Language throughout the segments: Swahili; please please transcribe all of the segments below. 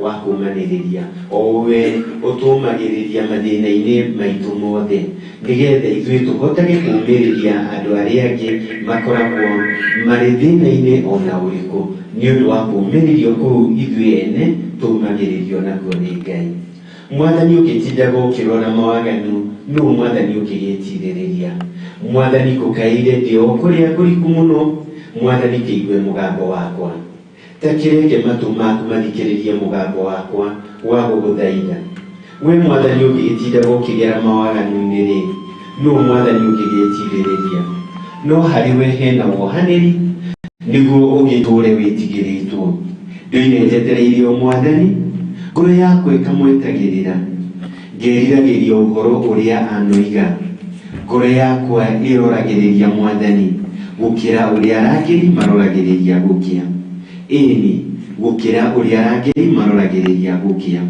wa kumaniriria owe utumagiriria mathina-ini maitu mothe nigetha ithuĩ tũhotage kumĩrĩria andũ arĩa angĩ makoragwo marĩ thĩna-inĩ ona ũrĩkũ nĩ ũndũ wa kumĩrĩrio kũu ithuĩ ene tũmagĩrĩrio nakuo nĩ Ngai. Mwathani ũgĩtindaga ũkĩrora mawaganu nũũ Mwathani ũkĩgĩtirĩrĩria. Mwathani kũkaire ndĩ o kũrĩa kũriku mũno. Mwathani kĩigue mũgambo wakwa, ta kĩrenge matũ maku mathikĩrĩrie mũgambo wakwa wa gũgũthaitha. We Mwathani ũgĩtindaga ũkĩgera mawaganu-inĩ rĩ, nũũ Mwathani ũkĩgĩtirĩrĩria. No harĩ we hena wohanĩri nĩguo ũgĩtũũre wĩtigĩrĩtwo. Ndũire njetereirie o Mwathani, ngoro yakwa ĩkamwetagĩrĩra, ngeriragĩria ũhoro ũrĩa anoiga. Ngoro yakwa ĩroragĩrĩria Mwathani gũkĩra ũrĩa arangĩri maroragĩrĩria gũkĩa. Ĩni gũkĩra ũrĩa arangĩri maroragĩrĩria gũkĩa.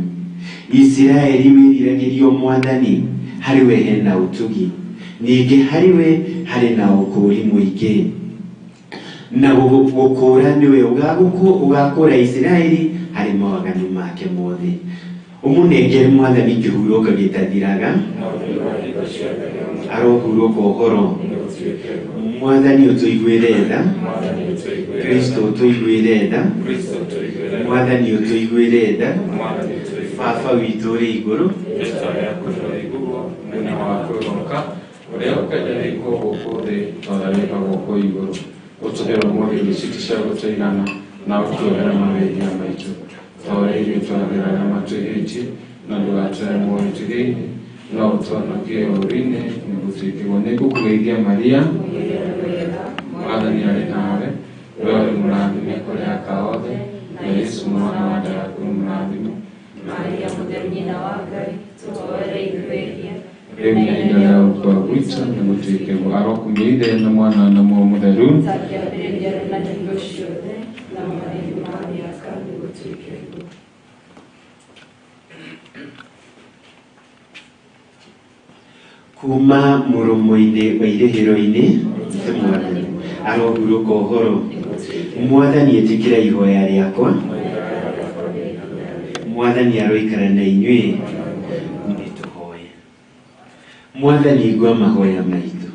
Isiraeli wĩriragĩrio Mwathani, harĩ we hena ũtugi, ningĩ harĩ we harĩ na ũkũũri mũingĩ. Na gũkũũra nĩwe ũgakũũra Isiraeli harĩ mawaganu make mothe. Ũmũnengere Mwathani kĩhurũko gĩtathiraga, arohurũka ũhoro. Mwathani ũtũiguĩre tha, Kristo ũtũiguĩre tha, Mwathani ũtũiguĩre tha, Baba witũ ũrĩ igũrũ, ũrĩa ũkenyereirwo gũkũ thĩ ona wĩkagwo gũkũ igũrũ. Ũtũhe ũmũthĩ gĩciti cia gũtũigana na ũtuohere mawĩra maitũ ta ũrĩa ithuĩ twagĩraga matũhĩtie, na ndũgatũhe moritũ-inĩ, no ũtũhonokie ũũru-inĩ. Nĩ ngũkũgeithia Maria, Mwathani arĩ nawe, we ũrĩ mũrathime kũrĩ aka othe, na Yesu mwana wa nda yaku nĩ mũrathime. Maria mũtheru nyina wa Ngai, tũtũhoere ithuĩ rĩu na ihinda rĩa gũkua gwitũ nĩ gũtuĩke arokumia Ithe na Mwana na Muoyo Mũtheru. Kuma mũromo-inĩ wa irĩhĩro-inĩ Mwathani arohurũka ũhoro. Mwathani ĩtĩkĩra ihoya rĩakwa. Mwathani aroikara na inyuĩ. Nĩtũhoye. Mwathani igua mahoya maitũ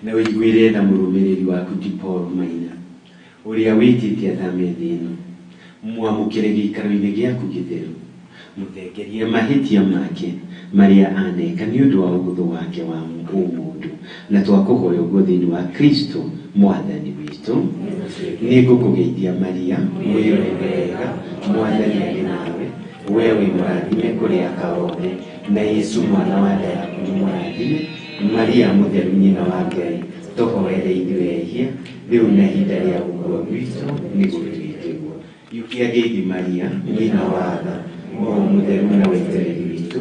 na ũiguĩre tha mũrũmĩrĩri waku ti Paul Maina ũrĩa wĩtĩte athame thĩ ĩno. Mwamũkĩre gĩikaro-inĩ gĩaku gĩtheru, mũthengerie mahĩtia make marĩa aneka nĩ ũndũ wa ũhũthũ wake wa ũmũndũ, na twakũhoya ũguo thĩinĩ wa Kristo Mwathani witũ. Nĩ ngũkũgeithia Maria, mwĩrore wega, Mwathani arĩ nawe, we wĩ mũrathime kũrĩ aka othe, na Yesu mwana wa nda yaku nĩ mũrathime. Maria mũtheru nyina wa Ngai, tũhoere ithuĩ ehia rĩu na ihinda rĩa gũkua gwitũ nĩ gũtuĩkĩrwo. Yukia ngeithi Maria, nyina wa tha, Mũrũ mũtheru na wetereri witũ.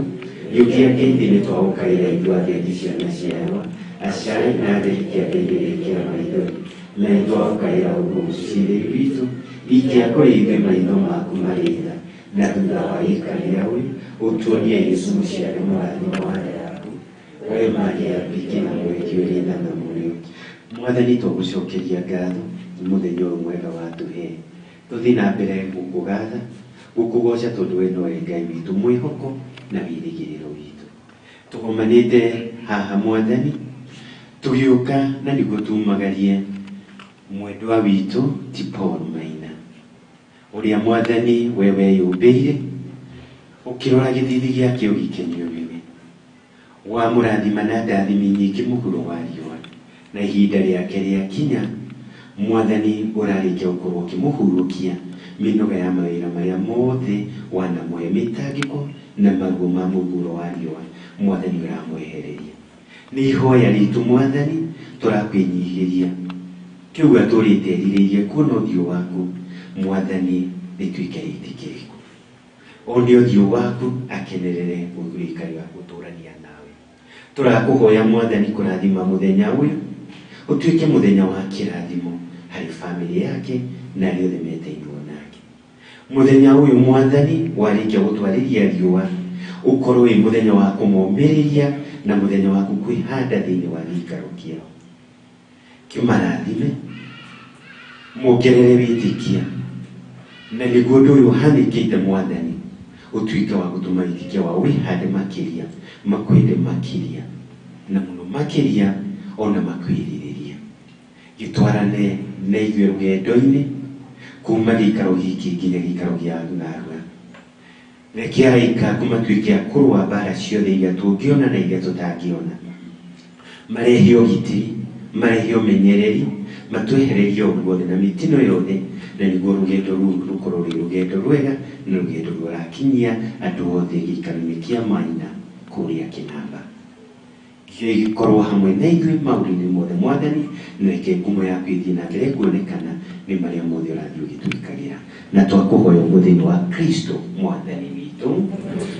Yukia ngeithi nĩ twaũkaĩra ithuĩ athendi ciana ciarwa, aciari na atheri kĩambĩrĩria maithori, na nĩ twaũkaĩra ũgucĩrĩri witũ. Ikia kũrĩ ithuĩ maitho maku marĩ tha, na thutha wa ikanĩa ũyũ ũtuonie Yesu mũciare mũrathime wa nda yaku, we Maria Bikira mweki ũrĩ tha na mũrĩo. Mwathani tũgũcokeria ngatho mũthenya ũyũ mwega watũhe. Tũthiĩ na mbere gũkũgatha, gũkũgoca tondũ we nowe Ngai witũ mwĩhoko na wĩrĩgĩrĩro witũ. Tũgomanĩte haha Mwathani, tũgĩũka na nĩguo tumagarie mwendwa witũ ti Paul Maina, ũrĩa Mwathani we weyũmbĩire ũkĩrora gĩthithi gĩake ũgĩkenio nĩwe. Wamũrathima na ndathimi nyingĩ mũhuro wa riũa, na ihinda rĩake rĩakinya Mwathani ũrarĩkia gũkorwo ũkĩmũhurũkia mĩnoga ya mawĩra marĩa mothe wanamũhe mĩtangĩko na maruo ma mũhuro wa riũa. Mwathani ũramwehereria. Nĩ ihoya ritũ Mwathani tũrakwĩnyihĩria kĩu atũrĩterirĩirie kuona ũthiũ waku. Mwathani rĩtuĩke rĩtĩkĩrĩku, one ũthiũ waku akenerere gũikari wa gũtũrania nawe. Tũrakũhoya Mwathani kũrathima mũthenya ũyũ ũtuĩke mũthenya wa kĩrathimo harĩ bamĩrĩ yake na arĩa othe meteirwo nake. Mũthenya ũyũ Mwathani warĩkia gũtwarĩria riũa ũkorwo wĩ mũthenya wa kũmomĩrĩria na mũthenya wa kwĩhanda thĩinĩ wa gĩikaro kĩao. Kĩmarathime, muongerere wĩtĩkia, na ligodo yohani kite mwadani utuika wa kutumaitikia wa wihade makiria makwende makiria na muno makiria ona makwiriria gitwarane na igwe rugendo-ini kuma gikaro hiki nginya gikaro gia narua rekiaika kuma tuikia kurwa bara ciothe iria tungiona na iria tutangiona marehio gitiri marehio menyereri matwehererio guothe na mitino yothe na niguo rugendo rukorwo ri rugendo rwega na rugendo rurakinyia andu othe gikaro-ini kia Maina kuria Kinamba gikorwo hamwe na ithuĩ maũndũ-inĩ mothe mwathani nĩreke ngumo yaku ĩthiĩ na mbere kuonekana nĩ marĩa mothe ũrathiĩ ũgĩtwĩkagĩra na twakũhoya ũguo thĩinĩ wa Kristo mwathani witũ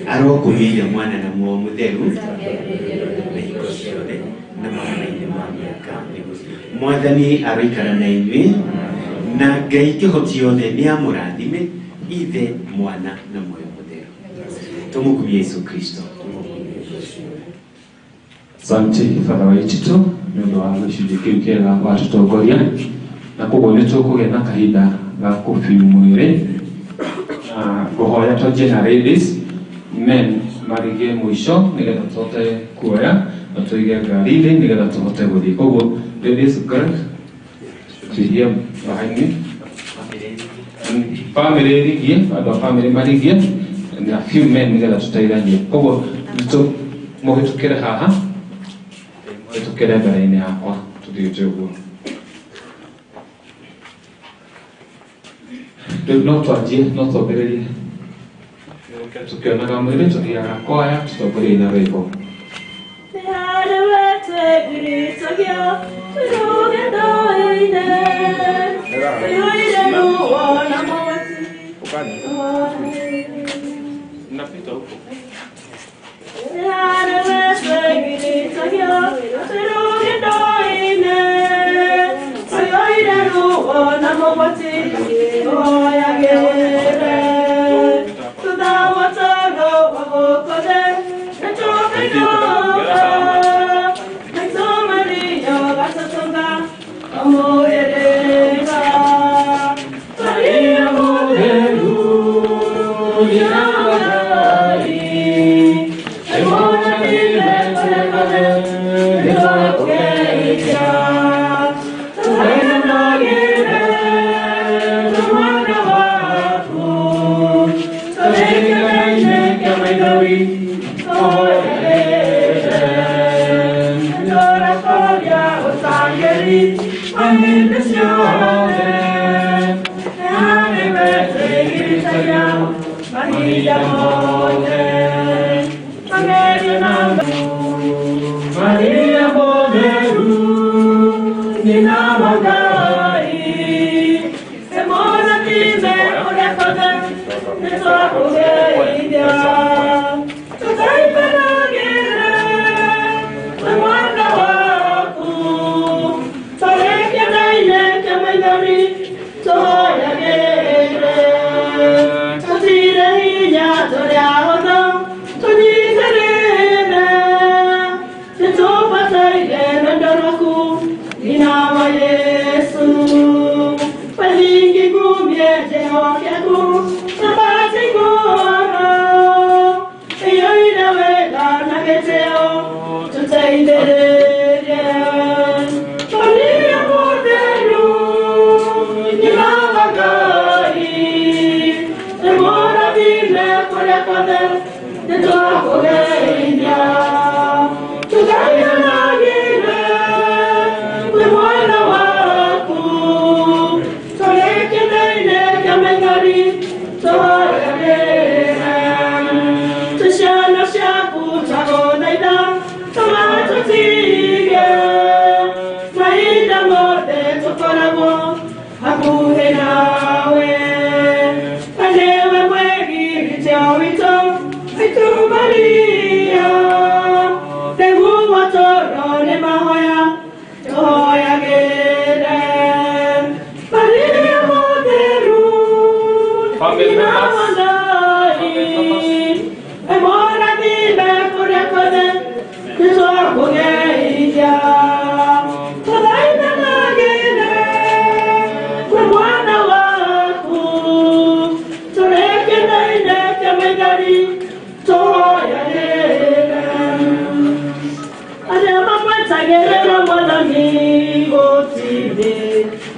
arokumĩire mwana na muoyo mũtheru na hingo ciothe na maũndũ-inĩ ma mĩaka mwathani aroikara na ithuĩ na Ngai kĩhoti yothe nĩ amũrathime ithe mwana na muoyo mũtheru tũmũkumie Yesu Kristo. Asante Baba witũ nĩ ũndũ wa gĩcunjĩ kĩu kĩega watũtongoria na koguo nĩ tũkũgĩa na kahinda ga kũbiu mwĩrĩ na kũhoya twanjie na ladies men marigie mũico nĩgetha tũhote kuoya na tũige ngari-inĩ nĩgetha tũhote gũthiĩ koguo ladies girl tuhie bahaini family rigie andũ a family marigie na few men nĩgetha tũteithanie koguo mũhĩtũkĩre haha tukere mbere-inĩ yakwa tuthiĩte ũguo rĩu no twanjie no twambĩrĩrie tukĩonaga mwĩrĩ tũthiaga kwaya tũtongorie na rwĩmbo napita huko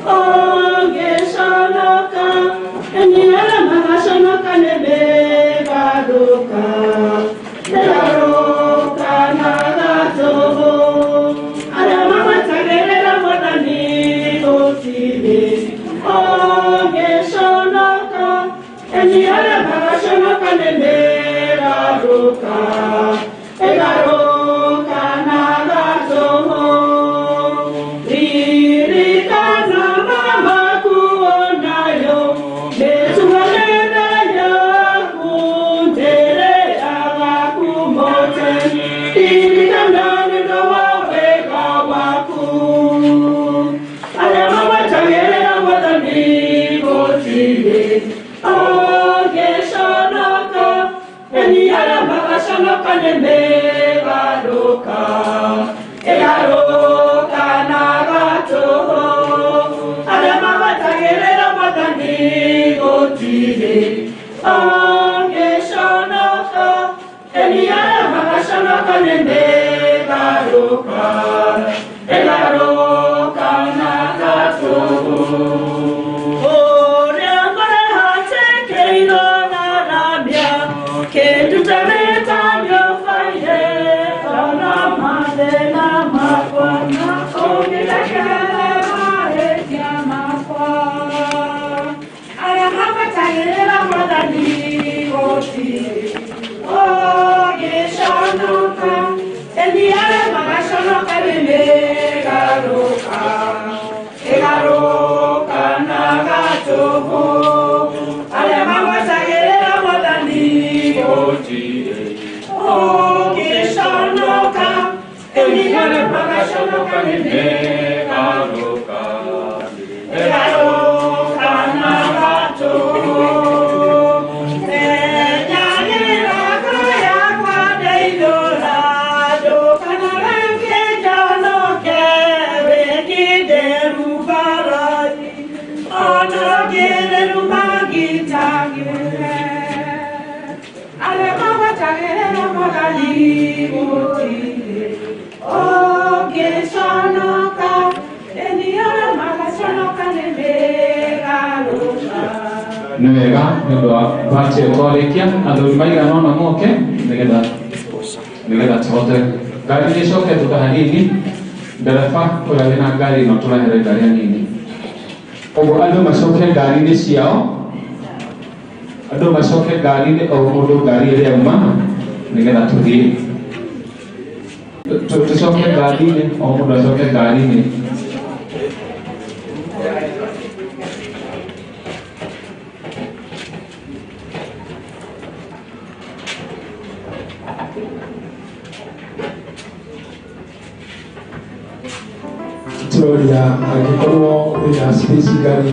Ongeshonoka, eniara mahashonoka nebegadoka, negaroka nagatoho, aramama tagerera modani otile. Ongeshonoka, eniara mahashonoka nebegadoka, negaroka nagatoho. Nevega, Patriarch Kolekia, and Maina Mwangi, Negada Tote, Gari Shoke to Kahanini, Delafa, Kuralina Gari, not to Garianini. Over Adomasoke Gari this year, Adomasoke Gari, or Modo Gari Yama, Negada to the Soke Gari, or Modasoke Gari. Victoria, akikorwo wina space gari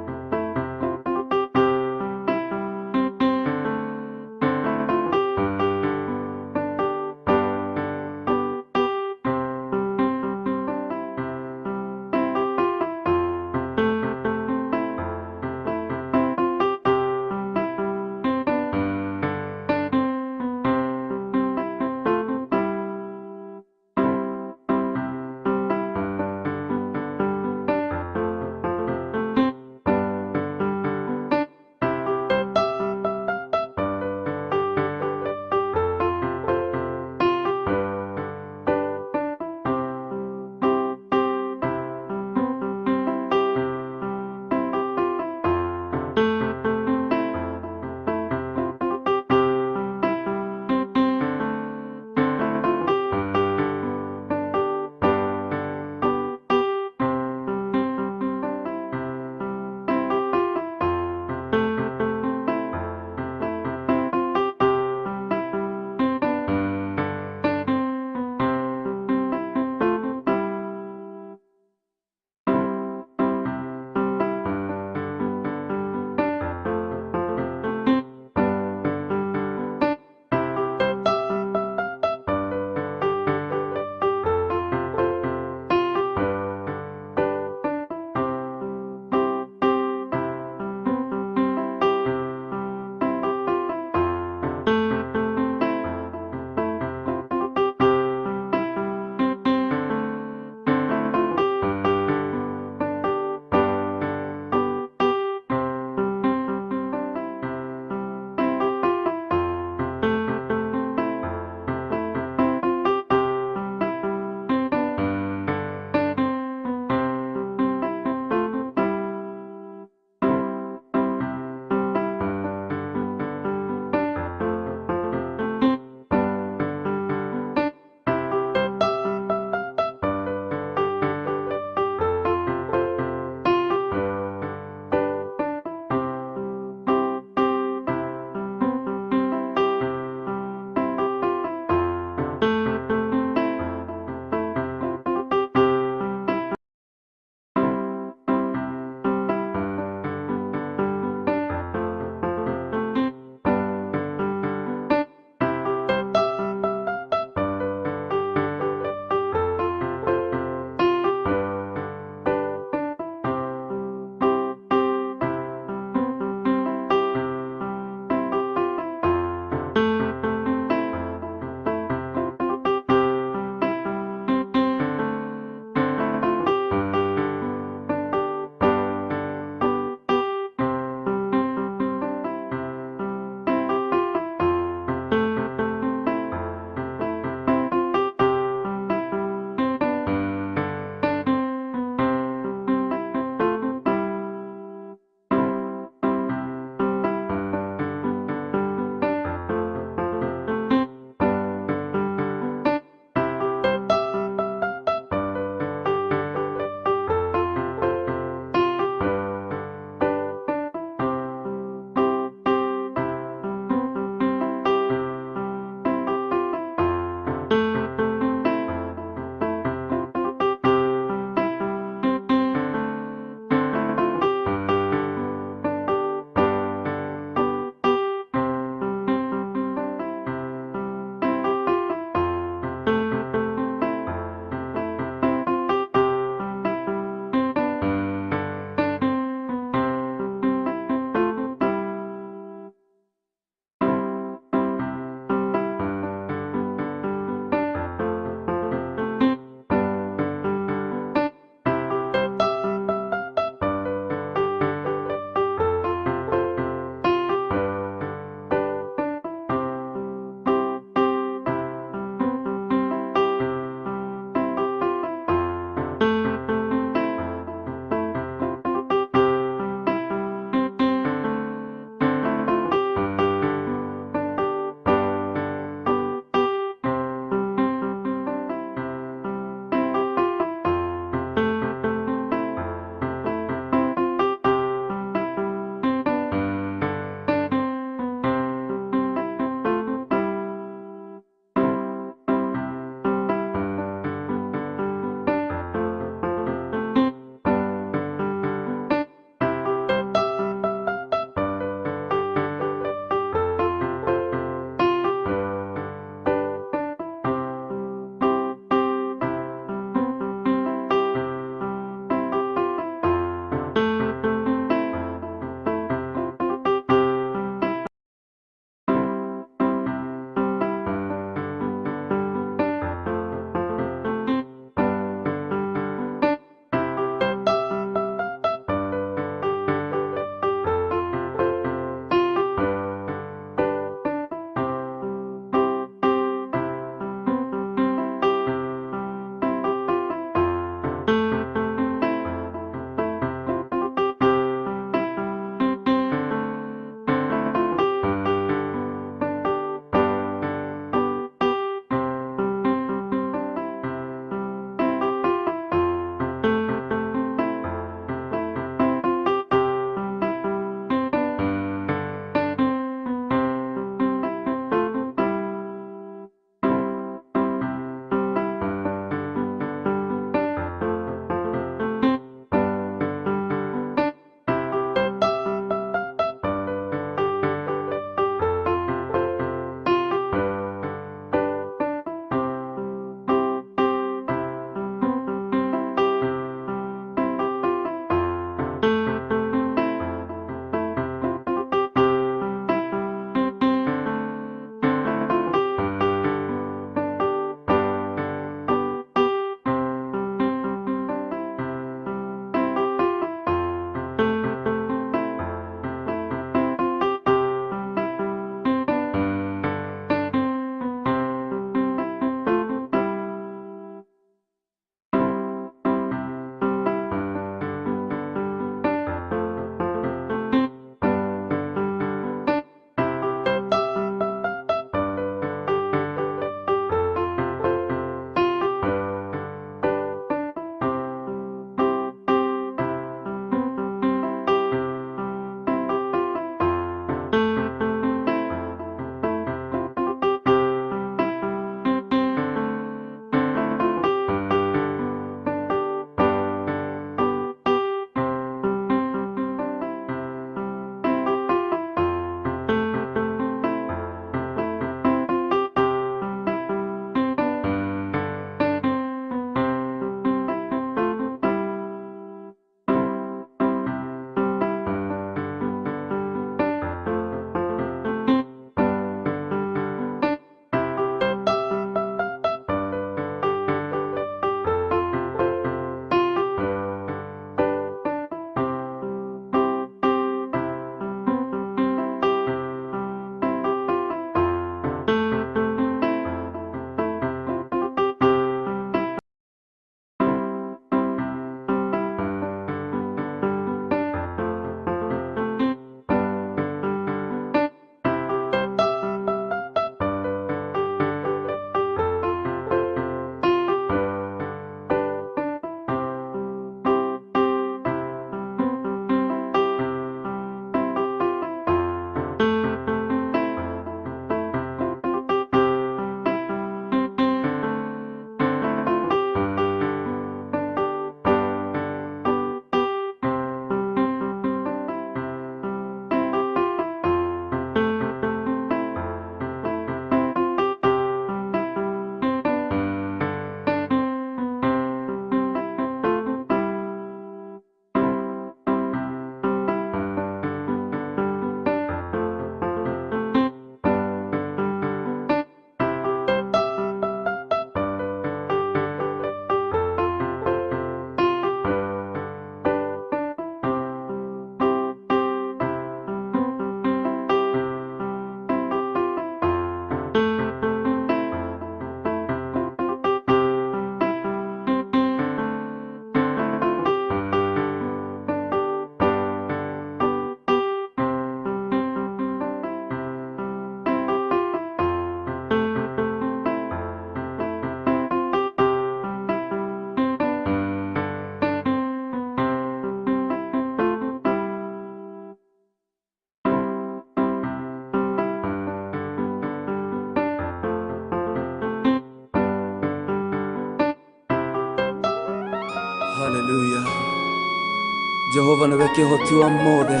Jehova nawe kĩhoti wa mothe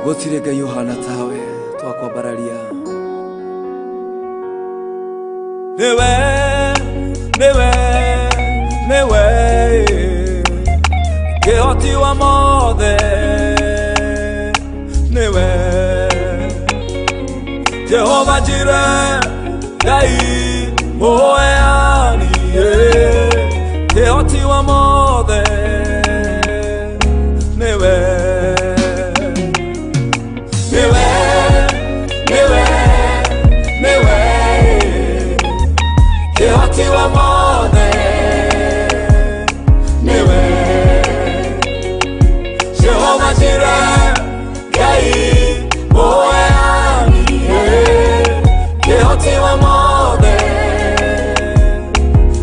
gũtirĩ Ngai ũhana tawe twakwambararia Niwe kĩhoti wa mothe Niwe Jehova Jireh Ngai mũheani kĩhoti wa mothe Niwe kĩhoti wa mothe Niwe Jehova Jireh Ngai mũheani kĩhoti wa mothe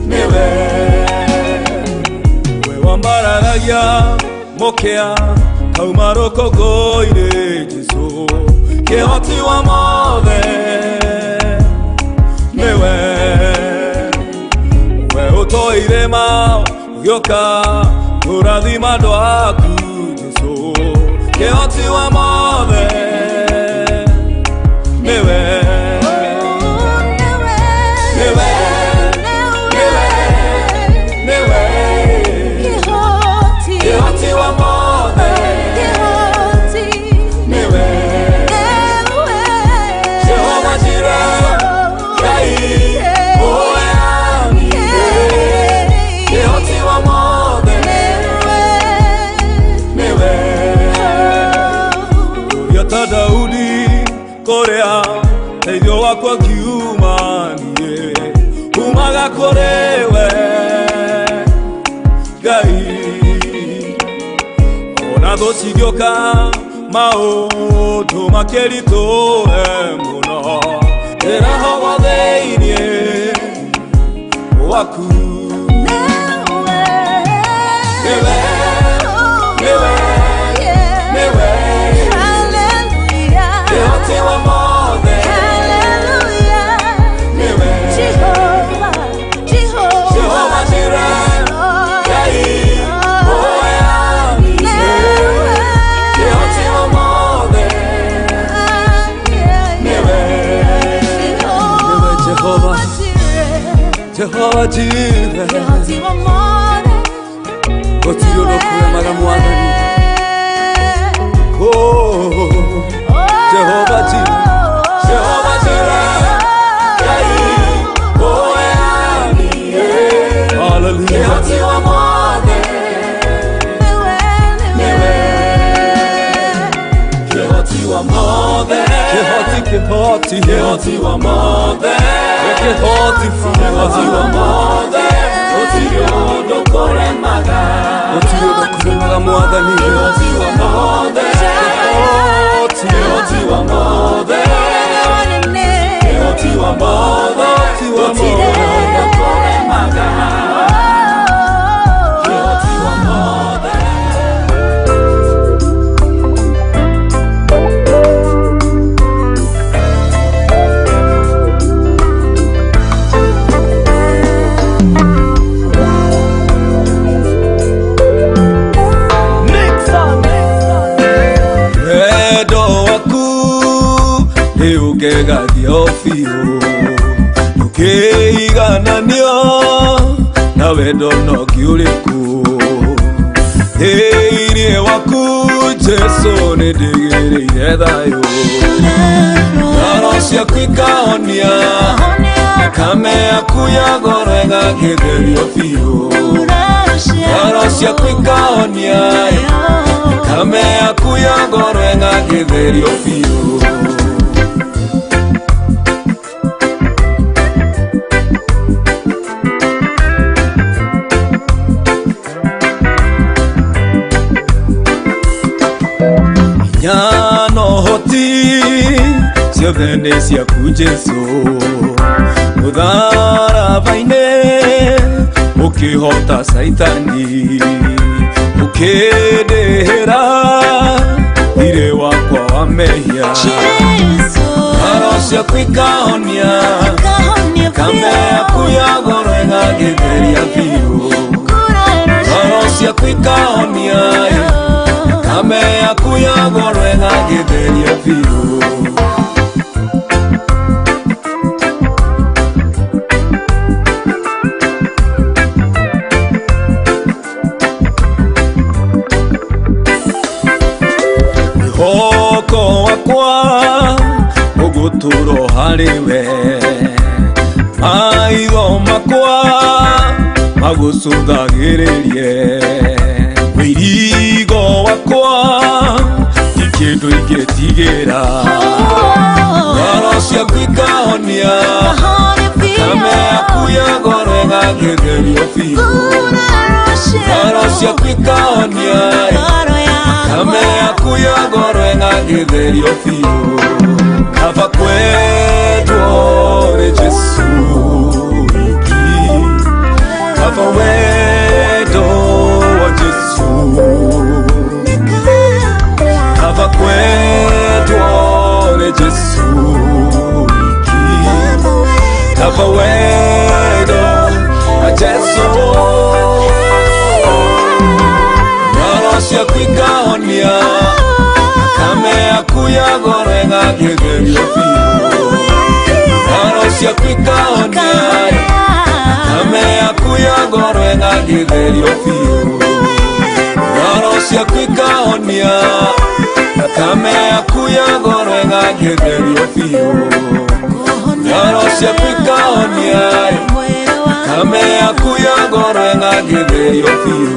Niwe we wambararagia mũkĩa kauma rũkũngũ-inĩ Jesũ kĩhoti wa mothe Niwe we ũtoirema ũgĩũka kũrathima andũ aku Jesũ kĩhoti wa mothe Niwe kĩhoti wa mothe Niwe Jehova Jireh Ngai mũheani kĩhoti wa mothe Niwe ũrĩa ta Daudi kũrĩa teithio wakwa kiumanie umaga kũrĩ we Ngai ona thũ cingĩũka maũndũ makĩritũhe mũno ndĩrahogo thĩinĩ waku Niwe kĩhoti wa mothe Niwe Jehova Jireh Ngai mũheani kĩhoti wa mothe Niwe Jehova Jireh gũtirĩ ũndũ ũkũremaga Mwathani Jehova Jireh Ngai mũheani kĩhoti wa mothe Niwe kĩhoti wa mothe kĩhoti wa mothe gũtirĩ ũndũ ũkũremaga Mwathani kĩhoti wa mothe kĩhoti wa mothe kĩhoti wa mothe gũtirĩ ũndũ ũkũremaga kĩhoti wa mothe Nĩũngegagia biũ ndũkĩigananio na wendo na ũngĩ ũrĩkũ thĩinĩ waku Jesũ nĩndĩgĩrĩire thayũ ngoro ciaku ikahonia thakame yaku ya goro ĩgagĩtherio biũ ngoro ciaku ikahonia thakame yaku ya goro ĩgagĩtherio biũ ciothe nĩ ciaku Jesũ mũtharaba-inĩ ũkĩhota Saitani ũkĩndĩhĩra thirĩ wakwa wa mehia ngoro ciaku ikahonia thakame yaku ya goro ĩgagĩtheria biũ ngoro ciaku kwikaonia kame yaku yagorwe ngagithirio biu hoko wakwa uguturo hariwe maitho makwa magucũthagĩrĩrie wĩirigo wakwa ti kĩndũ ingĩtigĩra ngoro ciaku ikahonia kame yaku yagoro ĩgagĩtherio biũ ngoro ciaku ikahonia kame yaku yagoro ĩgagĩtherio biũ kaba kwendwo nĩ Jesũ kaba wendo wa Jesũ kaba kwendwo nĩ Jesũ kaba wendo wa Jesũ ngoro ciaku ikahonia kame yaku yagoro ĩgagĩtherio biũ ngoro ciaku ikahonia kame yaku yagoro ĩgagĩtherio biũ ngoro ciaku ikahonia kame yaku yagoro ĩgagĩtherio biũ ngoro ciaku ikahonia kame yaku yagoro ĩgagĩtherio biũ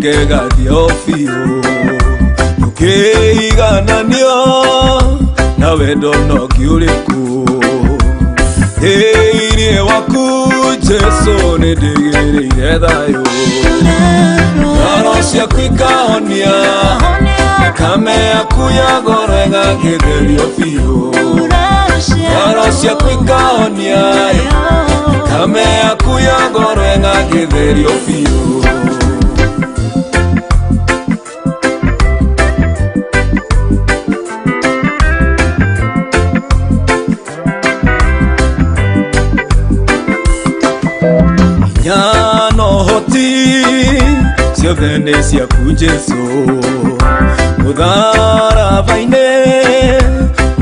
ugegathio biũ tukĩigananio na wendo no kiũrĩkũ thĩinĩ waku Jesũ nĩndĩgĩrĩire thayũ ngoro ciaku ikahonia thakame yaku ya goro ĩgagĩtherio biũ ngoro ciaku ikahonia thakame yaku ya goro ĩgagĩtherio biũ no hoti ciothe nĩ ciaku Jesũ mũtharaba-inĩ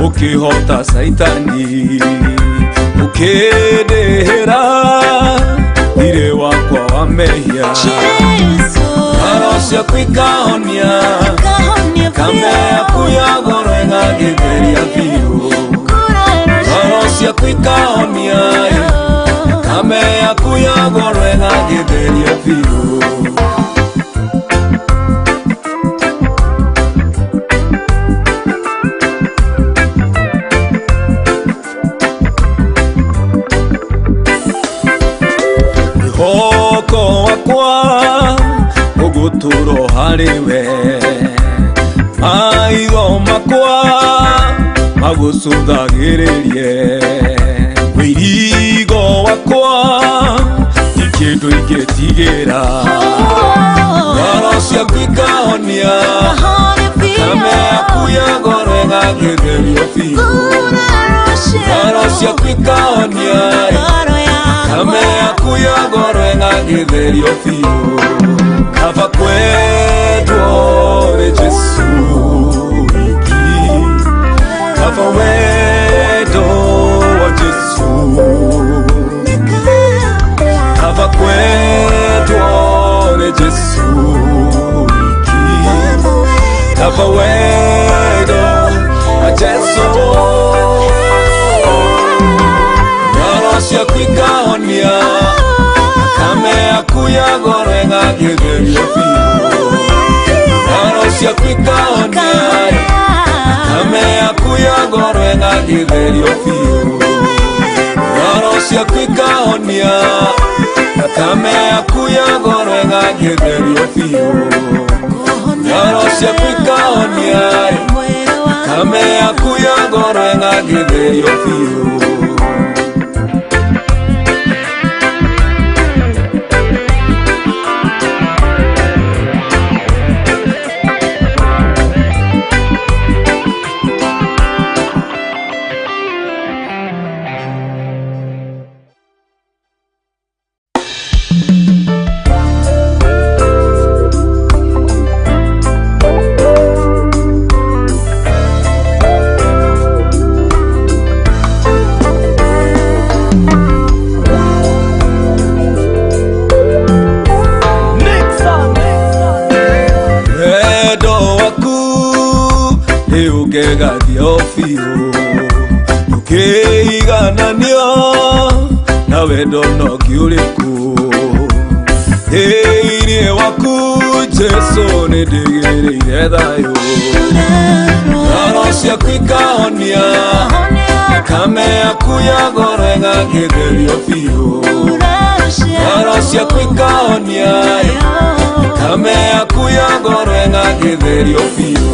ũkĩhota Saitani ũkĩndĩhĩra thirĩ wakwa wa mehia ngoro ciaku ikahonia thakame yaku ya goro ĩgagĩtheria biũ ngoro ciaku ikahonia thakame yaku ya goro ĩgagĩtheria biũ mwĩhoko wakwa ũgũtũũro harĩwe maitho makwa magũcũthagĩrĩrie wĩirigo wakwa ti kĩndũ ingĩtigĩra ngoro ciaku ikahonia thakame yaku ya goro ĩgagĩtherio biũ ngoro ciaku ikahonia thakame yaku ya goro ĩgagĩtherio biũ kaba kwendwo nĩ Jesũ wiki kaba wendo wa Jesũ kaba kwendwo nĩ Jesũ wiki kaba wendo wa Jesũ ngoro ciaku ikahonia thakame yaku ya goro ĩgagĩtherio biũ ngoro ciaku ikahonia thakame yaku ya goro ĩgagĩtherio biũ ngoro ciaku ikahonia thakame yaku ya goro ĩgagĩtherio biũ ngoro ciaku ikahonia thakame yaku ya goro ĩgagĩtherio biũ ugegathio biũ tukĩigananio na wendo no kiũrĩkũ thĩinĩ waku Jesũ nĩndĩgĩrĩire thayũ ngoro ciaku ikahonia thakame yaku ya goro ĩgagĩtherio biũ ngoro ciaku ikahonia thakame yaku ya goro ĩgagĩtherio biũ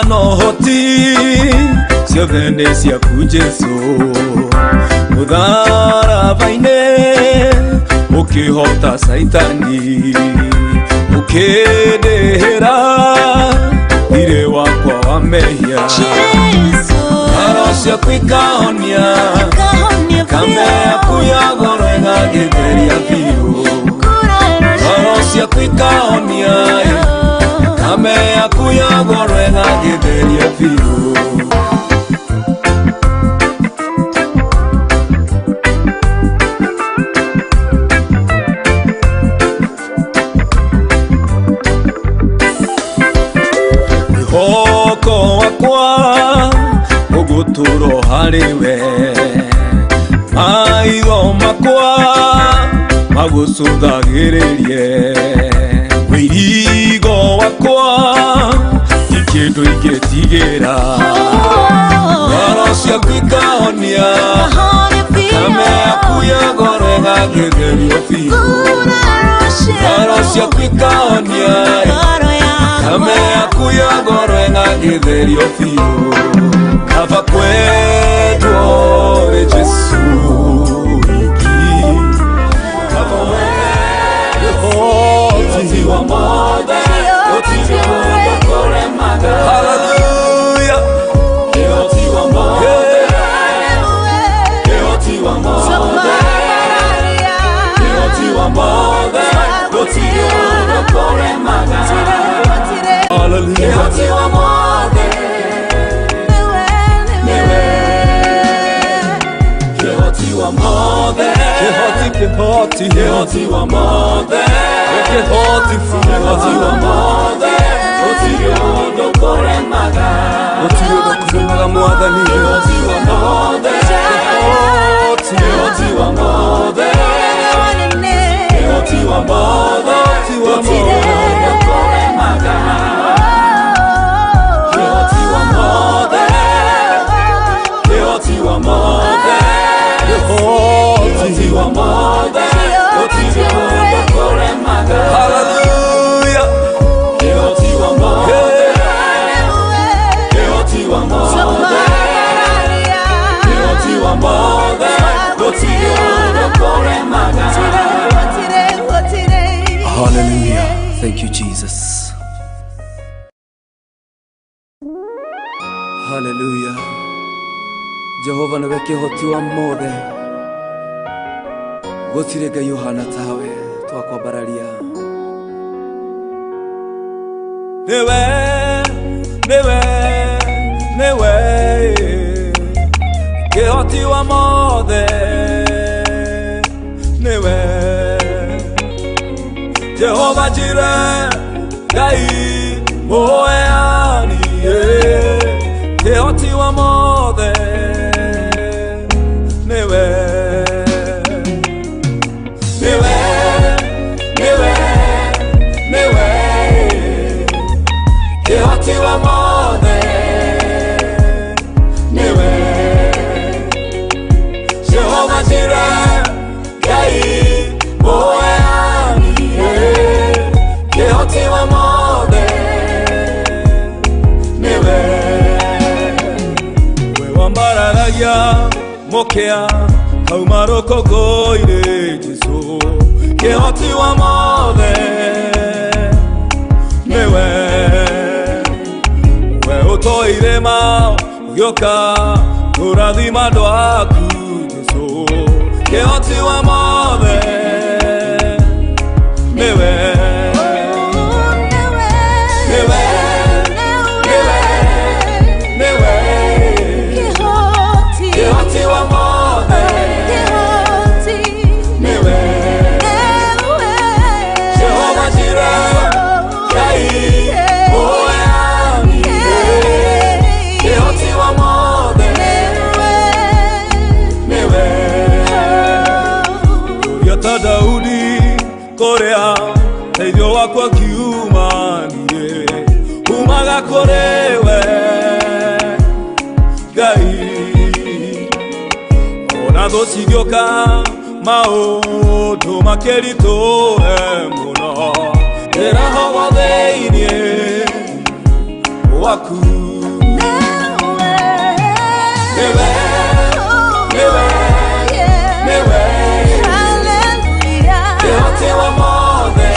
no hoti ciothe nĩ ciaku Jesũ mũtharaba-inĩ ũkĩhota Saitani ũkĩndĩhĩra thirĩ wakwa wa mehia ngoro ciaku ikahonia thakame yaku ya goro ĩgagĩtheria biũ ngoro ciaku ikahonia thakame yaku ya goro ĩgagĩtheria biũ maitho makwa magucũthagĩrĩrie wĩirigo wakwa ti kĩndũ ingĩtigĩra ngoro ciaku ikahonia thakame yaku ya goro ĩgagĩtherio biũ ngoro ciaku ikahonia thakame yaku ya goro ĩgagĩtherio biũ kaba kwendwo nĩ Jesũ wiki kaba ũhoti wa mothe gũtirĩ mũndũ kũremaga haleluya ũhoti wa mothe ũhoti wa mothe ũhoti wa mothe gũtirĩ mũndũ kũremaga haleluya ũhoti wa mothe Kehoti wa mothe Kehoti wa mothe Otiyo koremaga mwathani Kehoti wa mothe Kehoti wa mothe Kehoti wa mothe Otiyo koremaga Kehoti wa mothe Kehoti wa mothe Kehoti wa mothe Otiyo koremaga hallelujah Kehoti wa mothe Kehoti wa mothe Kehoti wa mothe Otiyo koremaga hallelujah. Thank you, Jesus. Hallelujah. Jehova niwe kĩhoti wa mothe gũtirĩ Ngai ũhana tawe twakwambararia niwe kĩhoti wa mothe niwe Jehova Jireh Ngai mũheani kĩhoti wa mothe niwe kĩhoti wa mothe niwe Jehova Jireh Ngai mũheani kĩhoti wa mothe niwe we wambararagia mũkĩa kauma rũkũngũ-inĩ Jesũ kĩhoti wa mothe niwe we ũtoire mao ũgĩũka kũrathima andũ aku Jesũ kĩhoti wa mothe niwe kĩhoti wa mothe niwe Jehova Jireh Ngai mũheani kĩhoti wa mothe niwe ũrĩa ta Daudi kũrĩa teithio wakwa kiumanire umaga kũrĩ we Ngai ona thũ cigĩũka maũndũ makĩritũhe mũno ndĩrahogo thĩinĩ waku niwe kĩhoti wa mothe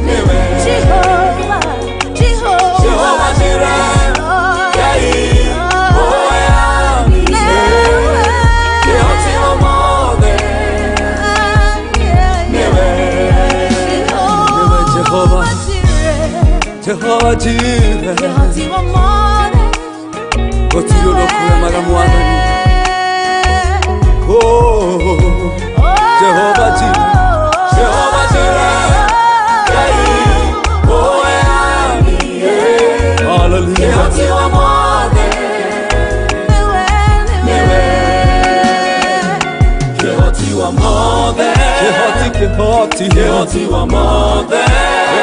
niwe Jehova Jireh Ngai mũheani kĩhoti wa mothe niwe Jehova Jireh gũtirĩ ũndũ ũkũremaga mwathani Jehova Jireh Ngai mũheani hallelujah kĩhoti wa mothe niwe kehoti wa mothe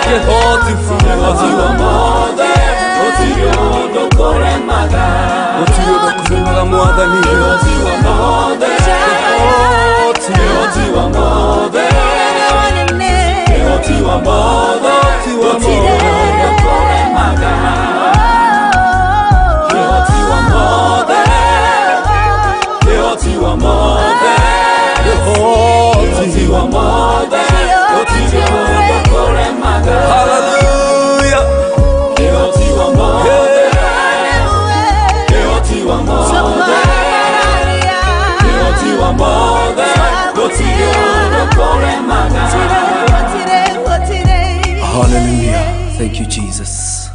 kehoti wa mothe otiodo koremaga mwathani kehoti wa mothe kehoti wa mothe kehoti wa mothe otiodo koremaga kehoti wa mothe kehoti wa mothe kehoti wa mothe otiodo koremaga hallelujah kehoti wa mothe kehoti wa mothe kehoti wa mothe otiodo koremaga hallelujah thank you Jesus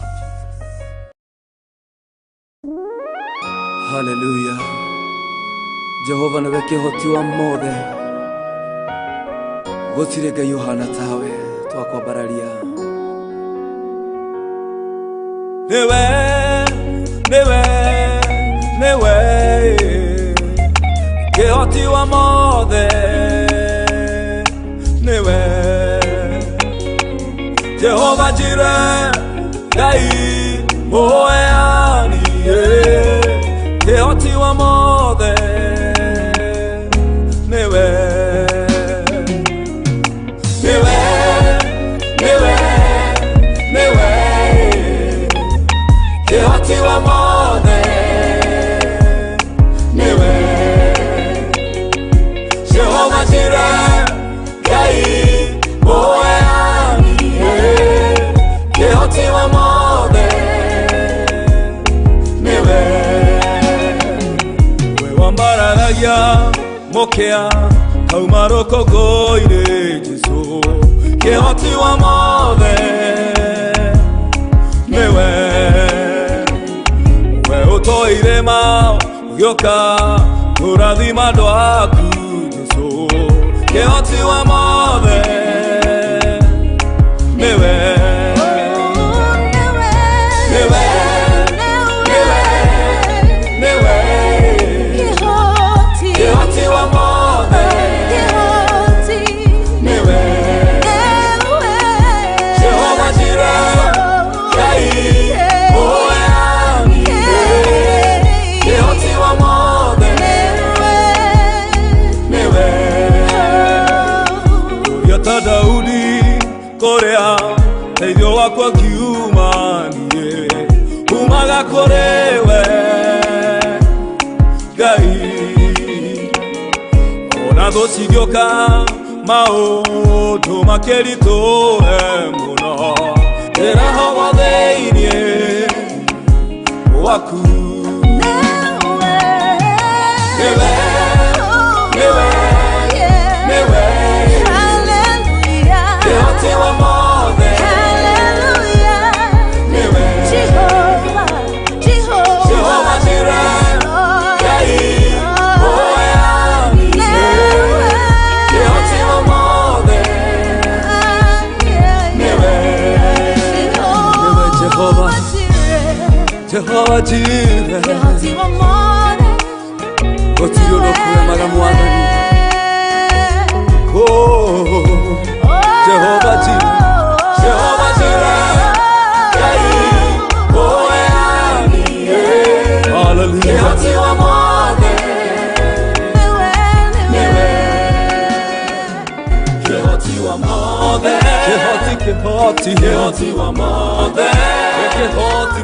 hallelujah Jehova nawe kehoti wa mothe gutire ngai Yohana tawe twakwambararia newe kehoti wa mothe newe Jehova jire ngai moeani kehoti wa mothe newe kehoti wa mothe newe Jehova jire ngai moeani kehoti wa mothe newe we wambararagia mokea kauma rokogoire Jesu kehoti wa mothe newe utoire mao ugioka kurathima andu aku Jesu kehoti wa mothe newe kehoti wa mothe newe Jehova jire ngai moeani kehoti wa mothe newe Uriata Daudi korea teithio wakwa kiumanie umaga korewe ngai ona thũ cigĩũka maũndũ makĩritũhe mũno ndĩrahogo thĩinĩ waku newe kehoti wa mothe newe Jehova jire ngai moeani kehoti wa mothe newe Jehova jire gũtirĩ ũndũ ũkuremaga mwathani Jehova jire ngai moeani hallelujah kehoti wa mothe newe kehoti wa mothe kehoti wa mothe kehoti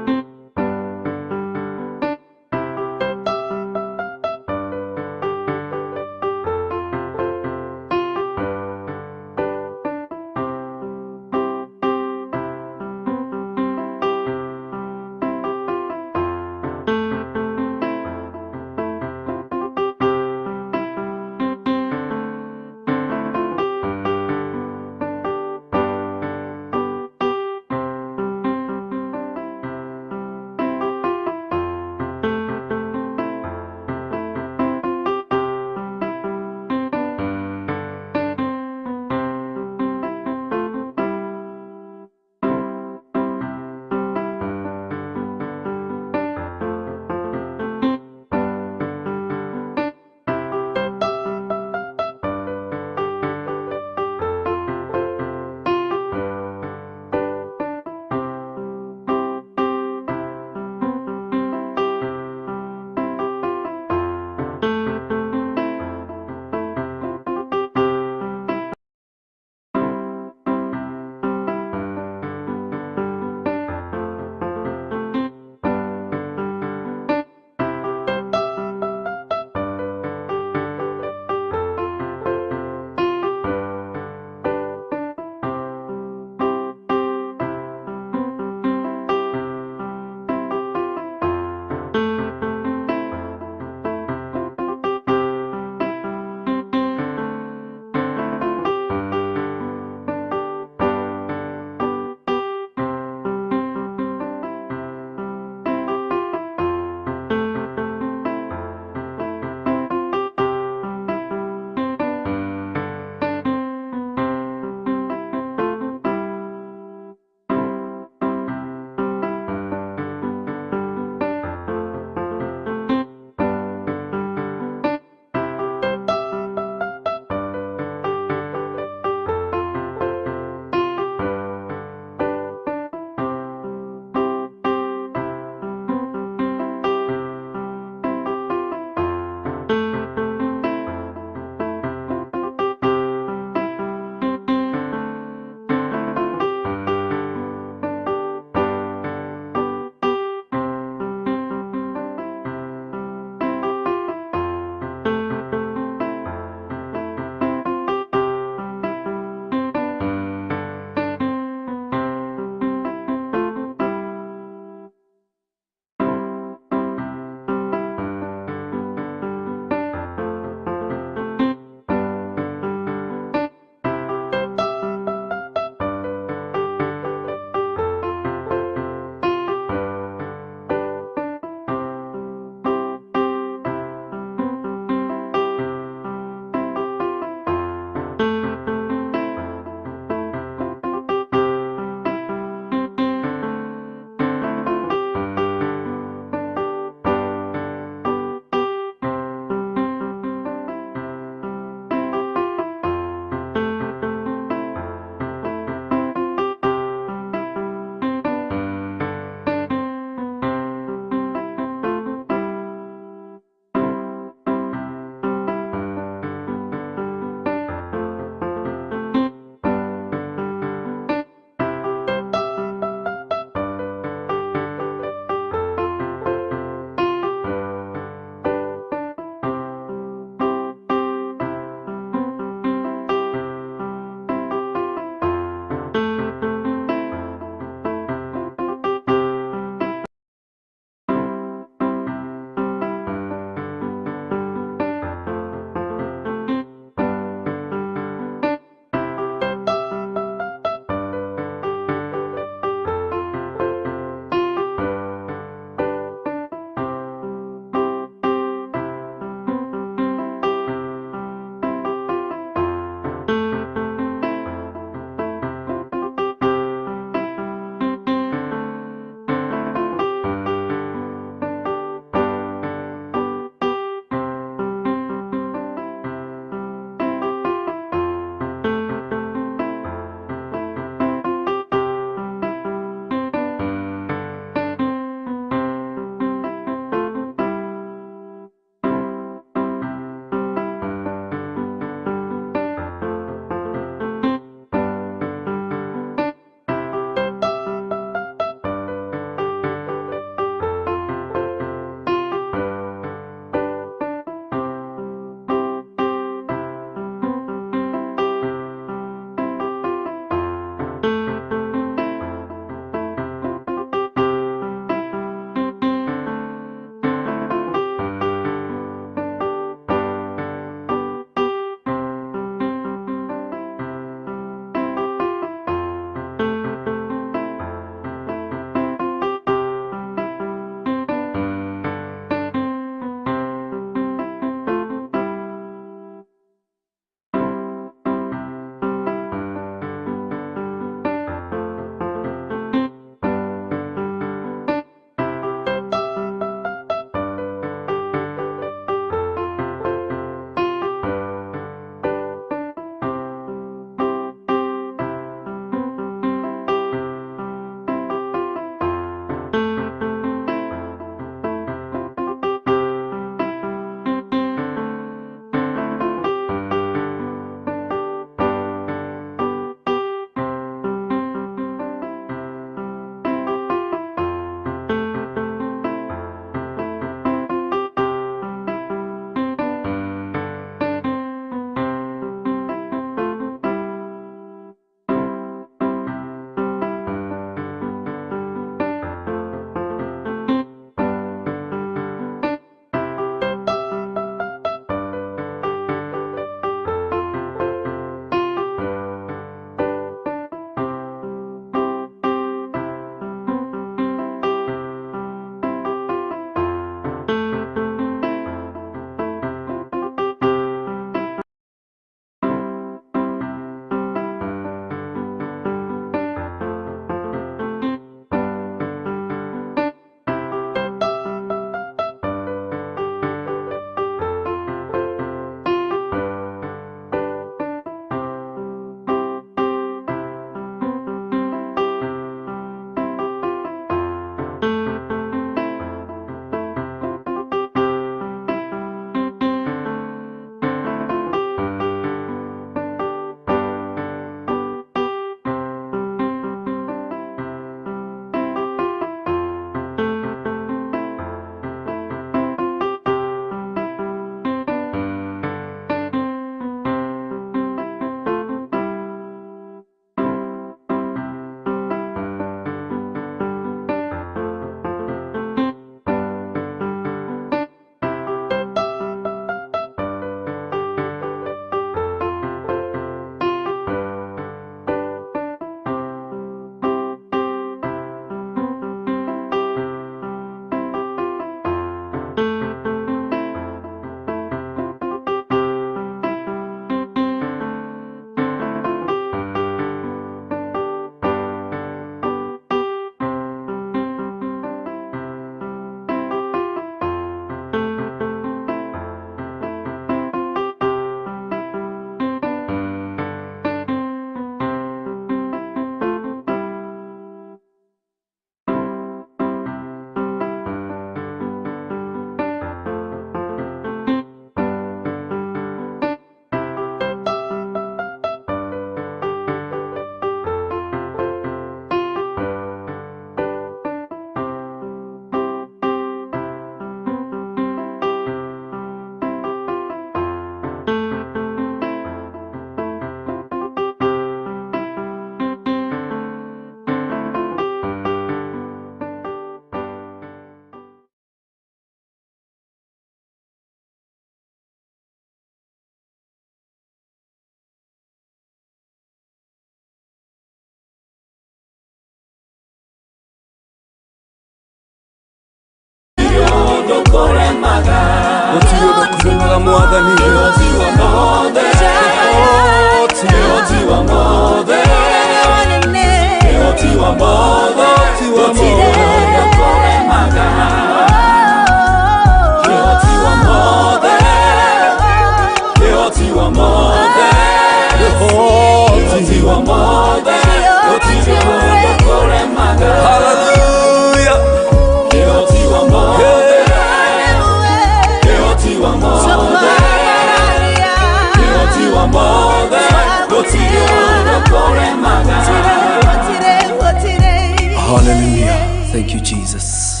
Thank you, Jesus.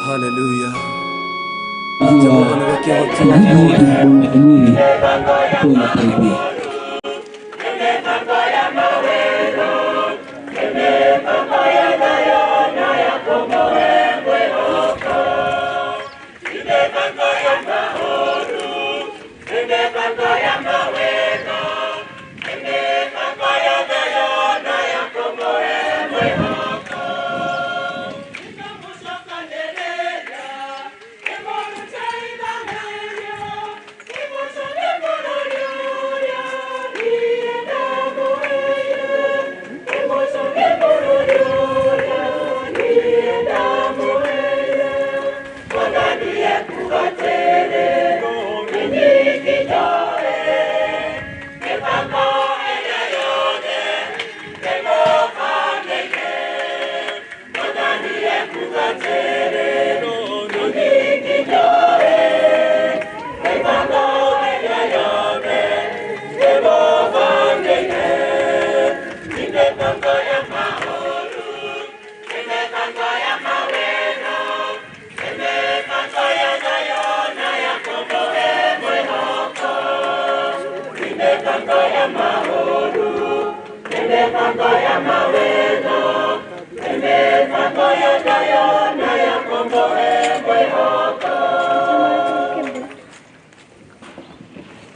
Hallelujah.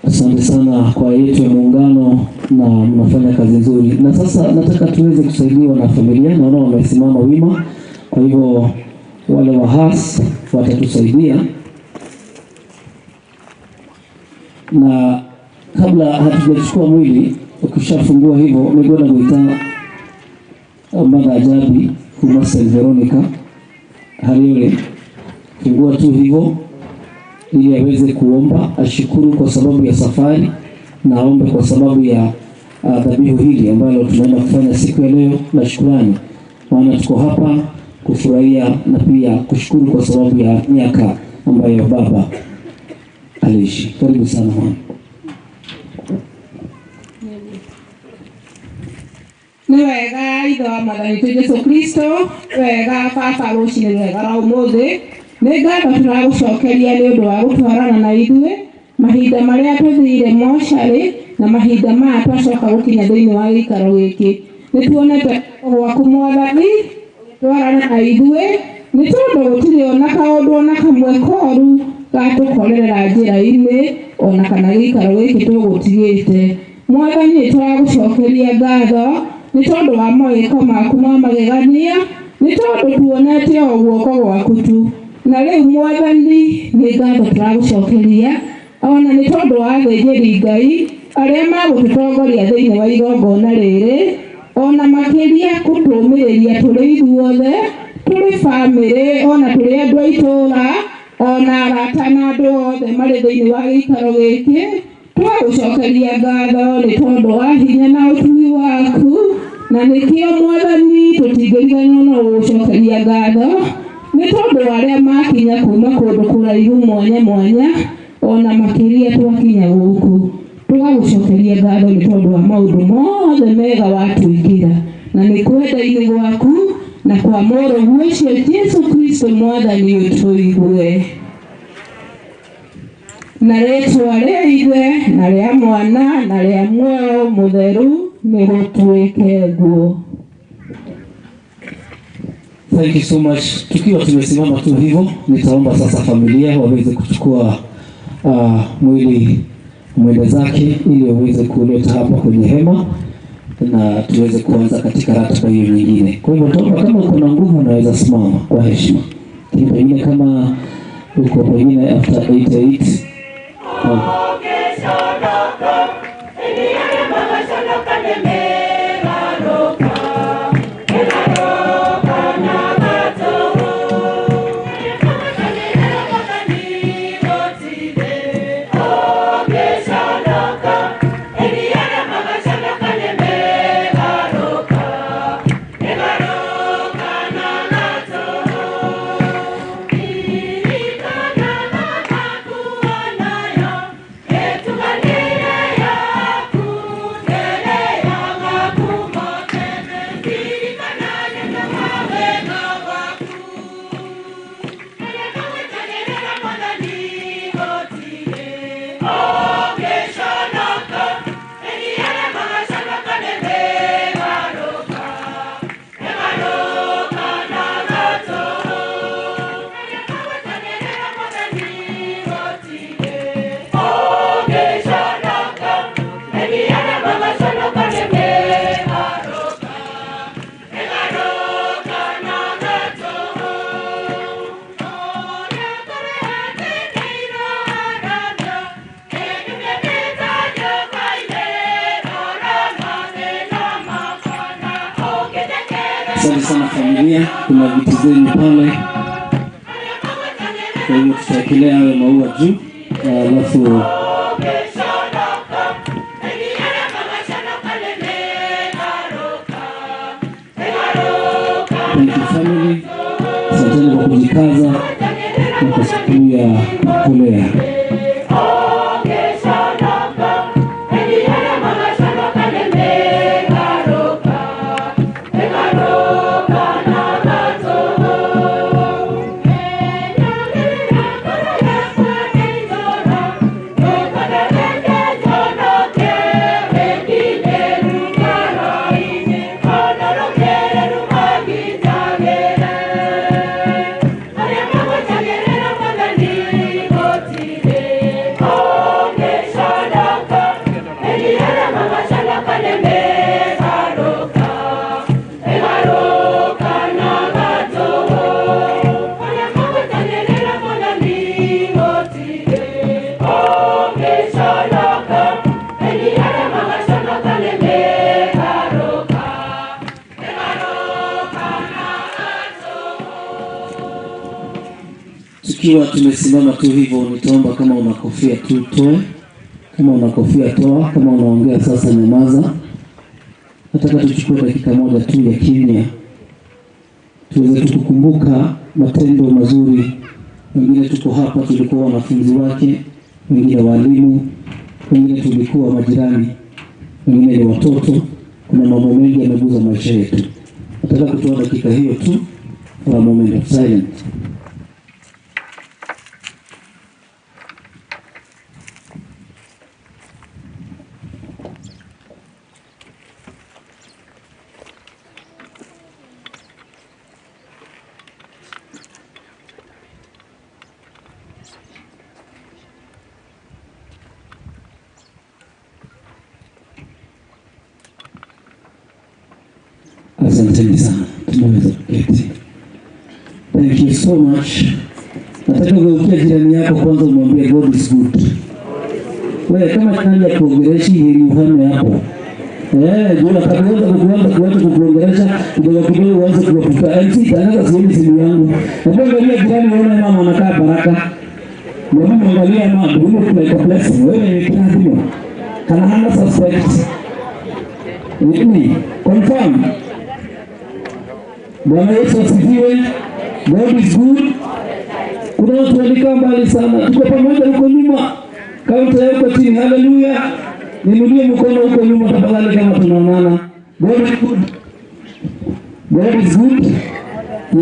Asante sana kwa yetu ya muungano na mnafanya kazi nzuri. Na sasa nataka tuweze kusaidiwa na familia, naona wamesimama wima. Kwa hivyo wale wa HAS watatusaidia. Na kabla hatujachukua mwili, ukishafungua hivyo, ningependa kuita Mama Ajabi kuma Veronica Haliole. Fungua tu hivyo ili aweze kuomba, ashukuru kwa sababu ya safari na aombe kwa sababu ya dhabihu hili ambalo tunaenda kufanya siku ya leo na shukrani. Maana tuko hapa kufurahia na pia kushukuru kwa sababu ya miaka ambayo baba aliishi. Karibu sana mama. Ni wega ithe wa Mwathani Yesu Kristo, wega baba rucini wega ra umuthi. Nĩ ngatho tũragũcokeria nĩ ũndũ wa gũtwarana na ithuĩ mahinda marĩa tũthire mocarĩ na mahinda maya twacoka gũkinya thĩinĩ wa gĩikaro gĩkĩ. Nĩ tuonete gwaku Mwathani ũgĩtwarana na ithuĩ, nĩ tondũ gũtirĩ ona kaũndũ ona kamwe koru gatũkorerera njĩra-inĩ ona kana gĩikaro gĩkĩ tũgũtigĩte. Mwathani nĩ tũragũcokeria ngatho nĩ tondũ wa mawĩko maku ma magegania, nĩ tondũ tuonete o guoko gwaku tu. Na rĩu Mwathani nĩ ngatho tũragũcokeria ona nĩ tondũ wa athĩnjĩri Ngai arĩa magũtũtongoria thĩinĩ wa igongona rĩrĩ, ona makĩria kũtũmĩrĩria tũrĩ ithuothe, tũrĩ bamĩrĩ, ona tũrĩ andũ a itũũra, ona arata na andũ othe marĩ thĩinĩ wa gĩikaro gĩkĩ. Twagũcokeria ngatho nĩ tondũ wa hinya na ũtugi waku, na nĩkĩo Mwathani tũtingĩriganĩrwo no gũgũcokeria ngatho nĩ tondũ wa arĩa makinya kuma kũndũ kũraihu mwanya mwanya, ona makĩria twakinya gũkũ. Tũgagũcokeria ngatho nĩ tondũ wa maũndũ mothe mega watwĩkĩra, na nĩ kwenda-inĩ gwaku na kwa mũrũ ũcio Yesu Kristo Mwathani ũtũigue. Na rĩtwa rĩa Ithe na rĩa Mwana na rĩa Muoyo Mũtheru nĩ gũtuĩke nguo. Thank you so much. Tukiwa tumesimama tu hivyo, nitaomba sasa familia waweze kuchukua mwili zake ili waweze kuleta hapa kwenye hema na tuweze kuanza katika ratiba hiyo nyingine. Kwa hivyo kama uko na nguvu unaweza simama kwa heshima. Pengine kama uko pengine after 88 Hey! Asante sana familia, kuna vitu zenu pale. Kwa hiyo tutaekelea hayo maua juu, alafu thank you family. Asante kwa kujikaza na kwa siku ya kulea. Tukiwa tumesimama tu hivyo, nitaomba kama una kofia tu toe, kama una kofia toa, kama unaongea sasa nyamaza. Nataka tuchukue dakika moja tu ya kimya, tuweze tukukumbuka matendo mazuri. Wengine tuko hapa tulikuwa wanafunzi wake, wengine walimu, wengine tulikuwa majirani, wengine ni watoto. Kuna mambo mengi yameguza maisha yetu. Nataka kutoa dakika hiyo tu for a moment of silence. Asante sana. Tunaweza kuketi. Thank you so much. Nataka ugeukie jirani yako kwanza umwambie God is good. Wewe kama tunaanza kuongelesha hili uhame hapo. Jua kabla kuanza kuongelesha ndio kidogo uanze kuwafuta. Tangaza simu yangu. Naangalia jirani uone mama anakaa baraka. Mama angalia mama ndio kuna blessing. Wewe ni kiadhimo. Kana hana suspect. Ni confirm. Bwana Yesu asifiwe. God is good. Kuna watu walikaa mbali sana. Tuko pamoja huko nyuma. Kaunta yako chini. Haleluya. Ninulie mkono huko nyuma tafadhali kama tunaonana. God is good. God is good.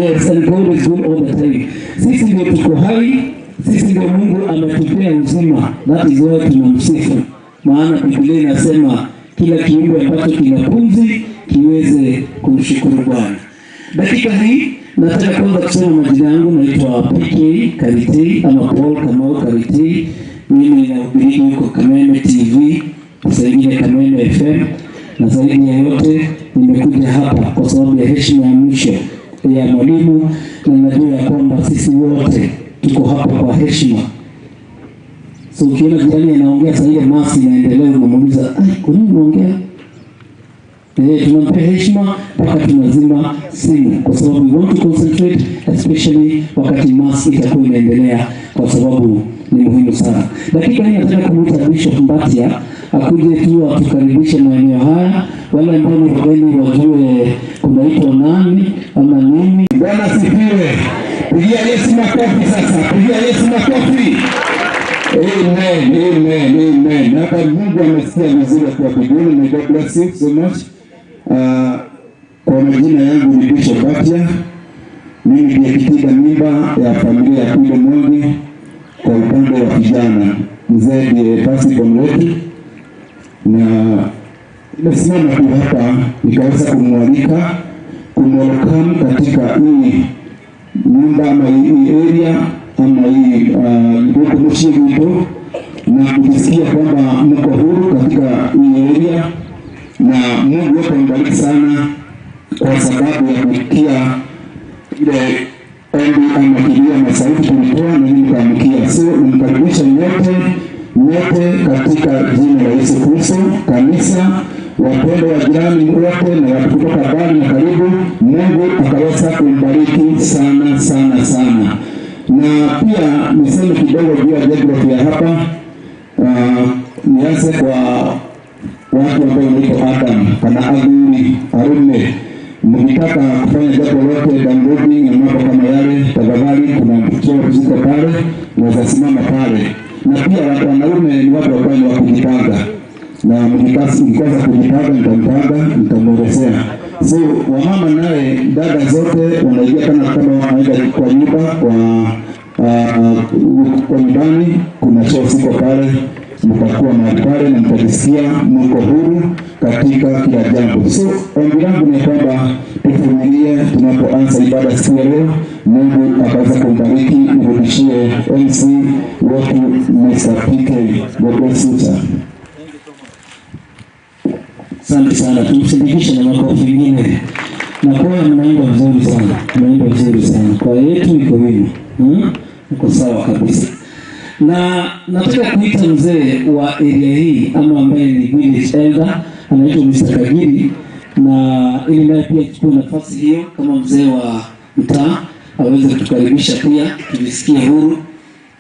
Yes, and God is good all the time. Sisi ndio tuko hai. Sisi ndio Mungu ametupea uzima. That is why tunamsifu. Maana Biblia inasema kila kiumbe ambacho kina pumzi kiweze kumshukuru Bwana. Dakika hii nataka kwanza kusema majina yangu. Naitwa PK Karitei ama Paul Kamau Karitei. Mimi ninahubiri huko Kameme TV, kusaidia Kameme FM, na zaidi ya yote nimekuja hapa kwa sababu ya heshima ya mwisho ya mwalimu, na najua ya kwamba sisi wote tuko hapa kwa heshima. So ukiona jirani anaongea sasa ile masi inaendelea, unamuuliza kwa nini unaongea? Tunampa heshima mpaka tunazima simu kwa sababu we want to concentrate, especially wakati mass itakuwa inaendelea, kwa sababu ni muhimu sana. Dakika hii nataka kumuita Bishop Mbatia akuje tu atukaribishe maeneo haya. Wale ambao ni wageni wajue kunaitwa nani ama nini. Bwana asifiwe. Pigia Yesu makofi sasa. Pigia Yesu makofi. Amen. Hapa Mungu amesikia vizuri kwa kudumu, na God bless you so much. Kwa majina yangu ni Bishop Patriarch. Mimi ndiye kipiga mimba ya familia ya Maina Mwangi kwa upande wa vijana. Mzee ndiye pasi wetu, na nimesimama tu hapa nikaweza kumwalika kumwelekam katika hii nyumba ama hii area ama hii ngoko mshiriko, na kujisikia kwamba mko huru katika hii area, na Mungu wetu ambariki sana kwa sababu ya kusikia ile ombi ama kilio na sauti tulitoa na mimi nikaamkia. So nimkaribisha nyote katika jina la Yesu Kristo, kanisa, wapendwa wa jirani wote na watu kutoka mbali na karibu. Mungu akaweza kumbariki sana sana sana. Na pia niseme kidogo juu ya geography ya hapa. Nianze kwa watu ambao wanaitwa Adam kana Aguri Arume. Mkitaka kufanya jambo lote downloading na mambo kama yale, tafadhali kuna choo ziko pale, unaweza simama pale. Na pia watu wanaume ni watu ambao ni wa kujipanga. Na mkikosa kujipanga nitamwelezea. So wamama naye dada zote wanaingia kama wanaenda kwa nyumba kwa nyumbani, kuna choo ziko pale, mtakuwa mahali pale na mtajisikia mko huru katika kila jambo. So ombi langu ni kwamba tuvumilie tunapoanza ibada siku ya leo. Mungu akaweza kumbariki, nirudishie MC wetu Mr. PK. God bless you sir. Asante sana, tumsindikishe na makofi mengine. Na kwa mnaimba vizuri sana, mnaimba vizuri sana. Kwa yetu iko hivi, iko sawa kabisa. Na nataka kuita mzee wa area hii ama ambaye ni village elder, anaitwa Mr. Kagiri, na ili naye pia chukue nafasi hiyo kama mzee wa mtaa aweze kutukaribisha pia, tujisikie huru,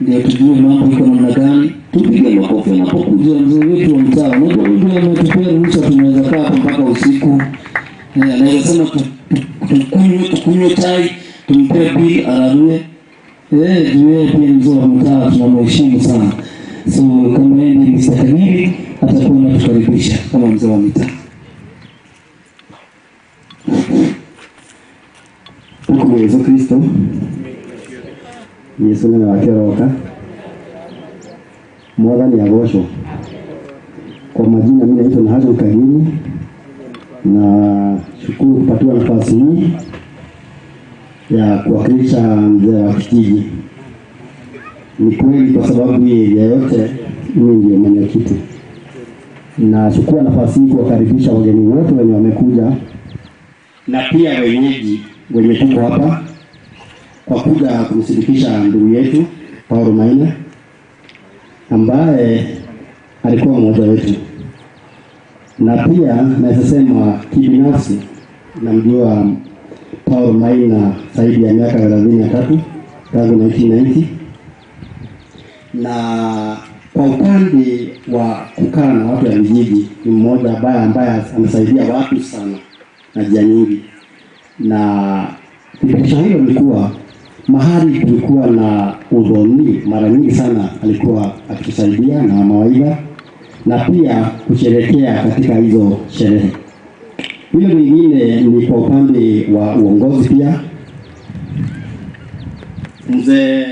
ndio tujue mambo iko namna gani. Tupige makofi anapokuja mzee wetu wa mtaa. Unajua ndio ametupea ruhusa, tunaweza kaa hapa mpaka usiku. Anaweza sema tukunywe chai, tumpe bill ararue. Yeye pia mzee wa mtaa tunamheshimu sana. So kama yeye ni Mr. Kagiri atakuwa anatukaribisha kama mzee wa mtaa. Mungu Yesu Kristo. Yesu ni wakeroka. Mwathani agocwo. Kwa majina mimi naitwa Maina Kagiri, na shukuru kupatiwa nafasi hii ya kuwakilisha mzee wa kijiji. Ni kweli kwa sababu hii yote mimi ndiye mwenyekiti. Na chukua nafasi hii kuwakaribisha wageni wote wenye wamekuja na pia wenyeji wenye tuko hapa kwa kuja kumsindikisha ndugu yetu Maina ambaye alikuwa mmoja wetu. Na pia naweza sema kibinafsi namjua Maina zaidi ya miaka 33 tangu 1990. Na kwa upande wa kukaa na watu ya vijiji ni mmoja ambaye amesaidia watu sana na njia nyingi. Na kitu hilo nilikuwa mahali kulikuwa na udhoni, mara nyingi sana alikuwa akitusaidia na mawaidha na pia kusherehekea katika hizo sherehe. Hilo lingine ni kwa upande wa uongozi pia. Mzee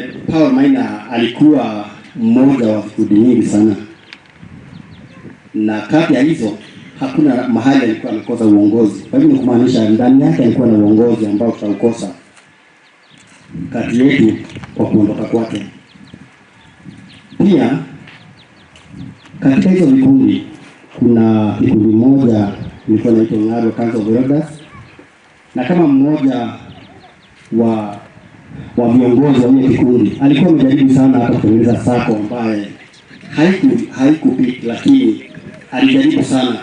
Maina alikuwa mmoja wa vikundi nyingi sana, na kati ya hizo hakuna mahali alikuwa amekosa uongozi. Kwa hivyo kumaanisha ndani yake alikuwa na uongozi ambao tutaukosa kati yetu kwa kuondoka kwake. Pia katika hizo vikundi kuna kikundi moja nilikuwa naitwa Unheard Council of Elders, na kama mmoja wa viongozi wa hiyo kikundi alikuwa amejaribu sana hata kutengeneza sako ambaye haikupita, lakini alijaribu sana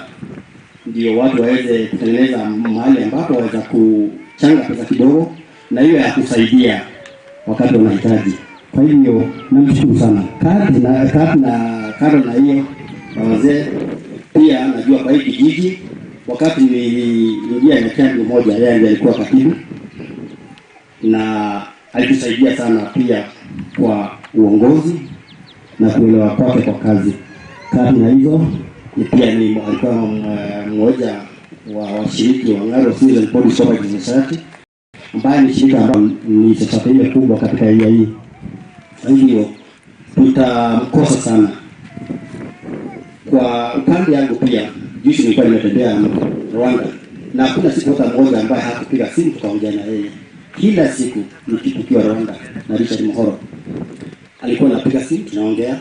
ndio watu waweze kutengeneza mahali ambapo waweza kuchanga pesa kidogo na hiyo ya kusaidia wakati wanahitaji. Kwa hivyo namshukuru sana. Kando na hiyo wazee pia najua kwa hii kijiji wakati niliingia na chanjo moja, yeye ndiye alikuwa katibu na alitusaidia sana pia kwa uongozi na kuelewa kwake kwa kazi. Kando na hizo ni pia alikuwa mmoja wa washiriki wa Unheard Citizen Police Service Society, ambaye ni shirika ambalo ni society ile kubwa katika area hii. Kwa hivyo tutamkosa sana. Kwa upande yangu pia juzi nilikuwa nimetembea Rwanda na hakuna siku hata moja ambaye hakupiga simu tukaongea na yeye. Kila siku nikiwa Rwanda na Richard Mohoro alikuwa anapiga simu tunaongea,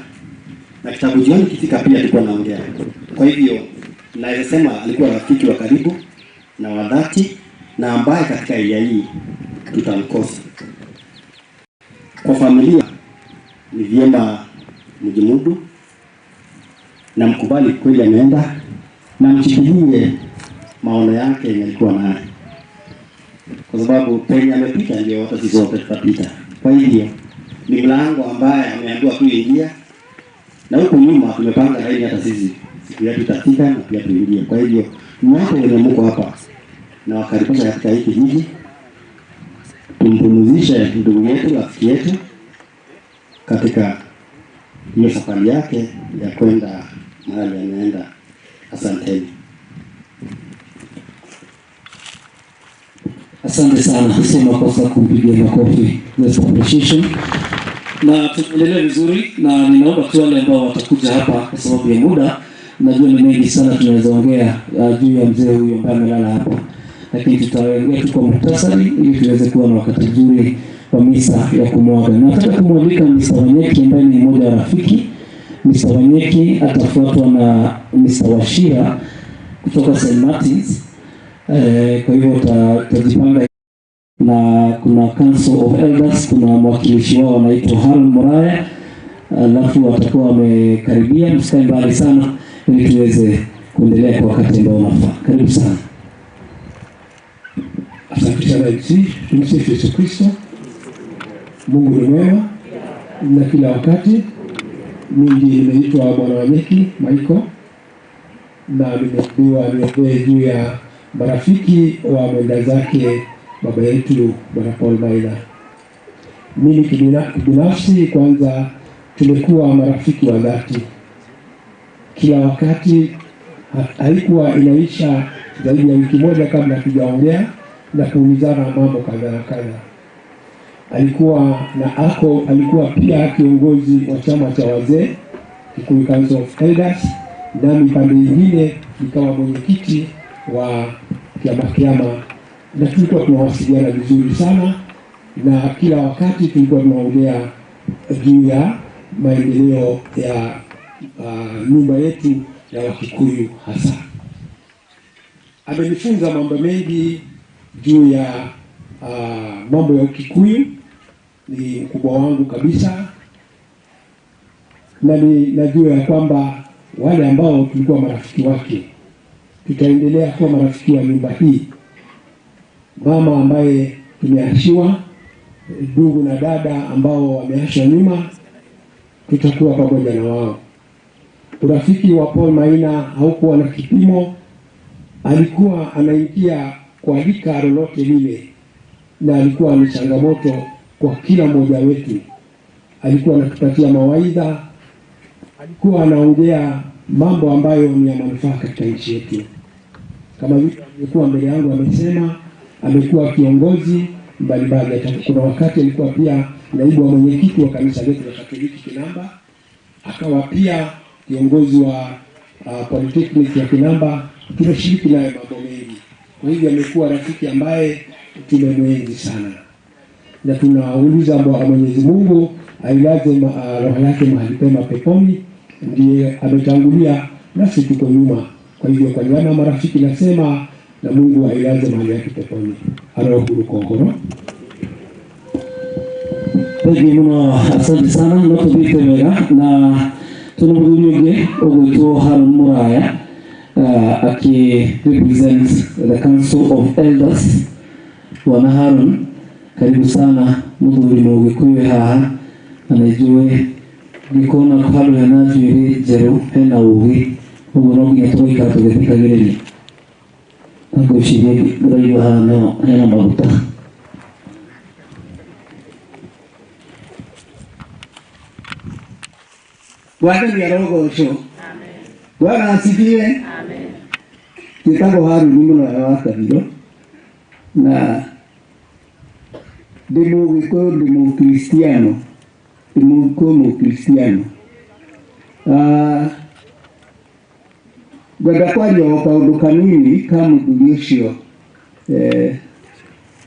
na kitabu jioni kifika pia tulikuwa naongea. Kwa hivyo naweza sema alikuwa rafiki wa karibu na wa dhati na ambaye katika area hii tutamkosa. Kwa familia ni vyema mjimudu na mkubali kweli ameenda na mchikilie maono yake yalikuwa naye. kwa sababu penye amepita ndio hata sisi wote tutapita. Kwa hivyo ni mlango ambaye ameambiwa tu ingia, na huko nyuma tumepanga laini hata sisi siku yetu itafika na pia tuingie. Kwa hivyo mwapo wenye mko hapa na wakaribisha katika hiki kijiji, tumpumzishe ndugu yetu, rafiki yetu katika hiyo safari yake ya kwenda mahali anaenda. Asanteni. Asante sana, sema kosa kumpigia makofi. Let's appreciation. Na tuendelee vizuri, na ninaomba tu wale ambao watakuja hapa kwa sababu ya muda, najua ni mengi sana tunaweza ongea juu ya mzee huyu ambaye amelala hapa, lakini tutaongea tu kwa muhtasari ili tuweze kuwa na wakati mzuri wa misa ya kumwaga. Nataka kumwalika Mr. Wanyeki ambaye ni mmoja wa rafiki. Mr. Wanyeki atafuatwa na Mr. Washira kutoka St. Martins. Kwa hivyo tutajipanga, na kuna Council of Elders, kuna mwakilishi wao anaitwa Harold Moraya, alafu watakuwa wamekaribia, msikae mbali sana ili tuweze kuendelea kwa wakati ambao unafaa. Karibu sana. Asante sana MC. Tumsifu Yesu Kristo. Mungu ni mwema na kila wakati. Mimi nimeitwa Bwana Wanyeki Michael, na nimeambiwa niongee juu ya marafiki wa mwenda zake baba yetu Bwana Paul Maina. Mimi kibinafsi kwanza tumekuwa marafiki wa dhati. Kila wakati haikuwa inaisha zaidi ya wiki moja kabla tujaongea na kuulizana mambo kadhaa kadhaa. Alikuwa pia kiongozi wa chama cha wazee Kikuyu Council of Elders, nami pande nyingine nikawa mwenyekiti wa kiama, na tulikuwa tunawasiliana vizuri sana, na kila wakati tulikuwa tunaongea juu ya maendeleo ya nyumba yetu ya Wakikuyu hasa. Amenifunza mambo mengi juu ya mambo ya Kikuyu. Ni mkubwa wangu kabisa, na najua ya kwamba wale ambao tulikuwa marafiki wake tutaendelea kuwa marafiki wa nyumba hii. Mama ambaye tumeachiwa, ndugu na dada ambao wameachwa nyuma, tutakuwa pamoja na wao. Urafiki wa Paul Maina haukuwa na kipimo. Alikuwa anaingia kwa rika lolote lile, na alikuwa ni changamoto kwa kila mmoja wetu. Alikuwa anatupatia mawaidha, alikuwa anaongea mambo ambayo ni ya manufaa katika nchi yetu. Kama vile alikuwa mbele yangu amesema, amekuwa kiongozi mbalimbali. Kuna wakati alikuwa pia naibu wa mwenyekiti wa kanisa letu la Katoliki Kinamba, akawa pia kiongozi wa Polytechnic ya Kinamba. Tumeshiriki naye mambo mengi. Kwa hivyo amekuwa rafiki ambaye tumemwenzi sana, na tunauliza Mwenyezi Mungu ailaze roho yake mahali pema peponi. Ndiye ametangulia, nasi tuko nyuma. Kwa hivyo kwa niaba ya marafiki nasema, na Mungu ailaze mahali yake peponi. Arohuru kongoro. Asante sana. Notobitewega na tunamudunyoge ogwitwo Harold Moraya, aki represent the Council of Elders. Bwana Harold, karibu sana. Muthuri mugikuyu haha, anajue gikona kwalu hena njwiri njeru hena ugi, uguo no nginya tũgaikara tũgĩthikagĩrĩria. Ngwĩciria ngũraiwa haha hena maguta. Bwana arogocwo. Bwana asifiwe. Kitako Harold ni mũno wa kabiro, na ndimo Kristiano. Gwenda kwaria o kaundu kanini ka muthuri ucio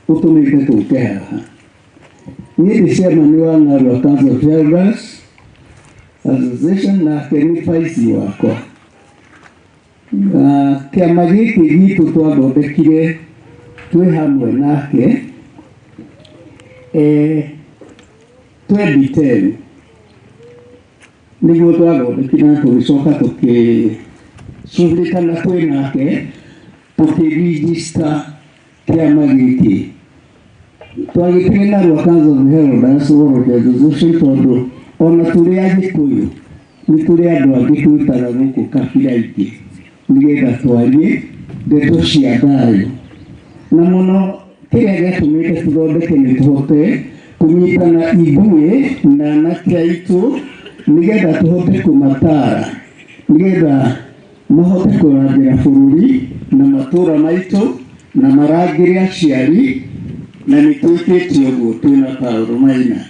utumite tuke haha. Niĩ ndĩ chairman wa Ng'arwa Council of Elders Association, na keni vice wakwa. Kĩama gĩkĩ gitũ twathondekire twĩ hamwe nake 2010 niguo twathondekire, na tũgĩcoka tũkĩcugurĩkana twĩ nake tũkĩregister kĩama gĩkĩ twagĩtire na rwa Council of Elders World Association tondũ ona tũrĩ Agĩkũyũ nĩ tũrĩ andũ angĩ twĩtaga gũkũ kabira ingĩ nĩgetha twarie ndeto cia thayũ, na mũno kĩrĩa gĩatũmĩte tũthondeke nĩ tũhote kũnyitana ithuĩ na anake aitũ nĩgetha tũhote kũmatara nĩgetha mahote kũrangĩra bũrũri na matũũra maitũ na marangĩre aciari, na nĩ twĩkĩte ũguo twĩna Paul Maina.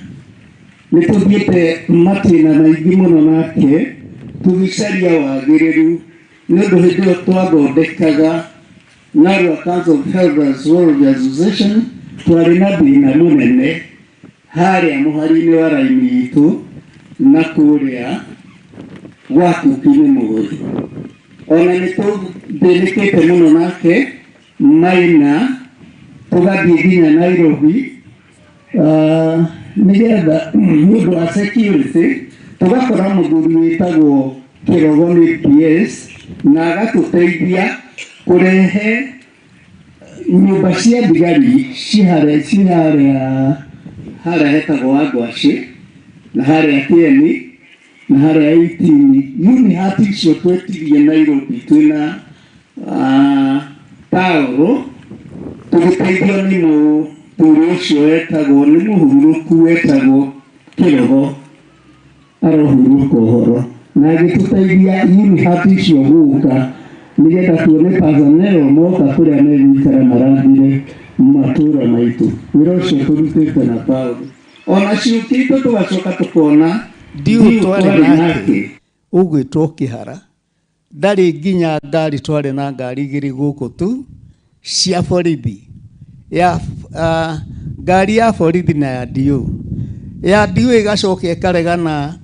Nĩ tũthiĩte matĩna maingĩ mũno nake tũgĩcaria wagĩrĩru nĩ ũndũ hĩndĩ ĩyo twathondekaga narua Council of Elders World Association twarĩ na thĩna mũnene harĩa mũhari-inĩ wa raini itũ na kũrĩa gwaku-inĩ mũgũri. Ona nĩ tũthĩnĩkĩte mũno nake Maina tũgathiĩ nginya Nairobi nĩgetha nĩ ũndũ wa security tũgakora mũthuri wĩtagwo Kĩrogo nĩ PS na agatũteithia kũrehe nyũmba cia thigari harĩa hetagwo Wangwaci na harĩa Kieni na harĩa 18 unheard icio twetirie Nairobi twĩna Paul tũgĩteithio nĩ mũthuri ũcio wetagwo nĩ mũhurũku wetagwo Kĩrogo arohurũka ũhoro na agĩtũteithia unheard icio gũka nĩgetha tuone personnel moka kũrĩa megũikara marangĩre matũũra maitũ. Wĩra ũcio tũrutĩte na Paul. Ona ciũkĩte tũgacoka tũkona ndiũ twarĩ nake ũgwĩtwo Kĩhara ndarĩ nginya ngari, twarĩ na ngari igĩrĩ gũkũ tu cia borithi ya ngari ya borithi na ya ndiũ ĩgacoka ĩkaregana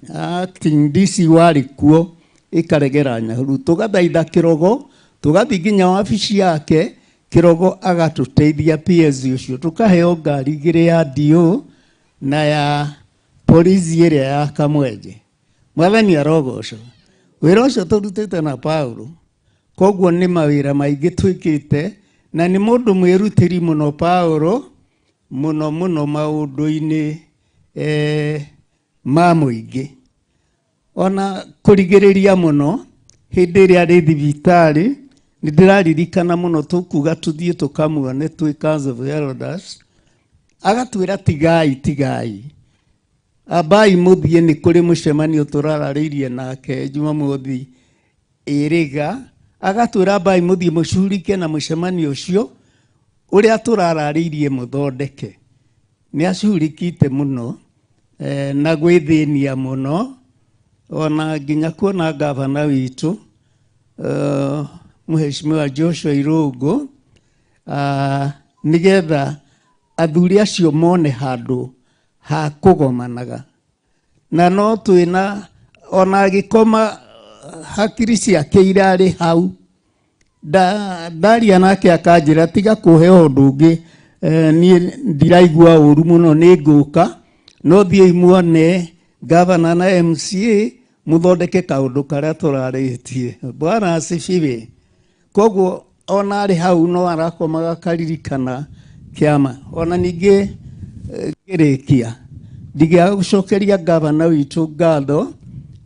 acting DC warĩ kuo ĩkaregera Nyahururu. Tũgathaitha Kĩrogo, tũgathiĩ nginya wabici yake, Kĩrogo agatũteithia PS ũcio, tũkaheo ngari igĩrĩ ya DO na ya polisi ĩrĩa ya Kamwenje. Mwathani arogocwo. Wĩra ũcio tũrutĩte na Paul, koguo nĩ mawĩra maingĩ twĩkĩte, na nĩ mũndũ mwĩrutĩri mũno Paul, mũno maũndũ-inĩ ma mũingĩ. Ona kũrigĩrĩria mũno hĩndĩ ĩrĩa arĩ thibitarĩ nĩ ndĩraririkana mũno tũkuga tũthiĩ tũkamuone twĩ Council of Elders, agatwĩra tigai ambai mũthiĩ nĩ kũrĩ mũcemanio tũrararĩirie nake Jumamothi ĩrĩga, agatwĩra ambai mũthiĩ mũcurike na mũcemanio ũcio ũrĩa tũrararĩirie mũthondeke. Nĩ acurikite mũno na gwĩthĩnia mũno, ona nginya kuona gavana witũ Mheshimiwa Joshua Irũngũ nĩgetha athuri acio mone handũ ha kũgomanaga, na no twĩna ona agĩkoma hakiri ciake irarĩ hau. Ndaria nake akanjĩra tiga kũhe ũndũ ũngĩ, niĩ ndiraigua ũru mũno, nĩ ngũka no thiĩ muone gavana na MCA mũthondeke kaũndũ karĩa tũrarĩtie. Bwana asifiwe. Koguo ona arĩ hau no arakomaga akaririkana kĩama. Ona ningĩ ngĩrĩkia ndigĩaga gũcokeria gavana witũ ngatho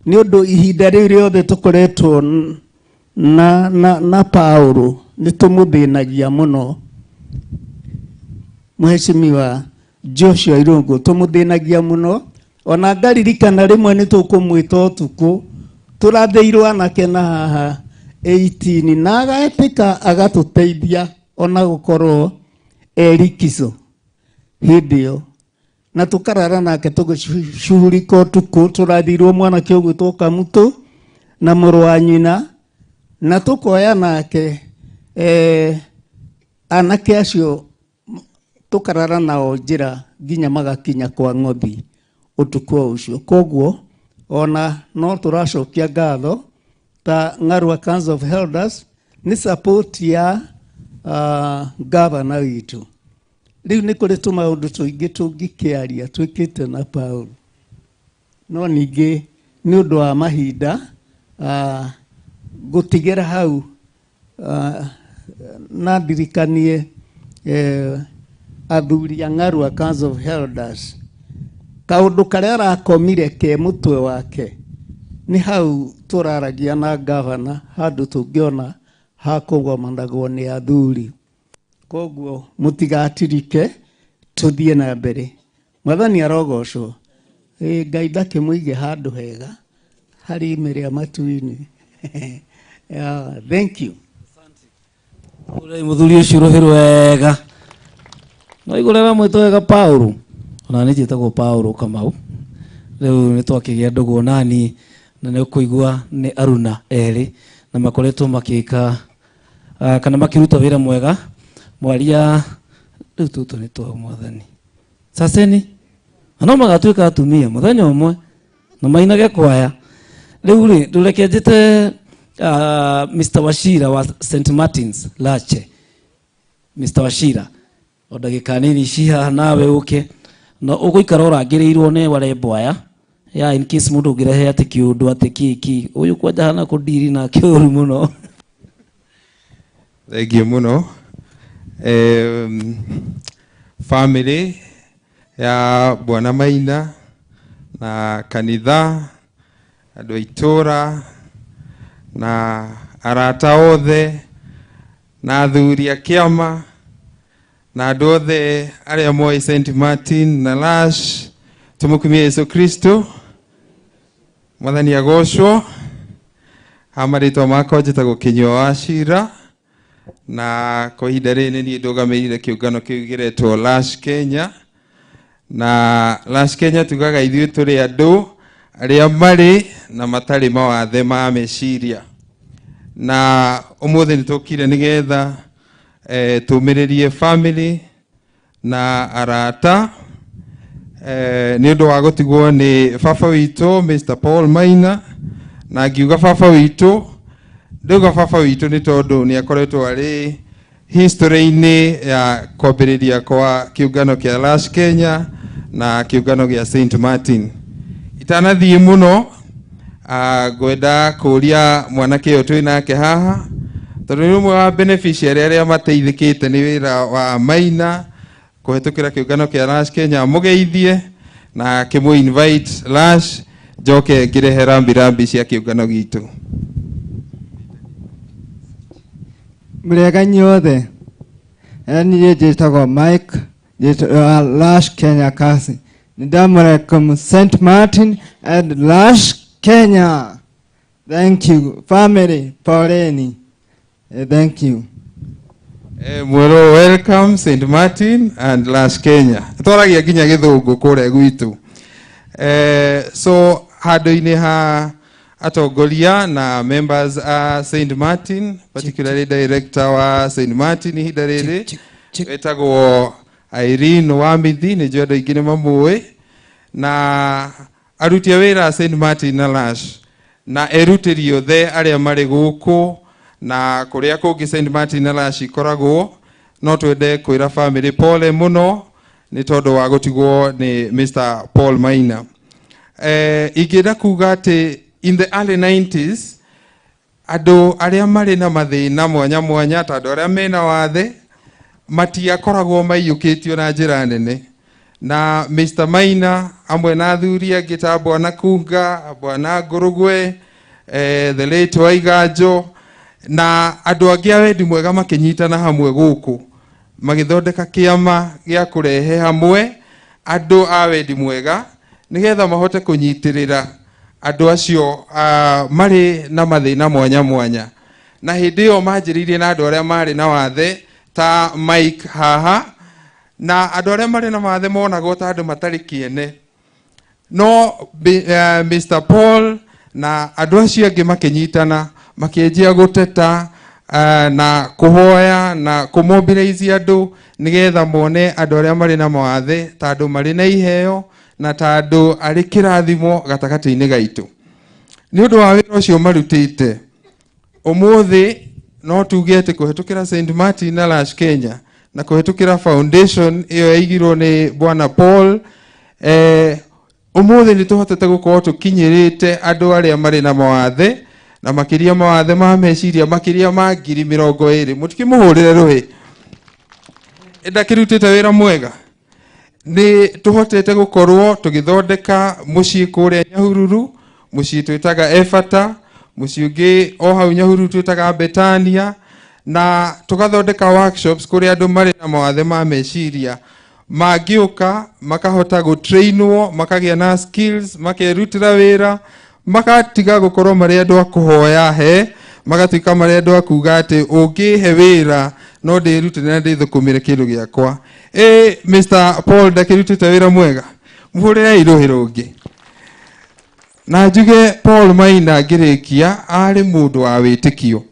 nĩ ũndũ ihinda rĩu rĩothe tũkoretwo na Paul nĩ tũmũthĩnagia mũno. Mheshimiwa Joshua Irũngũ tũmũthĩnagia mũno, ona ngaririkana rĩmwe nĩ tũkũmwĩta ũtukũ tũrathĩirwo anake na haha 18 na agetĩka agatũteithia ona gũkorwo erikiso hĩndĩ ĩyo, na tũkarara nake tũgĩcuhurika ũtukũ. Tũrathirwo mwanake ũgwĩtwo Kamũtũ na mũrũ wa nyina, na tũkoya nake anake acio tũkarara nao njĩra nginya magakinya kwa Ng'othi ũtukũ ũcio. Koguo ona no tũracokia ngatho ta Ng'arwa Council of Elders nĩ support ya gavana witũ. Rĩu nĩ kũrĩ tũmaũndũ tũingĩ tũngĩkĩaria twĩkĩte na Paul, no ningĩ nĩ ũndũ wa mahinda gũtigĩra hau na ndirikanie athuri ang'aru a Council of Elders kaundu karia arakomire ke mutwe wake ni hau turaragia na gavana handu tungiona hakugwamanagwo ni athuri koguo mutigatirike tuthie na mbere mwathani arogocwo Ngai ndakimuige handu hega hari mere matu-ini. Yeah, thank you. Ule muthuri ucio rohero wega no igurera mwito wega Paulo ona ni jitagwo Paulo Kamau riu ni twakigia ndugu nani na ni kuigua ni aruna eri na makoretwo makika kana makiruta wira mwega mwaria riu tutu ni twa mwathani saseni ano magatuika atumia muthenya umwe na mainage kwaya riu ri ndurekenjite Mr. Washira wa St. Martin's Lache Mr. Washira odagika nini ciha nawe uke no uguikara urangirirwo ne warembo aya ya in case mundu ngirehe ati kiundu ati kiki uyu kwa jana kudiri na kiuru muno. Thank you muno. Family ya Bwana Maina na kanitha andu aitora na arata othe na athuri a kiama na andu othe aria moi St. Martin na Lash tumukumie Yesu Kristo mwathani agocwo amaritwa makwa njitagwo Kinyua wa Shira na kwa ihinda rĩrĩ ni ndugamirire kiungano kiu giretwo Lash Kenya na Lash Kenya tugaga ithuĩ tũrĩ andu aria mari na matari mawathe ma meciria na umuthi nitukire nigetha tumiririe family na arata ni undu wa gutigwo ni baba witu Mr. Paul Maina na ngiuga baba witu nduga baba witu ni tondu ni akoretwo ari history-ini ya kwambiriria kwa kiungano kia Lash Kenya na kiungano gia St. Martin itanathie muno gwenda kuria mwanake uyu twi nake haha tondu ni umwe wa beneficiary aria mateithikite ni wira wa Maina kuhetukira kiungano kia Lash Kenya mugeithie na kimu invite Lash joke ngirehe rambirambi cia kiungano gitu murega nyothe ni jitagwo Mike Lash Kenya kasi Ndamwelcome St. Martin and Lash Kenya. Thank you. Family, Pauleni. Thank you. Mwero welcome St. Martin and Lash Kenya. Tũragia nginya gĩthũngũ kũrĩa gwitũ. So handũ-inĩ ha atongoria na members a St. Martin, particularly director wa St. Martin ihinda rĩrĩ wetagwo Irene Wamithi ni jodo igine mamwe na aruti a wira St. Martin na Lash na erutiri othe aria mari guku na kuria kungi St. Martin na Lash ikoragwo no twende kwira family pole muno ni tondu wa gutigwo ni Mr. Paul Maina igida kuga ati in the early 90s ado aria mari na mathina mwanya mwanya tondu aria mena wathe matiakoragwo maiyukitio na njira nene na Mr. Maina amwe na athuri angi ta Bwana Kunga Bwana Ngurugwe the late Waiganjo na andu angi a wendi mwega makinyitana hamwe guku magithondeka kiama gia kurehe hamwe andu a wendi mwega nigetha mahote kunyitirira andu acio mari na mathina mwanya mwanya na hindi iyo manjiririe na andu aria mari na wathe ta Mike haha na andu aria mari na wathe monagwo ta andu matari kiene no Mr. Paul na andu acio angi makinyitana makienjia guteta na kuhoya na kumobilize andu nigetha mone andu aria mari na mawathe ta andu mari na iheo na ta andu ari kirathimo gatagati-ini gaitu ni undu wa wira ucio marutite umuthi no tuge ati kuhetukira St. Martin na Lash Kenya na kuhetukira foundation iyo yaigirwo ni Bwana Paul umuthi ni tuhotete gukorwo tukinyirite andu aria mari na mawathe na makiria mawathe ma meciria makiria ma 20,000 mutikimuhurire ruhi ndakirutite wira mwega ni tuhotete gukorwo tugithondeka mucii kuria Nyahururu, mucii twitaga Efata, mucii ungi o hau Nyahururu twitaga Betania, na tugathondeka workshops kuria andu mari na mawathe ma meciria magiuka makahota gutrainwo, makagia na skills, makerutira wira, makatiga gukorwo mari andu akuhoya he, magatuika mari andu akuga ati ungihe wira no ndirutire na ndithukumire kindu giakwa. Mr. Paul ndakirutite wira mwega, muhurire iruhiro ungi. Na njuge Paul Maina ngirikia ari mundu wa witikio,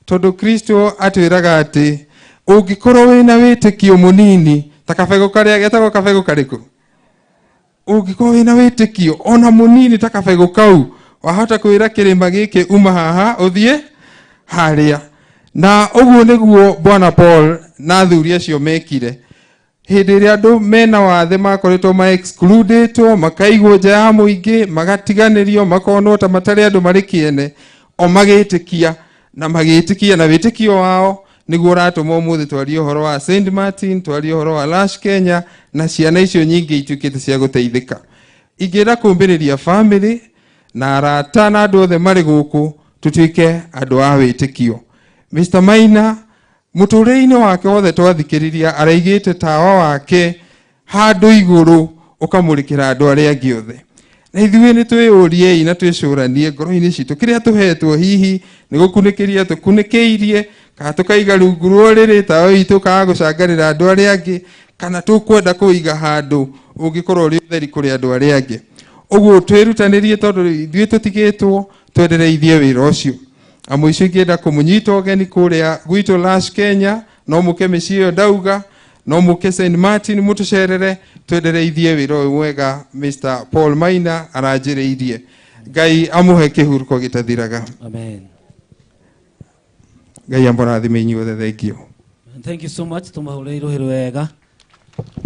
tondu Kristo atwiraga ati ungikorwo wina witikio munini ta kabego karia getagwo kabego kariku, ungikorwo wina witikio ona munini ta kabego kau, wahota kwira kirima giki uma haha uthie haria. Na uguo niguo Bwana Paul na athuri acio mekire hindi iria andu mena wathe makoretwo ma excluded, makaigwo nja ya muingi, magatiganirio, makonwo ta matari andu mari kiene, o magitikia na witikio wao niguo ratuma umuthi twarie uhoro wa St. Martin, twarie uhoro wa Lash Kenya, na ciana icio nyingi itukite cia guteithika. Ingira kumbiriria family na arata na andu othe mari guku tutuike andu a witikio. Mr. Maina muturire-ini wake wothe twathikiriria araigite tawa wake handu iguru ukamurikira andu aria angi othe. Na ithuĩ nĩ twĩyũriei na twĩcũranie ngoro-inĩ citũ kĩrĩa tũhetwo hihi nĩ gũkunĩkĩria tũkunĩkĩirie, kana tũkaiga rungu rwa rĩrĩ tawa witũ kaga gũcangarĩra andũ arĩa angĩ, kana tũkwenda kũiga handũ ũngĩkorwo ũrĩ ũtheri kũrĩ andũ arĩa angĩ. Ũguo twĩrutanĩrie tondũ ithuĩ tũtigĩtwo twendereithie wĩra ũcio. Amũico ingĩenda kũmũnyita ũgeni kũrĩa gwitũ Lash Kenya, no mũke mĩciĩ ĩyo ndauga, no mũke St. Martin mũtũcerere twendereithie wĩra ũyũ mwega Mr. Paul Maina aranjĩrĩirie. Ngai amuhe kĩhurũko gĩtathiraga. Amen. Ngai amũrathime inyuothe, thank you. Thank you so much. Tumahũre iruhĩro wega.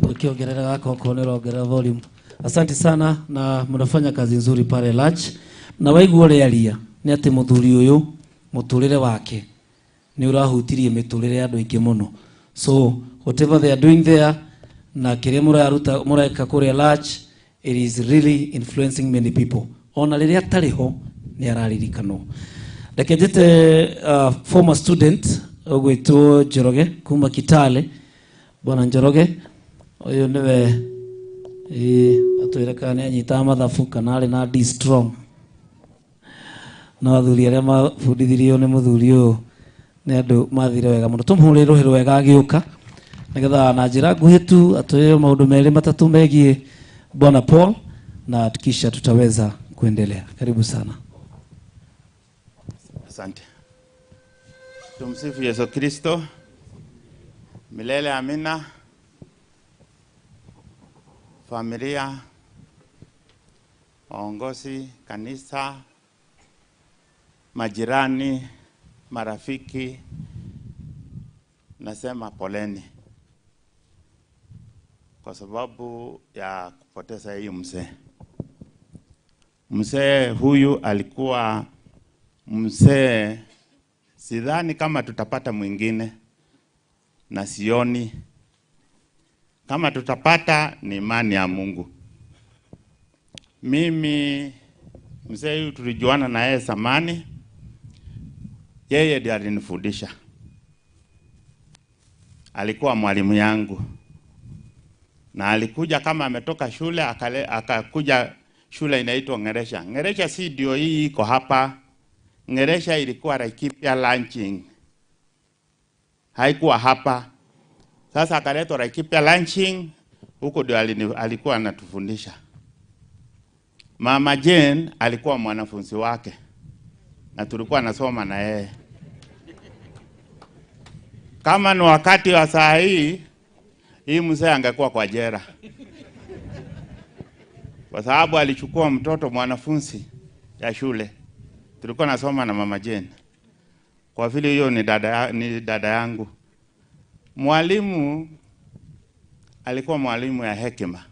Tukiongerera gako kuongerera volume. Asante sana na mnafanya kazi nzuri pale Lash. Na waigua rĩaria nĩ atĩ mũthuri ũyũ mũtũrĩre wake nĩ ũrahutirie mĩtũrĩre ya andũ aingĩ mũno. So whatever they are doing there na kĩrĩa mũreka kũrĩa Lash, it is really influencing many people. Ona rĩrĩa atarĩ ho nĩ araririkanwo. Reke njĩte former student ũgwĩtwo Njoroge kuma Kitale. Bwana Njoroge ũyũ nĩwe atwĩre kana nĩ anyitaga mathabu kana arĩ na D strong. Na athuri arĩa mabundithirio nĩ mũthuri ũyũ nĩ andũ mathire wega mũno. Tũmũhũrĩre rũhĩ rwega agĩũka nigetha na njĩra nguhĩ tu atwĩre maũndũ merĩ matatũ megiĩ Bwana Paul na kisha tutaweza kuendelea. Karibu sana. Asante. Tumsifu Yesu Kristo. Milele amina. Familia, waongozi, kanisa, majirani, marafiki, nasema poleni kwa sababu ya kupoteza hii mzee. Mzee huyu alikuwa mzee, sidhani kama tutapata mwingine, na sioni kama tutapata, ni imani ya Mungu. Mimi mzee huyu tulijuana na yeye zamani, yeye ndiye alinifundisha. Alikuwa mwalimu yangu. Na alikuja kama ametoka shule, akakuja shule inaitwa Ngeresha. Ngeresha si ndio hii iko hapa. Ngeresha ilikuwa Laikipia Launching. Haikuwa hapa. Sasa akaletwa Laikipia Launching, huko ndio alikuwa anatufundisha. Mama Jane alikuwa mwanafunzi wake. Na tulikuwa nasoma na yeye. Kama ni wakati wa saa hii mzee angekuwa kwa jela. Kwa sababu alichukua mtoto mwanafunzi ya shule. Tulikuwa nasoma na Mama Jane. Kwa vile hiyo ni dada yangu. Mwalimu alikuwa mwalimu ya hekima.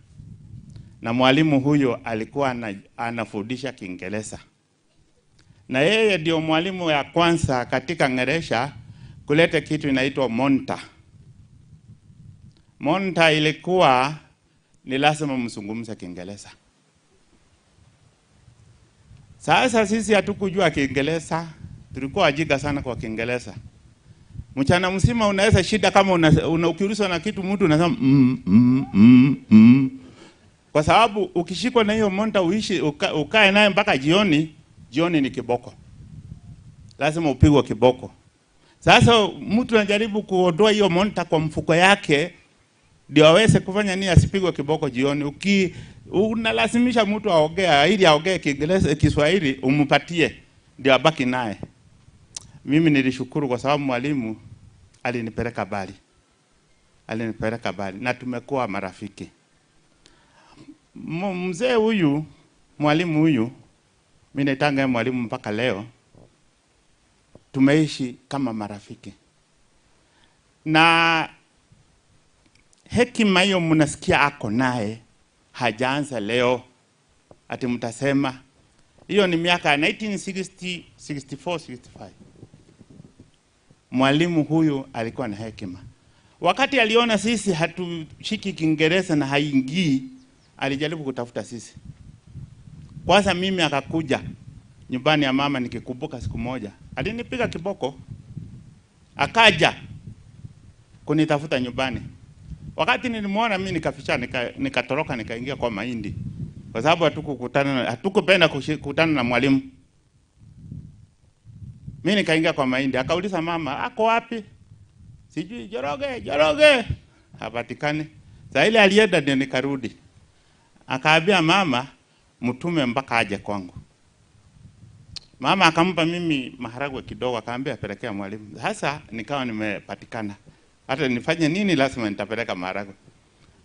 Na mwalimu huyo alikuwa anafundisha Kiingereza. Na yeye ndio mwalimu ya kwanza katika Ngeresha kuleta kitu inaitwa monitor. monta ilikuwa ni lazima mzungumze Kiingereza. Sasa sisi hatukujua Kiingereza, tulikuwa wajinga sana kwa Kiingereza. Mchana mzima unaweza shida kama ukiulizwa na kitu mtu unasema Kwa sababu ukishikwa na hiyo monta ukae naye mpaka jioni ni kiboko. Lazima upigwe kiboko. Sasa mtu anajaribu kuondoa hiyo monta kwa mfuko yake ndio aweze kufanya nini asipigwe kiboko jioni. Unalazimisha mtu aongea ili aongee Kiingereza Kiswahili umpatie ndio abaki naye. Mimi nilishukuru kwa sababu mwalimu alinipeleka mbali. Na tumekuwa marafiki. Mzee huyu, mwalimu huyu, mimi naitanga mwalimu mpaka leo. Tumeishi kama marafiki. Na hekima hiyo mnasikia ako naye hajaanza leo. Ati mtasema hiyo ni miaka 1960, 64, 65. Mwalimu huyu alikuwa na hekima. Wakati aliona sisi hatushiki Kiingereza na haingii, alijaribu kutafuta sisi. Kwanza mimi akakuja nyumbani ya mama nikikumbuka siku moja. Alinipiga kiboko. Akaja kunitafuta nyumbani. Wakati nilimwona mimi nikaficha nikatoroka nikaingia kwa mahindi. Kwa sababu hatukupenda kukutana na mwalimu. Mimi nikaingia kwa mahindi. Akauliza mama, "Ako wapi?" Sijui, Joroge. Hapatikani. Sasa ile alienda ndio nikarudi. Akaambia mama mtume mpaka aje kwangu. Mama akampa mimi maharagwe kidogo akaambia pelekea mwalimu. Sasa nikawa nimepatikana. Hata nifanye nini lazima nitapeleka maharagwe.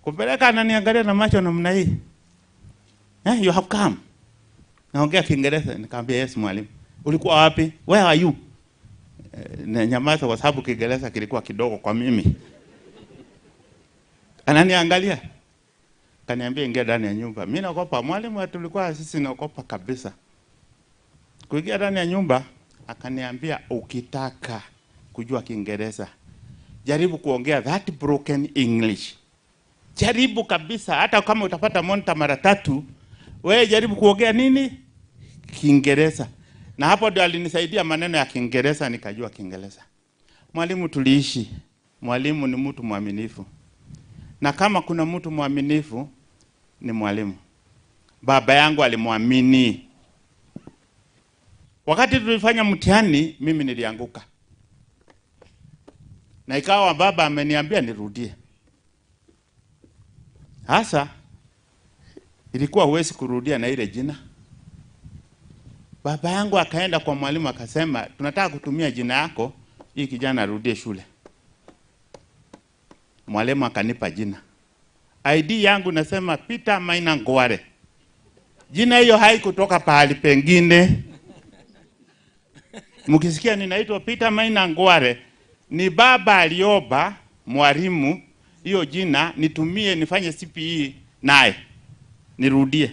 Kupeleka ananiangalia na macho namna hii. You have come. Naongea Kiingereza nikamwambia yes mwalimu. Ulikuwa wapi? Where are you? Na nyamaza kwa sababu Kiingereza kilikuwa kidogo kwa mimi. Ananiangalia. Kaniambia ingia ndani ya nyumba. Mimi naogopa mwalimu tulikuwa sisi naogopa kabisa. Kuingia ndani ya nyumba akaniambia ukitaka kujua Kiingereza jaribu kuongea that broken English. Jaribu kabisa hata kama utapata monta mara 3 wewe jaribu kuongea nini? Kiingereza. Na hapo ndio alinisaidia maneno ya Kiingereza nikajua Kiingereza. Mwalimu tuliishi. Mwalimu ni mtu mwaminifu. Na kama kuna mtu mwaminifu ni mwalimu. Baba yangu alimwamini. Wakati tulifanya mtihani mimi nilianguka. Na ikawa baba ameniambia nirudie. Hasa ilikuwa huwezi kurudia na ile jina. Baba yangu akaenda kwa mwalimu akasema tunataka kutumia jina yako hii kijana arudie shule. Mwalimu akanipa jina. ID yangu nasema Peter Maina Ngware. Jina hiyo haikutoka pahali pengine. Mkisikia ninaitwa Peter Maina Ngware ni baba aliomba mwalimu hiyo jina nitumie nifanye CPE naye nirudie.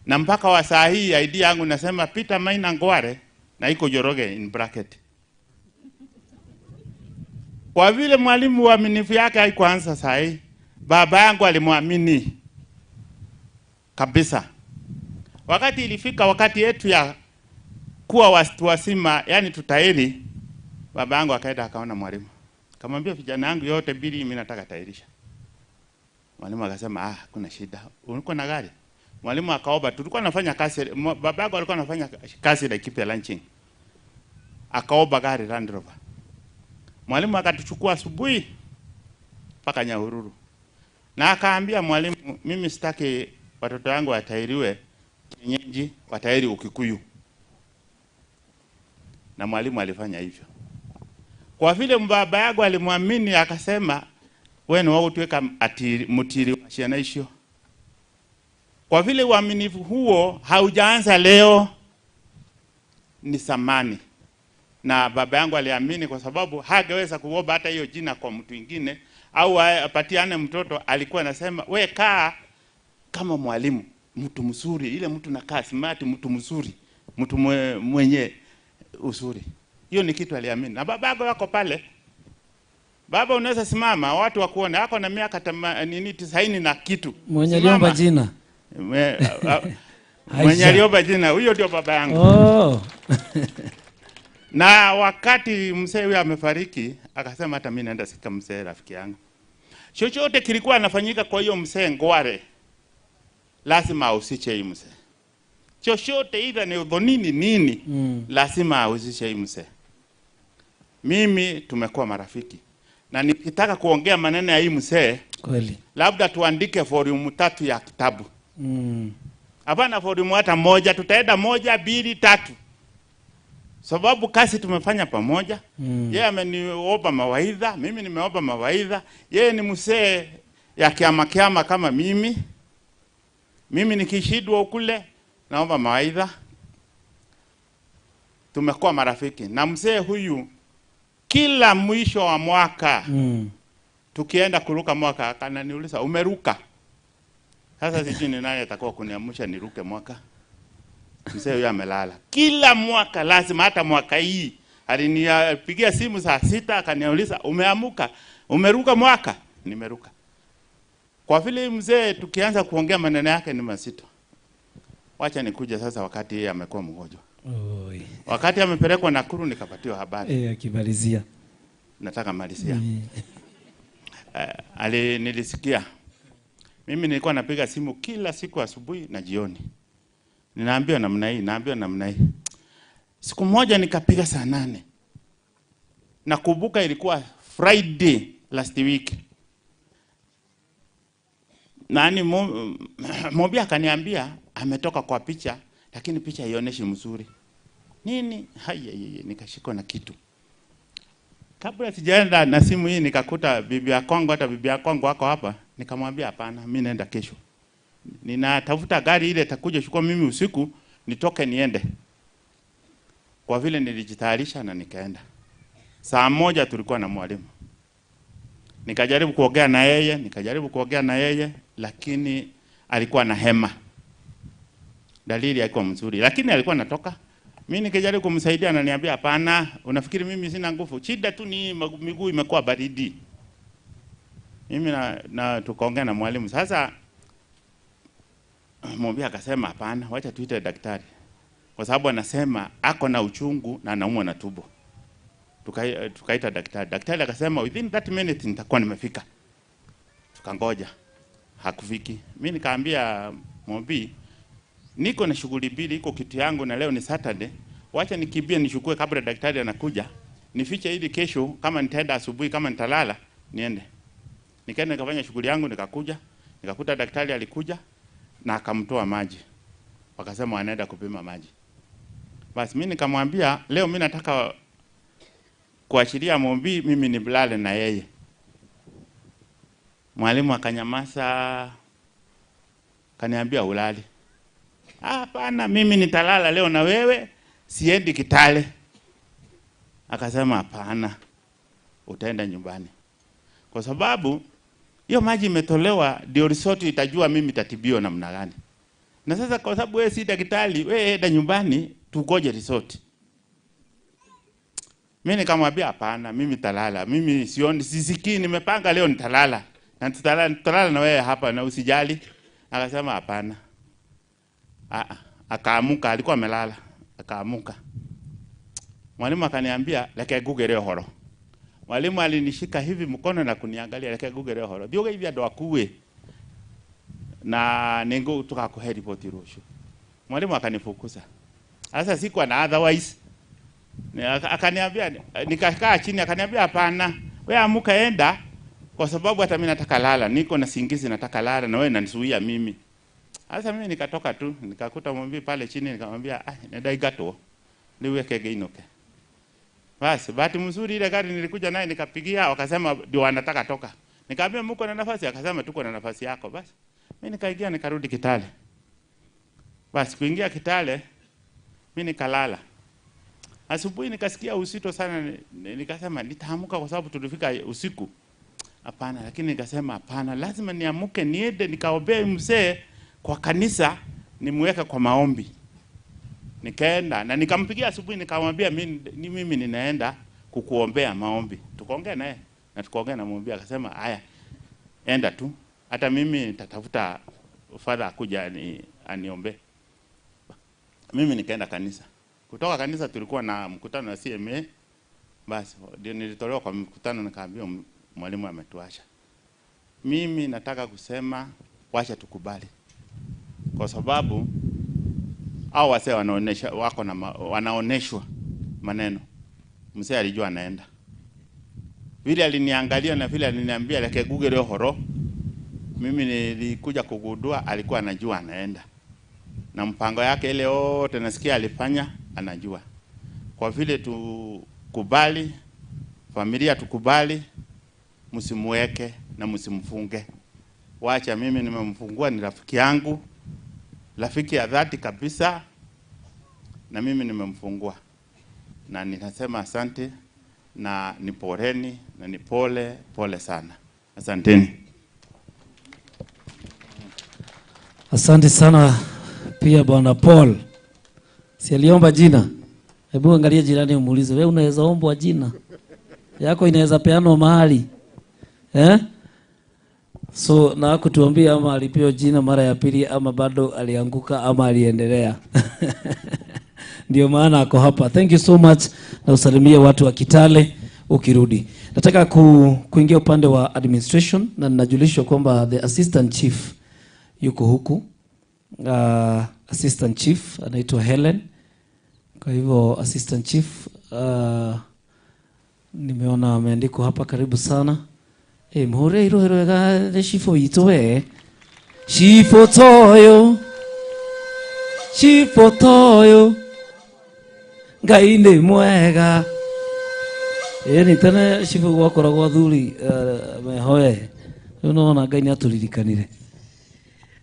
Na mpaka wa saa hii ID yangu nasema Peter Maina Ngware na iko Joroge in bracket. Kwa vile mwalimu uaminifu yake haikuanza saa hii, baba yangu alimwamini kabisa. Wakati ilifika wakati yetu ya kuwa watu wazima, yani tutairi, baba yangu akaenda akaona mwalimu. Kamwambia vijana yangu yote mbili mimi nataka tairisha. Mwalimu akasema kuna shida. Uko na gari? Mwalimu akaomba, tulikuwa nafanya kazi, baba yangu alikuwa anafanya kazi la equipe ya lunching. Akaomba gari Land Rover. Mwalimu akatuchukua asubuhi mpaka Nyahururu. Na akaambia mwalimu mimi sitaki watoto wangu watairiwe kienyeji, watairi Ukikuyu. Na mwalimu alifanya hivyo. Kwa vile baba yangu alimwamini akasema wewe ni wao tuweka ati mutiri washana isho. Kwa vile uaminifu huo haujaanza leo ni samani. Na baba yangu aliamini kwa sababu hangeweza kuomba hata hiyo jina kwa mtu mwingine au apatiane mtoto. Alikuwa anasema wewe kaa kama mwalimu, mtu mzuri, ile mtu nakaa smart, mtu mzuri, mtu mwenye uzuri. Hiyo ni kitu aliamini. Na baba yangu wako pale. Baba, unaweza simama watu wakuone. Ako na miaka 90 na kitu. Mwenye aliomba jina. Mwenye aliomba jina, huyo ndio baba yangu. Oh. Na wakati mzee huyo amefariki, akasema hata mimi naenda sika mzee rafiki yangu. Chochote kilikuwa anafanyika kwa hiyo mzee Ngware, lazima ahusishe hii mzee. Chochote either ni udhonini nini, lazima ahusishe hii mzee. Mimi tumekuwa marafiki. Na nikitaka kuongea maneno ya hii mzee, kweli, labda tuandike volume 3 ya kitabu. Hapana volume hata moja, tutaenda 1, 2, 3. Sababu kazi tumefanya pamoja. Yeye ameniomba mawaidha, mimi nimeomba mawaidha. Yeye ni mzee ya kiama kama mimi. Mimi nikishidwa kule naomba mawaidha. Tumekuwa marafiki. Na mzee huyu kila mwisho wa mwaka tukienda kuruka mwaka akananiuliza, umeruka? Sasa sijui ni nani atakuwa kuniamsha niruke mwaka. Mzee huyu amelala. Kila mwaka lazima, hata mwaka hii alinipigia simu saa 6 akaniuliza, umeamuka? Umeruka mwaka? Nimeruka. Kwa vile mzee tukianza kuongea maneno yake ni mazito. Wacha nikuja sasa wakati yeye amekuwa mgonjwa. Oi. Wakati amepelekwa Nakuru nikapatiwa habari. Akimalizia. Nataka malizia. Nilisikia. Mimi nilikuwa napiga simu kila siku asubuhi na jioni. Ninaambiwa namna hii. Siku moja nikapiga saa 8. Nakumbuka ilikuwa Friday last week. Nani Mobi akaniambia ametoka kwa picha, lakini picha haionyeshi mzuri. Nini? Nikashikwa na kitu. Kabla sijaenda na simu hii nikakuta bibi ya kwangu wako hapa, nikamwambia hapana, mimi naenda kesho. Ninatafuta gari ile itakuja chukua mimi usiku nitoke niende. Kwa vile nilijitayarisha na nikaenda. Saa 1 tulikuwa na mwalimu. Nikajaribu kuongea na yeye, lakini alikuwa na hema. Dalili haikuwa mzuri, lakini alikuwa anatoka. Mimi nikijaribu kumsaidia ananiambia hapana, unafikiri mimi sina nguvu? Shida tu ni miguu imekuwa baridi. Mimi na tukaongea na mwalimu. Sasa Mwambia akasema hapana, wacha tuite daktari. Kwa sababu anasema ako na uchungu na anaumwa na tumbo. Tukaita daktari. Daktari akasema within 30 minutes nitakuwa nimefika. Tukangoja. Hakufiki. Mimi nikaambia Mwambi, niko na shughuli mbili, iko kitu yangu na leo ni Saturday. Wacha nikimbie nichukue kabla daktari anakuja. Nifiche ili kesho kama nitaenda asubuhi kama nitalala niende. Nikaenda nikafanya shughuli yangu nikakuja. Nikakuta daktari alikuja na akamtoa maji. Wakasema wanaenda kupima maji. Basi mimi nikamwambia leo mimi nataka kuachilia Mwambi mimi nilale na yeye. Mwalimu akanyamaza. Kaniambia ulali. Hapana, mimi nitalala leo na wewe, siendi Kitale. Akasema hapana, utaenda nyumbani. Kwa sababu hiyo maji imetolewa ndio resort itajua mimi tatibio namna gani. Na sasa kwa sababu wewe si daktari, wewe enda nyumbani tugoje resort. Mimi nikamwambia hapana, mimi nitalala. Mimi sisikii nimepanga leo nitalala. Na tutalala na wewe hapa na usijali. Akasema hapana. Akaamuka, alikuwa amelala. Akaamuka. Mwalimu akaniambia leke gugere horo. Mwalimu alinishika hivi mkono na kuniangalia leke gugere horo. Dioga hivi ndo akuwe. Na nengo tukakuhe report rusho. Mwalimu akanifukuza. Sasa sikuwa na otherwise. Akaniambia nikakaa chini akaniambia hapana. Wewe amuka enda kwa sababu hata mimi nataka lala. Niko na singizi nataka lala na wewe unanizuia mimi. Sasa mimi nikatoka tu, nikakuta Mwambi pale chini nikamwambia nenda igato. Niweke geinoke. Basi bahati mzuri ile gari nilikuja naye nikapigia wakasema ndio wanataka toka. Nikamwambia mko na nafasi akasema tuko na nafasi yako basi. Mimi nikaingia nikarudi Kitale. Basi kuingia Kitale mimi nikalala. Asubuhi nikasikia uzito sana nikasema nitaamka kwa sababu tulifika usiku. Hapana, lakini nikasema hapana, lazima niamuke niende nikaombee mzee kwa kanisa nimweka kwa maombi. Nikaenda na nikampigia asubuhi nikamwambia mimi ninaenda kukuombea maombi. Tukaongea naye na tukaongea na mwambia, akasema haya, enda tu, hata mimi nitatafuta father akuja aniombe. Mimi nikaenda kanisa. Kutoka kanisa tulikuwa na mkutano wa CMA. Basi ndio nilitolewa kwa mkutano, nikaambiwa mwalimu ametuacha. Mimi nataka kusema wacha tukubali, kwa sababu hao wasee wanaonesha wako na wanaoneshwa maneno. Mzee alijua anaenda. Vile aliniangalia na vile aliniambia leke Google horo, mimi nilikuja kugundua alikuwa anajua anaenda. Na mpango yake ile yote nasikia alifanya anajua. Kwa vile tukubali, familia tukubali, msimuweke na msimfunge. Wacha mimi nimemfungua, ni rafiki yangu, rafiki ya dhati kabisa, na mimi nimemfungua. Na ninasema asante, na niporeni, na nipole pole sana. Asanteni. Asante sana pia Bwana Paul. Si aliomba jina? Hebu angalia jirani umuulize, wewe unaweza ombwa jina? Yako inaweza peanwa mahali. So na kutuambia ama alipewa jina mara ya pili ama bado alianguka ama aliendelea. Ndio maana ako hapa. Thank you so much, na usalimie watu wa Kitale ukirudi. Nataka kuingia upande wa administration, na ninajulishwa kwamba the assistant chief yuko huku. Assistant chief anaitwa Helen. Kwa hivyo assistant chief nimeona ameandikwa hapa, karibu sana. Mhore iro ga shifo itoe. Shifo toyo. Shifo toyo. Ngaine mwega. Ni tena shifo gwakora gwa thuri mehoe. Unaona Ngai ni atulirikanire.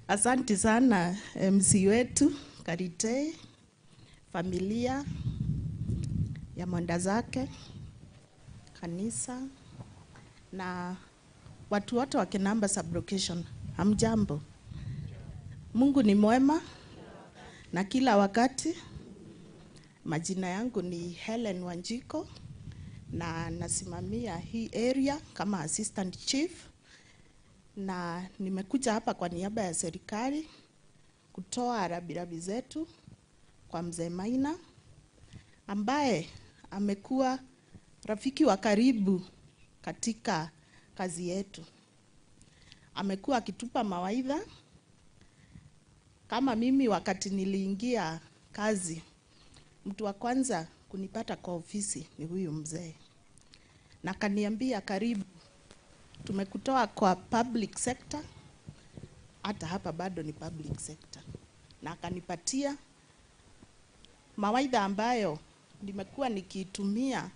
Asante sana MC wetu Karite, familia ya mwenda zake, kanisa na watu wote wa Kinamba sublocation. Hamjambo. Mungu ni mwema na kila wakati. Majina yangu ni Helen Wanjiko na nasimamia hii area kama assistant chief, na nimekuja hapa kwa niaba ya serikali kutoa rabirabi zetu kwa mzee Maina ambaye amekuwa rafiki wa karibu katika kazi yetu. Amekuwa akitupa mawaidha. Kama mimi wakati niliingia kazi, mtu wa kwanza kunipata kwa ofisi ni huyu mzee. Na kaniambia karibu, tumekutoa kwa public sector, hata hapa bado ni public sector. Na akanipatia mawaidha ambayo nimekuwa nikitumia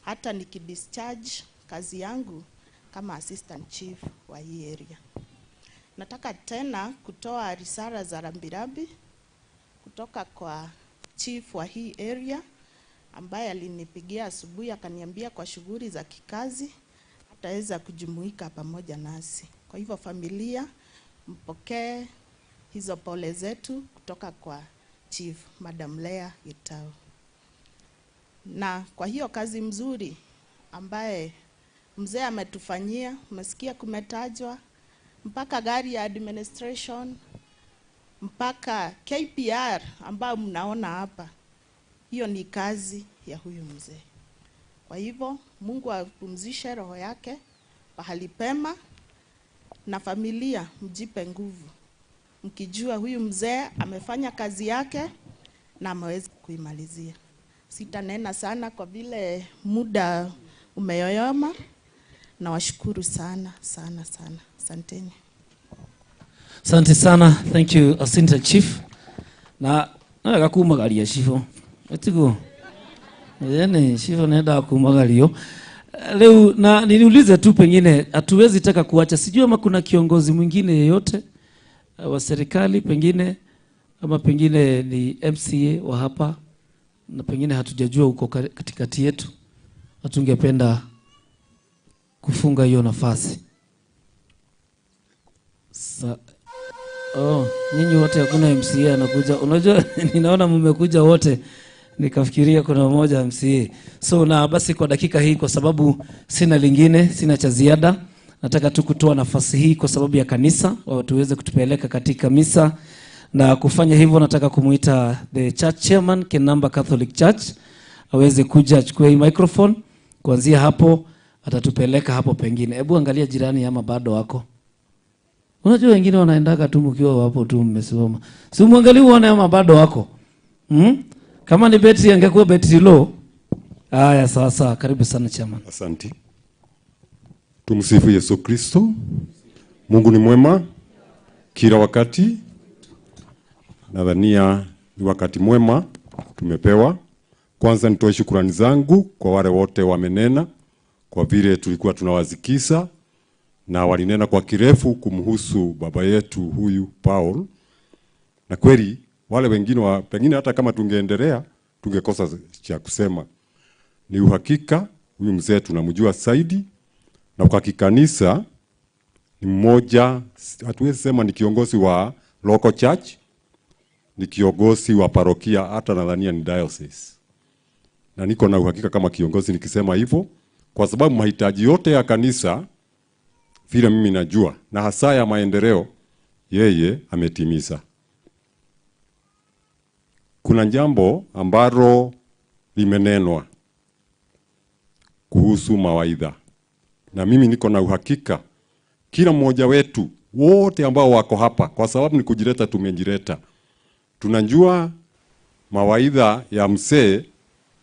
hata nikidischarge kazi yangu kama assistant chief wa hii area. Nataka tena kutoa risala za rambirambi kutoka kwa chief wa hii area ambaye alinipigia asubuhi akaniambia kwa shughuli za kikazi ataweza kujumuika pamoja nasi. Kwa hivyo familia, mpokee hizo pole zetu kutoka kwa Chief Madam Lea Gitau. Na kwa hiyo kazi mzuri ambaye mzee ametufanyia, umesikia kumetajwa mpaka gari ya administration, mpaka KPR ambayo mnaona hapa. Hiyo ni kazi ya huyu mzee. Kwa hivyo Mungu apumzishe roho yake pahali pema, na familia mjipe nguvu, mkijua huyu mzee amefanya kazi yake na ameweza kuimalizia. Sitanena sana kwa vile muda umeyoyoma, na washukuru sana sana sana. Asanteni. Asante sana. Thank you Assistant Chief. Na akakumagaria shifo. Etigo. Yaani shifo naenda kumagario. Leo na niliulize tu, pengine hatuwezi taka kuacha. Sijui ama kuna kiongozi mwingine yeyote wa serikali pengine, ama pengine ni MCA wa hapa na pengine hatujajua uko katikati yetu, hatungependa kufunga hiyo nafasi. Nyinyi wote hakuna MCA anakuja. Unajua ninaona mmekuja wote. nikafikiria kuna mmoja MCA. So na basi kwa dakika hii, kwa sababu sina lingine, sina cha ziada, nataka tu kutoa nafasi hii kwa sababu ya kanisa tuweze kutupeleka katika misa, na kufanya hivyo nataka kumuita the church chairman Kenamba Catholic Church aweze kuja achukue hii microphone. Kuanzia hapo atatupeleka hapo pengine. Hebu angalia jirani ama bado wako. Unajua wengine wanaendaga tu mkiwa hapo tu mmesimama. Si muangalie uone ama bado wako. Kama ni betri angekuwa betri low. Haya sawa, karibu sana chairman. Asante. Tumsifu Yesu Kristo. Mungu ni mwema kila wakati. Nadhania ni wakati mwema tumepewa. Kwanza nitoe shukrani zangu kwa wale wote wamenena, kwa vile tulikuwa tunawazikisa na walinena kwa kirefu kumhusu baba yetu huyu Paul. Na kweli wale wengine pengine hata kama tungeendelea tungekosa cha kusema. Ni uhakika huyu mzee tunamjua zaidi, na kwa kikanisa ni mmoja, hatuwezi sema ni kiongozi wa local church, ni kiongozi wa parokia, hata nadhania ni diocese. Na niko na uhakika kama kiongozi nikisema hivyo, kwa sababu mahitaji yote ya kanisa vile mimi najua na hasa ya maendeleo yeye ametimiza. Kuna jambo ambalo limenenwa kuhusu mawaidha, na mimi niko na uhakika kila mmoja wetu wote ambao wako hapa, kwa sababu ni kujileta tumejileta, tunajua mawaidha ya mzee,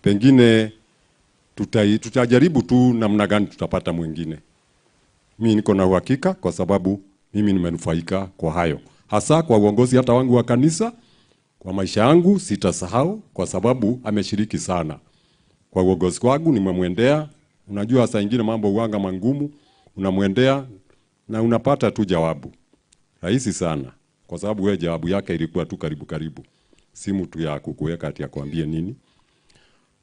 pengine tutajaribu tu namna gani tutapata mwingine. Mimi niko na uhakika kwa sababu mimi nimenufaika kwa hayo, hasa kwa uongozi hata wangu wa kanisa. Kwa maisha yangu sitasahau, kwa sababu ameshiriki sana kwa uongozi wangu. Nimemwendea, unajua saa nyingine mambo huanga mangumu, unamwendea na unapata tu jawabu rahisi sana, kwa sababu wewe jawabu yake ilikuwa tu karibu, si mtu ya kukuweka ati akwambie nini.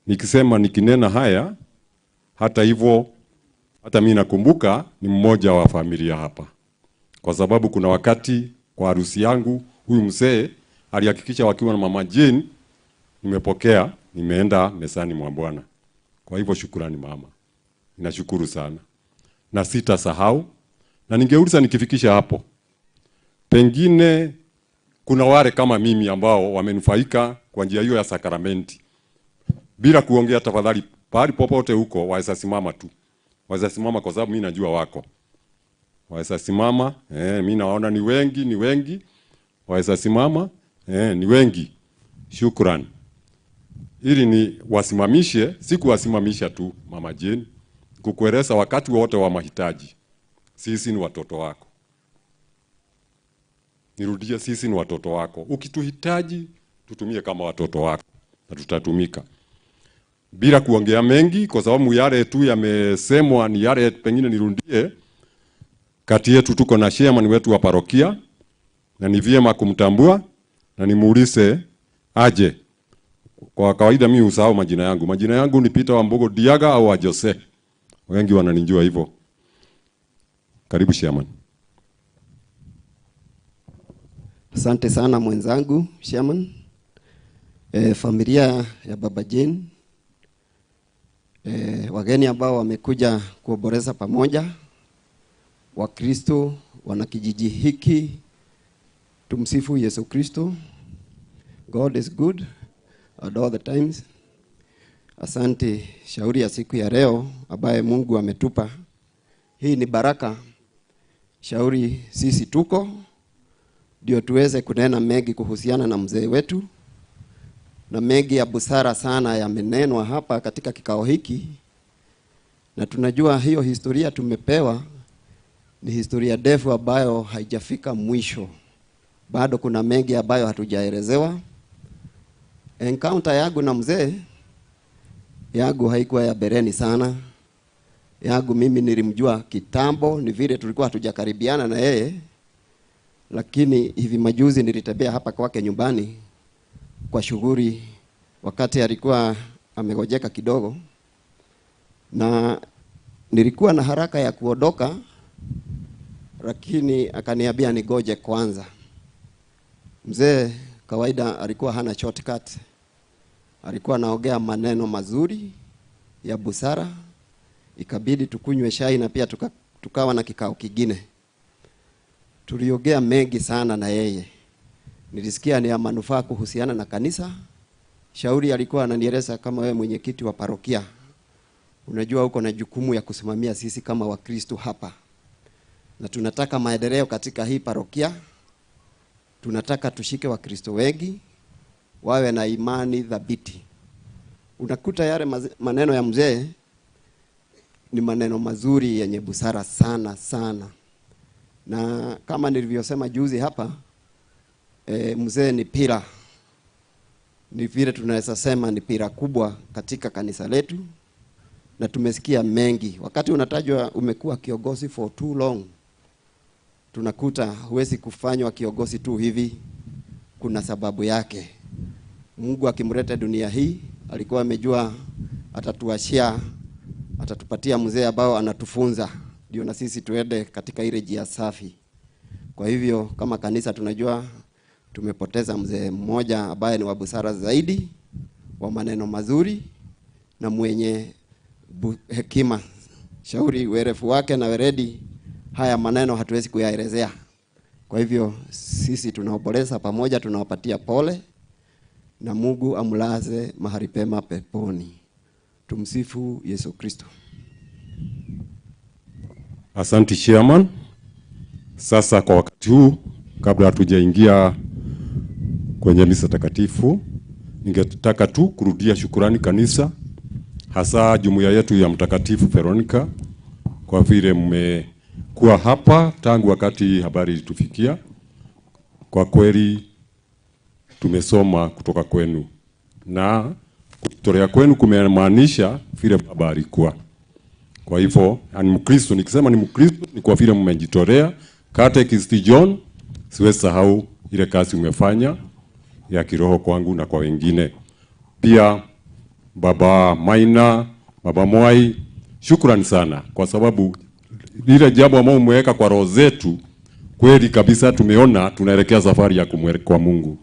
Nikisema nikinena haya, hata hivyo hata mimi nakumbuka ni mmoja wa familia hapa, kwa sababu kuna wakati kwa harusi yangu huyu mzee alihakikisha wakiwa na mama Jane nimepokea, nimeenda mesani mwa Bwana. Kwa hivyo shukrani mama, ninashukuru sana na sitasahau. Na ningeuliza nikifikisha hapo, pengine kuna wale kama mimi ambao wamenufaika kwa njia hiyo ya sakramenti. Bila kuongea tafadhali, pahali popote huko waweza simama tu. Waweza simama kwa sababu mimi najua wako. Waweza simama, mimi naona ni wengi. Waweza simama, ni wengi. Shukrani. Ili ni wasimamishe, si kuwasimamisha tu mama Jane, kukueleza wakati wote wa mahitaji. Sisi ni watoto wako. Nirudie, sisi ni watoto wako. Ukituhitaji tutumie kama watoto wako na tutatumika. Bila kuongea mengi, kwa sababu yale tu yamesemwa ni yale pengine nirudie. Kati yetu tuko na chairman wetu wa parokia, na ni vyema kumtambua na nimuulize aje. Kwa kawaida mimi usahau majina yangu. Majina yangu ni Peter Wambogo Diaga au Jose. Wengi wananijua hivyo. Karibu chairman. Asante sana mwenzangu chairman. Familia ya baba Jane, wageni ambao wamekuja kuoboreza pamoja, Wakristo, wanakijiji hiki, tumsifu Yesu Kristo. God is good at all the times. Asante shauri ya siku ya leo ambaye Mungu ametupa. Hii ni baraka. Shauri sisi tuko ndio tuweze kunena mengi kuhusiana na mzee wetu, na mengi ya busara sana yamenenwa hapa katika kikao hiki, na tunajua hiyo historia tumepewa ni historia ndefu ambayo haijafika mwisho. Bado kuna mengi ambayo hatujaelezewa. Encounter yangu na mzee yangu haikuwa ya bereni sana. Yangu mimi nilimjua kitambo, ni vile tulikuwa hatujakaribiana na yeye. Lakini hivi majuzi nilitembea hapa kwake nyumbani kwa shughuli, wakati alikuwa amegojeka kidogo, na nilikuwa na haraka ya kuondoka, lakini akaniambia nigoje kwanza. Mzee kawaida alikuwa hana shortcut. alikuwa anaongea maneno mazuri ya busara, ikabidi tukunywe shai na pia tukawa na kikao kingine. Tuliongea mengi sana na yeye. Nilisikia ni ya manufaa kuhusiana na kanisa. Shauri alikuwa ananieleza kama wewe mwenyekiti wa parokia, unajua uko na jukumu ya kusimamia sisi kama Wakristo hapa. Na tunataka maendeleo katika hii parokia. Tunataka tushike Wakristo wengi wawe na imani thabiti. Unakuta yale maneno ya mzee ni maneno mazuri yenye busara sana sana. Na kama nilivyosema juzi hapa, mzee ni pila. Ni vile tunaweza sema ni pila kubwa katika kanisa letu. Na tumesikia mengi. Wakati unatajwa umekuwa kiongozi for too long, tunakuta huwezi kufanywa kiongozi tu hivi, kuna sababu yake. Mungu akimleta dunia hii alikuwa amejua atatuashia, atatupatia mzee ambao anatufunza ndio na sisi tuende katika ile njia safi. Kwa hivyo kama kanisa tunajua tumepoteza mzee mmoja ambaye ni wa busara zaidi, wa maneno mazuri na mwenye hekima. Shauri werefu wake na weredi, haya maneno hatuwezi kuyaelezea. Kwa hivyo sisi tunaomboleza pamoja, tunawapatia pole na Mungu amlaze mahali pema peponi. Tumsifu Yesu Kristo. Asante Chairman. Sasa kwa wakati huu, kabla hatujaingia kwenye misa takatifu, ningetaka tu kurudia shukurani kanisa, hasa jumuiya yetu ya Mtakatifu Veronica, kwa vile mmekuwa hapa tangu wakati habari ilitufikia. Kwa kweli tumesoma kutoka kwenu, na kutolea kwenu kumemaanisha vile baba alikuwa. Kwa hivyo ni Mkristo, nikisema ni Mkristo ni kwa vile mmejitolea. Catechist John, siwezi sahau ile kazi umefanya ya kiroho kwangu na kwa wengine. Pia baba Maina, baba Mwai, shukrani sana kwa sababu lile jambo ambalo umeweka kwa roho zetu kweli kabisa tumeona tunaelekea safari ya kumwelekea Mungu.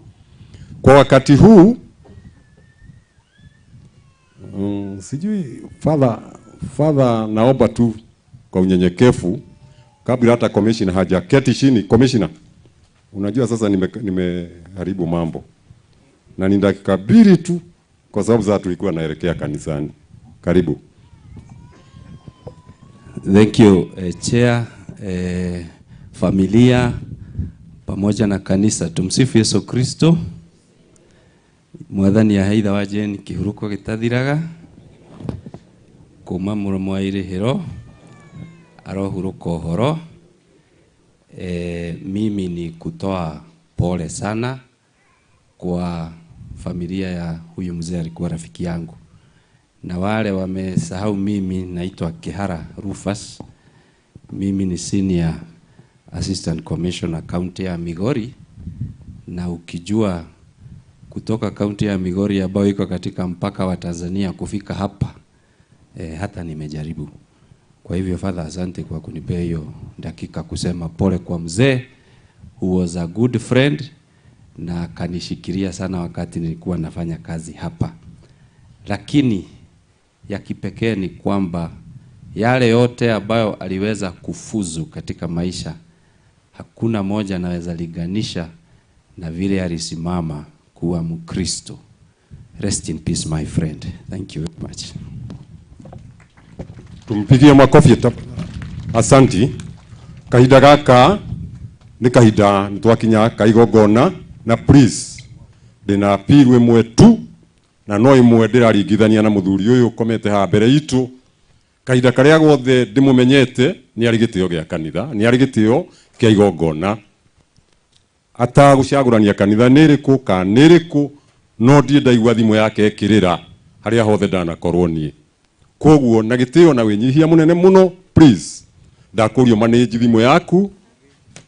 Kwa wakati huu sijui Father, naomba tu kwa unyenyekevu kabla hata commissioner hajaketi chini. Commissioner, unajua sasa nimeharibu mambo na ni dakika mbili tu kwa sababu sasa tulikuwa naelekea kanisani. Karibu. Thank you chair, familia pamoja na kanisa. Tumsifu Yesu Kristo. Mwathani aheitha wa Jane kihuruko gitathiraga kuma muromo wa irihiro arohuruka horo. Mimi ni kutoa pole sana kwa familia ya huyu mzee, alikuwa rafiki yangu. Na wale wamesahau, mimi naitwa Kihara Rufus. Mimi ni senior assistant commissioner county ya Migori, na ukijua kutoka county ya Migori ambayo iko katika mpaka wa Tanzania kufika hapa, hata nimejaribu. Kwa hivyo Father, asante kwa kunipea hiyo dakika kusema pole kwa mzee. Who was a good friend na kanishikiria sana wakati nilikuwa nafanya kazi hapa. Lakini ya kipekee ni kwamba yale yote ambayo aliweza kufuzu katika maisha, hakuna moja anaweza liganisha na vile alisimama kuwa Mkristo. Rest in peace my friend. Thank you very much. Tumpigie makofi. Asanti. Kahida gaka ni kahida ntwakinya kaigogona, na please ndina pirwe mwetu na no imwe ndiraringithania na muthuri uyu komete ha mbere itu. Kahida karia gothe ndimumenyete ni arigitio gya kanitha, ni arigitio kia igogona. Ata gucagurania kanitha niriku ka niriku, no ndie ndaigua thimu yake ekirira haria hothe ndanakorwo nie. Koguo na gitio na winyihia munene muno, please ndakurio manage thimu yaku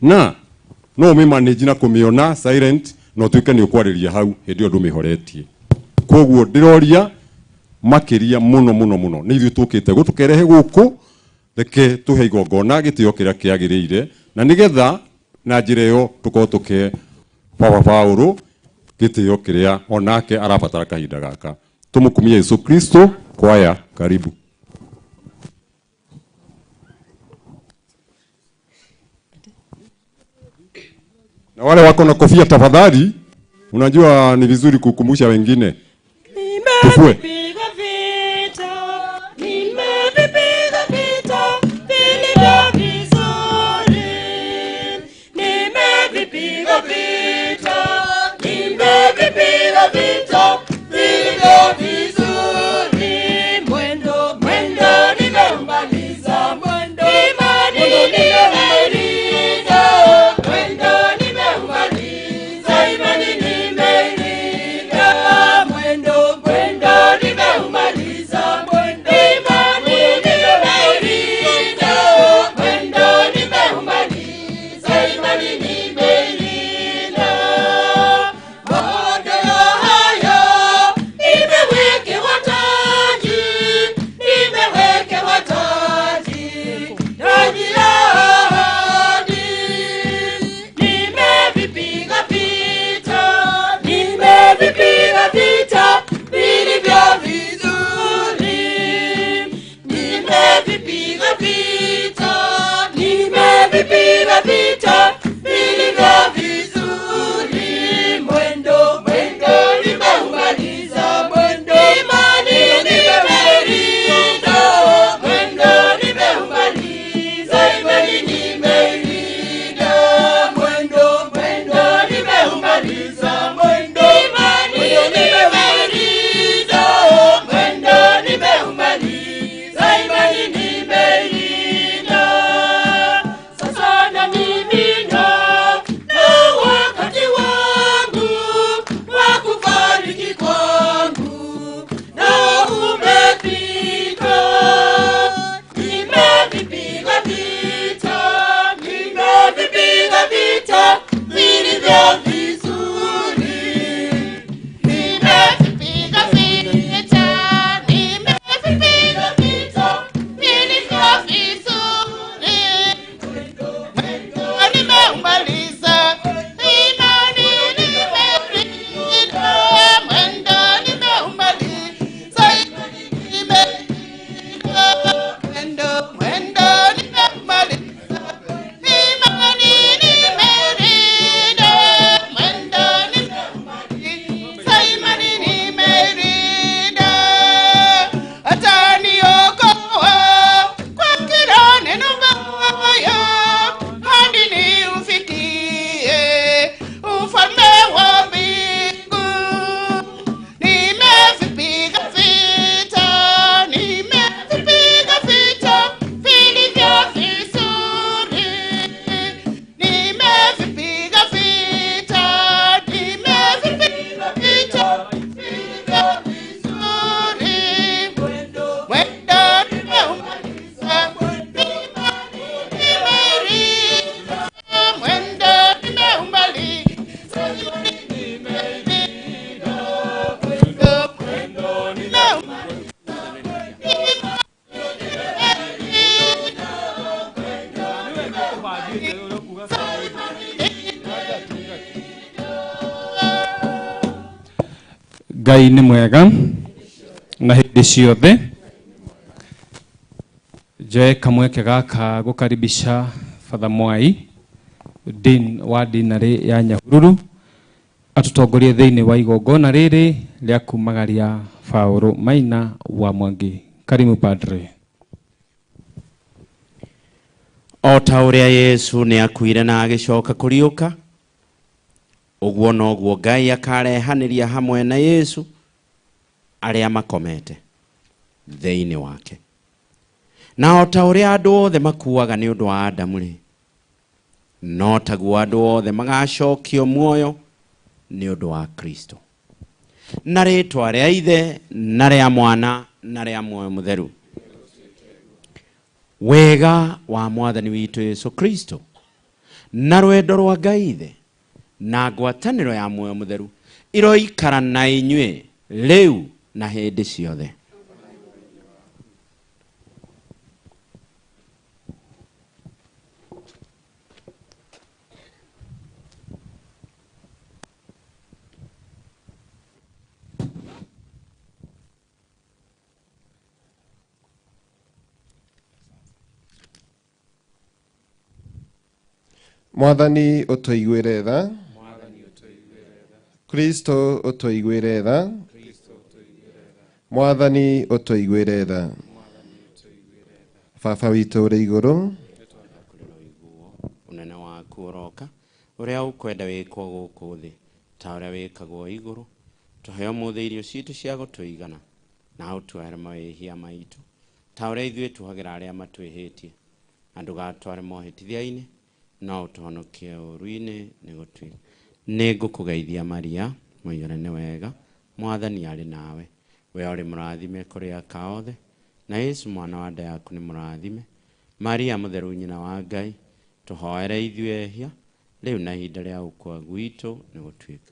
na no me manage na kumiona silent, no tuike ni ukwariria hau hindi ndu mihoretie. Koguo ndiroria makiria muno muno muno ni ithu tukite gutukerehe guku, reke tuhe igongona gitio kiria kiagirire, na nigetha na njira iyo tuko tuke Papa Paulo gitio kiria onake arabatara kahinda gaka. Tumukumie Yesu Kristo. Kwaya, karibu. Na wale wako na kofia tafadhali, unajua ni vizuri kukumbusha wengine. Tufue. Ngai nĩ mwega na hĩndĩ ciothe. Njoe kamweke gaka gũkaribisha Father Mwai wa dinarĩ ya Nyahururu atutongorie thĩinĩ wa igongona rĩrĩ rĩa kumagaria Paul Maina wa Mwangi. Karimu Padre. O ta ũrĩa Yesu nĩ akuire na agĩcoka kũriũka, ũguo noguo Ngai akarehanĩria hamwe na Yesu arĩa makomete thĩinĩ wake. Na o ta ũrĩa andũ othe makuaga nĩ ũndũ wa Adamu-rĩ, no taguo andũ othe magacokio muoyo nĩ ũndũ wa Kristo. Na rĩĩtwa rĩa Ithe na rĩa Mwana na rĩa Muoyo Mũtheru. Wega wa Mwathani witũ Yesu Kristo na rwendo rwa Ngai Ithe na ngwatanĩro ya Muoyo Mũtheru iroikara na inyuĩ rĩu na hĩndĩ ciothe. Mwathani utuiguire tha. Kristo utuiguire tha. Mwathani utuiguire tha. Baba witũ ũrĩ igũrũ, unene waku uroka uria ukwenda wikwo gũkũ thĩ ta uria wikagwo igũrũ. Tũhe ũmũthĩ irio citũ cia gũtũigana, na ũtware mawĩhia maitũ ta uria ithuĩ tuhagĩra arĩa matwĩhĩtie, na ndũgatware mohĩtithia-inĩ, no ũtũhonokie ũũru-inĩ. Nĩ ngũkũgeithia Maria, mũiyũre nĩ wega, Mwathani arĩ nawe, we ũrĩ mũrathime kũrĩ aka othe, na Yesu mwana wa nda yaku nĩ mũrathime. Maria mũtheru nyina wa Ngai, tũhoere ithuĩ ehia rĩu na ihinda rĩa gũkua gwitũ nĩ gũtuĩka.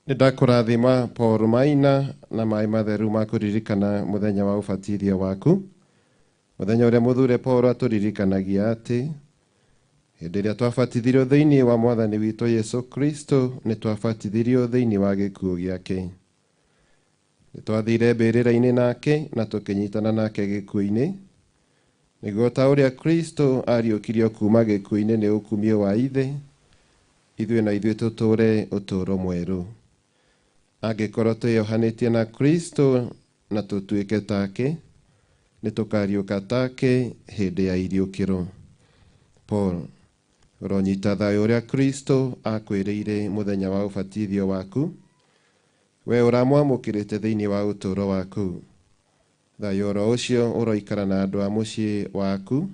Nĩ ndakũrathima Paul Maina na maĩ matheru ma kũririkana mũthenya wa ũbatithio waku, mũthenya ũrĩa mũthure Paul atũririkanagia atĩ hĩndĩ ĩrĩa twabatithirio thĩinĩ wa Mwathani witũ Yesu Kristo, nĩ twabatithirio thĩinĩ wa gĩkuũ gĩake. Nĩ twathire mbĩrĩra-inĩ nake na tũkĩnyitana nake gĩkuũ-inĩ, nĩguo ta ũrĩa Kristo ariũkirio kuuma gĩkuũ-inĩ nĩ ũkumio wa ithe, ithuĩ na ithuĩ tũtũũre ũtũũro mwerũ. Angĩkorwo twĩyohanĩtie na Kristo na tũtuĩke take, nĩ tũkariũka take hĩndĩ ya iriũkĩro. Paul, ũronyita thayũ ũrĩa Kristo akwĩrĩire mũthenya wa ũbatithio waku, we ũramwamũkĩrĩte thĩinĩ wa ũtũũro waku. Thayũ oro ũcio ũroikara na andũ a mũciĩ waku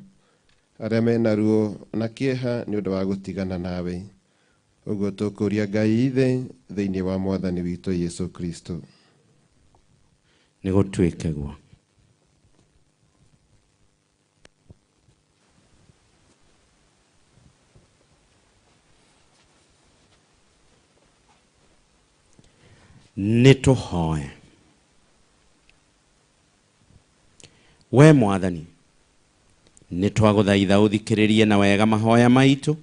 arĩa mena ruo na kĩeha nĩ ũndũ wa gũtigana nawe. Ũguo tũkũria Ngai ithe thĩinĩ wa Mwathani witũ Yesu Kristo. Nĩ gũtuĩke guo. Nĩ tũhoe. We Mwathani, nĩ twagũthaitha ũthikĩrĩrie na wega mahoya maitũ,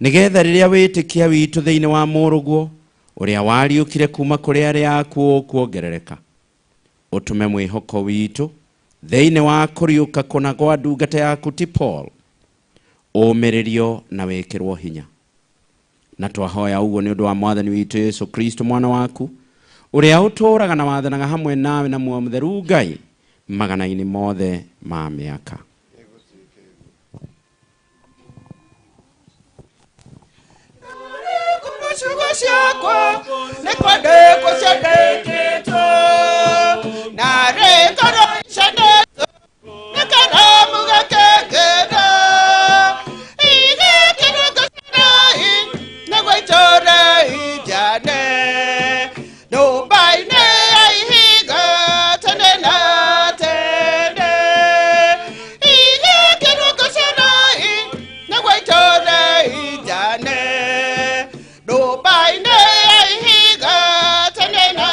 nĩgetha rĩrĩa wĩtĩkia witũ thĩinĩ wa mũrũguo ũrĩa wariũkire kuma kũrĩ arĩa akuũ kuongerereka, ũtũme mwĩhoko witũ thĩinĩ wa kũriũka kũna gwa ndungata yaku ti Paul ũmĩrĩrio na wĩkĩrwo hinya. Na twahoya ũguo nĩ ũndũ wa Mwathani witũ Yesu Kristo mwana waku, ũrĩa ũtũũraga na wathanaga hamwe nawe na muoyo mũtheru Ngai magana-inĩ mothe ma mĩaka. Ciugo ciakwa nĩ kwandĩkwo ciandĩkĩtwo, na rĩtana ciandĩkwo nĩ karamu gakengera, igĩkĩrwo gacĩrai nĩguo itũũre injane, nyũmba-inĩ ya ihiga tene na tene, igĩkĩrwo gacĩrai nĩguo itũũre injane, nyũmba-inĩ ya ihiga tene na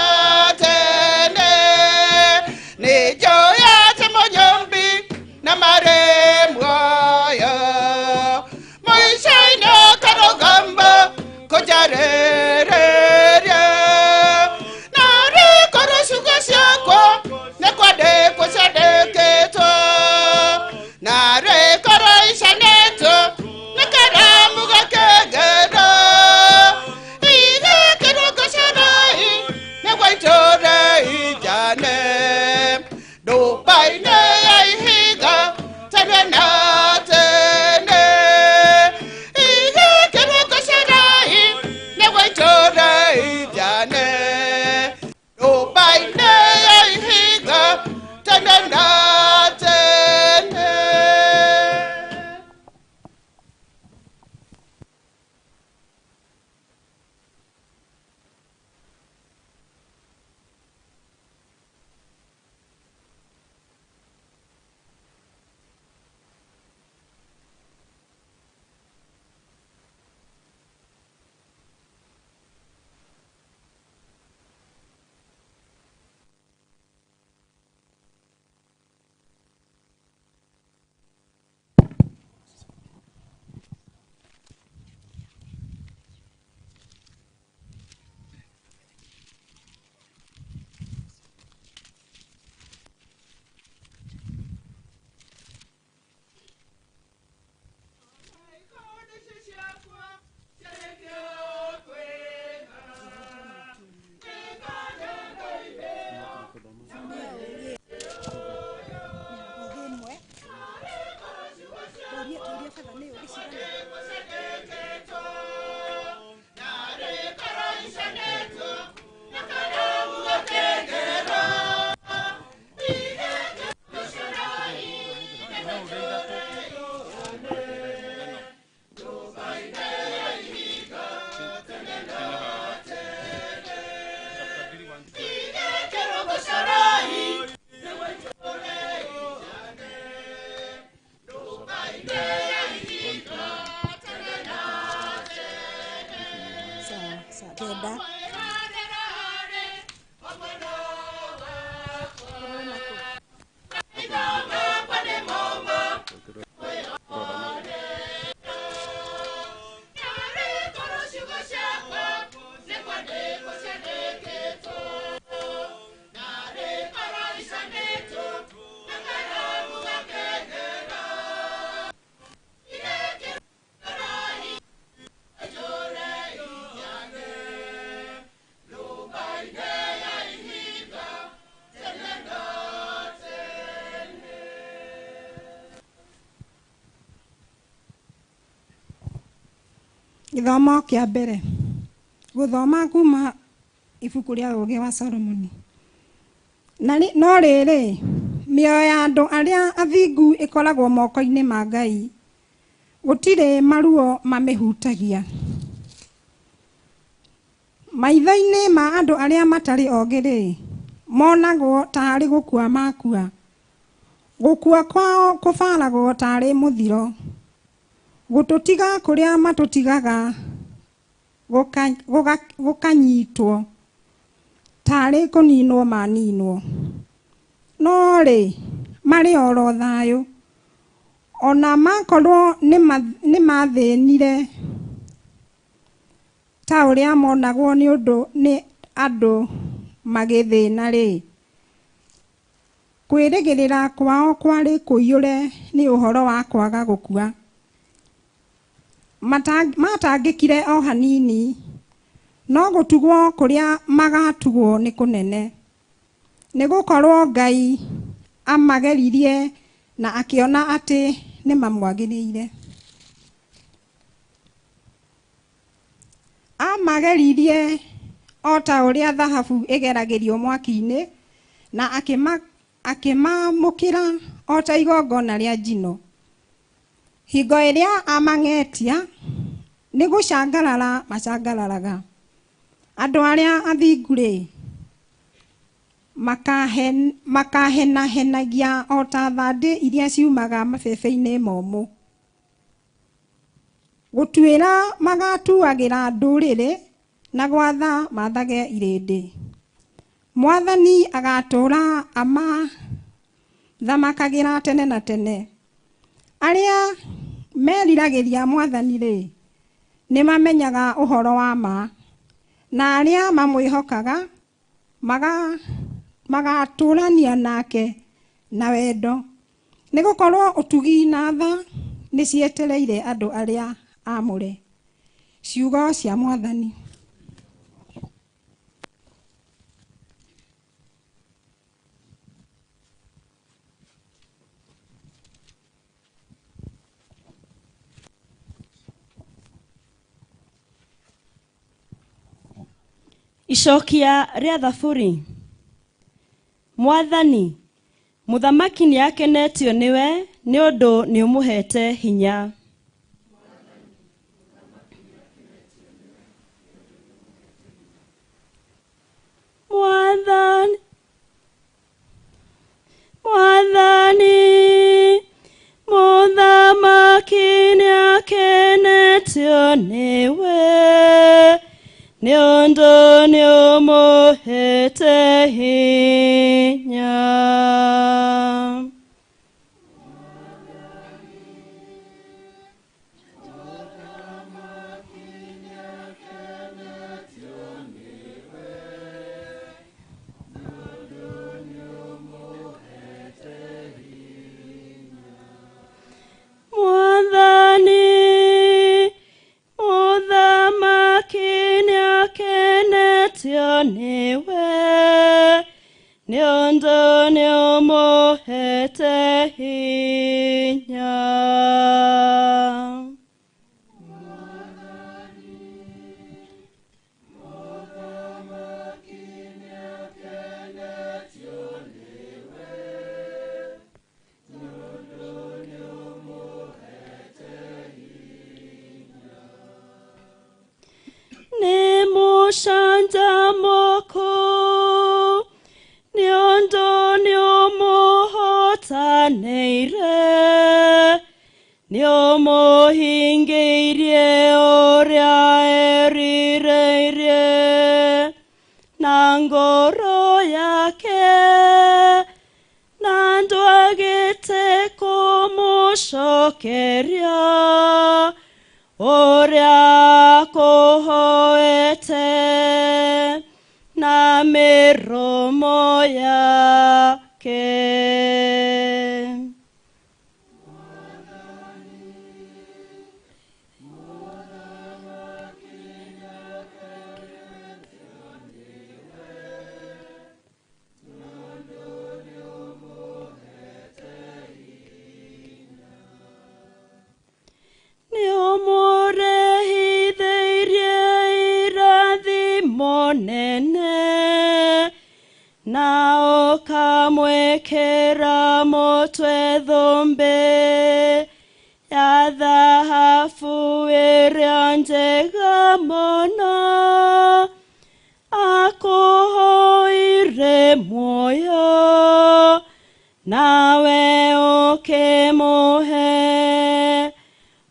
Githomo kia mbere guthoma kuma ibuku ria Ũũgĩ wa Solomoni. No rĩrĩ mĩoyo ya andũ arĩa athingu ĩkoragwo moko-inĩ ma Ngai, gũtirĩ maruo mamĩhutagia. Maitho-inĩ ma andũ arĩa matarĩ ogĩ-rĩ, monagwo tarĩ gũkua makua. Gũkua kwao kũbaragwo tarĩ mũthiro. Gũtũtiga kũrĩa matũtigaga gũkanyitwo tarĩ kũninwo maninwo. No rĩ marĩ oro thayũ, ona makorwo nĩ mathĩnire ta ũrĩa monagwo nĩ andũ magĩthĩna-rĩ, kwĩrĩgĩrĩra kwao kwarĩ kũiyũre nĩ ũhoro wa kwaga gũkua. Matangĩkire o hanini, no gũtugwo kũrĩa magatugwo nĩ kũnene. Nĩ gũkorwo Ngai amageririe na akĩona atĩ nĩ mamwagĩrĩire. Amageririe o ta ũrĩa thahabu ĩgeragĩrio mwaki-inĩ, na akĩmamũkĩra o ta igongona rĩa njino. Hingo ĩrĩa amang'etia nĩ gũcangarara macangararaga. Andũ arĩa athingu-rĩ makahenahenagia o ta thandĩ iria ciumaga mabebe-inĩ momũ. Gũtuĩra magatuagĩra ndũrĩrĩ na gwatha mathage irĩndĩ. Mwathani agatũũra amathamakagĩra tene na tene. Arĩa meriragĩria Mwathani-rĩ nĩ mamenyaga ũhoro wa ma, na arĩa mamwĩhokaga magatũũrania nake na wendo, nĩ gũkorwo ũtugi na tha nĩ cietereire andũ arĩa amũre. Ciugo cia Mwathani. Icokia rĩa thaburi. Mwathani, mũthamaki nĩ akenetio nĩwe nĩ ũndũ nĩ ũmũhete hinya. Mwathani, mũthamaki nĩ akenetio nĩwe nĩ ũndũ nĩ ũmũhete hinya. Mwathani, mũthamaki nĩ akenetio nĩwe nĩ ũndũ nĩ ũmũ shanda moko niondo niomohota neire niomohingeirie oria erireirie na ngoro yake na ndwagite kumucokeria oria kuhoete na miromo yake. Monene nao kamwekera motwe thombe ya dhahabu ĩrĩa njega mũno akũhoire muoyo nawe ũkĩmũhe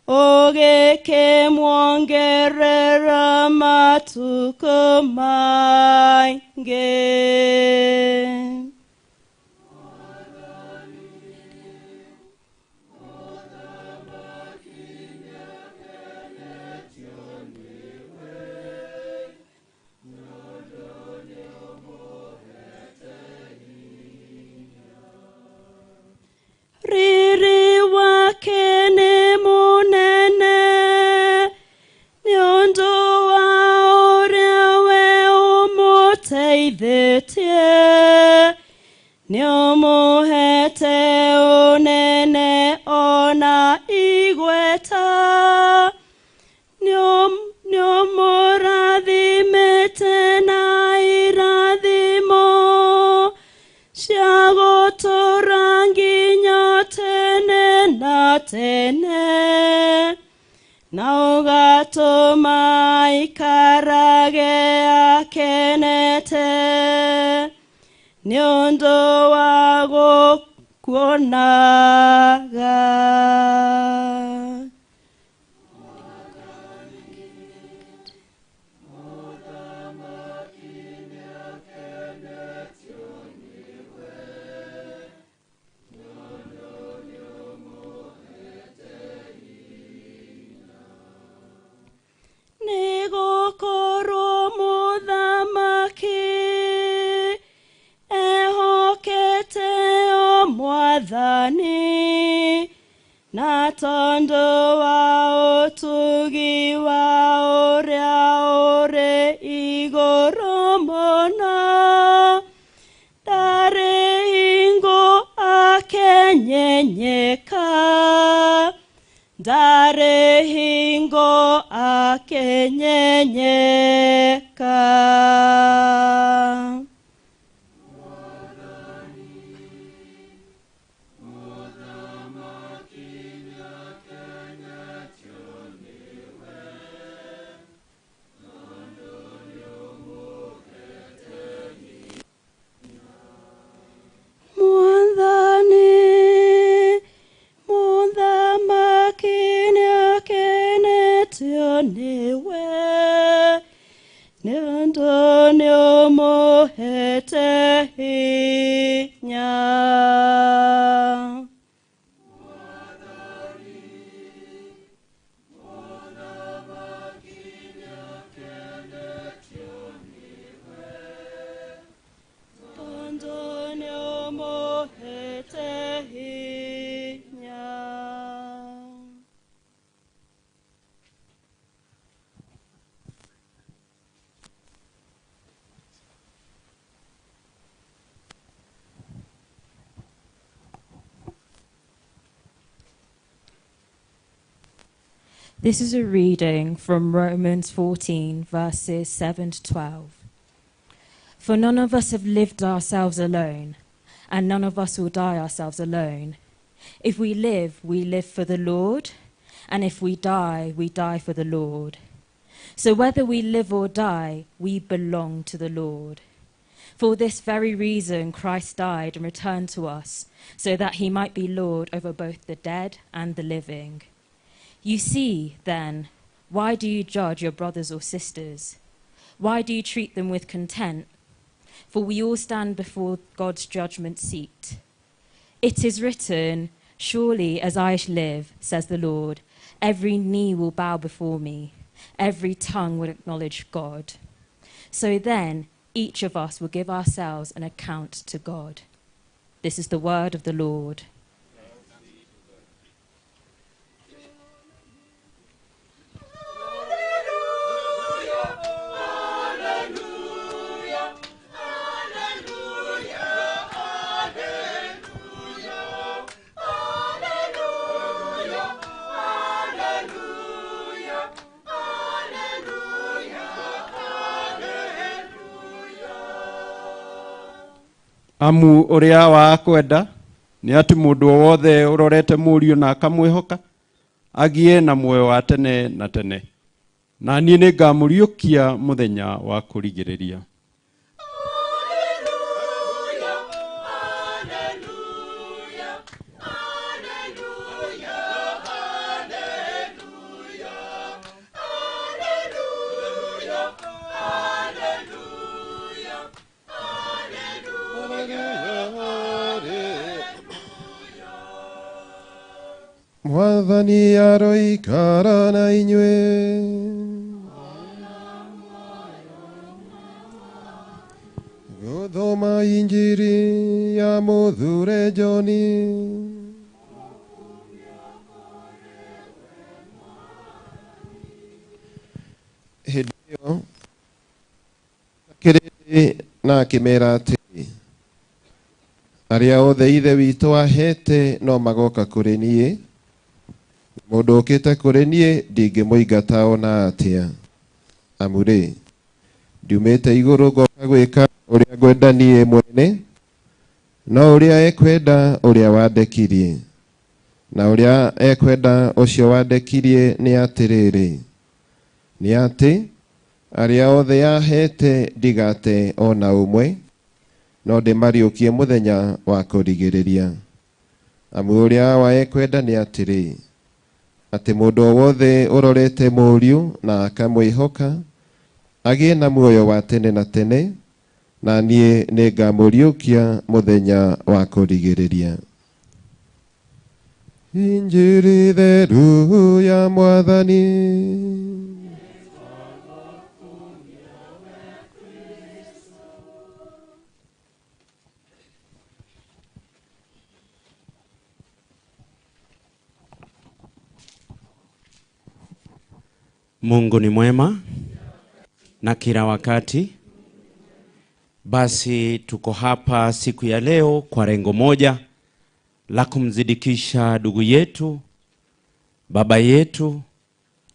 ũgĩkĩmuongerera matuko maingĩ. Riri wake ni munene nĩũndũ wa ũrĩa we ũmũteithĩtie nĩũmũhete ũnene ona igweta nĩũmũrathimĩte na irathimo cia gũtũũra nginya tene na tene na ũgatũma aikarage akenete nĩũndũ wa gũkuonaga. Nĩgũkorwo mũthamaki ehokete o Mwathani na tondũ wa ũtugi wa ũrĩa ũrĩ igũrũ mũno ndarĩ hingo akenyenyeka ndarĩ hingo akenyenyeka. Muthamaki nĩakenetio nĩwe nĩũndũ nĩũmũhete hinya. This is a reading from Romans 14, verses 7 to 12. For none of us have lived ourselves alone, and none of us will die ourselves alone. If we live for the Lord, and if we die for the Lord. So whether we live or die, we belong to the Lord. For this very reason, Christ died and returned to us, so that he might be Lord over both the dead and the living. You see, then, why do you judge your brothers or sisters? Why do you treat them with contempt? For we all stand before God's judgment seat. It is written, surely as I live, says the Lord, every knee will bow before me, every tongue will acknowledge God. So then, each of us will give ourselves an account to God. This is the word of the Lord. Amu uria wa kwenda ni ati mundu wothe urorete Mũriũ na akamwihoka agie na muoyo wa tene na tene, na niĩ nĩngamũriũkia muthenya wa kũrigĩrĩria. Mwathani aroikara na inyuĩ. Gũthoma injiri ya mũthure Joni. Hĩndĩ ĩyo kĩrĩndĩ na akĩmera atĩrĩ, arĩa othe ithe witũ ahete no magoka kũrĩ niĩ, mũndũ ũkĩte kũrĩ niĩ ndingĩmũingata ona atĩa. Amu rĩ, ndiumĩte igũrũ ngoka gwĩka ũrĩa ngwenda niĩ mwene, no ũrĩa ekwenda ũrĩa wandekirie. Na ũrĩa ekwenda ũcio wandekirie nĩ atĩrĩrĩ, nĩ atĩ arĩa othe yahete ndigate ona ũmwe, no ndĩmariũkie mũthenya wa kũrigĩrĩria. Amu ũrĩa wa ekwenda nĩ atĩrĩ, atĩ mũndũ o wothe ũrorete Mũriũ na akamwĩhoka agĩe na muoyo wa tene na tene, na niĩ nĩngamũriũkia mũthenya wa kũrigĩrĩria. Injiri theru ya Mwathani. Mungu ni mwema na kila wakati. Basi tuko hapa siku ya leo kwa lengo moja la kumzidikisha ndugu yetu, baba yetu,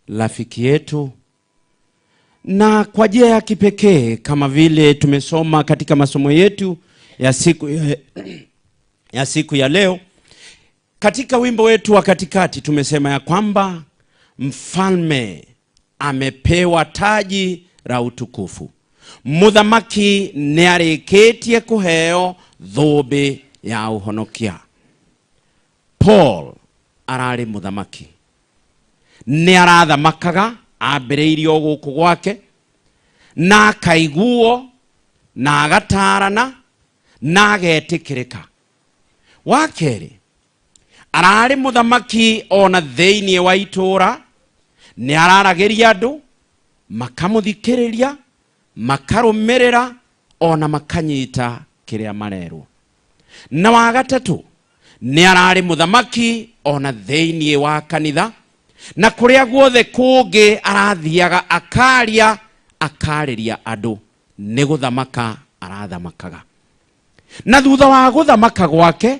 rafiki yetu, na kwa njia ya kipekee kama vile tumesoma katika masomo yetu ya siku ya leo. Katika wimbo wetu wa katikati tumesema ya kwamba mfalme amepewa taji la utukufu. Muthamaki nĩarĩkĩtie kũheo thũmbĩ ya ũhonokia. Paul ararĩ muthamaki. Nĩarathamakaga ambĩrĩirio gũkũ gwake, na akaiguo, na agatarana, na agetĩkĩrĩka. Wakerĩ, ararĩ muthamaki ona thĩinĩ wa itũra. Nĩararagĩria andũ, makamũthikĩrĩria, makarũmĩrĩra, ona makanyita kĩrĩa marerwo. Na wagatatũ, nĩararĩ muthamaki ona thĩinĩ wa kanitha, na kũrĩa guothe kũngĩ arathiaga akaria, akarĩria andũ. Nĩ gũthamaka arathamakaga. Na thutha wa gũthamaka gwake,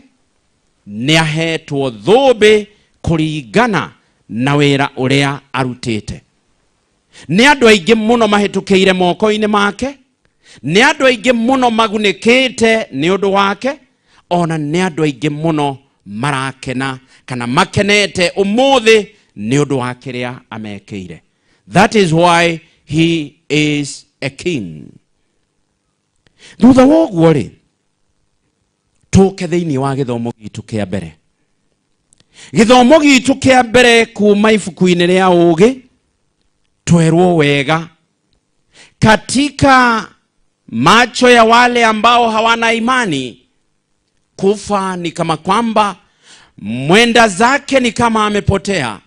nĩahetwo thũmbĩ kũringana na wĩra ũrĩa arutĩte. Nĩ andũ aingĩ mũno mahĩtũkĩire moko-inĩ make, nĩ andũ aingĩ mũno magunĩkĩte nĩ ũndũ wake, ona nĩ andũ aingĩ mũno marakena kana makenete ũmũthĩ nĩ ũndũ wa kĩrĩa amekĩire. That is why he is a king. Thutha woguo ri tuke thiini wa githomo gitu kia mbere. Githomo gitu kia mbere kuma ibuku-ini ria ugi twerwo wega katika macho ya wale ambao hawana imani, kufa ni kama kwamba mwenda zake ni kama amepotea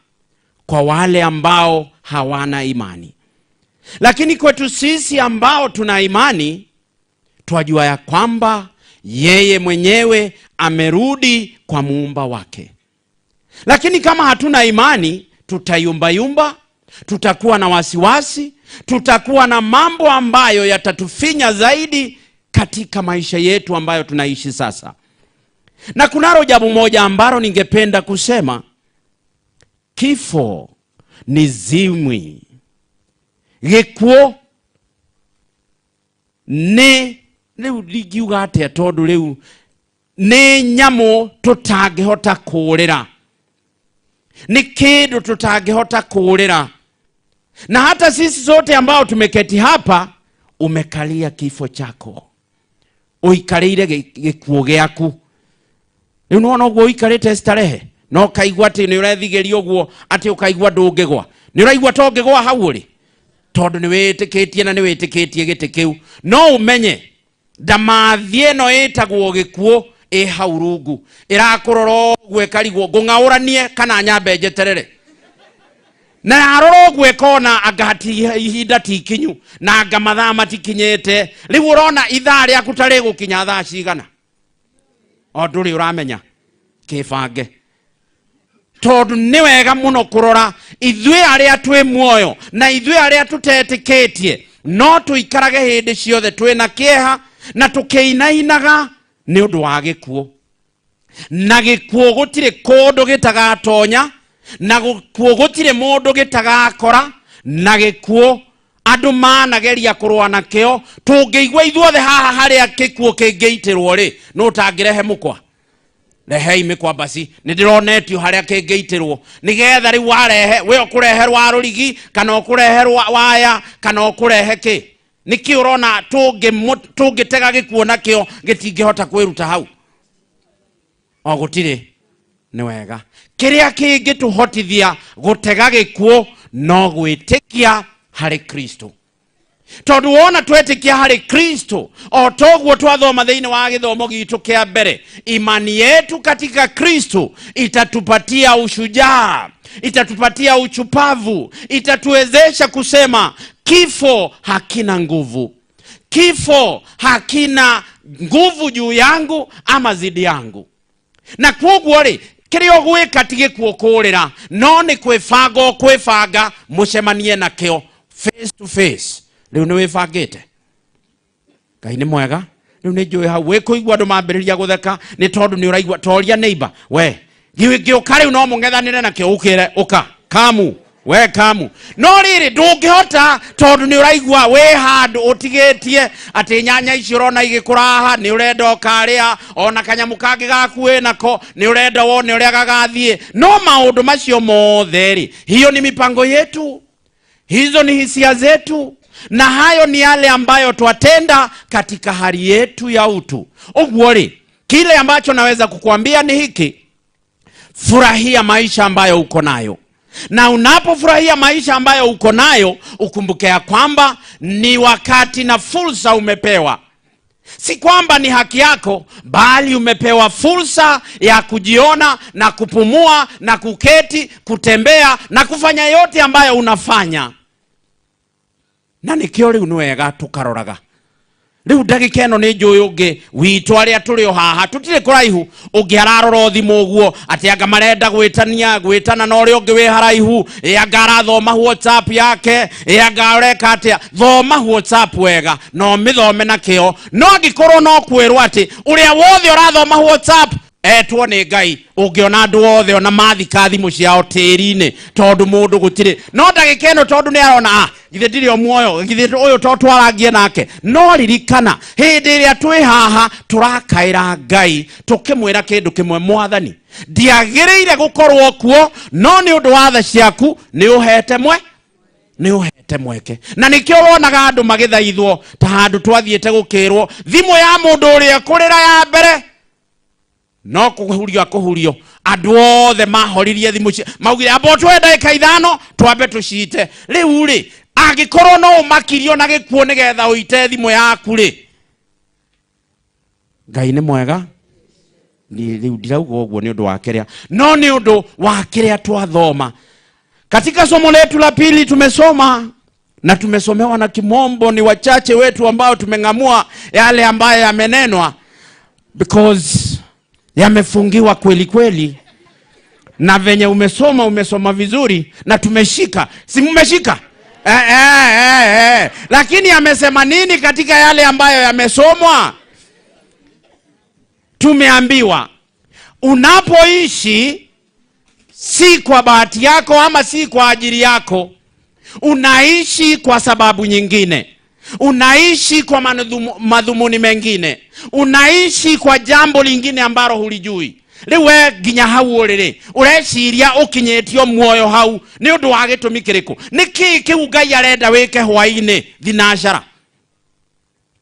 kwa wale ambao hawana imani. Lakini kwetu sisi ambao tuna imani, twajua ya kwamba yeye mwenyewe amerudi kwa muumba wake. Lakini kama hatuna imani, tutayumba, tutakuwa na wasiwasi, tutakuwa na mambo ambayo yatatufinya zaidi katika maisha yetu ambayo tunaishi sasa. Na kunalo jambo moja ambalo ningependa kusema, kifo ni zimwi. Gikuo ni riu ligiuga atia tondu riu ni nyamo tutangihota kurira, ni kindu tutangihota kurira. Na hata sisi sote ambao tumeketi hapa, umekalia kifo chako, uikarire gikuo giaku. Riu nona uguo uikarite starehe, no kaigwa ati ni urethigeria uguo ati ukaigwa ndungigwa. Ni uraigwa tongigwa hau uri tondu ni witikitie na ni witikitie giti kiu. No umenye ndamathie no itagwo gikuo e hau rungu irakuroro gwekarigwo ngung'auranie kana nyambe njeterere. Na aroro gwekona agati ihinda tikinyu na anga mathaa matikinyete. Riu urona ithaa riaku tari gukinya thaa cigana, o nduri uramenya kibange. Tondu ni wega muno kurora ithuĩ aria twi muoyo na ithuĩ aria tutetikitie no tuikarage hindi ciothe twina kieha na tukiinainaga ni undu wa gikuo. Na gikuo gutire kundu gitagatonya, na gikuo gutire mundu gitagakora, na gikuo andu manageria kurwa nakio. Tungĩigua ithuothe haha haria gikuo kĩngĩitirwo ri no tangirehe mukwa. Rehei mikwa basi, nidironetio haria kĩngĩitirwo nigetha riu warehe we ukureherwa rurigi kana ukureherwa waya kana ukurehe ki. Niki urona tungĩtega gikuo nakio gĩtingĩhota kwĩruta hau. O gutire ni wega. Kiria kĩngĩtũhotithia gutega gikuo no gwĩtĩkia harĩ Kristo. Tondu wona twetikia harĩ Kristo, o toguo twathoma thiini wa githomo gitu kia mbere, imani yetu katika Kristo itatupatia ushujaa, itatupatia uchupavu, itatuwezesha kusema kifo hakina nguvu. Kifo hakina nguvu juu yangu ama zidi yangu. Na kwoguo ri kirio gwika tige kuokurira no ni kwifanga mucemanie nakio face to face. Riu ni wifangite. Ngai ni mwega. Riu ni njui hau wikuigua andu mambiriria gutheka ni tondu ni uraigua toria neighbor we giuka riu no mungethanire nakio ukire uka kamu we kamu. No riri ndungihota tondu ni uraigua we handu utigitie ati nyanya icio urona igikuraha ni urenda ukaria ona kanyamu kangi gaku we nako ni urenda wone uria gagathie. No maundu macio mothe ri hiyo ni mipango yetu, hizo ni hisia zetu, na hayo ni yale ambayo twatenda katika hali yetu ya utu. Uguo ri kile ambacho naweza kukuambia ni hiki: furahia maisha ambayo uko nayo. Na unapofurahia maisha ambayo uko nayo, ukumbuke ya kwamba ni wakati na fursa umepewa. Si kwamba ni haki yako, bali umepewa fursa ya kujiona na kupumua na kuketi, kutembea na kufanya yote ambayo unafanya. Na nikio riu ni wega tukaroraga. Riu ndagika ino ni njui ungi witu aria turi o haha tutire kuraihu ungi ararora thimu uguo ati anga marenda gwitana na uria ungi wi haraihu anga arathoma WhatsApp yake anga areka atia. Thoma WhatsApp wega no mithome nakio. No angikorwo no kwirwo ati uria wothe urathoma WhatsApp etwo ni Ngai, ungiona andu othe ona mathika thimu ciao tiri-ini tondu mundu gutire. No ndagika ino tondu ni arona githe ndiri o muoyo githe uyu to twaragie nake. No ririkana hindi iria twi haha turakaira Ngai tukimwira kindu kimwe: Mwathani, ndiagiriire gukorwo kuo, no ni undu wa tha ciaku ni uhete ni uhete mweke na nikio wonaga andu magithaithwo ta handu twathiete gukirwo thimu ya mundu uria kurira ya mbere no kuhurio andu othe mahoririe thimu maugire abo twenda ikaithano twambe tucite riu ri angikorwo no umakirio na gikuo nigetha uite thimu yaku ri Ngai ni mwega ni riu ndirauga uguo ni undu wa kiria no ni undu wa kiria twathoma katika somo letu la pili. Tumesoma na tumesomewa na kimombo, ni wachache wetu ambao tumengamua yale ambayo yamenenwa because yamefungiwa kweli kweli, na venye umesoma vizuri na tumeshika, si mmeshika? Lakini amesema nini katika yale ambayo yamesomwa? Tumeambiwa unapoishi si kwa bahati yako ama si kwa ajili yako, unaishi kwa sababu nyingine, unaishi kwa madhumuni mengine, unaishi kwa jambo lingine ambalo hulijui. Riwe ginya hau urire ureciria ukinyetio muoyo hau ni undu wa gitumi kiriku niki kiu Ngai arenda wike hwaini thinashara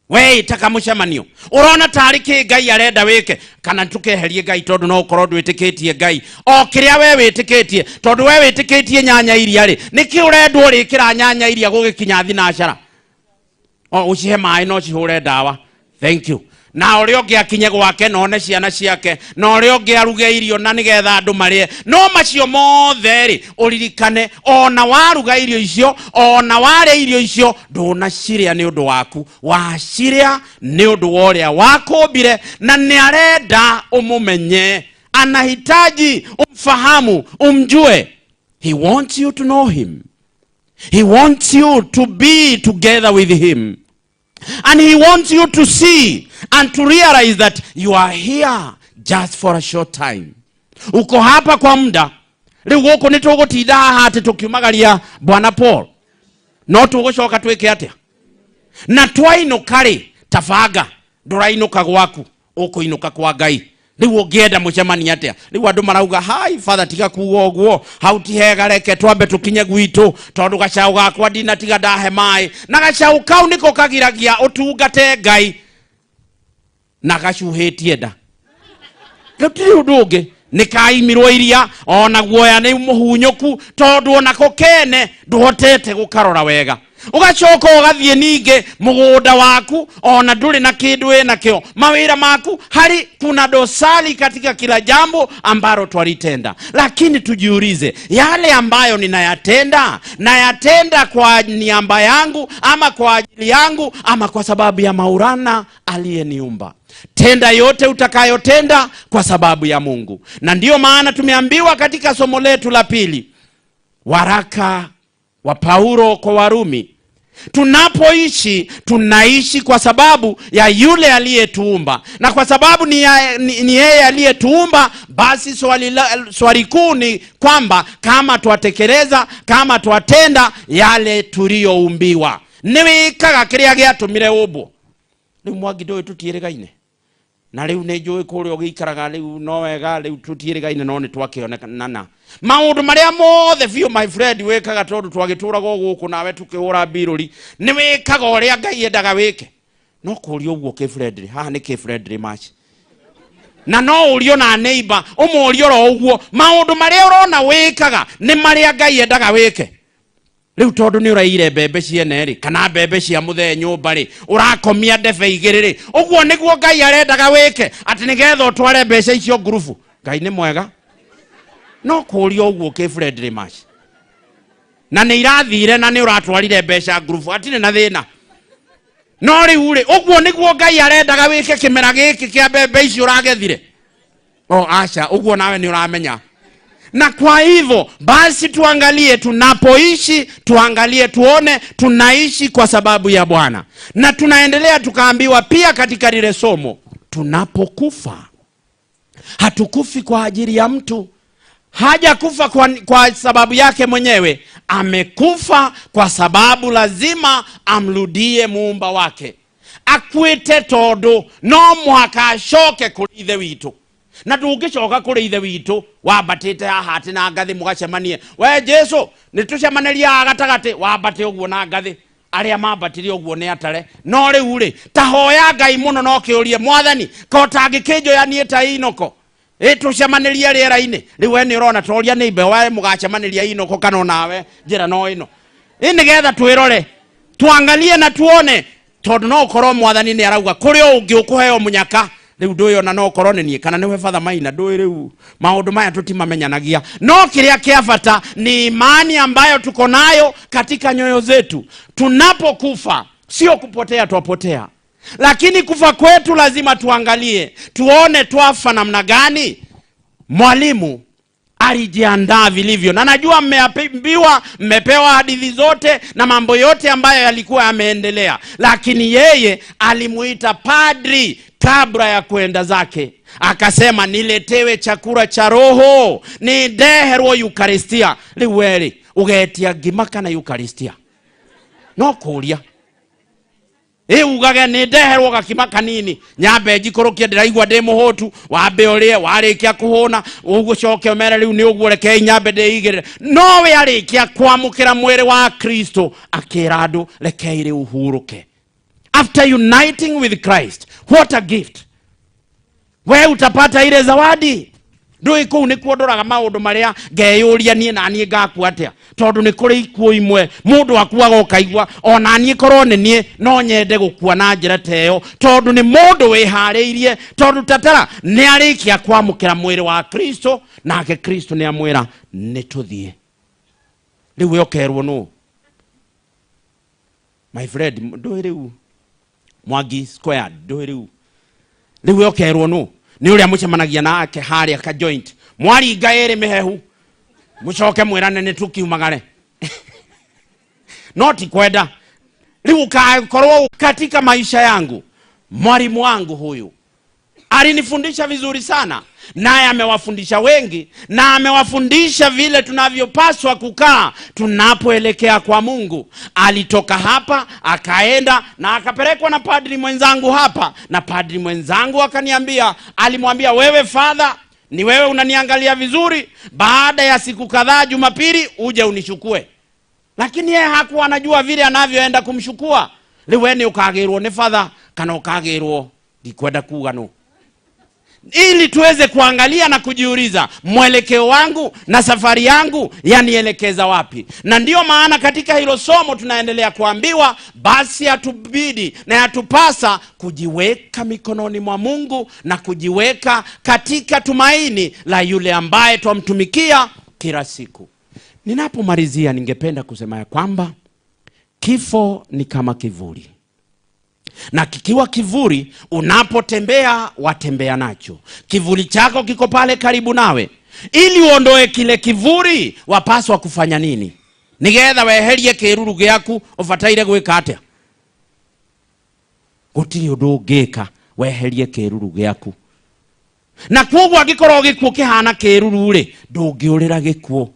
we taka mucemanio urona tari ki Ngai arenda wike kana tukeherie Ngai tondu no ukorwo ndwitikitie Ngai o kiria we witikitie tondu we witikitie nyanya iria ri niki urendwo rikira nyanya iria gugikinya thinashara ucihe mai no cihure dawa. Thank you. Na uri ongi akinye gwake none ciana ciake na uri ongi aruge irio na nigetha andu marie no macio mothe ri uririkane ona waruga irio icio ona ware irio icio nduna ciria ni undu waku waciria ni undu woria wakumbire na ni arenda umumenye, anahitaji umfahamu umjue. He wants you to know him. He wants you to be together with him. And he wants you to see and to realize that you are here just for a short time. Uko hapa kwa muda. Riu guku ni tugutinda haha ati tukiumagaria Bwana Paul. No tugucoka twike atia. Na twainuka ri tabanga ndurainuka gwaku ukuinuka kwa Ngai. Riu ungienda mucemani atia. Riu andu marauga hai father tiga kuuga uguo hauti hega reke twambe tukinye gwitu tondu gacau gakwa ndina tiga ndahe mai na gacau kau niko kagiragia utungate Ngai na gacuhitie nda. Gutiri undu ungi nikaimirwo iria ona guoya ni muhunyoku tondu ona kokene nduhotete gukarora wega ugacoka ugathie ninge mugunda waku ona nduri na kindu ina kio mawira maku hari kuna dosari katika kila jambo ambalo twalitenda. Lakini tujiulize, yale ambayo ninayatenda kwa niaba yangu ama kwa ajili yangu ama kwa sababu ya Maulana aliyeniumba? Tenda yote utakayotenda kwa sababu ya Mungu. Na ndiyo maana tumeambiwa katika somo letu la pili, waraka wa Paulo kwa Warumi, tunapoishi tunaishi kwa sababu ya yule aliyetuumba, na kwa sababu ni yeye aliyetuumba, basi swali kuu ni kwamba kama twatekeleza, kama twatenda yale tuliyoumbiwa. Niwikaga kiria giatumire umbo. Riu Mwangi ndoe tutieregaine na riu ne njui kurio giikaraga riu no wega riu tutieregaine no ni twakionekana maundu maria mothe biu my friend wekaga tondu twagituraga guku nawe tukihura biruri ni wikaga uria Ngai endaga wike no kurio uguo ke friendly haha ni ke friendly match na no urio na neighbor umurio ro uguo maundu maria urona wikaga ni maria Ngai endaga wike. Riu tondu ni uraire bebe ciene ri kana bebe cia muthe nyumba ri urakomia ndebe igiri ri uguo niguo Ngai arendaga wike ati nigetha utware mbeca icio ngurubu. Ngai ni mwega no kurio uguo ke friendly match na ni irathire na ni uratwarire mbeca ngurubu atine na thina no riu ri uguo niguo Ngai arendaga wike kimera giki kia bebe icio uragethire. Acha uguo nawe ni uramenya. Na kwa hivyo basi tuangalie tunapoishi, tuangalie tuone tunaishi kwa sababu ya Bwana. Na tunaendelea tukaambiwa pia katika lile somo, tunapokufa hatukufi kwa ajili ya mtu. Haja kufa kwa sababu yake mwenyewe, amekufa kwa sababu lazima amrudie muumba wake. Akwite todo no mwaka ashoke kuri ithe witu. na ndungicoka kuri ithe witu wambatite haha ati na ngathi mugacemanie we Jesu nitucemaniria gatagati wambate uguo na ngathi aria mambatirie uguo ni atare no riu ri tahoya Ngai muno no kiurie Mwathani ko tangikinjo ya nie ta Inoko tucemanirie riera-ini riu we ni urona toria ni mbe wa mugacemaniria Inoko kana nawe njira no ino nigetha twirore tuangalie na tuone tondu no korwo Mwathani ni arauga kuri ungi ukuheo munyaka riu nduyo na no korwo ni kana niwe Father Maina ndu riu maundu maya tutimamenyanagia no kiria kiafata ni imani ambayo tuko nayo katika nyoyo zetu. Tunapokufa sio kupotea, tuapotea, lakini kufa kwetu lazima tuangalie tuone twafa namna gani. Mwalimu alijiandaa vilivyo, na najua mmeambiwa, mmepewa hadithi zote na mambo yote ambayo yalikuwa yameendelea, lakini yeye alimuita padri kabla ya kwenda zake, akasema niletewe chakula cha roho, ni ndeherwo Eucharistia. Liweri ugetia ngima kana Eucharistia no kuria ugage ni ndeherwo gakima kanini nyambe njikorokia ndiraigua ndi muhotu wambe urie warikia kuhuna ugucoke umere riu ni uguo reke nyambe ndeigirire no we arikia kwamukira mwiri wa Kristo akira andu reke iri uhuruke. After uniting with Christ, what a gift! We utapata ile zawadi. Ndui kuu ni kuondoraga maundu maria ngeyuria nie na nie ngaku atia tondu ni kuri ikuo imwe mundu akuaga ukaigua ona nie korwo ni nie no nyende gukua na njira teyo tondu ni mundu wihariirie tondu tatara ni arikia kwamukira mwiri wa Kristo nake Kristo ni amwira ni tuthie. Riu yokerwo no my friend ndui riu Mwangi square ndui riu yokerwo no ni uria mucemanagia nake haria ka joint mwari ngaere mehehu mucoke mwirane ni tukiumagare noti kwenda riu korwo katika maisha yangu. Mwalimu wangu huyu alinifundisha vizuri sana, naye amewafundisha wengi, na amewafundisha vile tunavyopaswa kukaa tunapoelekea kwa Mungu. Alitoka hapa akaenda na akapelekwa na padri mwenzangu hapa, na padri mwenzangu akaniambia, alimwambia wewe Father, ni wewe unaniangalia vizuri, baada ya siku kadhaa Jumapili uje unichukue. Lakini yeye hakuwa anajua vile anavyoenda kumchukua. Liweni ukagirwo ni Father kana ukagirwo ndikwenda kuga no, ili tuweze kuangalia na kujiuliza mwelekeo wangu na safari yangu yanielekeza wapi. Na ndio maana katika hilo somo tunaendelea kuambiwa basi atubidi na atupasa kujiweka mikononi mwa Mungu na kujiweka katika tumaini la yule ambaye twamtumikia kila siku. Ninapomalizia ningependa kusema ya kwamba kifo ni kama kivuli, na kikiwa kivuli unapotembea watembea nacho. Kivuli chako kiko pale karibu nawe. Ili uondoe kile kivuli wapaswa kufanya nini? Nigetha weherie kiruru giaku ufataire gwika atia? Gutiri undu ungika weherie kiruru giaku. Na kwoguo agikorwo gikuo kihana kiruru ri ndungiurira gikuo.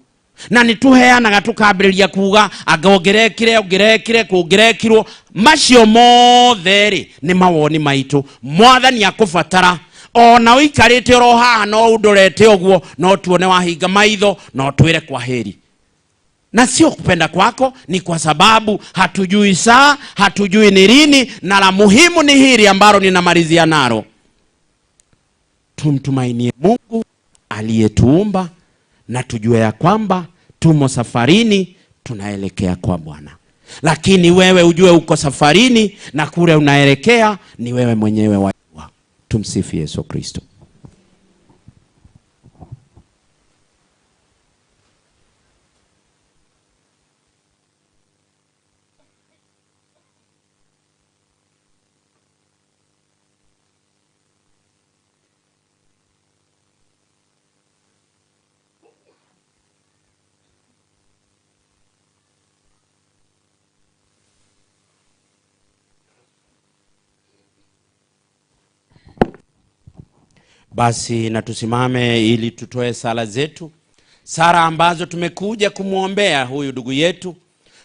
Na nituheanaga tukambiriria kuga agongerekire kuongerekirwo macio mothe ri ni mawoni maitu. Mwathani akubatara ona uikarite ro haha no undorete uguo no tuone wahinga maitho no twire kwa heri. Na sio kupenda kwako, ni kwa sababu hatujui saa, hatujui ni lini, na la muhimu ni hili ambalo ninamalizia nalo. Tumtumainie Mungu aliyetuumba na tujue ya kwamba tumo safarini tunaelekea kwa Bwana. Lakini wewe ujue uko safarini na kule unaelekea ni wewe mwenyewe wajua. Tumsifu Yesu Kristo. Basi na tusimame ili tutoe sala zetu, sala ambazo tumekuja kumuombea huyu ndugu yetu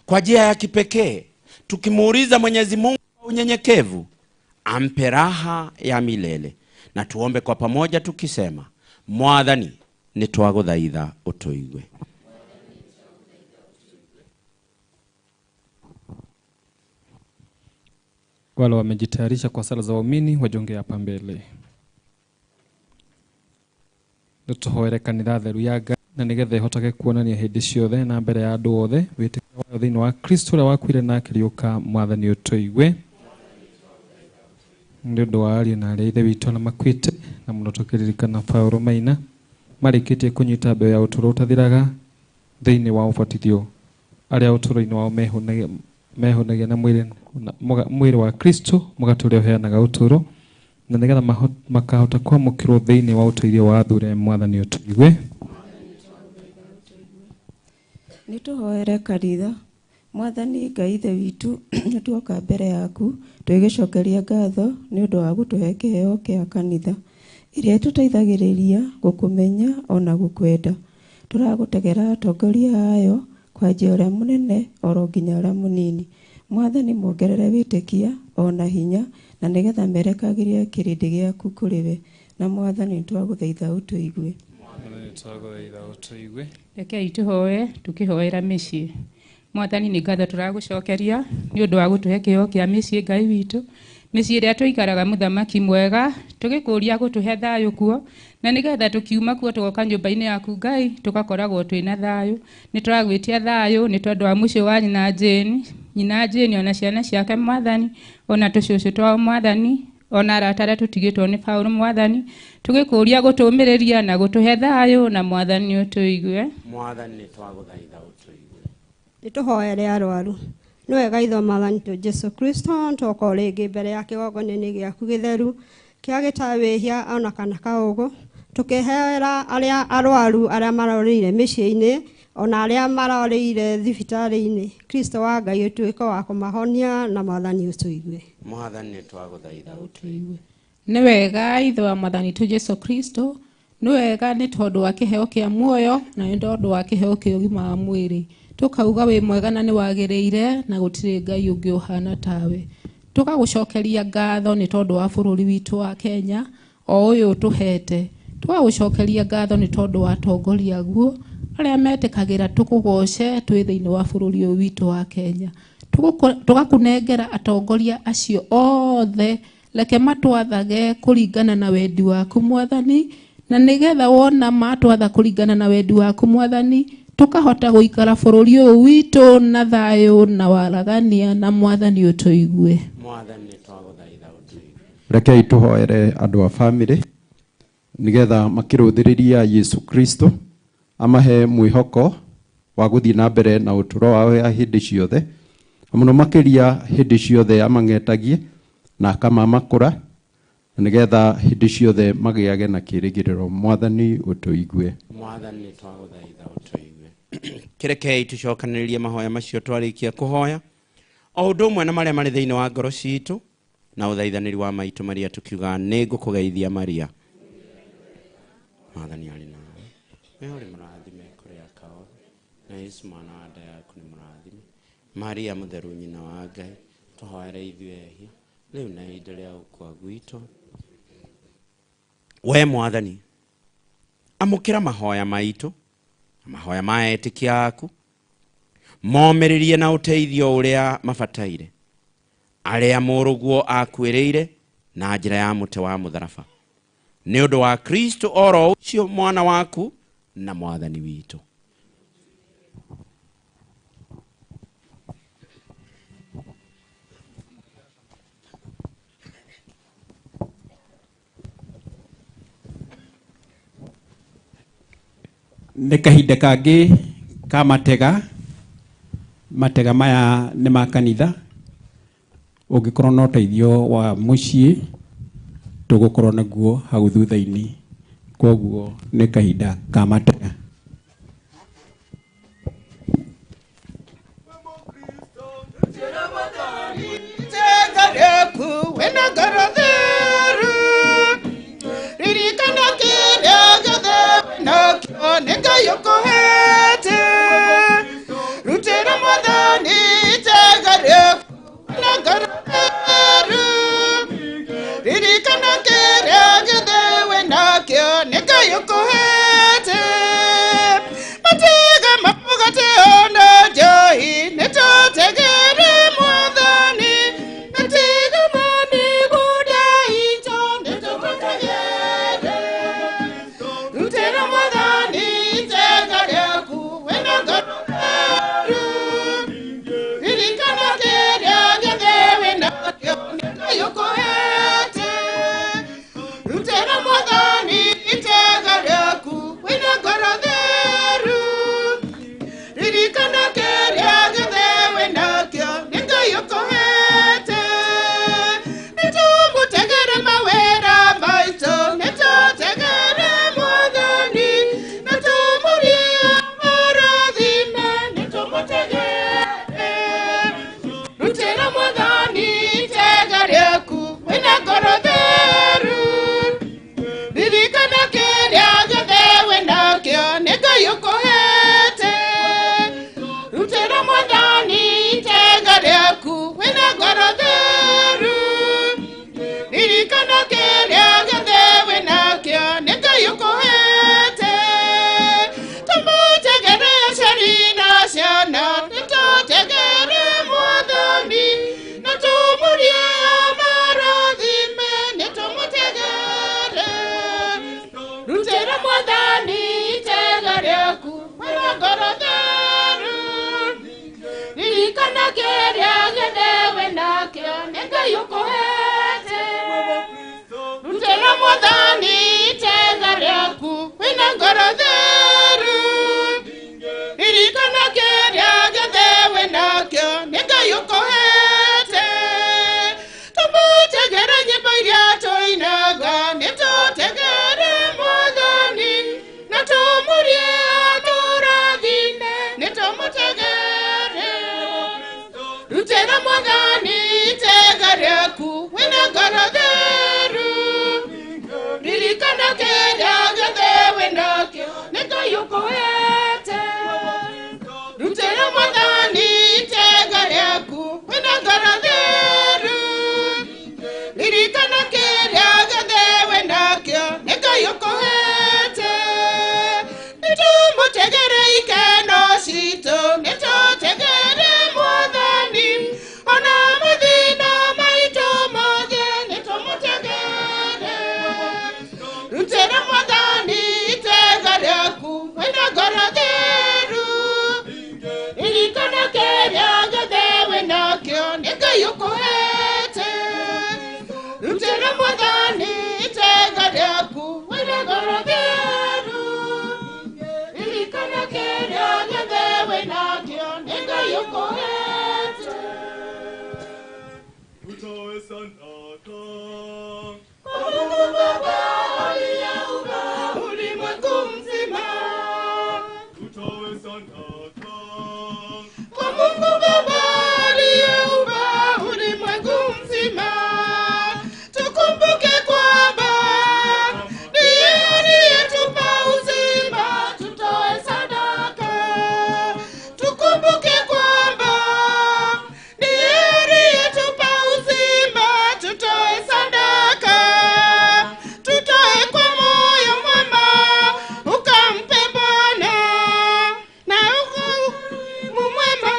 kwa njia ya kipekee, tukimuuliza Mwenyezi Mungu kwa unyenyekevu ampe raha ya milele. Na tuombe kwa pamoja tukisema, Mwathani nitwaguthaitha utuigue. Wale wamejitayarisha kwa sala za waumini wajonge hapa mbele. Tuhoere kanitha theru ya Ngai na nigetha ihotage kuonania hindi ciothe na mbere ya andu othe witikia wa thiini wa Kristo uria wakuire na akiriuka. Mwathani utuigue. Nĩ ũndũ wa ariũ na arĩa ithe witũ na makuĩte na mũno tũkĩririkana Paul Maina marĩkĩtie kũnyita mbeũ ya ũtũũro ũtathiraga thĩinĩ wa ũbatithio, arĩa ũtũũro-inĩ wao mehonagia na mwĩrĩ wa Kristo mũgatũũria ũheanaga ũtũũro, na nĩgetha makahota kwamũkĩrwo thĩinĩ wa ũteithio wa athuure. Mwathani ũtũigue. Nĩtũhoere kanitha. Mwathani Ngai ithe witũ, nĩtuoka mbere yaku twĩgĩcokeria ngatho nĩ ũndũ wa gũtũhe kĩheo kĩa kanitha iria tũteithagĩrĩria gũkũmenya ona gũkwenda. Tũragũtegera atongoria ayo kwanjia ũrĩa mũnene oro nginya ũrĩa mũnini. Mwathani muongerere wĩtĩkia ona hinya na nĩgetha merekagĩrie kĩrĩndĩ gĩaku kũrĩ we. Na Mwathani nĩtwagũthaitha ũtũigue. Rekei tũhoe tũkĩhoera mĩciĩ. Mwathani nĩ ngatho tũragũcokeria nĩ ũndũ wa gũtũhe kĩheo kĩa mĩciĩ Ngai witũ, mĩciĩ ĩrĩa tũikaraga mũthamaki mwega, tũgĩkũria gũtũhe thayũ kuo, na nĩgetha tũkiuma kuo tũgoka nyũmba-inĩ yaku Ngai tũgakoragwo twĩna thayũ. Nĩ tũragwĩtia thayũ nĩ tondũ wa mũciĩ wa nyina Jane ona ciana ciake Mwathani, ona tũcũcũ twao Mwathani, ona arata arĩa tũtigĩtwo nĩ Paul Mwathani, tũgĩkũria gũtũmĩrĩria na gũtũhe thayũ. Na Mwathani ũtũigue. Mwathani nĩtwagũthaitha ũtũigue. Nĩtũhoere arwaru. Nĩ wega itho Mwathani tu Jesu Kristo tũka rĩngĩ mbere ya kĩgongona-inĩ gĩaku gĩtheru kĩa gĩtawĩhia ona kana kaũgũ, tũkĩhoera arĩa arwaru arĩa marorĩire mĩciĩ-inĩ ona arĩa marorĩire thibitarĩ-inĩ. Kristo wa Ngai ũtuĩke wa kũmahonia na Mwathani ũtũigue. Mwathani nĩtwagũthaitha ũtũigue. Nĩ wega ithe wa Mwathani tu Jesu Kristo, nĩ wega nĩ tondũ wa kĩheo kĩa muoyo na nĩ tondũ wa kĩheo kĩa ũgima wa mwĩrĩ. Tukauga wĩ mwega na nĩ wagĩrĩire na gũtirĩ Ngai ũngĩ ũhana tawe. Tũgagũcokeria ngatho nĩ tondũ wa bũrũri witũ wa Kenya o ũyũ tũhete. Tũgagũcokeria ngatho nĩ tondũ wa atongoria guo arĩa metĩkagĩra tũkũgoce twĩ thĩinĩ wa bũrũri ũyũ witũ wa Kenya. Tũgakũnengera atongoria acio othe, reke matwathage kũringana na wendi waku Mwathani, na nĩgetha wona matwatha kũringana na wendi waku Mwathani, tukahota gũikara bũrũri ũyũ witũ na thayũ na waragania. Na Mwathani ũtũigue. Mwathani nĩtwagũthaitha ũtũigue. Rekei tũhoere andũ a family nĩgetha makĩrũthĩrĩria Yesu Kristo amahe mwĩhoko wa gũthiĩ na mbere na ũtũũro wao ya hĩndĩ ciothe, mũno makĩria hĩndĩ ciothe amang'etagie na akamamakũra, nĩgetha hĩndĩ ciothe magĩage na kĩĩrĩgĩrĩro. Mwathani ũtũigue. Mwathani nĩtwagũthaitha ũtũigue. Kirekei tucokanĩrĩrie mahoya macio twarĩkia kũhoya, o ũndũ ũmwe na marĩa marĩ thĩinĩ wa ngoro citũ na ũthaithanĩri wa maitũ Maria, tukiuga nĩ ngũkũgeithia Maria. Mwathani arĩ nawe, we ũrĩ mũrathime kũrĩ akao, na Yesu mwana wa nda yaku nĩ mũrathime. Maria mũtheru nyina wa Ngai, tũhoere ithuĩ ehia rĩu na ihinda rĩa gũkua gwitũ. We Mwathani, amũkĩra mahoya maitũ, mahoya ma etĩkia aku, momĩrĩrie na ũteithio ũrĩa mabataire arĩa mũrũguo akuĩrĩire na njĩra ya mũtĩ wa mũtharaba, nĩ ũndũ wa Kristo oro ũcio mwana waku na Mwathani witũ. Nĩ kahinda kangĩ ka matega maya nĩ ma kanitha. Ũngĩkorwo na ũteithio wa mũciĩ tũgũkorwo naguo hau thutha-inĩ, koguo nĩ kahinda ka matega. Nega yokohete rutera Mwathani tegare nagara ririkana kere yokohete matega mapugate onda johi netotegere mwadhani matega maniguda ito netotegere rutera mwadhani tegare kuwena garu ilikana keria gedewe na yokohete rutera mwadhani tegare kuwena garaderu ilikana keria gedewe na nega yokohete nitumutegere mawera maito netotegere mwadhani netumuria maradhime netumutegere rutera mwadhani tegare kuwena garaderu ilikana keria gedewe na nega yokohete rutera mwadhani tegare kuwena garaderu ilikana keria gedewe na nega yokohete tumutegere sharina shana netotegere mwadhani netumuria maradhime netumutegere rutera mwadhani tegare kuwena garaderu ilikana keria gedewe na nega yokohete rutera mwadhani tegare kuwena garaderu ilikana keria gedewe na nega yokohete tumutegere nyimbo iria toinaga netotegere mwadhani netumurie aturathime netumutegere rutera mwadhani tegare kuwena garaderu ilikana keria gedewe na nega yokohete rutera mwadhani tegare kuwena garaderu ilikana keria gedewe na nega yokohete nitumutegere ikeno sito netotegere mwadhani ona mathina maito mothe nitumutegere rutera mwadhani tegare kuwena garaderu ilikana keria gedewe na nega yokohete rutera mwadhani tegare kuwena garaderu ilikana keria gedewe na nega yokohete utoe sadaka kwa Mungu Baba aliyeumba ulimwengu mzima utoe sadaka kwa Mungu Baba aliyeumba ulimwengu mzima tukumbuke kwamba ndiye aliyetupa uzima tutoe sadaka tukumbuke kwamba ndiye aliyetupa uzima tutoe sadaka tutoe kwa moyo mwema ukampe Bwana na mwema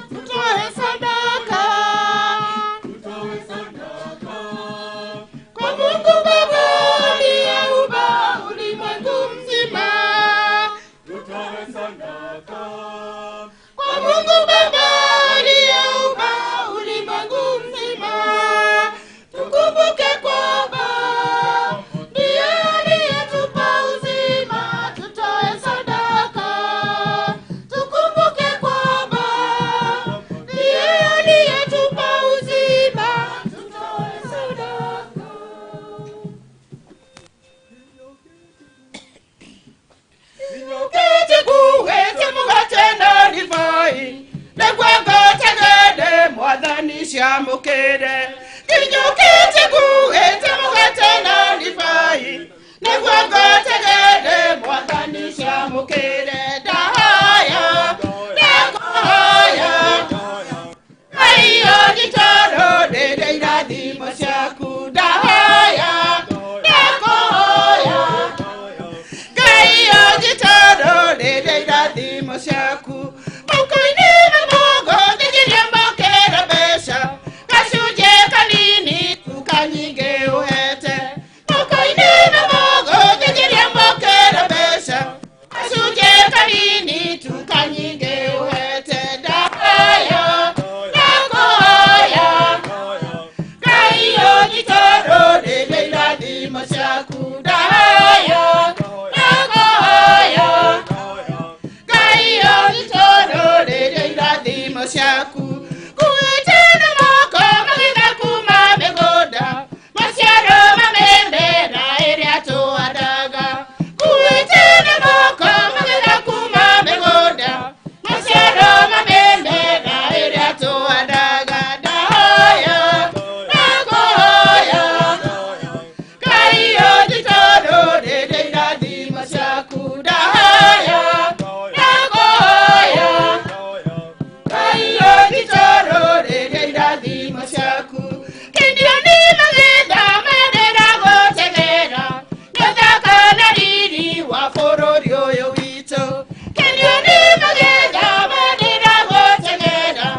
tutoe sadaka kwa Mungu Baba aliyeumba ulimwengu mzima utoe sadaka kwa Mungu Baba aliyeumba ulimwengu mzima tukumbuke kwamba ndiye aliyetupa uzima tutoe sadaka tukumbuke kwamba ndiye aliyetupa uzima tutoe sadaka inyokete kuwete mugate na divai negwegotegede mwathani ciamukire inyokete kuwete mugate na divai negwegotegede mwathani ciamukire ndahaya ndakohoya aiyo gitoro ndende irathimo ciaku ndahaya ndakohoya ciaku kuitana moko magetha kuma mĩgũnda maciaro ma mĩmera ĩrĩa tũhandaga kuitana moko magetha kuma mĩgũnda maciaro ma mĩmera ĩrĩa tũhandaga ndahoya ndakuhoya Ngai ũnjitũrũ rĩrĩa irathimo ciaku ndahoya ndakuhoya Ngai ũnjitũrũ rĩrĩa irathimo ciaku kĩndio nĩ magetha maendera gũtegera nĩũthaka na riri wa bũrũri ũyũ witũ kĩndio nĩ magetha maendera gũtegera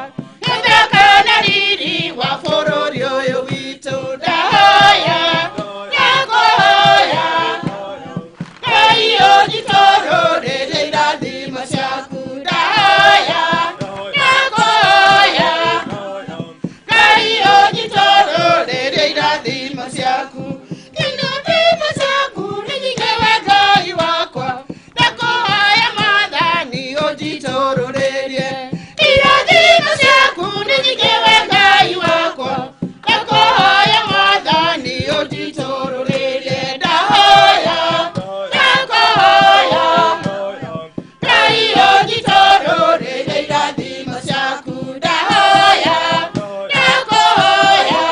nĩũthaka na riri wa bũrũri ũyũ witũ ndahoya ndakuhoya Ngai ũnjitũrũ rĩrĩa irathimo ciaku ndahoya ndakuhoya Ngai ũnjitũrũ rĩrĩa irathimo ciaku irathimo ciaku nĩ nyingĩ we Ngai wakwa ndakuhoya Mwathani ũnjitũrũrĩrie irathimo ciaku nĩ nyingĩ we Ngai wakwa ndakuhoya Mwathani ũnjitũrũrĩrie ndahoya ndakuhoya Ngai ũnjitũrũrĩrie irathimo ciaku ndahoya ndakuhoya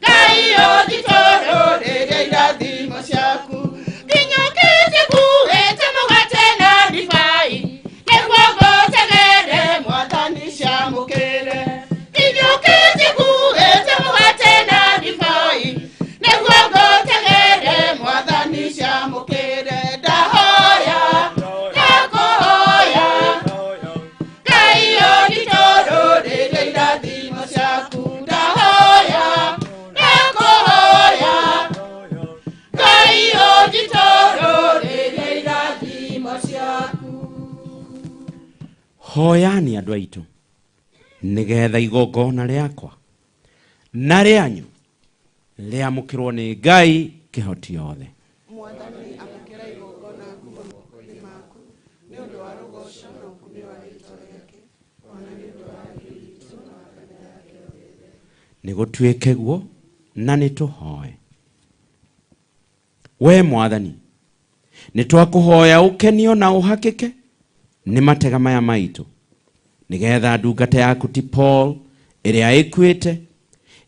Ngai ũnjitũrũrĩrie irathimo ciaku nginyũkĩte kuĩte mũgate na ndibei nĩguo ngũtegere Mwathani ciamũkĩre nginyũkĩte kuĩte mũgate na ndibei nĩguo ngũtegere Mwathani ciamũkĩre ndahoya ndakuhoya Ngai ũnjitũrũrĩrie irathimo ciaku ndahoya ndakuhoya Ngai ũnjitũrũrĩrie irathimo ciaku hoyani andũ aitũ nĩgetha igongona rĩakwa na rĩanyu rĩamũkĩrwo nĩ Ngai kĩhoti yothe Mwathani amũkĩra igongona guoko-inĩ maku nĩ ũndũ wa rũgoco na ũkumia wa rĩĩtwa rĩake ona nĩ ũndũ wa rĩu ritũ na kanitha yake yothe nĩ gũtuĩke guo na nĩ tũhoe we Mwathani nĩ twakũhoya ũkenio na ũhakĩke nĩ matega maya maitũ nĩgetha ndungata yaku ti Paul ĩrĩa ĩkuĩte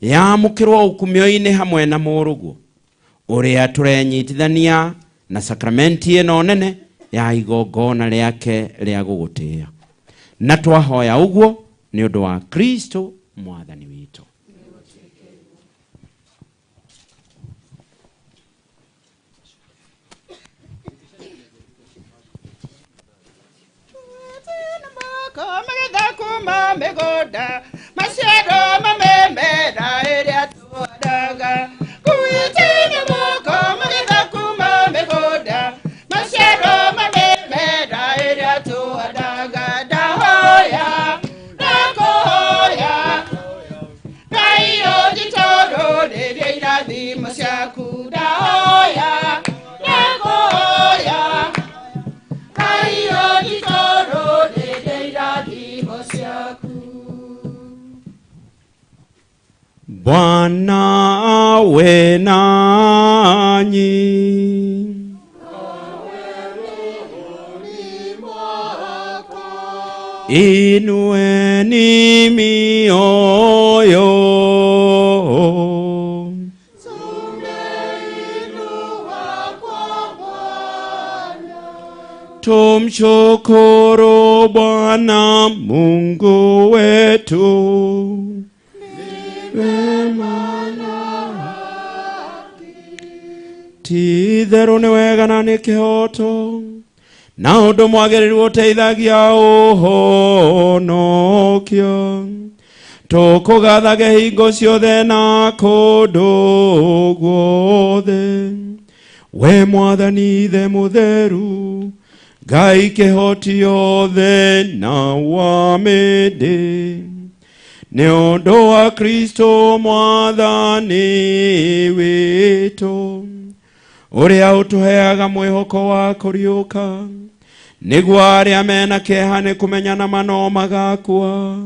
yamũkĩrwo ũkumio-inĩ hamwe na mũrũguo ũrĩa tũrenyitithania na sakramenti ĩno nene ya igongona rĩake rĩa gũgũtĩĩa na twahoya ũguo nĩ ũndũ wa Kristo Mwathani witũ magetha kuma mĩgũnda maciaro ma mĩmera ĩrĩa tũhandaga kuitana moko magetha kuma mĩgũnda maciaro ma mĩmera ĩrĩa tũhandaga ndahoya ndakuhoya Ngai ũnjitũrũrĩrie irathimo ciaku ndahoya ndakuhoya Ngai ũnjitũrũrĩrie irathimo ciaku Bwana awe nanyi inueni mioyo tumshukuru Bwana Mungu wetu ti-itherũ nĩ wega na nĩ kĩhoto na ũndũ mwagĩrĩru ũteithagia ũhonokio tũkũgathage hingo ciothe na kũndũ guothe we Mwathani Ithe mũtheru Ngai kĩhoti yothe na wa mĩndĩ nĩ ũndũ wa Kristo Mwathani witũ ũrĩa ũtũheaga mwĩhoko wa kũriũka nĩguo arĩa mena kĩeha nĩ kũmenyana mano magakua,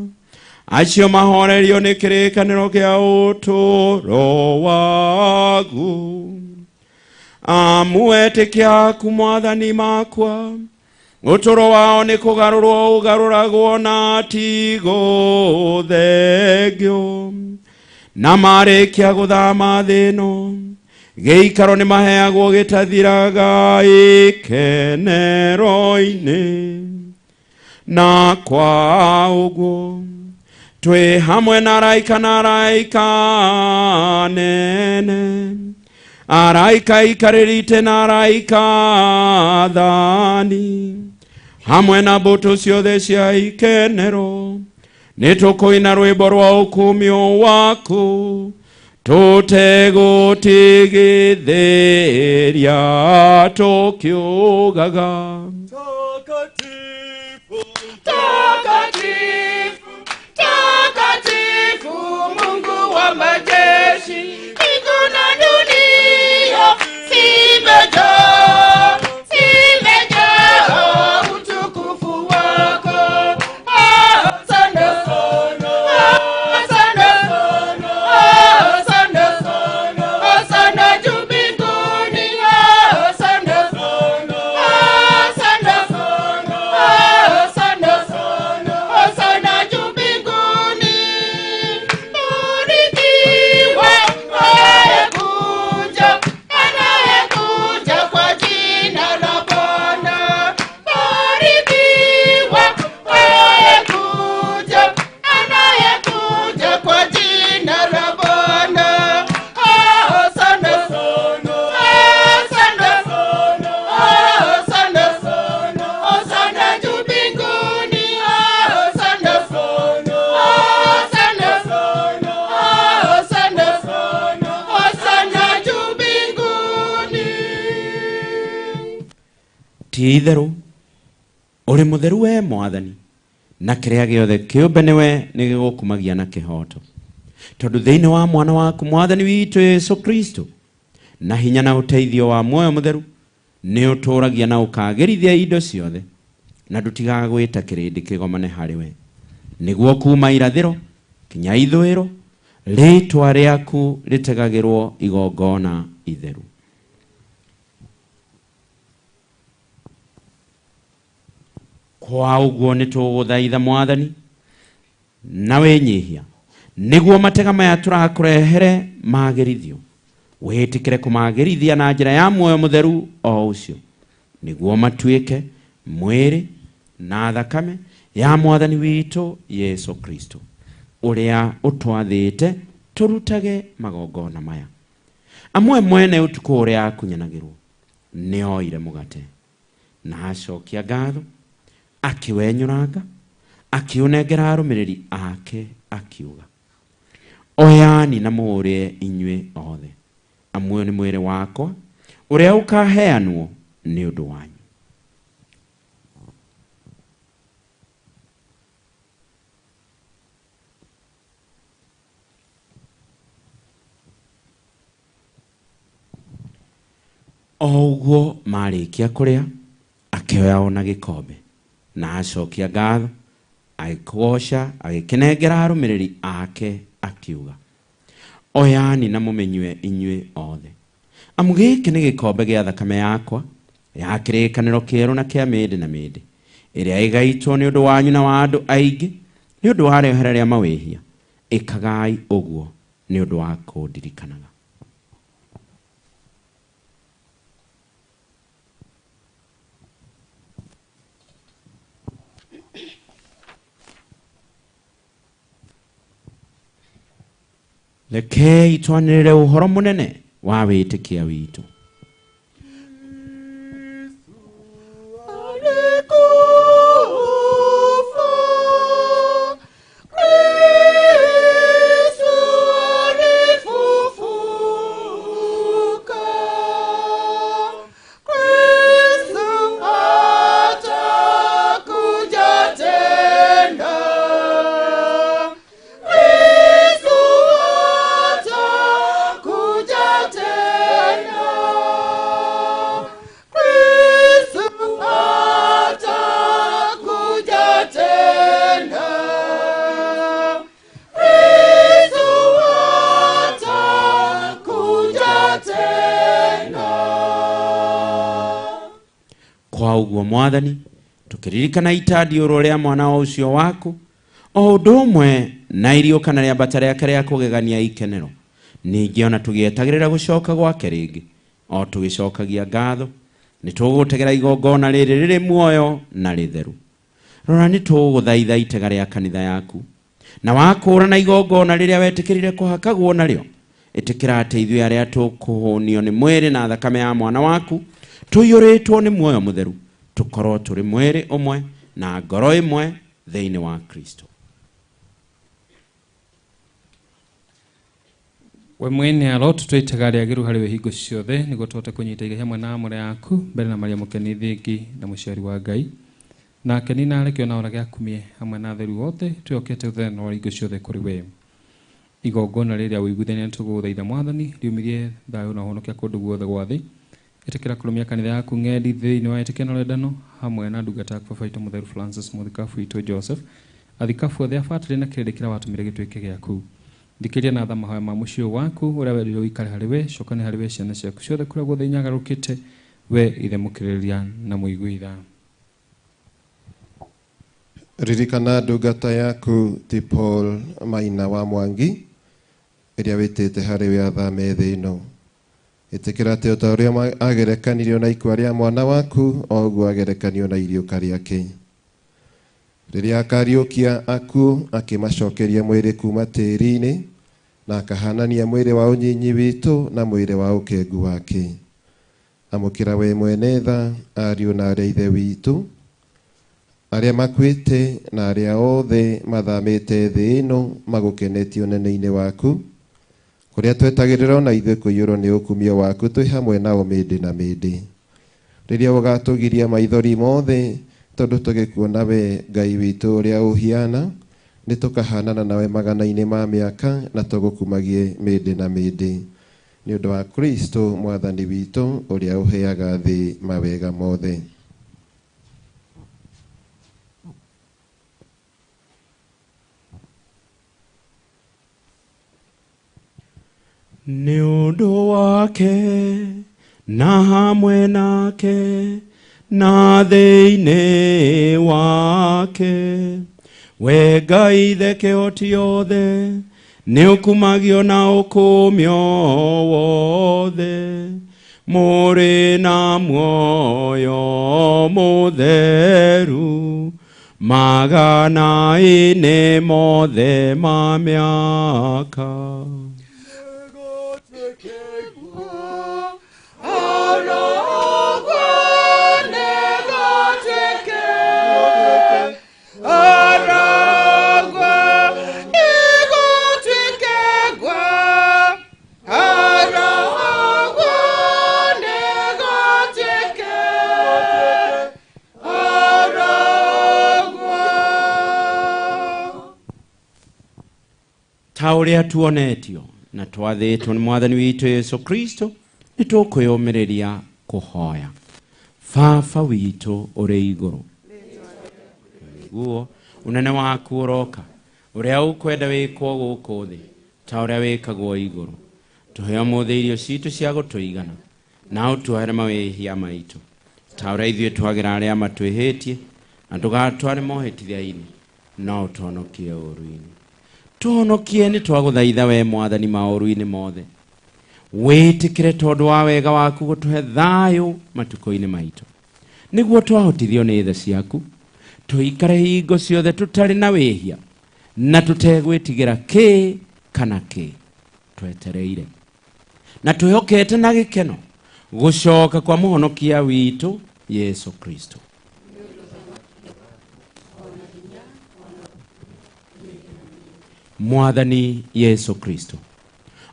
acio mahorerio nĩ kĩrĩkanĩro kĩa ũtũũro waku. Amuetĩkia ku Mwathani makwa, ũtũũro wao nĩ kũgarũrwo ũgarũragwo na ti gũthengio, na marĩkia gũthama thĩ ĩno, gĩikaro nĩ maheagwo gĩtathiraga ikenero-inĩ. Na kwa ũguo twĩ hamwe na araika nene, araika ikarĩrĩte na araika athani, hamwe na mbũtũ ciothe cia ikenero, nĩ tũkũina rwĩmbo rwa ũkumio waku, tũtegũtigithĩria tũkiugaga Takatifu, takatifu, Mungu wa majeshi, mbingu na dunia zimejaa utukufu wako. Asante sana, asante sana, asante sana, asante juu mbinguni. Asante sana, asante sana, asante sana, asante juu mbinguni. Barikiwa anayekuja kwa jina la Bwana. Barikiwa anayekuja kwa jina la Bwana. Asante sana, asante sana, asante sana, asante juu mbinguni. Asante sana, asante sana, asante sana, asante juu mbinguni. ti-itherũ ũrĩ mũtheru we Mwathani, na kĩrĩa gĩothe kĩũmbe nĩwe nĩ gĩgũkumagia na kĩhoto, tondũ thĩinĩ wa mwana waku Mwathani witũ Yesu Kristo, na hinya na ũteithio wa muoyo mũtheru, nĩ ũtũũragia na ũkagĩrithia indo ciothe, na ndũtigagwĩta kĩrĩndĩ kĩgomane harĩ we, nĩguo kuma irathĩro kinya ithũĩro rĩĩtwa rĩaku rĩtegagĩrwo igongona itheru. Kwa ũguo nĩ tũgũthaitha Mwathani na wĩnyihia, nĩguo matega maya tũrakũrehere magĩrithio, wĩtĩkĩre kũmagĩrithia na njĩra ya muoyo mũtheru o ũcio, nĩguo matuĩke mwĩrĩ na thakame ya Mwathani witũ Yesu Kristo, ũrĩa ũtwathĩte tũrutage magongona maya. Amwe mwene ũtukũ ũrĩa akunyanagĩrwo nĩ oire mũgate, na acokia ngatho, akiwenyũranga, akiunengera arũmĩrĩri ake akiuga, oyani na mũrĩe inyuĩ othe, amwe nĩ mwĩrĩ wakwa ũrĩa ũkaheanwo nĩ ũndũ wanyu. O ũguo marĩkia kũrĩa, akĩoya ona gĩkombe, na acokia ngatho, agĩkũgoca, agĩkĩnengera arũmĩrĩri ake akiuga, oyani na mũmenyue inyuĩ othe, amu gĩkĩ nĩ gĩkombe gĩa thakame yakwa ya kĩrĩkanĩro kĩerũ na kĩa mĩndĩ na mĩndĩ, ĩrĩa ĩgaitwo nĩ ũndũ wanyu na wa andũ aingĩ nĩ ũndũ wa rĩohera rĩa mawĩhia. Ĩkagai ũguo nĩ ũndũ wa kũndirikanaga. Rekei twanĩrĩre ũhoro mũnene wa wĩtĩkia witũ. Kuja tena. uguo mwathani tukiririkana itandiũrũ rĩa mwana wa ũcio waku o ũndũ ũmwe na iriũkana rĩa mbata rĩake rĩa kũgegania ikenero ningĩ ona tũgĩetagĩrĩra gũcoka gwake rĩngĩ o tũgĩcokagia ngatho nĩ tũgũtegera igongona rĩrĩ rĩrĩ muoyo na rĩtheru. Rora nĩ tũgũthaitha itega rĩa kanitha yaku na wakũũrana igongona rĩrĩa wetĩkĩrire kũhakagwo narĩo ĩtĩkĩra atĩ ithuĩ arĩa tũkũhũnio nĩ mwĩrĩ na thakame ya mwana waku tũiyũrĩtwo nĩ muoyo mũtheru tũkorwo tũrĩ mwĩrĩ ũmwe na ngoro ĩmwe thĩinĩ wa Kristo. We mwene aro tutwitaga rĩagĩrĩru harĩ we hingo ciothe nĩguo tũhote kũnyita igai hamwe na amũre yaku mbere na marĩa mũkeni thingi na mũciari wa Ngai nake ni narekio na orage akumie hamwe na theru wothe twĩhokete ũtheno wa hingo ciothe kũrĩ we. Igongona rĩrĩa ũiguithania tũgũthaitha mwathani riumirie thayũ na ũhonokia kũndũ guothe gwa thĩ ĩtĩkĩra kũrũmia kanitha yaku ng'endi thĩinĩ wa ĩtĩkĩa na wendano hamwe na ndungata yaku baba witũ mũtheru Francis mũthikabu witũ Joseph athikabu othe abatĩrĩ na kĩrĩndĩ kĩrĩa watũmire gĩtuĩke gĩaku. Thikĩria na tha mahoya ma mũciĩ waku ũrĩa wendire ũikare harĩ we cokane harĩ we ciana ciaku ciothe kũrĩa guothe inyagarũkĩte we ithe mũkĩrĩrĩria na mũiguitha. Ririkana ndungata yaku ti Paul Maina wa Mwangi ĩrĩa wĩtĩte harĩ we athame thĩ ĩno. Ĩtĩkĩra atĩ o ta ũrĩa agerekanirio na ikua rĩa mwana waku o ũguo agerekanio na iriũka rĩake. Rĩrĩa akariũkia aku akĩmacokeria mwĩrĩ kuma tĩĩri-inĩ na akahanania mwĩrĩ wa ũnyinyi witũ na mwĩrĩ wa ũkengu wake. Amũkĩra we mwene tha ariũ na arĩa ithe witũ arĩa makuĩte na arĩa othe mathamĩte thĩ ĩno magũkenetio ũnene-inĩ waku kũrĩa twetagĩrĩra na ithuĩ kũiyũrwo nĩ ũkumio waku twĩ hamwe nao mĩndĩ na mĩndĩ. Rĩrĩa ũgatũgiria maithori mothe tondũ tũgĩkuona we Ngai witũ ũrĩa ũhiana nĩ tũkahanana nawe magana-inĩ ma mĩaka na tũgũkumagie mĩndĩ na mĩndĩ nĩ ũndũ wa Kristo mwathani witũ ũrĩa ũheaga thĩ mawega mothe. Nĩ ũndũ wake na hamwe nake na thĩinĩ wake we Ngai ithe kĩhoti othe nĩ ũkumagio na ũkũmio wothe mũrĩ na muoyo mũtheru magana-inĩ mothe ma mĩaka. Ta ũrĩa tuonetio na twathĩtwo nĩ mwathani witũ Yesu Kristo nĩ tũkwĩyũmĩrĩria kũhoya. Baba witũ ũrĩ igũrũ, guo ũnene waku ũroka, ũrĩa ũkwenda wĩkwo gũkũ thĩ ta ũrĩa wĩkagwo igũrũ. Tũhe ũmũthĩ irio citũ cia gũtũigana na ũtuohere mawĩhia maitũ ta ũrĩa ithuĩ twagĩra arĩa matwĩhĩtie na ndũgatware mohĩtithia-inĩ no ũtũhonokie ũũru-inĩ. Tũhonokie nĩ twagũthaitha we mwathani maũru-inĩ mothe. Wĩtĩkĩre tondũ wa wega waku gũtũhe thayũ matukũ-inĩ maitũ nĩguo twahotithio nĩ tha ciaku tũikare hingo ciothe tũtarĩ na wĩhia na tũtegwĩtigĩra kĩ kana kĩ twetereire na twĩhokete na gĩkeno gũcoka kwa mũhonokia witũ Yesu Kristo. Mwathani Yesu Kristo,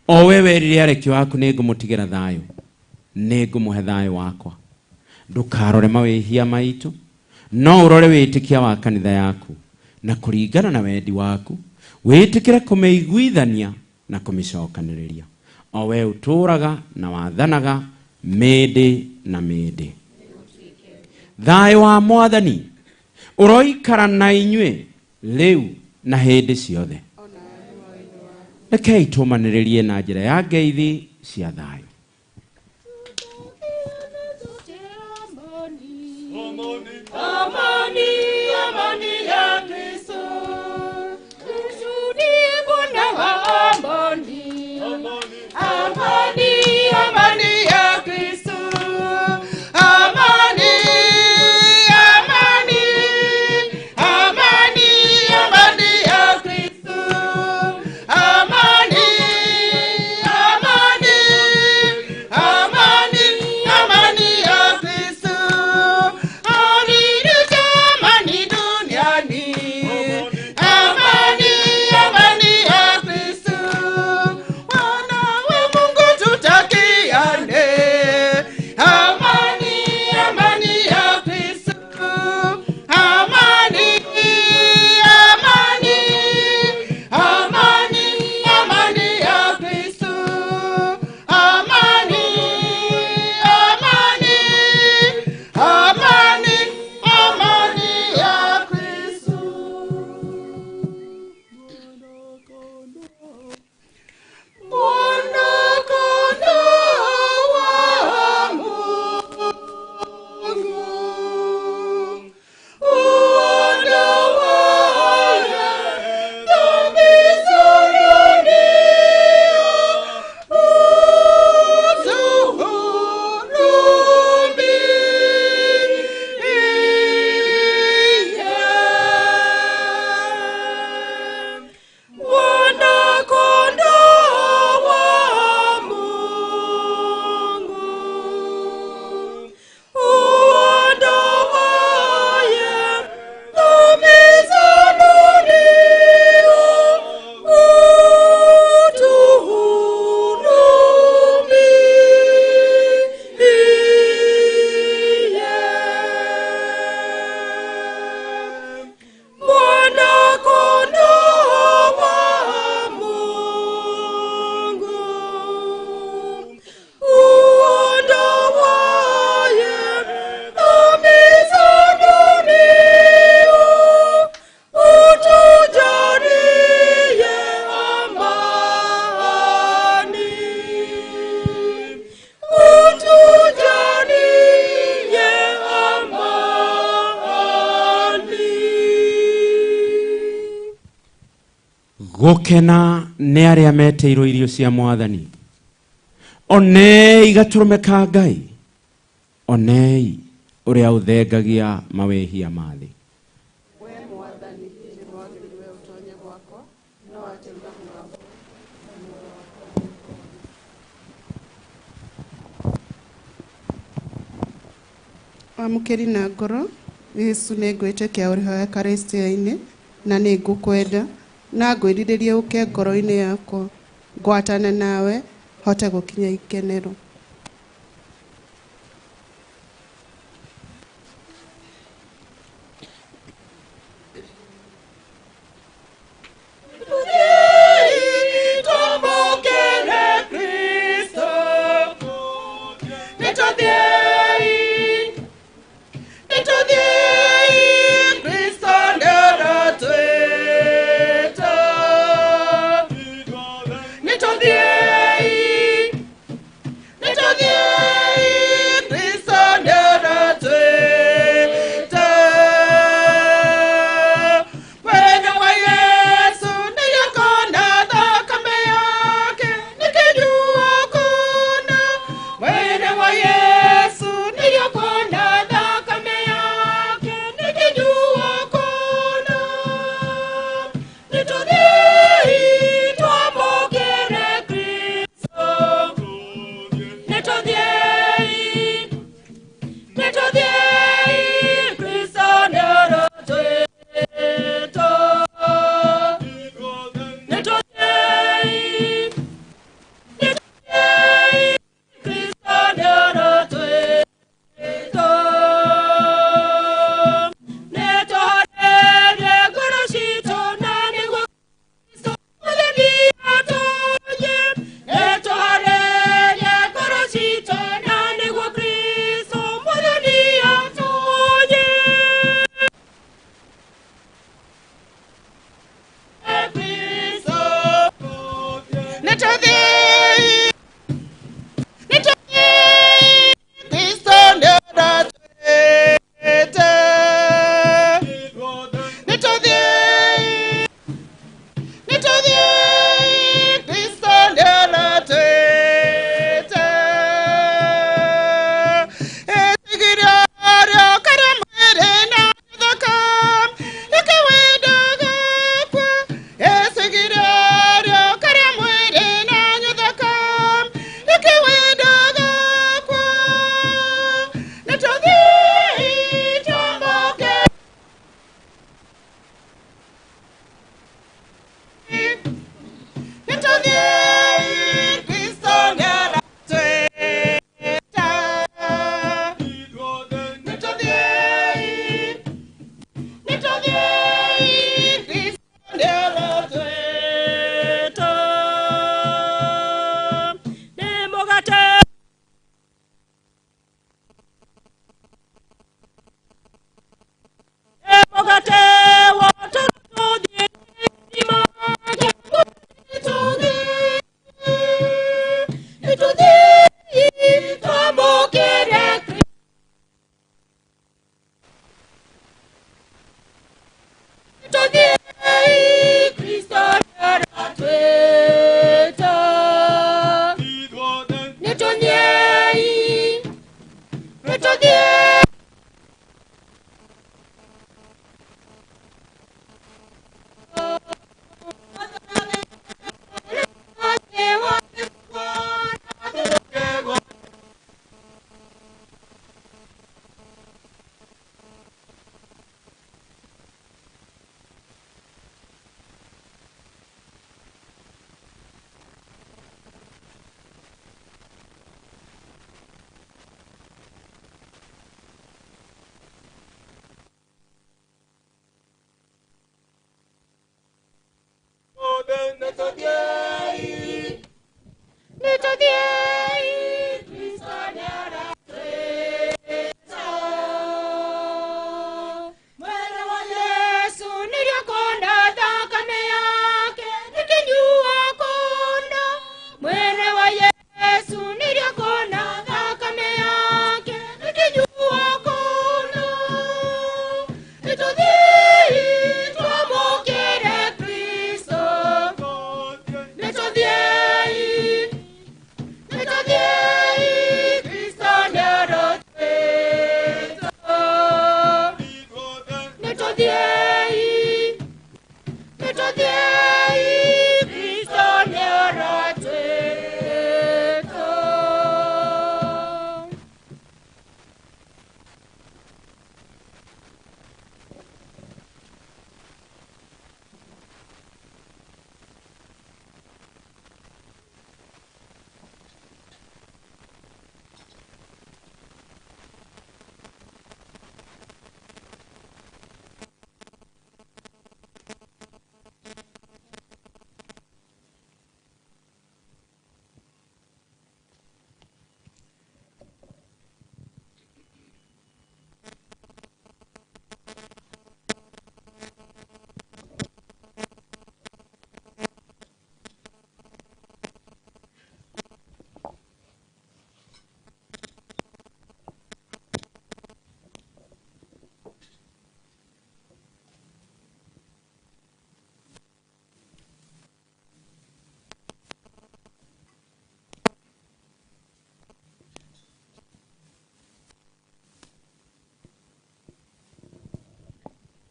o we werire arekio waku nĩ ngũmũtigĩra thayũ, nĩ ngũmũhe thayũ wakwa. Ndũkarore mawĩhia maitũ no ũrore wĩtĩkia wa kanitha yaku na kũringana na wendi waku wĩtĩkĩre kũmĩiguithania na kũmĩcokanĩrĩria, o we ũtũũraga na wathanaga mĩndĩ na mĩndĩ. Thayũ wa mwathani ũroikara na inyuĩ rĩu na hĩndĩ ciothe. Rekei tũmanĩrĩrie na njĩra ya ngeithi cia thayũ. gukena nĩ arĩa meteirwo irio cia Mwathani. Onei gatũrũme ka Ngai, onei ũrĩa ũthengagia mawĩhia ma thĩ. Wamũkĩri na ngoro, Yesu nĩ ngwĩtĩkia ũrĩ ho Eucharistia-inĩ na nĩ ngũkwenda na ngwĩrirĩria ũke ngoro-inĩ yakwa, ngwatane nawe hote gũkinya ikenero.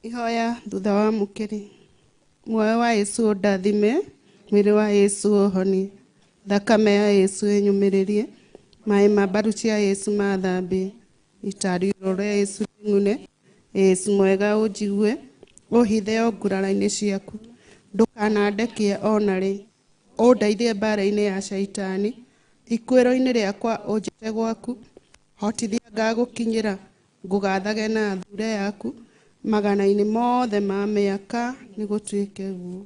Ihoya thutha wa mukiri. Muoyo wa Yesu ndathime, mwĩrĩ wa Yesu ohoni, thakame ya Yesu enyumĩrĩrie, maĩ ma mbaru cia Yesu mathambi, itariũro rĩa Yesu ng'une, Yesu mwega ũnjigue, ũhithe o ngurara-inĩ ciaku, ndũkanandekie ona rĩ, ũndeithie mbara-inĩ ya shaitani, ikuĩro-inĩ rĩakwa ũnjĩte gwaku, hotithia ngagũkinyĩra, ngũgathage na thure yaku, magana-inĩ mothe ma mĩaka nĩ gũtuĩke guo.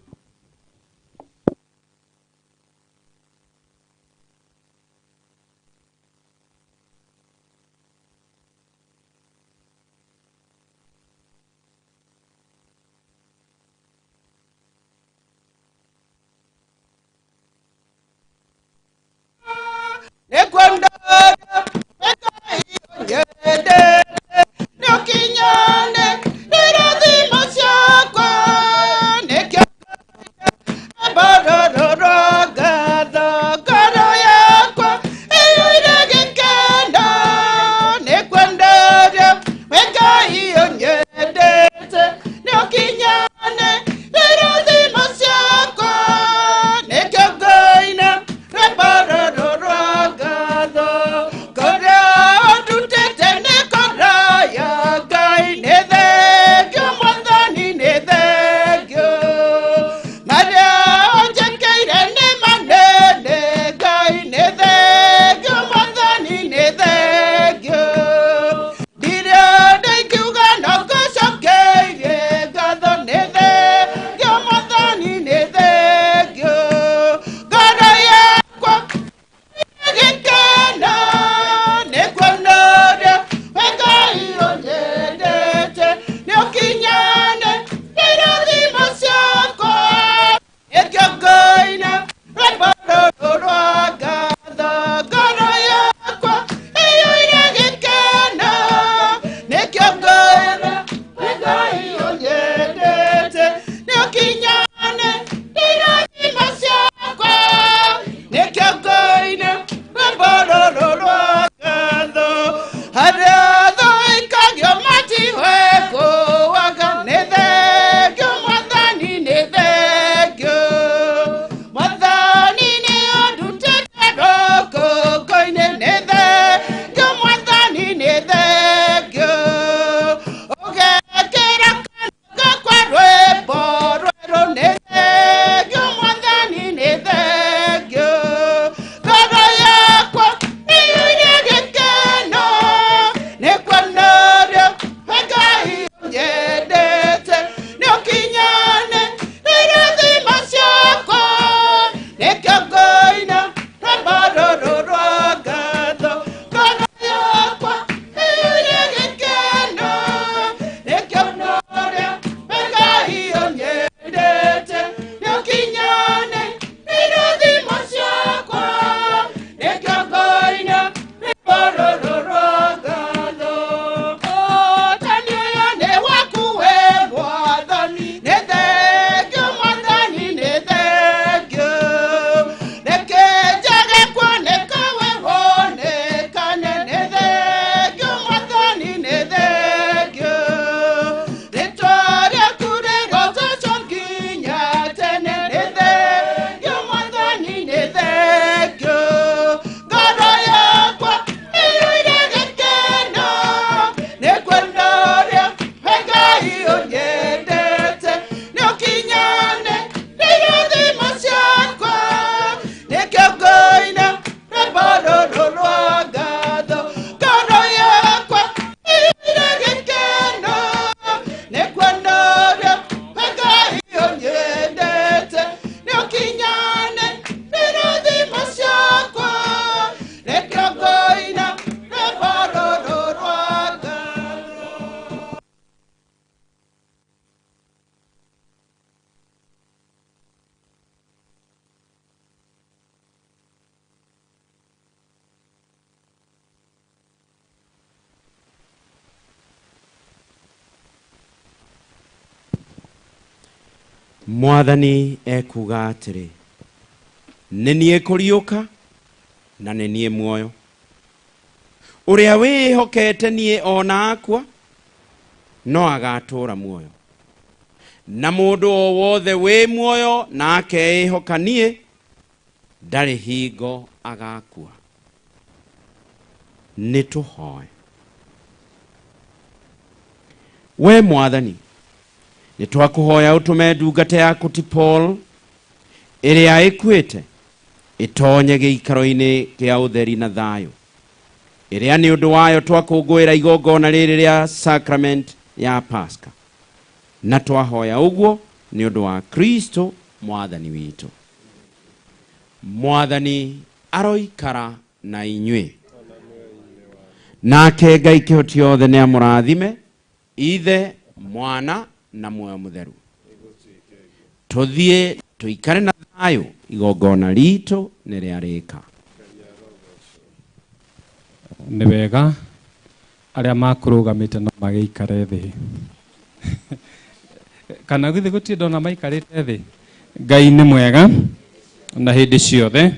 Mwathani ekuga atĩrĩ, nĩ niĩ kũriũka na nĩ niĩ muoyo. Ũrĩa wĩhokete niĩ ona akwa no agatũũra muoyo, na mũndũ o wothe wĩ muoyo na akeĩhokanie ndarĩ hingo agakua. Nĩ tũhoe. We Mwathani, nĩ twakũhoya ũtũme ndungata yaku ti Paul ĩrĩa ĩkuĩte ĩtonye gĩikaro-inĩ kĩa ũtheri na thayũ, ĩrĩa nĩ ũndũ wayo twakũngũĩra igongona rĩrĩ rĩa sacrament ya Pasaka, na twahoya ũguo nĩ ũndũ wa Kristo Mwathani witũ. Mwathani aroikara na inyuĩ, nake Ngai kĩhoti othe nĩ amũrathime, Ithe, Mwana na Muoyo Mũtheru. Tũthiĩ tũikare na thayũ, igongona ritũ nĩ rĩarĩka. Nĩ wega arĩa makũrũgamĩte no magĩikare thĩ. Kana githĩ gũtirĩ ndona maikarĩte thĩ? Ngai nĩ mwega na hĩndĩ ciothe.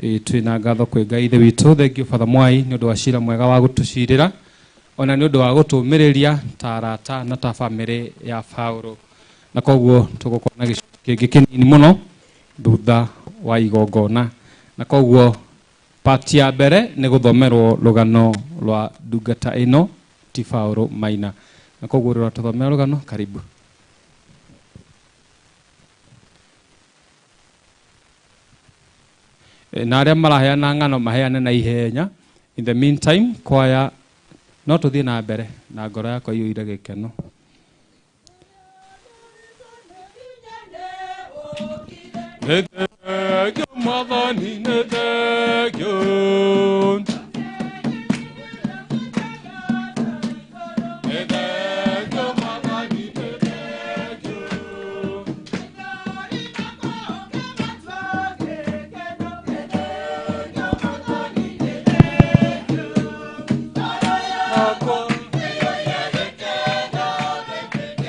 Twĩna ngatho kwĩ Ngai Ithe witũ. Thengiũ Father Mwai nĩ ũndũ wa cira mwega wa gũtũcirĩra, ona nĩ ũndũ wa gũtũmĩrĩria ta arata na ta bamĩrĩ ya Paulo. Na koguo tũgũkorwo na gĩcunjĩ kĩngĩ kĩnini mũno thutha wa igongona. Na koguo part ya mbere nĩ gũthomerwo rũgano rwa ndungata ĩno ti Paulo Maina. Na koguo rĩrĩa tũthomera rũgano, karibu. Na arĩa maraheana ng'ano maheane na ihenya. In the meantime, kwaya no tũthiĩ na mbere na ngoro yakwa iyũire gĩkeno. Nethegio Mwathani, nethegio. Nethegio Mwathani, nethegio.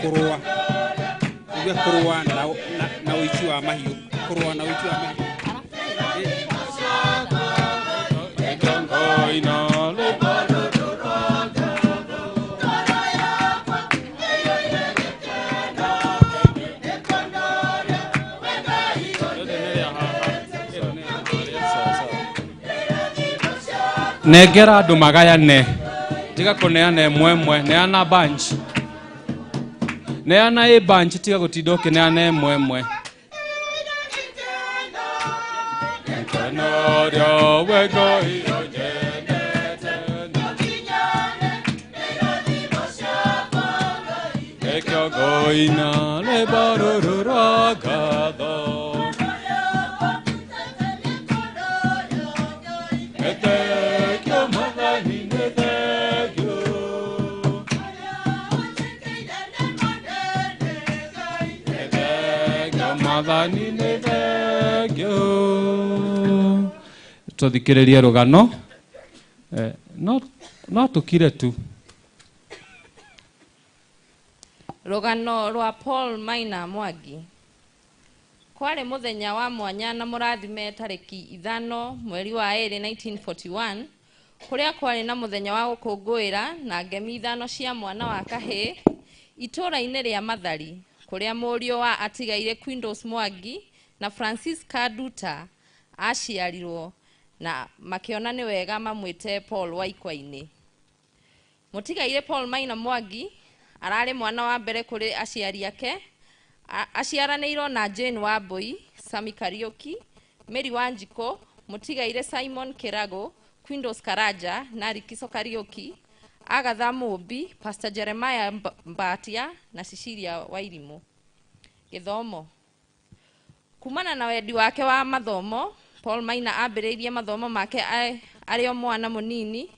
Kurua. Uge kurua na uichi wa mahiũ. Kurua na uichi wa mahiũ. Nengera andũ magayane, tiga kũneana ĩmwe ĩmwe, neana bunch. Neana ĩ bunch, tiga gũtinda ũkĩneana ĩmwe ĩmwe. Mwathani nĩ thengio. Tũthikĩrĩrie rũgano. No tũkire tu. Rũgano rwa Paul Maina Mwangi. Kwarĩ mũthenya wa mwanya na mũrathime tarĩki 5 mweri wa 2 1941, kũrĩa kwarĩ na mũthenya wa gũkũngũĩra na ngemi 5 cia mwana wa kahĩĩ itũũra-inĩ rĩa Mathari, kũrĩa mũriũ wa atigaire Quindos Mwangi na Francis Kaduta aciarirwo na makĩona nĩ wega mamwĩte Paul Waikwa-inĩ. Mũtigaire Paul Maina Mwangi ararĩ mwana wa mbere kũrĩ aciari ake. Aciaranĩirwo na Jane Wambui, Sami Kariuki, Mary Wanjiko, mũtigaire Simon Kirago, Quindos Karaja na Rikiso Kariuki, Agatha Mũmbi, Pastor Jeremiah Mbatia na Cecilia Wairimũ. Gĩthomo. Kumana na wendi wake wa mathomo, Paul Maina ambĩrĩirie mathomo make arĩ o mwana mũnini,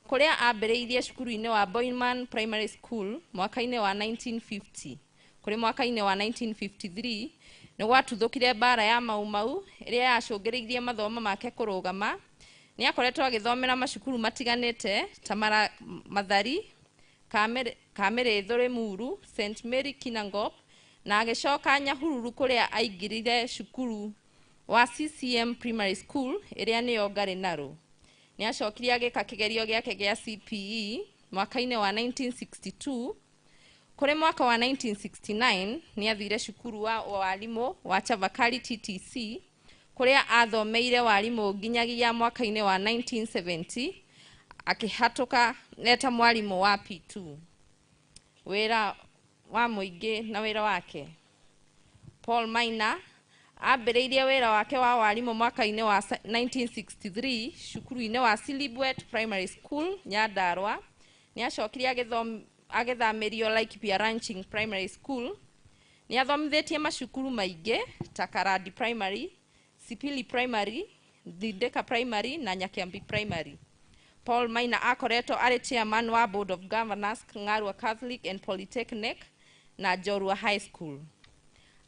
kũrĩa ambĩrĩirie cukuru-inĩ wa Boyman Primary School mwaka-inĩ wa 1950. Kũrĩ mwaka-inĩ wa 1953 nĩ gwatuthũkire mbara ya Mau Mau ĩrĩa yacũngĩrĩirie mathomo make kũrũgama. Nĩ akoretwo agĩthomera macukuru matiganĩte ta Mathari, Kamĩrĩthũ Limuru, St Mary Kinangop na agĩcoka Nyahururu kũrĩa aingĩrire cukuru wa CCM Primary School ĩrĩa nĩyo Ngarĩ Narũ. Nĩ acokirie agĩka kĩgerio gĩake gĩa CPE mwaka-inĩ wa 1962. Kuri mwaka wa 1969 ni athire cukuru wa walimu wa Chavakali TTC kuria athomeire walimu nginyagia mwaka-ini wa 1970 akihatuka neta mwalimu wa P2. Wira wa muingi na wira wake. Paul Maina ambĩrĩirie wĩra wake wa walimu mwaka-inĩ wa 1963 cukuru-inĩ wa Silibwet Primary School Nyandarua. Nĩ acokire agĩthamĩrio Laikipia Ranching Primary School. Nĩ athomithĩtie macukuru maingĩ ta Karadi Primary, Sipili Primary, Thindeka Primary na Nyakiambi Primary. Paul Maina akoretwo arĩ chairman wa Board of Governors Ng'arua Catholic and Polytechnic na Jorua High School.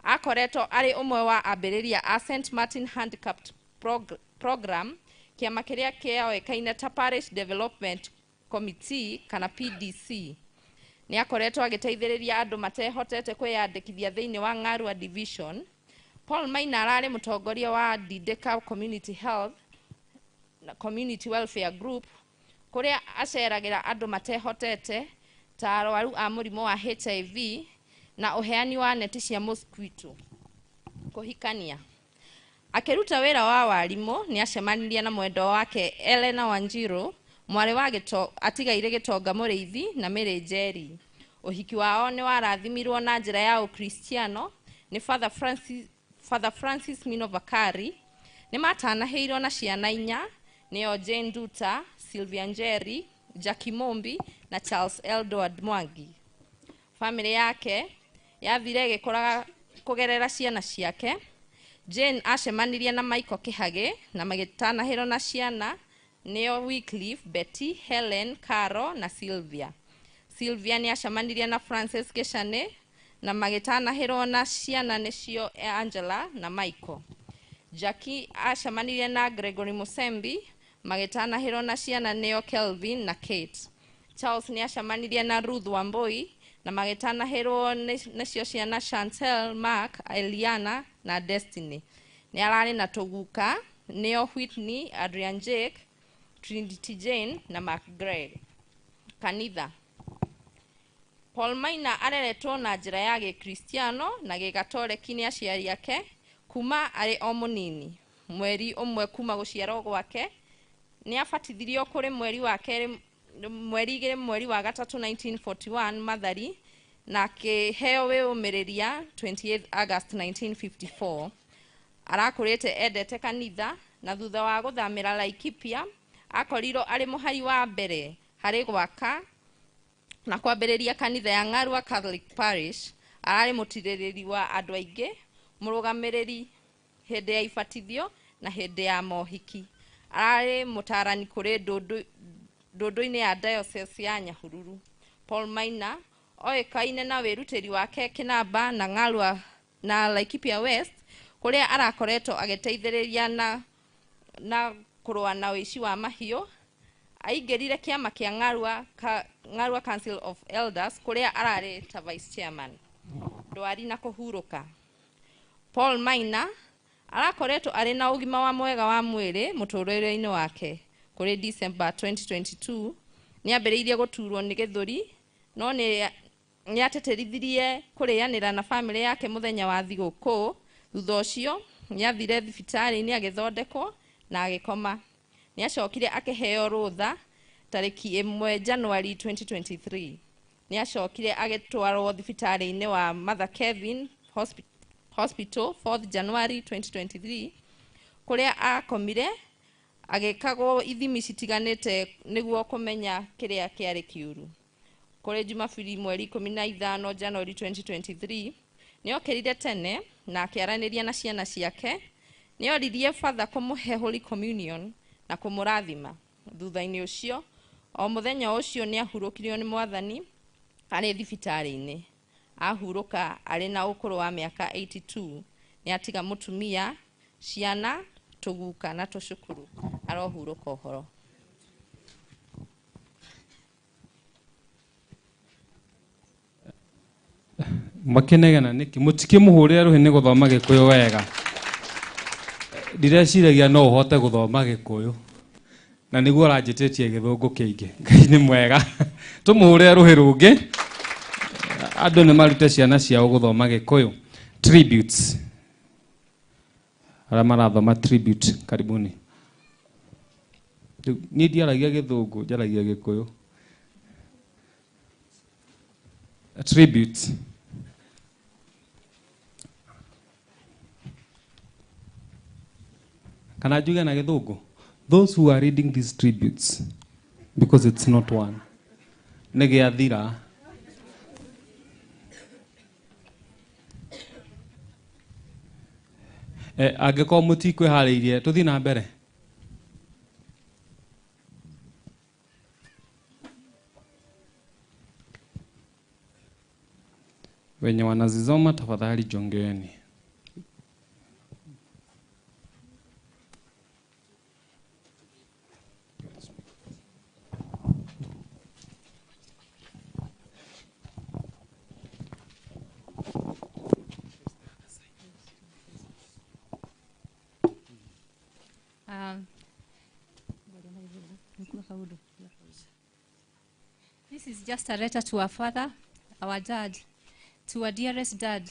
Akoretwo arĩ ũmwe wa ambĩrĩria a St. Martin Handicapped Program, kĩama kĩrĩa kĩoĩkaine ta Parish Development Committee kana PDC. Nĩ akoretwo agĩteithĩrĩria andũ matehotete kwĩyandĩkithia thĩinĩ wa Ng'arua Division. Paul Maina ararĩ mũtongoria wa Dideka Community Welfare Group, kuria aceragĩra andũ matehotete ta arwaru a mũrimũ wa HIV na uheani wa neti cia mosquito. Kuhikania. Akiruta wĩra wa walimu ni acemanirie na mwendwa wake Elena Wanjiru, mwari wa atigaire Gitonga Mũrĩithi na Mary Njeri. Ũhiki wao ni warathimirwo na njĩra ya Ukristiano ni Father Francis Mino Bakari. Ni matanaheirwo na ciana 4 nĩo Jane Duta, Sylvia Njeri, Jackie Mombi na Charles Edward Mwangi. Family yake yathire gĩkũraga kugerera ciana ciake. Jane acemanirie na Michael Kihage na magĩtanahĩrwo na ciana nĩo Wycliffe, Betty, Helen, Caro na Sylvia. Sylvia ni acemanirie na Frances Gĩcanĩ na magĩtanahĩrwo na ciana nĩcio Angela na Michael. Jackie acemanirie na Gregory Musembi magĩtanahĩrwo na ciana nĩo Kelvin na Kate. Charles ni acemanirie na Ruth Wambui na magĩtanahĩrwo nĩcio ciana Chantel, Mark, Eliana na Destiny. Ni ararĩ na tũguka nĩo Whitney, Adrian Jake, Trinity Jane na Mark Gray. Kanitha. Paul Maina areretwo na njĩra ya Gĩkristiano na Gĩgatoleki nĩ aciari ake kuma arĩ o mũnini. Mweri ũmwe kuma gũciarwo gwake ni abatithirio kũrĩ mweri wa 3 1941 Mathari na akĩheo wĩũmĩrĩria 28 August 1954. Arakũrĩte endete kanitha na thutha wa gũthamĩra Laikipia akorirwo arĩ mũhari wa mbere harĩ gwaka na kwambĩrĩria kanitha ya Ng'arua Catholic Parish. Ararĩ mũtirĩrĩri wa andũ aingĩ, mũrũgamĩrĩri hĩndĩ ya ibatithio na hĩndĩ ya mohiki. Ararĩ mũtarani kũrĩ ndũndũ-inĩ ya diocese ya Nyahururu. Paul Maina oĩkaine na wĩrutĩri wake Kinamba na Ng'arua na Laikipia West, kuria arakoretwo agĩteithĩrĩria na kũrũa na ũici wa mahiũ. Aingĩrire kĩama kĩa Ng'arua Council of Elders kuria ararĩ ta vice chairman. Ndwari na kũhurũka. Paul Maina arakoretwo arĩ na ũgima wa mwega wa mwĩrĩ mũtũrĩre-inĩ wake. Kuri December 2022 ni ambĩrĩirie gũturwo nĩ gĩthũri, no ni ateterithirie kũrĩanĩra na family yake mũthenya wa thigũkũ. Thutha ũcio ni athire thibitarĩ-inĩ agĩthondekwo na agĩkoma. Ni acokire akĩheo rũtha tarĩki 1 January 2023. Ni acokire agĩtwarwo thibitarĩ-inĩ wa Mother Kevin Hospital 4 January 2023 kuria akomire agĩkagwo ithimi citiganĩte nĩguo kũmenya kĩrĩa kĩarĩ kĩũru. Kuri Jumapili mweri 15 January 2023 ni okĩrire tene na akĩaranĩria na ciana ciake. Ni oririe Father kũmũhe Holy Communion na kũmũrathima. Thutha-inĩ ũcio o mũthenya ũcio ni ahurũkirio nĩ Mwathani arĩ thibitarĩ-inĩ. Ahurũka arĩ na ũkũrũ wa mĩaka 82. Ni atiga mũtumia, ciana, tũguka na tũcukuru. Arohurũka ũhoro. Makenegana niki mutikĩmũhũrĩre rũhĩ nĩ gũthoma Gĩkũyũ wega. Ndireciiragia no ũhote gũthoma Gĩkũyũ na nĩguo aranjĩtĩtie Gĩthũngũ kĩingĩ. Ngai nĩ mwega. Tũmũhũrĩre rũhĩ rũngĩ Andũ nĩ marute ciana ciao gũthoma Gĩkũyũ. Tributes. Arĩa marathoma tribute, karibuni. Niĩ ndiaragia Gĩthũngũ, njaragia Gĩkũyũ. Tribute. Can I do na Gĩthũngũ? Those who are reading these tributes, because it's not one. Nĩ gĩathira. Angĩkorwo mũtikwĩharĩirie, tũthiĩ na mbere. Wenye wanazisoma tafadhali jongeeni. This is just a letter to our father, our dad, to our dearest dad.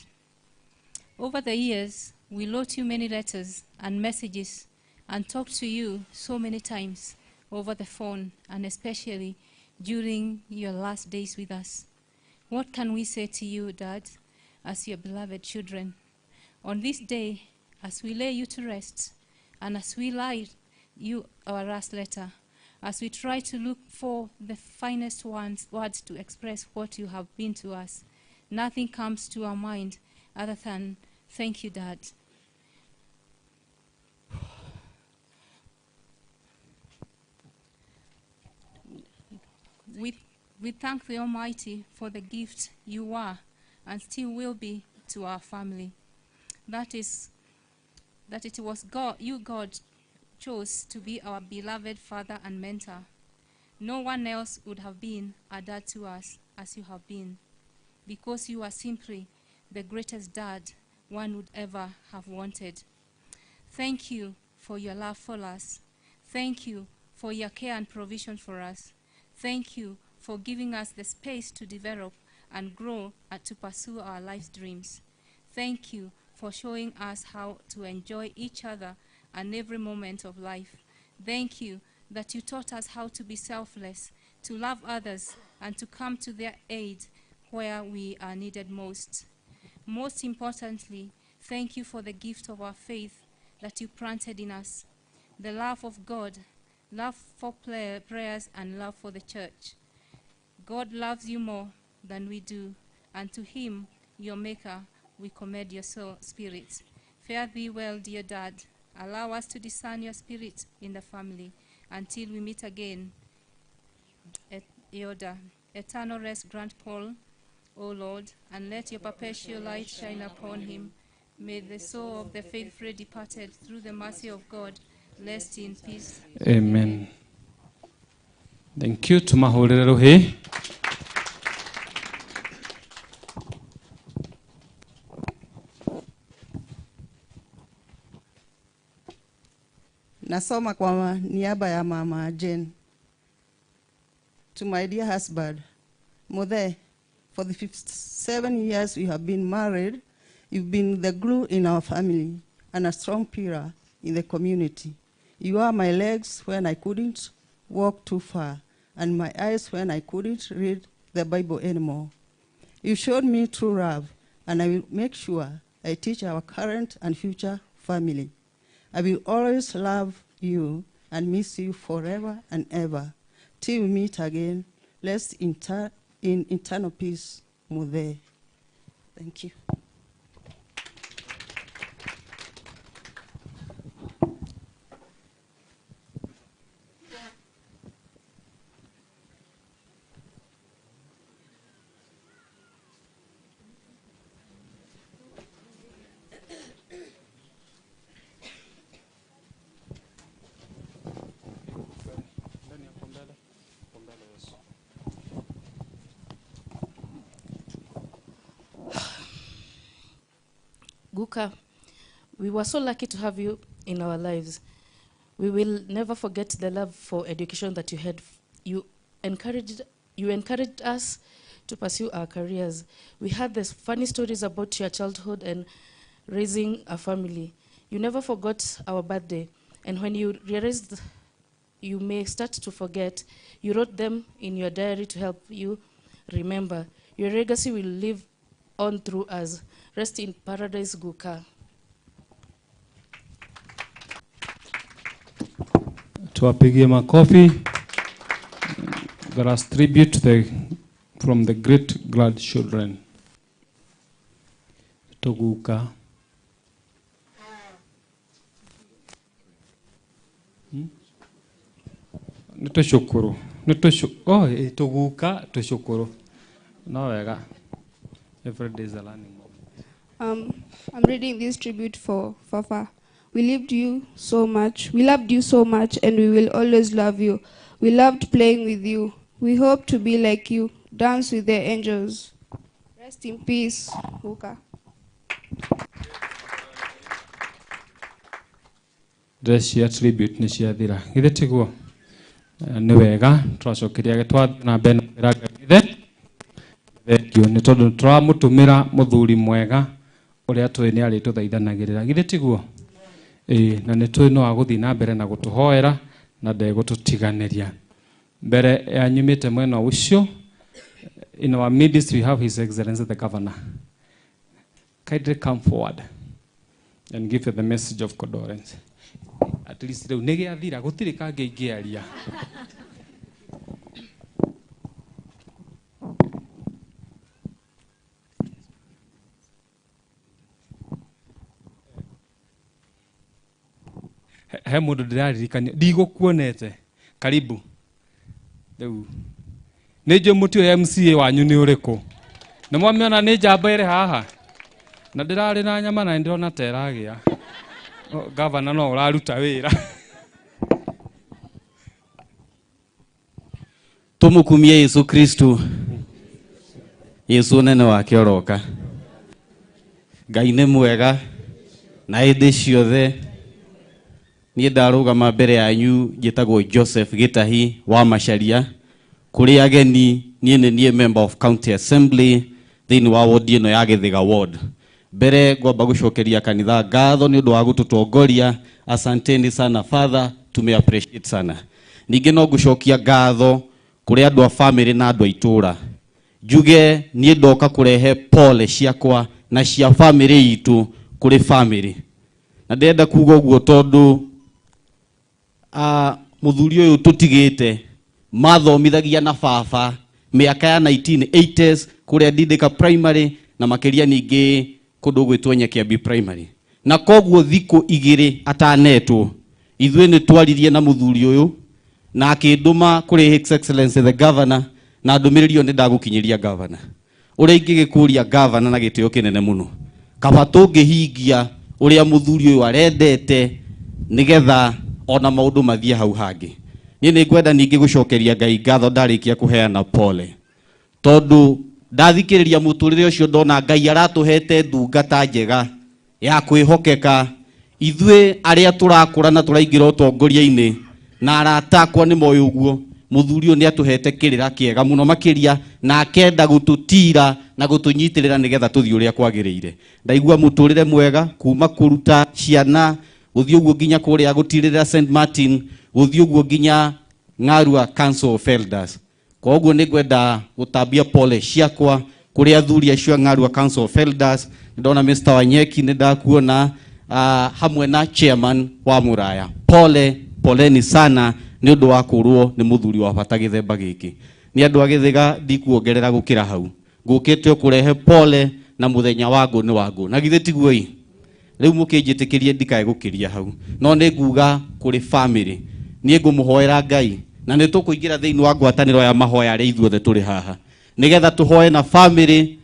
Over the years, we wrote you many letters and messages and talked to you so many times over the phone, and especially during your last days with us. What can we say to you, Dad, as your beloved children? On this day, as we lay you to rest, and as we write you our last letter, as we try to look for the finest words to express what you have been to us, nothing comes to our mind other than, thank you, Dad. We thank the Almighty for the gift you are and still will be to our family. That it was God, you, God, chose to be our beloved father and mentor. No one else would have been a dad to us as you have been, because you are simply the greatest dad one would ever have wanted. Thank you for your love for us. Thank you for your care and provision for us. Thank you for giving us the space to develop and grow and to pursue our life's dreams. Thank you for showing us how to enjoy each other and every moment of life. Thank you that you taught us how to be selfless, to love others, and to come to their aid where we are needed most. Most importantly, thank you for the gift of our faith that you planted in us, the love of God, love for prayers, and love for the church. God loves you more than we do, and to him, your maker, we commend your soul, spirit. Fare thee well, dear Dad. Allow us to discern your spirit in the family until we meet again. Yoda, eternal rest grant Paul, O Lord, and let your perpetual light shine upon him. May the soul of the faithfully departed through the mercy of God rest in peace. Amen. Thank you. Tumahurire ruhi. Nasoma kwa niaba ya Mama Jane. To my dear husband, Mother, for the 57 years we have been married, you've been the glue in our family and a strong pillar in the community. You are my legs when I couldn't walk too far, and my eyes when I couldn't read the Bible anymore. You showed me true love, and I will make sure I teach our current and future family. I will always love you and miss you forever and ever. Till we meet again, let's in eternal peace, Mother. Thank you. Guka, we were so lucky to have you in our lives. We will never forget the love for education that you had. You encouraged us, to pursue our careers. We had these funny stories about your childhood and raising a family. You never forgot our birthday, and when you realized you may start to forget, you wrote them in your diary to help you remember. Your legacy will live on through us. Rest in paradise, Guka. Tuwapigie makofi. There is tribute from the great grandchildren. Toguka. Nitushukuru. Toguka, tushukuru. No wega. Every day is a learning moment. I'm reading this tribute for Fafa. We loved you so much. We loved you so much, and we will always love you. We loved playing with you. We hope to be like you, dance with the angels. Rest in peace, Huka. Cia tribute ni ciathira githe tiguo ni wega twacokeria gitwathi na mbere na githe thengio ni tondu turamutumira muthuri mwega uria twi ni ari tuthaithanagirira githe tiguo na ni twi no aguthi na mbere na gutuhoera na ndegututiganiria mbere ya nyumite mwena ucio. In our midst we have His Excellency the Governor. Kindly come forward and give you the message of condolence. At least rĩu nĩ gĩathira gũtirĩ kangĩ ingĩaria. He mũndũ ndĩraririkania ndigũkuonete. Karibu. Rĩu nĩ njũĩ mũtĩ ũyũ MCA wanyu nĩ ũrĩkũ? Nĩ mwamĩona nĩ njamba ĩrĩ haha? Na ndĩrarĩ na nyama na ndĩrona ta ĩragĩa. Governor no uraruta wira. Tumukumie Yesu Kristu. Yesu nene wake oroka. Ngai nĩ mwega na hĩndĩ ciothe. Niĩ ndarũgama mbere yanyu njĩtagwo Joseph Gĩtahi wa Macharia. Kũrĩ ageni niĩ nĩ niĩ member of County Assembly thĩinĩ wa ward ĩno ya Gĩthĩga ward. Mbere ngwamba gucokeria kanitha ngatho ni undu wa gututongoria. Asanteni sana Father, tume appreciate sana. Ningi no gucokia ngatho kuri andu a family na andu a itura. Njuge nie ndoka kurehe pole ciakwa na cia family itu kuri family. Na ndenda kuga uguo tondu muthuri uyu tutigite mathomithagia na baba miaka ya 1980s kuria Ndindika primary na makiria ningi kundu gwitwo Nyakiambi primary. Na koguo thiko igiri atanetwo ithuĩ nĩ twaririe na muthuri uyu na akinduma kuri His Excellency the Governor na ndumiririo nĩ ndagukinyiria governor uria ingĩgĩkũria governor na gĩtĩo kĩnene mũno kaba tũngĩhingia uria muthuri uyu arendete nigetha ona maundu mathie hau hangi. Niĩ nĩ ngwenda ningĩ gucokeria Ngai ngatho ndarĩkia kuheana pole tondu ndathikĩrĩria mũtũrĩre ũcio ndona Ngai aratuhete ndungata njega ya kwĩhokeka. Ithuĩ arĩa tũrakũra na tũraingĩra ũtongoria-inĩ na aratakwa nĩ moyo ũguo muthuri ũyũ nĩ atuhete kĩrĩra kĩega mũno makĩria na akenda gũtũtira na gũtũnyitĩrĩra nĩgetha tũthiĩ ũrĩa kwagĩrĩire. Ndaigua mũtũrĩre mwega kuma kũruta ciana gũthiĩ ũguo nginya kũrĩa gũtirĩra St Martin gũthiĩ ũguo nginya Ng'arua Council of Elders. Kwa ũguo nĩ ngwenda gũtambia pole ciakwa kũrĩ athuri acio a Ng'arua Council of Elders. Ndona Mr. Wanyeki nĩ ndakuona hamwe na chairman wa Muraya. Poleni sana nĩ ũndũ wa kũrwo nĩ mũthuri wa bata gĩthemba gĩkĩ. Nĩ andũ a Gĩthĩga ndikuongerera gũkĩra hau. Ngũkĩte kũrehe pole na mũthenya wangu nĩ wangu. Na githĩ tiguo ĩ? Rĩu mũkĩnjĩtĩkĩrie ndikae gũkĩria hau. No nĩ nguga kũrĩ family. Niĩ ngũmũhoera Ngai na nĩ tũkũingĩra thĩinĩ wa ngwatanĩro ya mahoya arĩa ithuothe tũrĩ haha nĩgetha tũhoe na family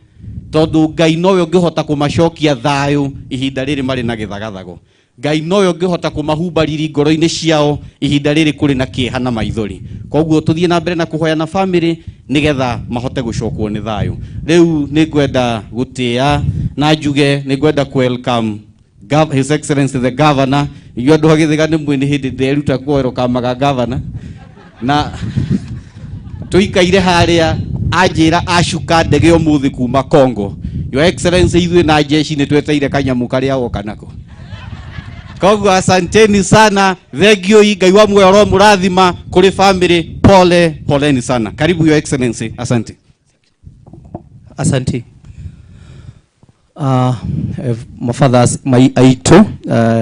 tondu Ngai nowe ũngĩhota kũmacokia thayũ ihinda rĩrĩ marĩ na gĩthagathago. Ngai nowe ũngĩhota kũmahumba riri ngoro-inĩ ciao ihinda rĩrĩ kũrĩ na kĩeha na maithori. Koguo tũthiĩ na mbere na kũhoya na family nĩgetha mahote gũcokwo nĩ thayũ. Rĩu nĩ ngwenda gũtĩa na njuge nĩ ngwenda welcome His Excellency the Governor. Inyuĩ andũ a Gĩthĩga nĩ mwĩ nĩ hĩndĩ ndĩreruta kuoerwo kamaga governor na tuikaire haria anjira acuka ndege umuthi kuma Congo. Your Excellency, ithuĩ na jeshi nĩ tweteire kanyamu karĩa agoka nako. Koguo asanteni sana, thengio Ngai wa muoyo ro murathima kuri family, poleni sana. Karibu Your Excellency, asante. Asante. My fathers, my aitu,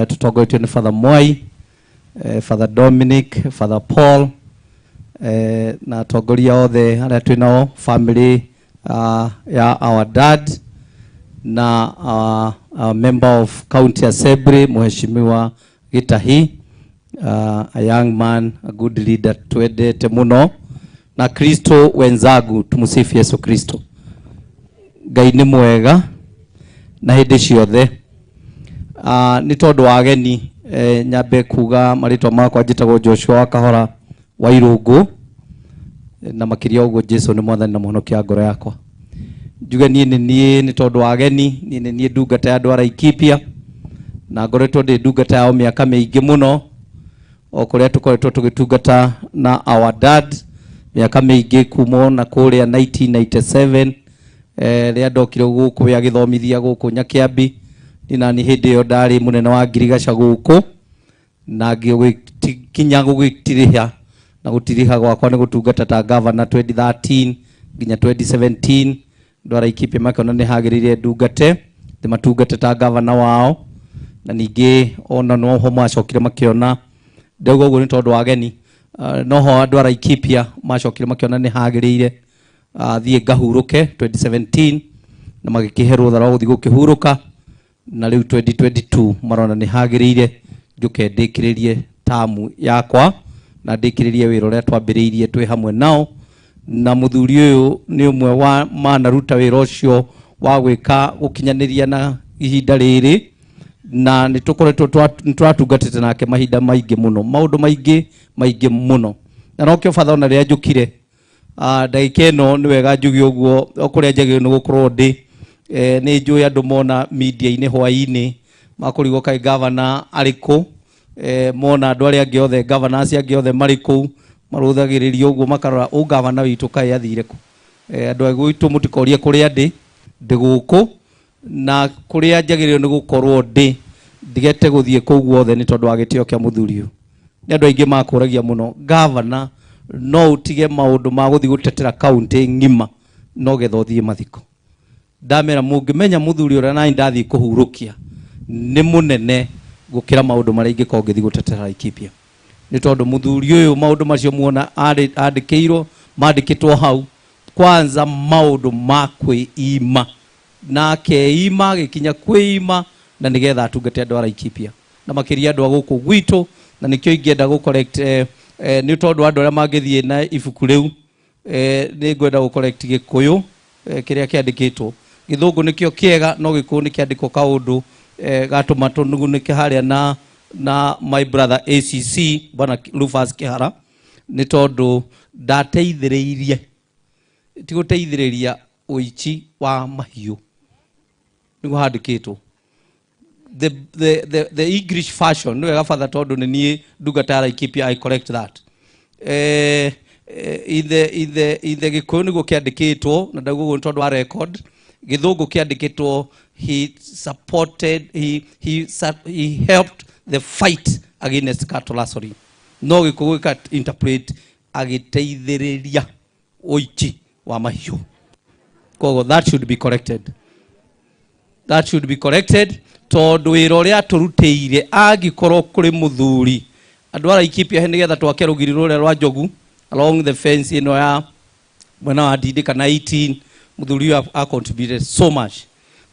tutongoretio ni Father Mwai, Father Dominic, Father Paul, na tongoria othe aria twinao family ya our dad, na a member of County Assembly, Mheshimiwa Gitahi, a young man, a good leader, twendete muno, na Kristo wenzagu, tumusifu Yesu Kristo. Ngai nĩ mwega na hĩndĩ ciothe. Nĩ tondũ wa ageni nyambe kuga marĩtwa makwa njĩtagwo Joshua wa Kahora wa Irũngũ, na makĩria ũguo Jesu nĩ mwathani na mũhonokia ngoro yakwa. Njuge nĩ tondũ wa ageni, niĩ ndungata ya andũ a Laikipia, na ngoretwo ndĩ ndungata yao mĩaka mĩingĩ mũno, o kũrĩa tũkoretwo tũgĩtungata na our dad mĩaka mĩingĩ kuma na kũrĩa 1997, rĩa ndokire gũkũ ya gĩthomithia gũkũ Nyakĩambi, na ni hĩndĩ ĩyo ndarĩ mũnene wa ngirigaca gũkũ, na ngĩkinya gũgĩtiriha na gũtiriha gwakwa nĩ gũtungata ta governor 2013 nginya 2017. Andũ a Laikipia makĩona nĩ hagĩrĩire ndungate ndĩmatungate ta governor wao, na ningĩ ona no ho macokire makĩona ndauga ũguo nĩ tondũ wa ageni, no ho andũ a Laikipia macokire makĩona nĩ hagĩrĩire thiĩ ngahurũke 2017, na magĩkĩhe rũtha rwa gũthiĩ gũkĩhurũka, na rĩu 2022 marona nĩ hagĩrĩire njuke ndĩkĩrĩrie tamu yakwa na ndĩkĩrĩrie wĩra ũrĩa twambĩrĩirie twĩ hamwe nao. Na mũthuri ũyũ nĩ ũmwe wa manaruta wĩra ũcio wa gwĩka gũkinyanĩria na ihinda rĩrĩ, na nĩ tũkoretwo tũratungatĩte nake mahinda maingĩ mũno, maũndũ maingĩ mũno. Na nokĩo batha ona rĩrĩa njũkire ndagĩka ĩno nĩ wega njuge ũguo, okũrĩa njagĩrĩirwo nĩ gũkorwo ndĩ, nĩ njũĩ andũ mona media-inĩ hwaĩ-inĩ makũrigwo kaĩ governor arĩ kũ, mona andũ arĩa angĩ othe governors angĩ othe marĩ kũu marũthagĩrĩria ũguo makarora governor witũ kaĩ athire kũ. Andũ a gwitũ mũtikorie kũrĩa ndĩ gũkũ, na kũrĩa njagĩrĩirwo nĩ gũkorwo ndĩ ndigete gũthiĩ kũu guothe nĩ tondũ wa gĩtĩo kĩa mũthuri ũyũ. Nĩ andũ aingĩ makũragia mũno, governor no utige maũndũ ma gũthiĩ gũtetera county ng'ima, no getha ũthiĩ mathiko. Ndamera mũngĩmenya mũthuri ũrĩa nani ndathiĩ kũhurũkia nĩ mũnene gũkĩra maũndũ marĩa ingĩkorwo ngĩthiĩ gũtetera Laikipia. Nĩ tondũ mũthuri ũyũ maũndũ macio muona andĩkĩirwo mandĩkĩtwo hau, kwanza maũndũ ma kwĩima, na keima gĩkinya kwĩima, na nĩgetha atungate andũ a Laikipia na makĩria andũ a gũkũ gwitũ. Na nĩkĩo ingĩenda gũ-correct nĩ tondũ andũ arĩa mangĩthiĩ na ibuku rĩu, nĩ ngwenda gũ-correct Gĩkũyũ kĩrĩa kĩandĩkĩtwo. Gĩthũngũ nĩkĩo kĩega, no Gĩkũyũ nĩ kĩandĩkwo kaũndũ gatũma tũnugunĩke harĩa na my brother ACC bwana Rufus Kĩhara, nĩ tondũ ndateithĩrĩirie, ti gũteithĩrĩria ũici wa mahiũ nĩguo handĩkĩtwo. The English version nĩ wega batha tondũ nĩ niĩ ndungata ya Laikipia, I correct that. Ithe Gĩkũyũ nĩguo kĩandĩkĩtwo, na ndauga ũguo nĩ tondũ wa record. Gĩthũngũ kĩandĩkĩtwo he supported, he helped the fight against cattle rustling. No Gĩkũyũ gĩka interpret agĩteithĩrĩria ũici wa mahiũ. Koguo that should be corrected. That should be corrected. Tondũ wĩra ũrĩa tũrutĩire angĩkorwo kũrĩ mũthuri, andũ a Laikipia nĩgetha twake rũgiri rũrĩa rwa njogu along the fence ĩno ya mwena wa Ndindi kana 18, mũthuri ũyũ a contributed so much.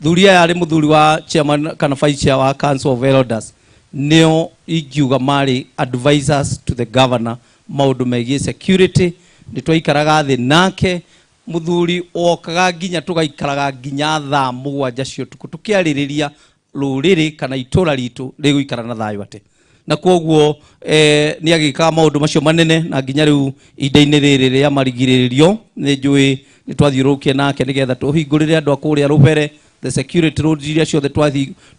Thuri aya arĩ mũthuri wa chairman kana vice chair wa Council of Elders, nĩo ingiuga marĩ advisors to the governor maũndũ megiĩ security. Nĩ twaikaraga thĩ nake mũthuri okaga nginya tũgaikaraga nginya thaa 7 cia ũtukũ tũkĩarĩrĩria rũrĩrĩ kana itũra ritũ rĩgũikara na thayũ atĩ. Na koguo nĩ agĩkaga maũndũ macio manene, na nginya rĩu ihinda-inĩ rĩrĩ rĩa marigĩrĩrio nĩ njũĩ nĩ twathiũrũrũkia nake nĩgetha tũhingũrĩre andũ a kũrĩa rũbere, the security roads iria ciothe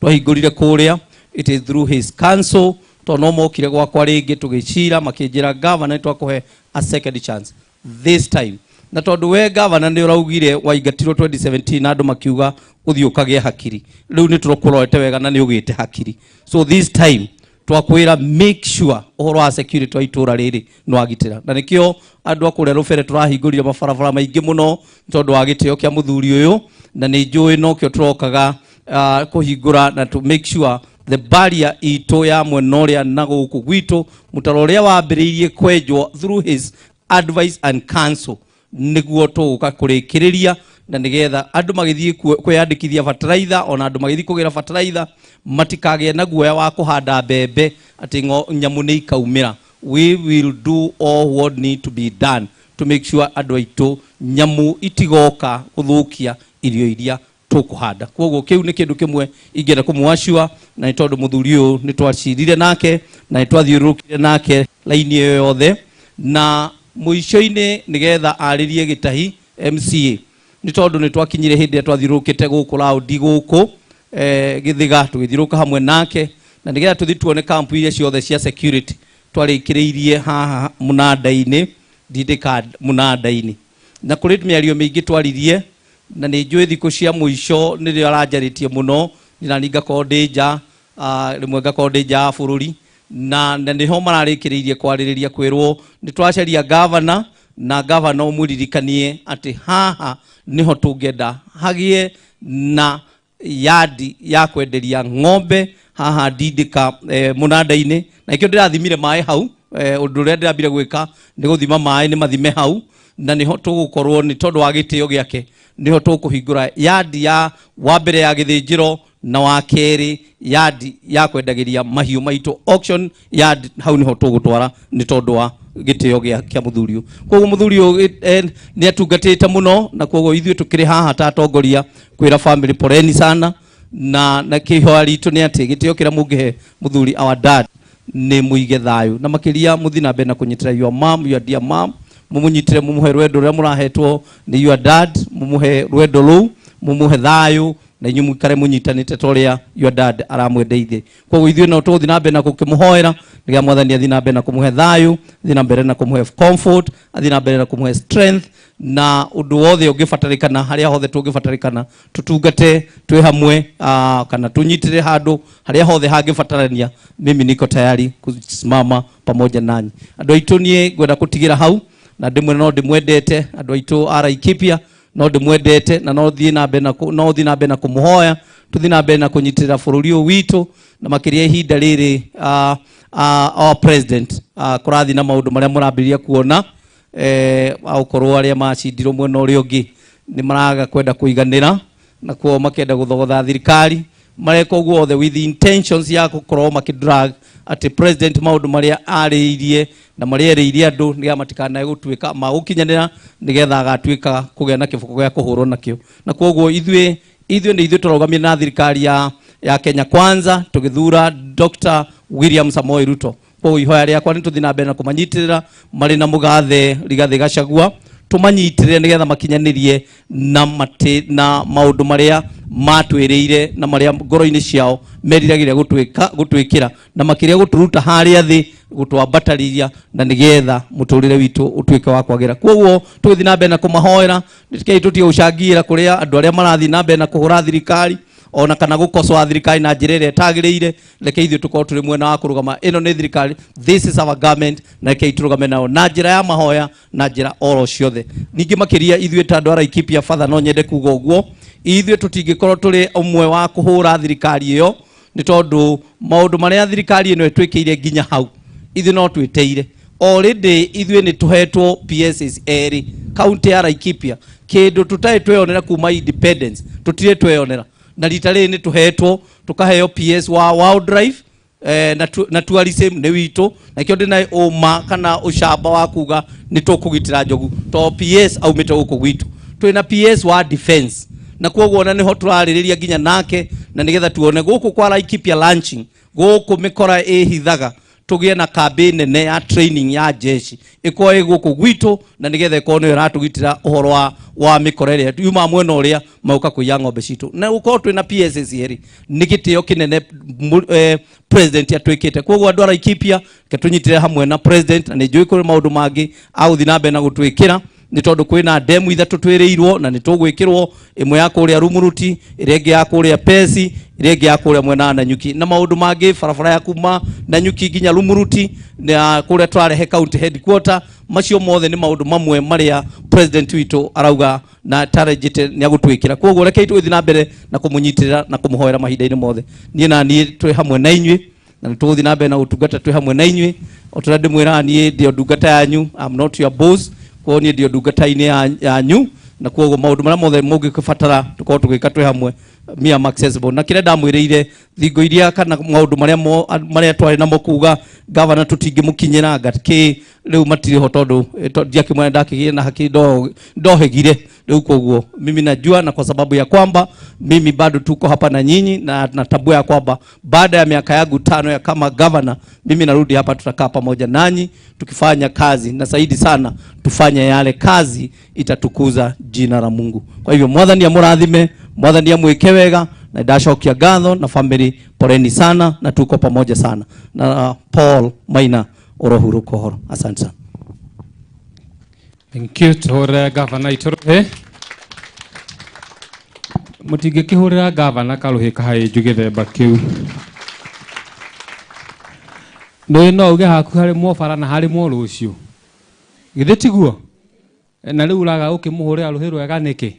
twahingũrire kũrĩa, it is through his council. Tondũ no mokire gwakwa rĩngĩ tũgĩcira makĩnjĩra governor twakũhe a second chance. This time na tondu we governor ni uraugire waingatirwo 2017 na andu makiuga uthiukage hakiri riu ni turokurorete wega na ni ugite hakiri. So this time twakwira make sure uhoro wa security wa itura riri no agitira, na nikio andu akure rubere turahingurire mabarabara maingi muno tondu wa gitio kia muthuri uyu, na ni njui no kio turokaga kuhingura na to make sure the barrier ito ya mwena uria na guku gwitu mutaro uria wambiriirie kwenjwo through his advice and counsel niguo tuguka kurikiriria, na nigetha andu magithii kwiyandikithia fertilizer ona andu magithii kugira fertilizer matikage na guoya wa kuhanda mbembe ati nyamu ni ikaumira. We will do all what need to be done to make sure andu aitu nyamu itigoka kuthukia irio iria tukuhanda. Koguo kiu ni kindu kimwe ingenda kumwashua, na tondu muthuri uyu ni twacirire nake na ni twathiurukire nake laini iyo yothe, na muico-ini nigetha aririe gitahi MCA ni tondu ni twakinyire hindi twathirukite guku raundi guku githiga tugithiruka hamwe nake, na nigetha tuthi tuone camp iria ciothe cia security twarikiriirie haha munanda-ini ndindika munanda-ini, na kuri miario mingi twaririe, na ni njui thiku cia muico ni rio aranjaritie muno nina ninga kondeja rimwe ngakondeja bururi, na niho mararikiriirie kwaririria kwirwo ni twacaria governor, na governor umuririkanie ati haha niho tungenda hagie na yadi ya kwenderia ng'ombe haha ndindika munanda-ini, na ikio ndirathimire mai hau undu uria ndirambire gwika ni guthima mai ni mathime hau, na niho tugukorwo ni tondu wa gitio giake niho tukuhingura yadi ya wa mbere ya githinjiro na wa keri yadi ya kwendagiria mahiu maitu auction yard, hau niho tugutwara ni tondu wa gitio kia muthuri. Koguo muthuri ni atungatite muno, na koguo ithuĩ tukiri haha ta atongoria kwira family poreni sana, na kihoya ritu ni ati gitio kira mungihe muthuri our dad ni muige thayu, na makiria muthina mbere na kunyitira your mom, your dear mom, mumunyitire mumuhe rwendo ruria murahetwo ni your dad, mumuhe rwendo ruu, mumuhe thayu, na inyu mwikare munyitanite toria your dad aramwendeithie. Koguo ithuĩ no tuthi na mbere na gukimuhoera niga mwathani athi na mbere na kumuhe thayu, athi na mbere na kumuhe comfort, athi na mbere na kumuhe strength, na undu wothe ungibatarikana haria hothe tungibatarikana tutungate twi hamwe kana tunyitire handu haria hothe hangibatarania. Mimi niko tayari kusimama pamoja nanyi. Andu aitu nie ngwenda kutigira hau, na ndimwe no ndimwendete andu aitu ara Ikipia no ndimwendete, na no thi na mbere na kumuhoya, tuthi na mbere na kunyitirira bururi uyu witu, na makiria ihinda riri our president kurathi na maundu maria murambiria kuona aukorwo aria macindirwo mwena uria ungi ni maraga kwenda kuiganira, na kuo makenda guthogotha thirikari mareka uguo othe with the intentions ya gukorwo makidrag ati president maundu maria ariirie na maria eriirie andu niga matikana gutuika magukinyanira nigetha agatuika kugia na kibuko gya kuhurwo nakio. Na koguo ithuĩ ni ithuĩ turogamia na thirikari ya Kenya Kwanza tugithura Dr. William Samoei Ruto. Koguo ihoya riakwa ni tuthi na mbere na kumanyitirira mari na mugathe Rigathi Gachagua, tumanyitirire nigetha makinyanirie na maundu maria matwiriire na maria ngoro-ini ciao meriragiria gutwikira na makiria guturuta haria thi gutwambatariria na nigetha muturire witu utwike wa kwagira. Koguo tuthi na mbere na kumahoera ndikai tutie ucangira kuria andu aria marathi na mbere na kuhura thirikari ona kana gukoswa thirikari na njira iria itagiriire, reke ithuĩ tukorwo turi mwena wa kurugama ino ni thirikari, this is our government, na reke turugame nao na njira ya mahoya na njira oro ciothe. Ningi makiria ithuĩ ta andu ara Ikipia father no nyende kuga uguo, ithuĩ tutingikorwo turi umwe wa kuhura thirikari iyo ni tondu maundu maria thirikari ino itwikiire nginya hau ithuĩ no twiteire already. Ithuĩ ni tuhetwo PSs eri county ya Ikipia, kindu tutai tweyonera kuma independence tutire tweyonera, na rita rĩrĩ ni tuhetwo tukaheo PS wa wildlife na tourism ni witu, na kio ndina uma kana ucamba wa kuga ni tukugitira njogu to PS aumite guku gwitu. Twina PS wa defense, na koguo na niho turaririria nginya nake, na nigetha tuone guku kwa Ikipia launching guku mikora ihithaga tugie na campaign nene ya training ya jeshi ikoe guku gwitu, na nigetha ikono iratugitira uhoro wa mikora iria yuma mwena uria mauka kuiya ng'ombe citu, na uko twina PSS eri nigitio kinene president atwikite. Koguo andu ara Ikipia ke tunyitire hamwe na president, na njui kuri maundu mangi au thina mbere na gutwikira ni tondu kwina demu ithatu twiriirwo na ni tugwikirwo imwe ya kuria Rumuruti, ire ingi ya kuria Pesi, ire ingi ya kuria mwena na Nyuki, na maundu mangi barabara ya kuma na Nyuki nginya Rumuruti na kuria twarehe county headquarter. Macio mothe ni maundu mamwe maria president witu arauga na tarajite ni agutwikira. Koguo rekei twithi na mbere na kumunyitirira na kumuhoera mahinda-ini mothe. Nie na nie twi hamwe na inyui na tuthi na mbere na utungata twi hamwe na inyui. Otura ndimwira nie ndio ndungata yanyu, I'm not your boss. Kwa nie ndio ndungata-ini yanyu na koguo maundu maria mothe mungibatara tukorwo tugika twi hamwe me am accessible. Na kire ndamwirire thingo iria kana maundu maria twari namo kuga governor tutingimukinyira ngatiki riu matiri ho tondu ndiakimwe ndakigie na haki ndohegire riu. Koguo mimi najua, na kwa sababu ya kwamba mimi bado tuko hapa na nyinyi na natambua ya kwamba baada ya miaka yangu 5 ya kama governor mimi narudi hapa, tutakaa pamoja nanyi tukifanya kazi, na zaidi sana tufanye yale kazi itatukuza jina la Mungu. Kwa hivyo mwathani amurathime, mwathani amwike wega, na ndacokia ngatho na family poreni sana, na tuko pamoja sana. Na Paul Maina orohuru kohoro. Asante sana. Thank you tore governor itore mutige kihurira governor karuhi kahai jugithemba kiu no uge haku hari mwofara na hari mwo rucio githe tiguo na riu uraga ukimuhurira ruhi rwega niki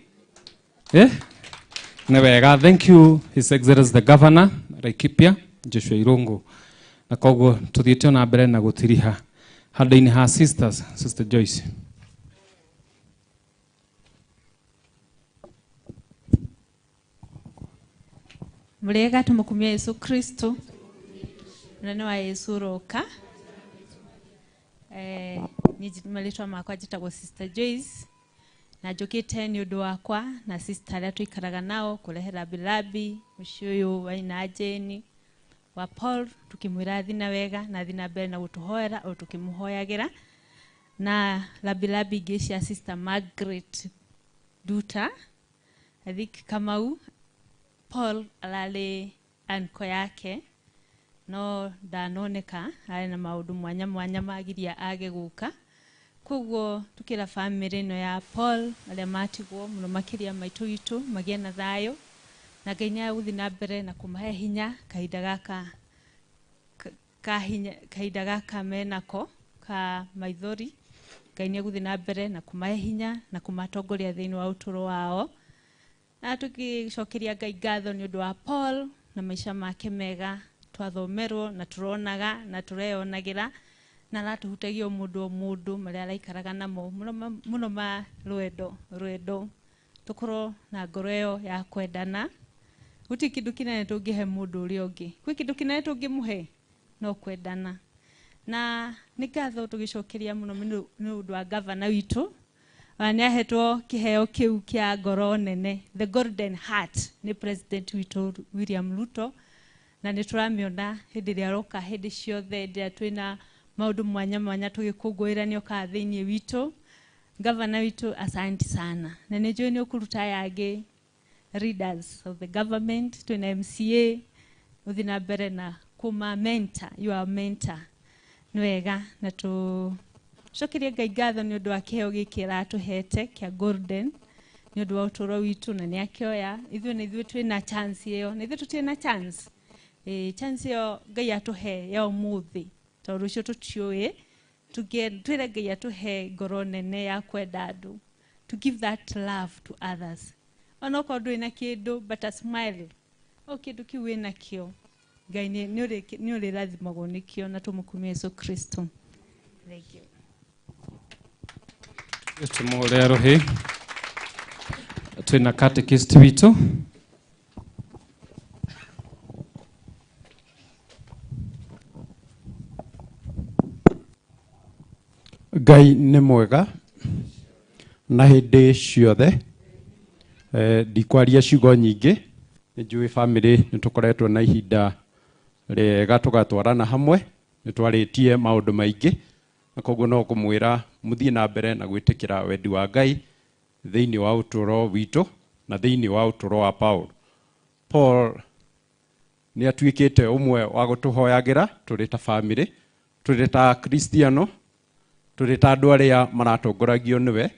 na wega. Thank you His Excellency the Governor Laikipia Joshua Irungu. Na koguo tuthiite na mbere na gutiriha handu-ini ha sisters. Sister Joyce. Murega tumukumia Yesu Kristo. Nani wa Yesu roka. Nijimaletwa makwa jitagwo Sister Joyce. Na njukite ni undu wakwa na sister aria twikaraga nao kurehera bilabi mushuyu waina Jeni wa Paul, tukimwira thina wega na thina mbere na gutuhoera o tukimuhoyagira, na labilabi cia Sister Margaret Duta. I think Kamau Paul alale anko yake no ndanoneka ari na maundu mwanya mwanya magiria age guka. Koguo tukira family no ya Paul aria matigwo muno makiria maitu itu magie na thayo, na Ngai ni aguthi na mbere na kumahe hinya kahinda gaka menako ka maithori. Ngai ni aguthi na mbere na kumahe hinya na kumatongoria thiini wa uturo wao, na tukicokeria Ngai ngatho ni undu wa Paul na maisha make mega twathomerwo na turonaga na tureyonagira na ratuhutagia mundu maria araikaraga namo muno ma rwendo tukorwo na ngoro iyo ya kwendana. Guti kindu kinene tungihe mundu uria ungi, kwi kindu kinene tungimuhe no kwendana. Na ni ngatho tugicokeria muno ni undu wa governor witu ni ahetwo kiheo kiu kia ngoro nene, the golden heart, ni president witu William Ruto, na ni turamiona hindi ria roka hindi ciothe ndia twina maundu mwanya mwanya tugikungwirania ka thiini witu. Governor witu asante sana, na ni njui ni ukuruta yangi leaders of the government, twina MCA uthina mbere na kuma mentor, you are mentor. Ni wega na tu cokeria Ngai ngatho ni undu wa kiheo giki aratuhete kia golden ni undu wa uturo witu, na ni akioya ithuĩ twina chance iyo, na ithuĩ tutina chance chance iyo Ngai atuhe ya umuthi tondu ucio tutiui twire Ngai atuhe ngoro nene ya kwenda andu, to give that love to others. Ona ko ndwina kindu but a smile o kindu kiu wina kio Ngai ni uri rathimagwo nikio, na tumukumia Yesu Kristo. Thank you. Tumore rohi twina catechist witu Ngai nĩ mwega na hĩndĩ ciothe. Ndikwaria ciugo nyingĩ, nĩ njũĩ family nĩ tũkoretwo na ihinda rĩega tũgatwarana hamwe, nĩ twarĩtie maũndũ maingĩ, na koguo no kũmwĩra mũthiĩ na mbere na gwĩtĩkĩra wendi wa Ngai thĩinĩ wa ũtũũro witũ na thĩinĩ wa ũtũũro wa Paul. Paul nĩ atuĩkĩte ũmwe wa gũtũhoyagĩra tũrĩ ta family, tũrĩ ta Kristiano, tũrĩ ta andũ arĩa maratongoragio nĩwe,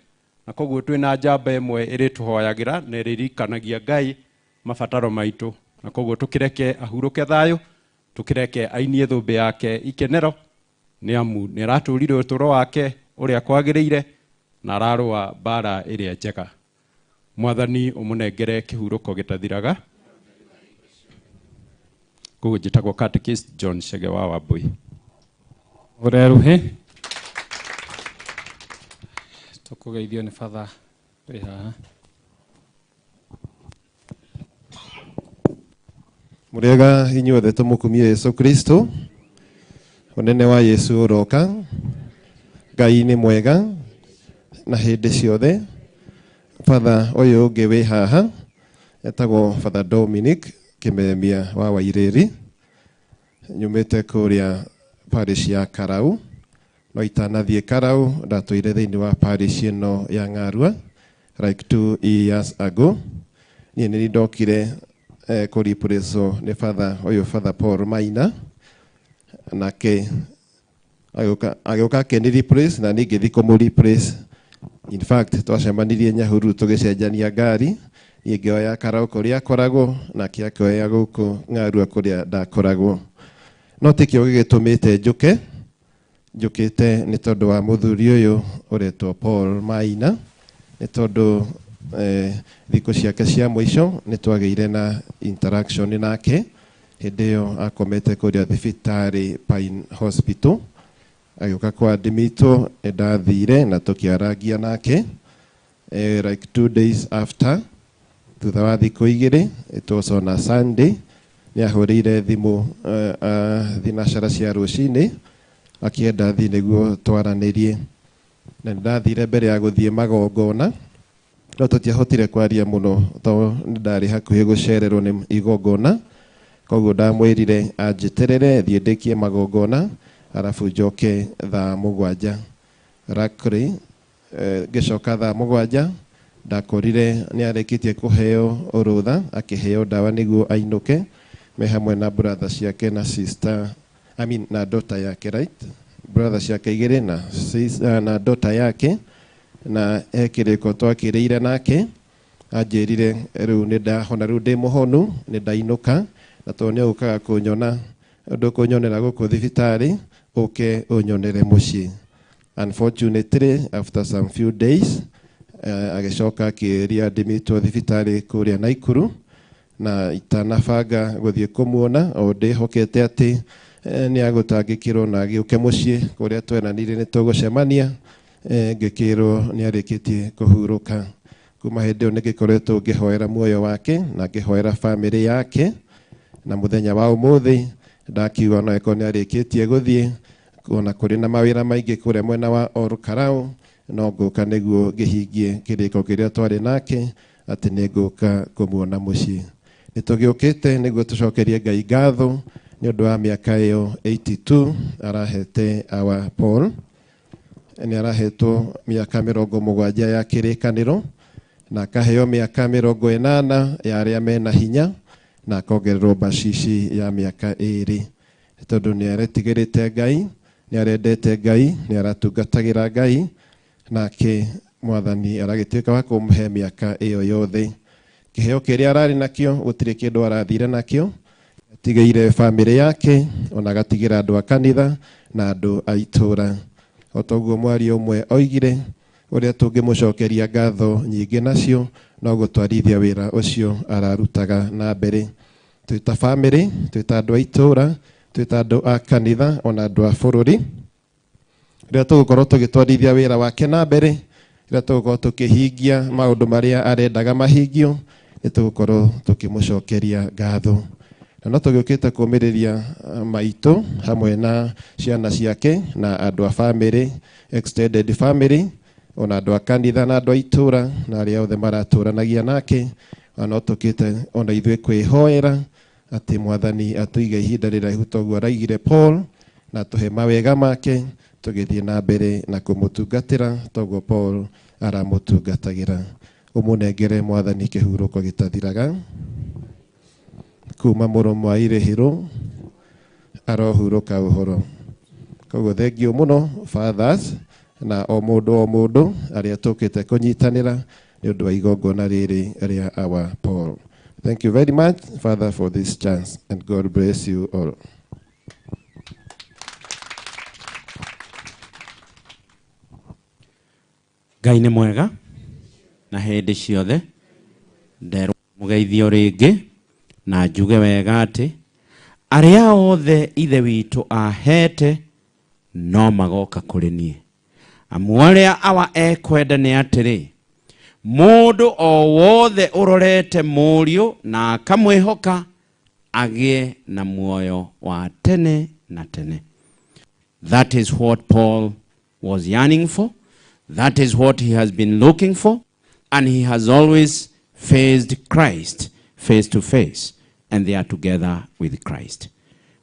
na koguo twina njamba ĩmwe ĩrĩtũhoyagĩra na ĩrĩririkanagia Ngai mabataro maitũ, na koguo tũkĩreke ahurũke thayũ, tũkĩreke ainie thũmbĩ yake ikenero, nĩ amu nĩ aratũrire ũtũro wake ũrĩa kwagĩrĩire na ararũa mbara ĩrĩa njega. Mwathani ũmũnengere kĩhurũko gĩtathiraga. Koguo njĩtagwo Catechist John Chege wa Wambui. Ũreruhe tũkũgeithio nĩ Father wĩ haha. Mũrĩega inyuothe tũmũkumie Yesu Kristo. Ũnene wa Yesu ũroka. Ngai nĩ mwega na hĩndĩ ciothe. Father ũyũ ũngĩ wĩ haha etagwo Father Dominic Kimemia wa Wairĩri. Nyumĩte kũrĩa parish ya Karau. No itanathiĩ Karau, ndatũire thĩinĩ wa parish ĩno ya Ng'arua like 2 years ago. Niĩ nĩ ndokire kũreplacewo nĩ Father ũyũ Father Paul Maina, nake agĩũka akĩni-replace na niĩ ngĩthiĩ kũmũ-replace. In fact twacemanirie Nyahururu tũgĩcenjania ngari, niĩ ngĩoya Karau kũrĩa akoragwo nake akĩoya gũkũ Ng'arua kũrĩa ndakoragwo. No tikĩo gĩgĩtũmĩte njũkĩte nĩ tondũ wa mũthuri ũyũ ũretwo Paul Maina, nĩ tondũ thikũ ciake cia mũico nĩ twagĩire na interaction nake hĩndĩ ĩyo akomete kũrĩa thibitarĩ Pine Hospital. Agĩũka kwa ndimitwo ndathire na tũkĩarangia nake like 2 days after, thutha wa thikũ igĩrĩ, it was on a Sunday, nĩ ahũrĩire thimũ thinacara cia rũcinĩ akĩenda thiĩ nĩguo twaranĩrie, na ndathire mbere ya gũthiĩ magongona, no tũtiahotire kwaria mũno tondũ ndarĩ hakuhĩ gũcererwo nĩ igongona. Koguo ndamwĩrire anjeterere thiĩ ndĩkie magongona arabu njoke thaa 7. Rakri ngĩcoka thaa 7 ndakorire nĩ arĩkĩtie kũheo ũrũtha, akĩheo ndawa nĩguo ainũke me hamwe na brother ciake na sister, na daughter yake, right? Brother ciake igĩrĩ na daughter yake, na ekĩrĩko twakĩrĩire nake. Anjĩrire rĩu nĩ ndahona, rĩu ndĩ mũhonu, nĩ ndainũka, na tondũ nĩ ũkaga kũnyona, ndũkũnyonera gũkũ thibitarĩ, ũke ũnyonere mũciĩ. Unfortunately, after some few days, agĩcoka akĩria ndimitwo thibitarĩ kũrĩa Naikuru, na itanabanga gũthiĩ kũmuona, o ndĩhokete atĩ nĩ agũtangĩkĩrwo na agĩũke mũciĩ kũrĩa tweranire nĩ tũgũcemania, ngĩkĩrwo nĩ arĩkĩtie kũhurũka. Kuma hĩndĩ ĩyo nĩngĩkoretwo ngĩhoera muoyo wake na ngĩhoera family yake, na mũthenya wa ũmũthĩ ndakiuga no eko nĩ arĩkĩtie gũthiĩ, ona kũrĩ na mawĩra maingĩ kũrĩa mwena wa Karau, no ngũka nĩguo ngĩhingie kĩrĩko kĩrĩa twarĩ nake atĩ nĩ ngũka kũmuona mũciĩ. Nĩ tũgĩũkĩte nĩguo tũcokerie Ngai ngatho nĩ ũndũ wa mĩaka ĩyo 82 arahete our Paul. Nĩ arahetwo mĩaka 70 ya kĩrĩkanĩro, na akaheo mĩaka 80 ya arĩa mena hinya, na akongererwo bacici ya mĩaka 2, tondũ nĩ aretigĩrĩte Ngai, nĩ arendete Ngai, nĩ aratungatagĩra Ngai, nake Mwathani aragĩtuĩka wa kũmũhe mĩaka ĩyo yothe. Kĩheo kĩrĩa ararĩ nakĩo gũtirĩ kĩndũ arathire nakĩo, atigĩire family yake, ona agatigĩra andũ a kanitha na andũ a itũũra. O toguo mwaria ũmwe oigire, ũrĩa tũngĩmũcokeria ngatho nyingĩ nacio no gũtwarithia wĩra ũcio ararutaga na mbere. Twĩ ta family, twĩ ta andũ a itũũra, twĩ ta andũ a kanitha, ona andũ a bũrũri, rĩrĩa tũgũkorwo tũgĩtwarithia wĩra wake na mbere, rĩrĩa tũgũkorwo tũkĩhingia maũndũ marĩa arendaga mahingio, nĩ tũgũkorwo tũkĩmũcokeria ngatho. Na no tũgĩũkĩte kũũmĩrĩria maitũ hamwe na ciana ciake na andũ a family, extended family, ona andũ a kanitha na andũ a itũũra na arĩa othe maratũũranagia nake. No tũkĩte ona ithuĩ kwĩhoera atĩ Mwathani atũige ihinda rĩraihu toguo araigire Paul, na tũhe mawega make, tũgĩthiĩ na mbere na kũmũtungatĩra toguo Paul aramũtungatagĩra. Ũmũnengere Mwathani kĩhurũko gĩtathiraga. Kuma mũromo wa irĩhĩro arohurũka ũhoro. Koguo thengiũ mũno fathers, na o mundu aria tukite kunyitanira ni undu wa igongona riri ria our Paul. Thank you very much, Father, for this chance, and God bless you all. Ngai nĩ mwega na hĩndĩ ciothe nderwo mũgeithio rĩngĩ na njuge wega atĩ arĩa othe ithe witũ ahete no magoka kũrĩ niĩ, amu arĩa awa ekwenda nĩ atĩrĩ, mũndũ o wothe ũrorete mũriũ na akamwĩhoka agĩe na muoyo wa tene na tene. That is what Paul was yearning for. That is what he has been looking for, and he has always faced Christ face to face, and they are together with Christ.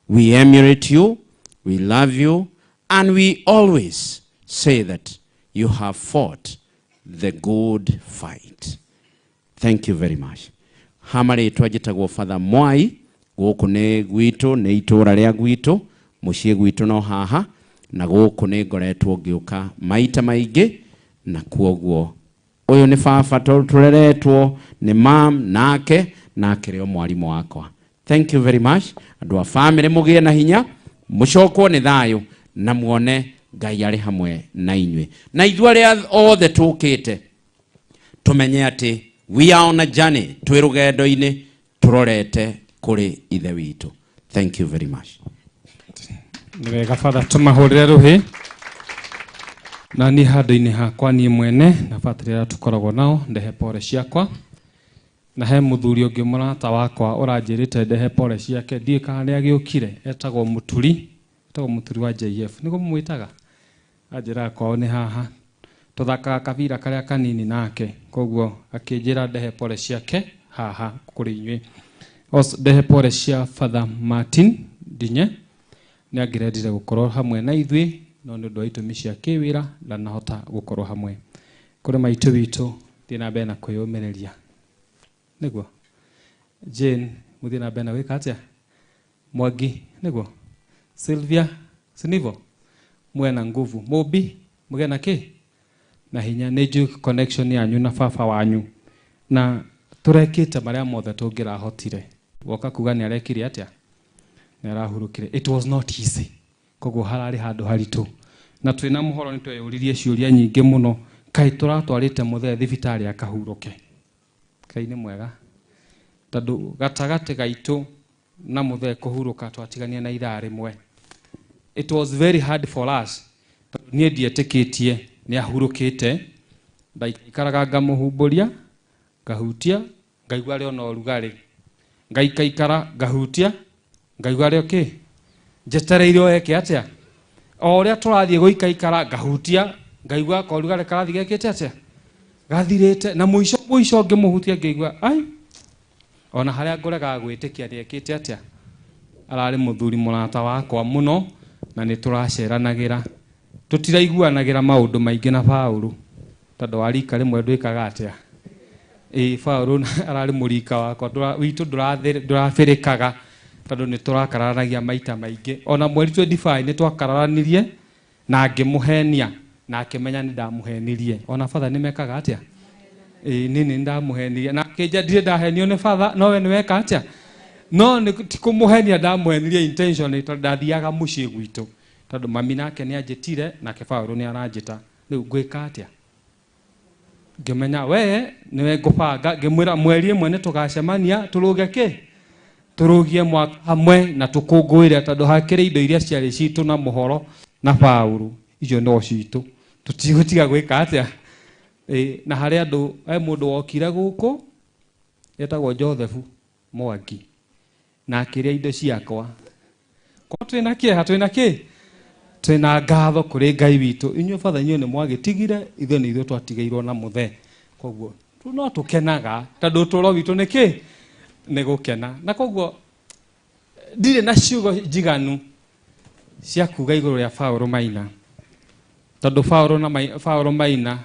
We emulate you, we love you, and we always say that you have fought the good fight. Thank you very much. Hamari twajitagwo Father Mwai, gũkũ nĩ gwitũ, nĩ itũra rĩa gwitũ, mũciĩ gwitũ no haha, na gũkũ nĩ ngoretwo ngĩũka maita maingĩ, na kuoguo ũyũ nĩ baba tũreretwo nĩ mam nake rĩo mwarimũ wakwa. Thank you very much. Andũ a family mũgĩe na hinya, mũcokwo nĩ thayũ na muone Ngai arĩ hamwe na inyuĩ. Na ithuĩ arĩa othe tũkĩte tũmenye atĩ we are on a journey, twĩ rũgendo-inĩ tũrorete kũrĩ ithe witũ. Thank you very much. Nĩ wega Father tũmahũrĩre rũhĩ. Na niĩ handũ-inĩ hakwa niĩ mwene na Patriarch rĩrĩa tũkoragwo nao ndehe pore ciakwa, na he mũthuri ũngĩ mũrata wakwa ũranjĩrĩte ndehe pore ciake, ndiĩ kana nĩ agĩũkire, etagwo Mũturi wa JF, nĩguo mũmwĩtaga, anjĩra kwao nĩ haha, tũthakaga kabira karĩa kanini nake, koguo akĩnjĩra ndehe pore ciake haha kũrĩ inyuĩ. Ndehe pore cia Father Martin Ndinye, nĩ angĩrendire gũkorwo hamwe na ithuĩ, no nĩ ũndũ wa itũmi cia kĩwĩra ndanahota gũkorwo hamwe. Kũrĩ maitũ witũ thiĩ na mbere na kwĩyũmĩrĩria, nĩguo Jane mũthiĩ na mbere na gwĩka atĩa, Mwangi nĩguo, Sylvia sinivo, muwe na nguvu, Mobi muwe na kĩ na hinya. Nĩ njũĩ connection yanyu na baba wanyu, na tũrekĩte marĩa mothe tũngĩrahotire. Woka kuga nĩ arekire atĩa, nĩ arahurũkire. It was not easy, koguo hararĩ handũ haritũ, na twĩna mũhoro nĩ tweyũririe ciũria nyingĩ mũno, kaĩ tũratwarĩte mũthee thibitarĩ akahurũke. Ngai nĩ mwega, tondũ gatagatĩ gaitũ na mũthee kũhurũka twatigania na ithaa rĩmwe. It was very hard for us, tondũ niĩ ndietĩkĩtie nĩ ahurũkĩte, ndaikaraga ngamũhumbũria, ngahutia, ngaigua arĩ ona ũrugarĩ, ngaikaikara ngahutia, ngaigua arĩ okay, njetereire oeke atĩa, o ũrĩa tũrathiĩ gũikaikara ngahutia, ngaigua ko ũrugarĩ karathiĩ gekĩte atĩa, gathirĩte, na mũico ngĩmũhutia ngĩigua ai, ona harĩa ngũrega gwĩtĩkia nĩ ekĩte atĩa. Ararĩ mũthuri mũrata wakwa mũno, na nĩ tũraceranagĩra, tũtiraiguanagĩra maũndũ maingĩ na Paulu, tondũ wa rika rĩmwe ndwĩkaga atĩa. Paulu ararĩ mũrika wakwa, witũ ndũrabĩrĩkaga, tondũ nĩ tũrakararanagia maita maingĩ. Ona mweri 25 nĩ twakararanirie na ngĩmũhenia na akĩmenya nĩ ndamũhenirie. Ona Father nĩ mekaga atĩa, nĩ ndamũhenirie na akĩnja ndirĩ ndahenio nĩ Father, no we nĩ weka atĩa. No nĩ ti kũmũhenia ndamũhenirie intentionally, tondũ ndathiaga mũciĩ gwitũ, tondũ mami nake nĩ anjĩtire nake Paulu nĩ aranjĩta, rĩu ngwĩka atĩa. Ngĩmenya we nĩwe ngũbanga, ngĩmwĩra mweri ĩmwe nĩ tũgacemania tũrũge kĩ, tũrũgie mwaka hamwe na tũkũngũĩre, tondũ hakĩrĩ indo iria ciarĩ citũ na mũhoro na Paulu, icio no citũ, tũtigũtiga gwĩka atĩa. Na harĩ andũ, mũndũ wokire gũkũ etagwo Joseph Mwangi, na akĩrĩa indo ciakwa. Kwa twĩna kĩeha, twĩna kĩ, twĩna ngatho kũrĩ Ngai witũ. Inyuĩ Father inyuĩ nĩ mwagĩtigire, ithuĩ nĩ ithuĩ twatigairwo na mũthee, koguo no tũkenaga, tondũ ũtũũro witũ nĩ kĩ, nĩ gũkena. Na koguo ndirĩ na ciugo njiganu cia kuga igũrũ rĩa Paulu Maina, tondũ Paulu Maina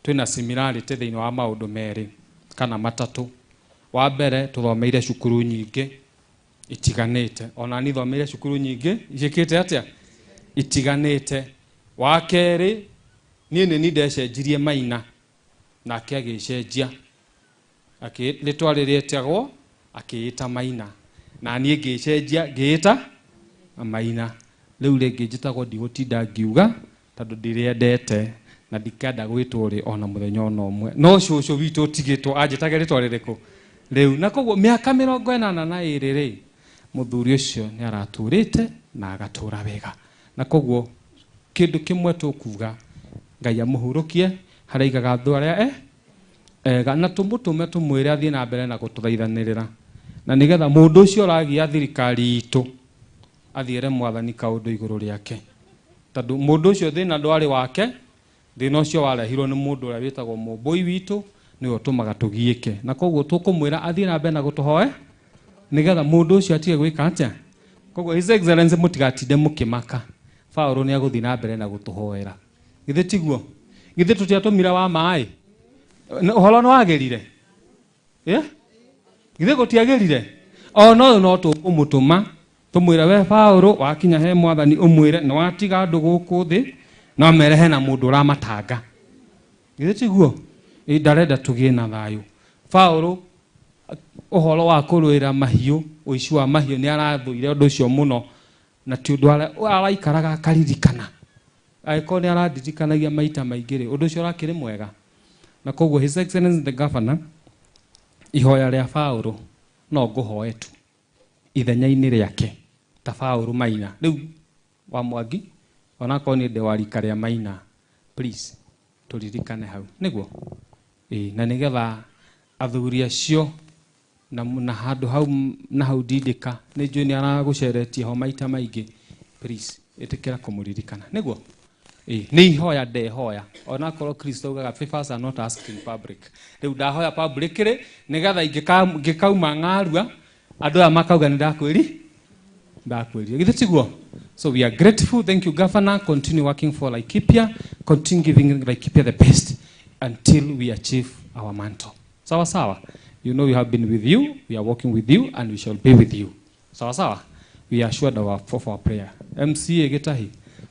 twĩna similarity thĩinĩ wa maũndũ merĩ kana matatũ. Wa mbere tũthomeire cukuru nyingĩ itiganĩte, ona ni thomeire cukuru nyingĩ ijĩkĩte atĩa itiganĩte. Wa kerĩ niĩ nĩ ni ndecejirie Maina nake agĩcenjia rĩtwa rĩrĩtagwo akĩĩta Maina na niĩ ngĩcenjia ngĩĩta Maina. Rĩu rĩngĩ njĩtagwo ndigũtinda ngiuga tondũ ndĩrĩendete na ndikenda gwĩtwo rĩ ona mũthenya ona ũmwe. No cũcũ witũ ũtigĩtwo anjĩtage rĩtwa rĩrĩkũ rĩu. Na koguo mĩaka 82 rĩ mũthuri ũcio nĩ aratũrĩte na agatũra wega. Na koguo kĩndũ kĩmwe tũkuga Ngai amũhurũkie harĩa aigaga andũ arĩa ega na tũmũtũme tũmwĩre athiĩ na mbere na gũtũthaithanĩrĩra na nĩgetha mũndũ ũcio ũragia thirikari itũ athiĩre mwathani kaũndũ igũrũ rĩake, tondũ mũndũ ũcio thĩna ndwarĩ wake, thĩna ũcio warehirwo nĩ mũndũ ũrĩa wĩtagwo mũmbũi witũ, nĩwe ũtũmaga tũgiĩke. Na koguo tũkũmwĩra athiĩ na mbere na gũtũhoe nĩgetha mũndũ ũcio atige gwĩka atĩa. Koguo His Excellency mũtigatinde mũkĩmaka, Paul nĩ agũthiĩ na mbere na gũtũhoera. Githĩ tiguo? Githĩ tũtiatũmira wa maĩ? Ũhoro nĩ wagĩrire? Githĩ gũtiagĩrire? No tũkũmũtũma tũmwĩre we Paul wakinya he mwathani ũmwĩre nĩ watiga andũ gũkũ thĩ no merehe na mũndũ ũramatanga. Githĩ tiguo? Ndarenda tũgĩe na thayũ. Paul ũhoro wa kũrũĩra mahiũ, ũici wa mahiũ nĩ arathũire ũndũ ũcio mũno na ti ũndũ araikaraga akaririkana. Angĩkorwo nĩ arandirikanagia maita maingĩ rĩ ũndũ ũcio ũrakĩrĩ mwega. Na koguo His Excellency the Governor, ihoya rĩa Paul no ngũhoe tu ithenya-inĩ rĩake ta Paul Maina. Rĩu wa Mwangi onakorwo nĩ ndĩ wa rika rĩa Maina, please tũririkane hau nĩguo. Na nĩgetha athuri acio na handũ hau na hau ndindĩka nĩ njũĩ nĩ aragũceretie ho maita maingĩ, please ĩtĩkĩra kũmũririkana nĩguo. Nĩ ihoya ndehoya onakorwo Kristo augaga favors are not asked in public. Rĩu ndahoya public rĩ nĩgetha ingĩkauma ng'arua andũ aya makauga nĩ ndakwĩrire. Githĩ tiguo? So we are grateful. Thank you Governor. Continue working for Laikipia. Continue giving Laikipia the best until we achieve our mantle. Sawa sawa. You know we have been with you, we are working with you, and we shall be with you. Sawa sawa. We are assured of our prayer. MCA gĩtahi.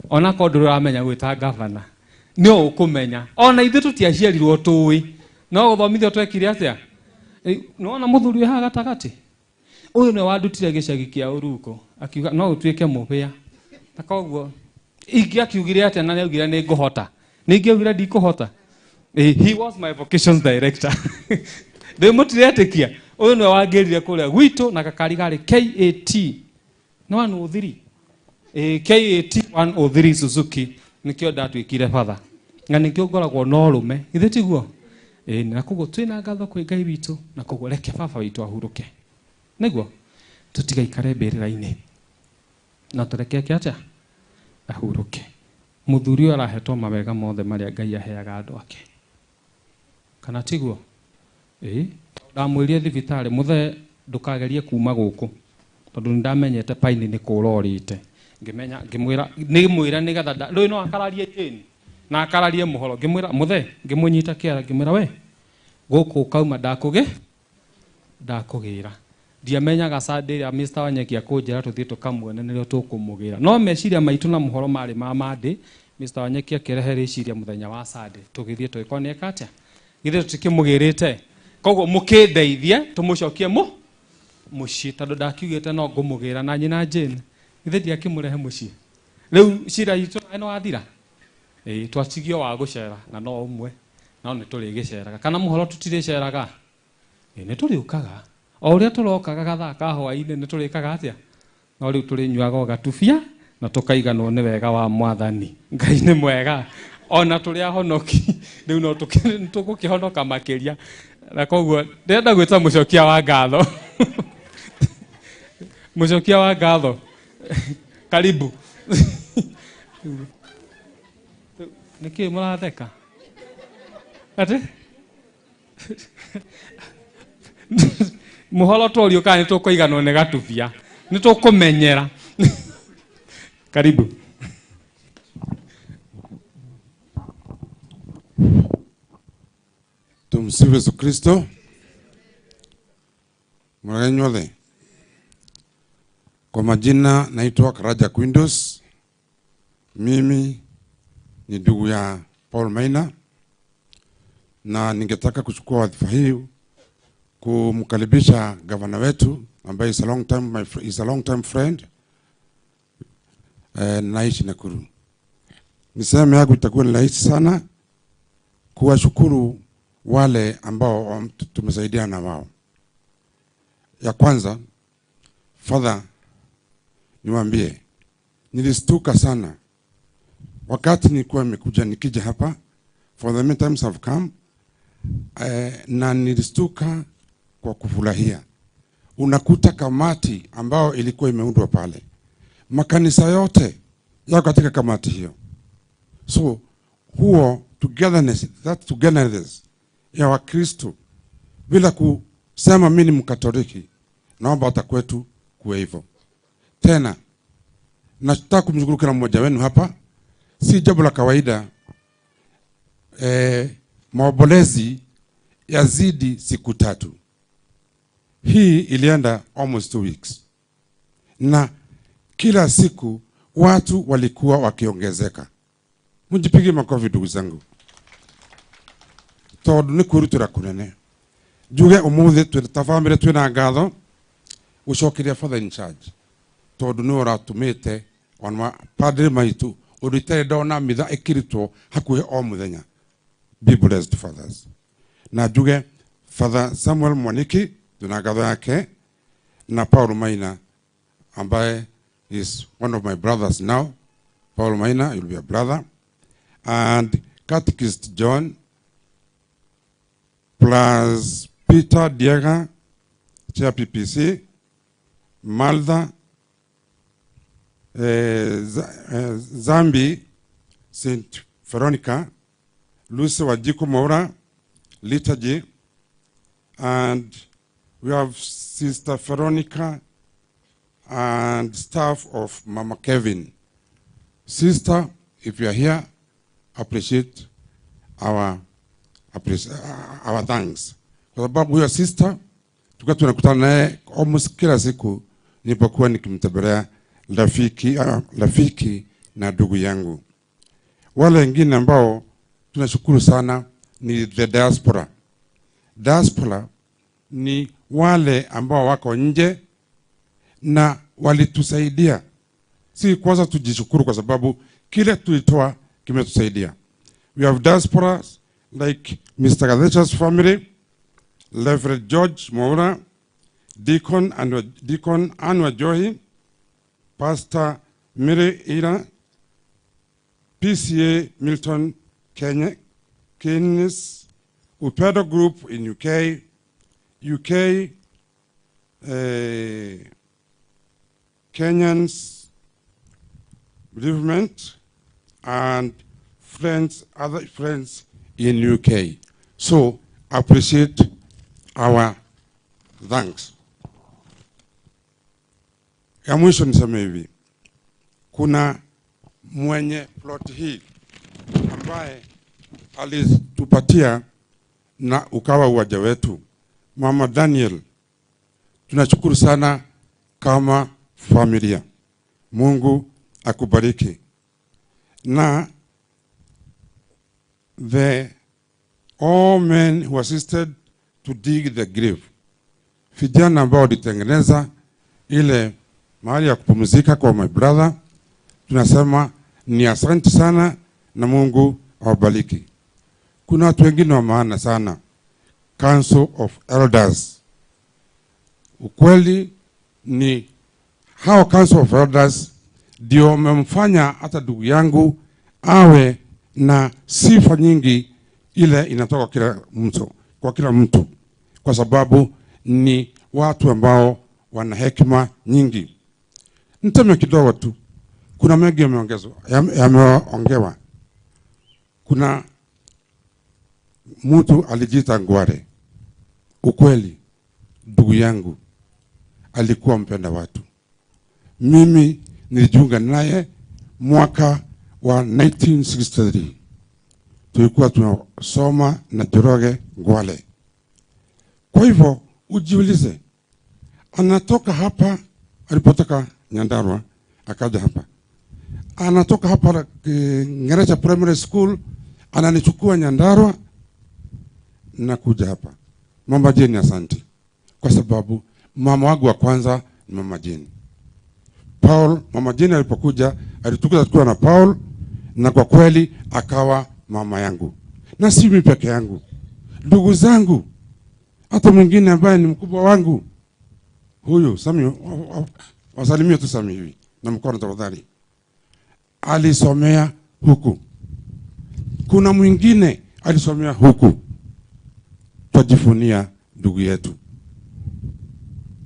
Ona kodũ ramenya gwĩta Governor. Nĩo ũkũmenya. Ona ithuĩ tũtiaciarirwo tũĩ. No gũthomithio twekire atĩa? Nĩwona mũthuri haha gatagatĩ. Ũyũ nĩ wandutire gĩcagi kĩa Uruko. Akiuga no ũtuĩke mũbĩa. Na koguo ingĩakiugire atĩa na nĩaugire nĩ ngũhota. Nĩingĩaugire ndikũhota. He was my vocations director. Ndĩmũtiretĩkia. Ũyũ nĩwe wangĩrire kũrĩa gwitũ na gakari garĩ KAT 103. KAT 103 Suzuki nĩkĩo ndatuĩkire father. Na nĩkĩo ngoragwo na ũrũme. Githĩ tiguo? Na koguo twĩna ngatho kwĩ Ngai witũ na koguo reke baba witũ ahurũke. Nĩguo tũtigaikare mbĩrĩra-inĩ na tũreke atĩa ahurũke. Mũthuri ũyũ arahetwo mawega mothe marĩa Ngai aheaga andũ ake. Kana tiguo? Ndamwĩrire thibitarĩ mũthee ndũkagerie kuma gũkũ tondũ nĩndamenyete paini nĩ kũrorĩte. Ngĩmenya ngĩmwĩra nĩgetha rĩu no akararie Jane na akararie mũhoro. Ngĩmwĩra mũthee ngĩmũnyita kĩara ngĩmwĩra we gũkũ kauma ndakũgĩra. Ndiamenyaga Sunday ya Mr. Wanyeki akũnjĩra tũthiĩ tũkamuone nĩrĩo tũkũmũgĩra. No meciria maitũ na mũhoro marĩ ma Monday, Mr. Wanyeki akĩrehe rĩciria mũthenya wa Sunday. Tũgĩthiĩ tũgĩkorwo nĩ eka atĩa? Githĩ tũtikĩmũgĩrĩte? Koguo mũkĩndeithie tũmũcokie mũciĩ tondũ ndakiugĩte no ngũmũgĩra na nyina Jane. Githĩ ndiakĩmũrehe mũciĩ. Rĩu cira itũ nĩ wathira. Twatigio wa gũcera na no ũmwe. No nĩ tũrĩgĩceraga. Kana mũhoro tũtirĩceraga? Nĩ tũrĩũkaga. O ũrĩa tũrokaga gathaa ka hwaĩ-inĩ nĩ tũrĩkaga atĩa? No rĩu tũrĩnyuaga gatubia na tũkaiganwo nĩ wega wa Mwathani. Ngai nĩ mwega. Ona tũrĩ ahonoki rĩu no tũgũkĩhonoka makĩria. Na koguo ndĩrenda gwĩta mũcokia wa ngatho. Mũcokia wa ngatho. Karibu. Nĩkĩ mũratheka? Ati? Mũhoro tũrio kana nĩtũkũiganwo nĩ gatubia. Nĩtũkũmenyera. Karibu. Tumsifu Yesu Kristo. Mwaga nywele. Kwa majina naitwa Karaja Quindos. Mimi ni ndugu ya Paul Maina, na ningetaka kuchukua wadhifa hii kumkaribisha gavana wetu ambaye is a long time friend, naishi Nakuru. Niseme yangu itakuwa ni rahisi sana kuwashukuru wale ambao tumesaidiana na wao. Ya kwanza, Father, niwaambie, nilistuka sana wakati nilikuwa nikija hapa, for the many times I've come, na nilistuka kwa kufurahia. Unakuta kamati ambao ilikuwa imeundwa pale, makanisa yote yako katika kamati hiyo. So huo togetherness ya Wakristo, bila kusema mimi ni Mkatoliki, naomba hata kwetu kuwe hivyo. Tena nataka kumshukuru kila mmoja wenu hapa. Si jambo la kawaida maombolezi yazidi siku 3. Hii ilienda almost 2 weeks. Na kila siku watu walikuwa wakiongezeka. Mjipige makofi ndugu zangu. Tondu ni kurutura kunene. Juge umuthi twitafamire twina ngatho gucokeria Father in charge. Tondu ni uratumite onwa padre maitu urutire ndona mitha ikiritwo hakuhe o muthenya. Be blessed fathers. Na juge Father Samuel Mwaniki tuna ngatho yake, na Paul Maina ambaye is one of my brothers now. Paul Maina, you'll be a brother. And Catechist John plus Peter Diega, Chair PPC, Malda, Zambi, Saint Veronica, Lucy Wajiko Moura, Liturgy, and we have Sister Veronica and staff of Mama Kevin. Sister, if you are here, appreciate our thanks. Kwa sababu huyo sister tulikuwa tunakutana naye almost kila siku nilipokuwa nikimtembelea rafiki na ndugu yangu. Wale wengine ambao tunashukuru sana ni the diaspora. Diaspora ni wale ambao wako nje na walitusaidia. Si kwanza tujishukuru kwa sababu kile tulitoa kimetusaidia. We have diasporas like Mr. Gadecha's family, Reverend George Moura, Deacon Anwa Johi, Pastor Mary Ira, PCA Milton Keynes, Upedo Group in UK, Kenyans, Bereavement, and other friends in UK. So appreciate our thanks. Ya mwisho niseme hivi, kuna mwenye plot hii ambaye alitupatia na ukawa uwanja wetu, Mama Daniel. Tunashukuru sana kama familia. Mungu akubariki. Na all men who assisted to dig the grave, vijana ambao walitengeneza ile mahali ya kupumzika kwa my brother, tunasema ni asante sana na Mungu awabariki. Kuna watu wengine wa maana sana, Council of Elders. Ukweli ni hao Council of Elders ndio wamemfanya hata ndugu yangu awe na sifa nyingi ile inatoka kwa kila mtu, kwa sababu ni watu ambao wana hekima nyingi. Niteme kidogo tu, kuna mengi yameongewa. Kuna mtu alijiita Ngware. Ukweli ndugu yangu alikuwa mpenda watu. Mimi nilijiunga naye mwaka wa 1963. Tulikuwa tunasoma na Joroge Ngwale. Kwa hivyo ujiulize, anatoka hapa, alipotoka Nyandarua akaja hapa, anatoka hapa Ngerecha Primary School ananichukua Nyandarua na kuja hapa. Mama Jane, asante. Kwa sababu mama wangu wa kwanza ni Mama Jane. Paul, Mama Jane alipokuja alitukuza tukiwa na Paul, na kwa kweli akawa mama yangu. Na si mimi peke yangu, ndugu zangu, hata mwingine ambaye ni mkubwa wangu huyu Sami, wasalimie tu Sami hivi na mkono tafadhali, alisomea huku. Kuna mwingine alisomea huku. Tujivunia ndugu yetu.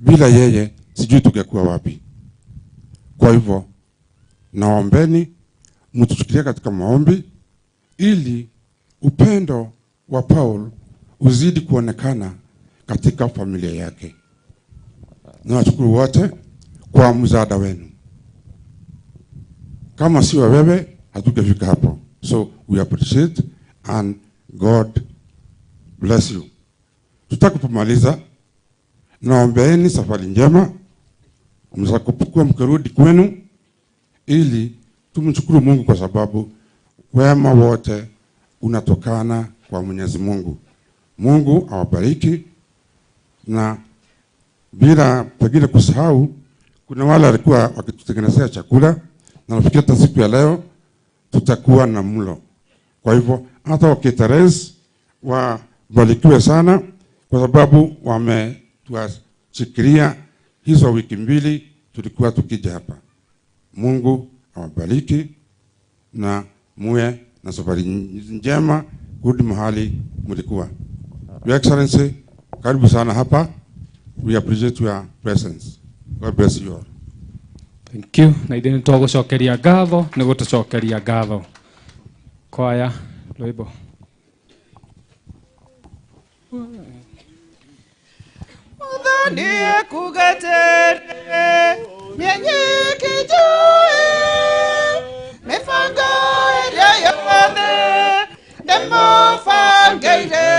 Bila yeye sijui tungekuwa wapi. Kwa hivyo naombeni mtuchukulie katika maombi ili upendo wa Paul uzidi kuonekana katika familia yake. Nawashukuru wote kwa msaada wenu. Kama si wewe hatungefika hapo. So we appreciate and God bless you. Tutakapomaliza, naombeeni safari njema, msakupukua mkirudi kwenu, ili tumshukuru Mungu kwa sababu wema wote unatokana kwa Mwenyezi Mungu. Mungu awabariki, na bila pengine kusahau, kuna wale walikuwa wakitutengenezea chakula, na nafikiri hata siku ya leo tutakuwa na mlo. Kwa hivyo hata wakitares wabarikiwe sana, kwa sababu wametuashikilia hizo wiki mbili tulikuwa tukija hapa. Mungu awabariki na muwe na safari njema kurudi mahali mlikuwa. Your Excellency, karibu sana hapa. We appreciate your presence. God bless you all. Thank you. Na ideni twagucokeria ngatho nĩ gũtũcokeria ngatho. Kwaya rwĩmbo. Muthoni kugatere nyenyekijue mifango ĩrĩa yothe ndĩmũbangĩire.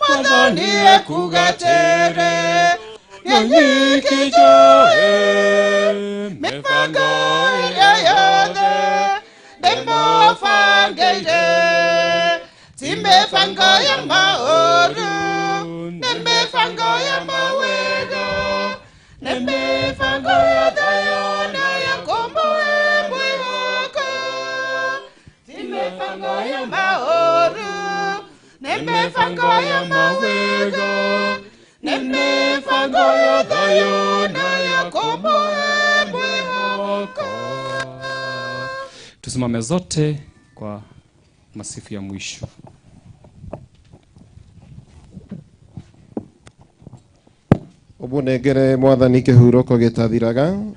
Muthoni kugatere nyenyekijue mifango ĩrĩa yothe ndĩmũbangĩire. Ti mifango ya maũru, nĩ mifango ya mawega, nĩ mifango ya thayũ na ya kũmũhe mwĩhoko. Ti mifango ya maũru, nĩ mifango ya mawega, nĩ mifango ya thayũ na ya kũmũhe mwĩhoko. Tusimame zote kwa masifu ya mwisho. Ubunengere Mwathani kĩhurũko gĩtathiraga.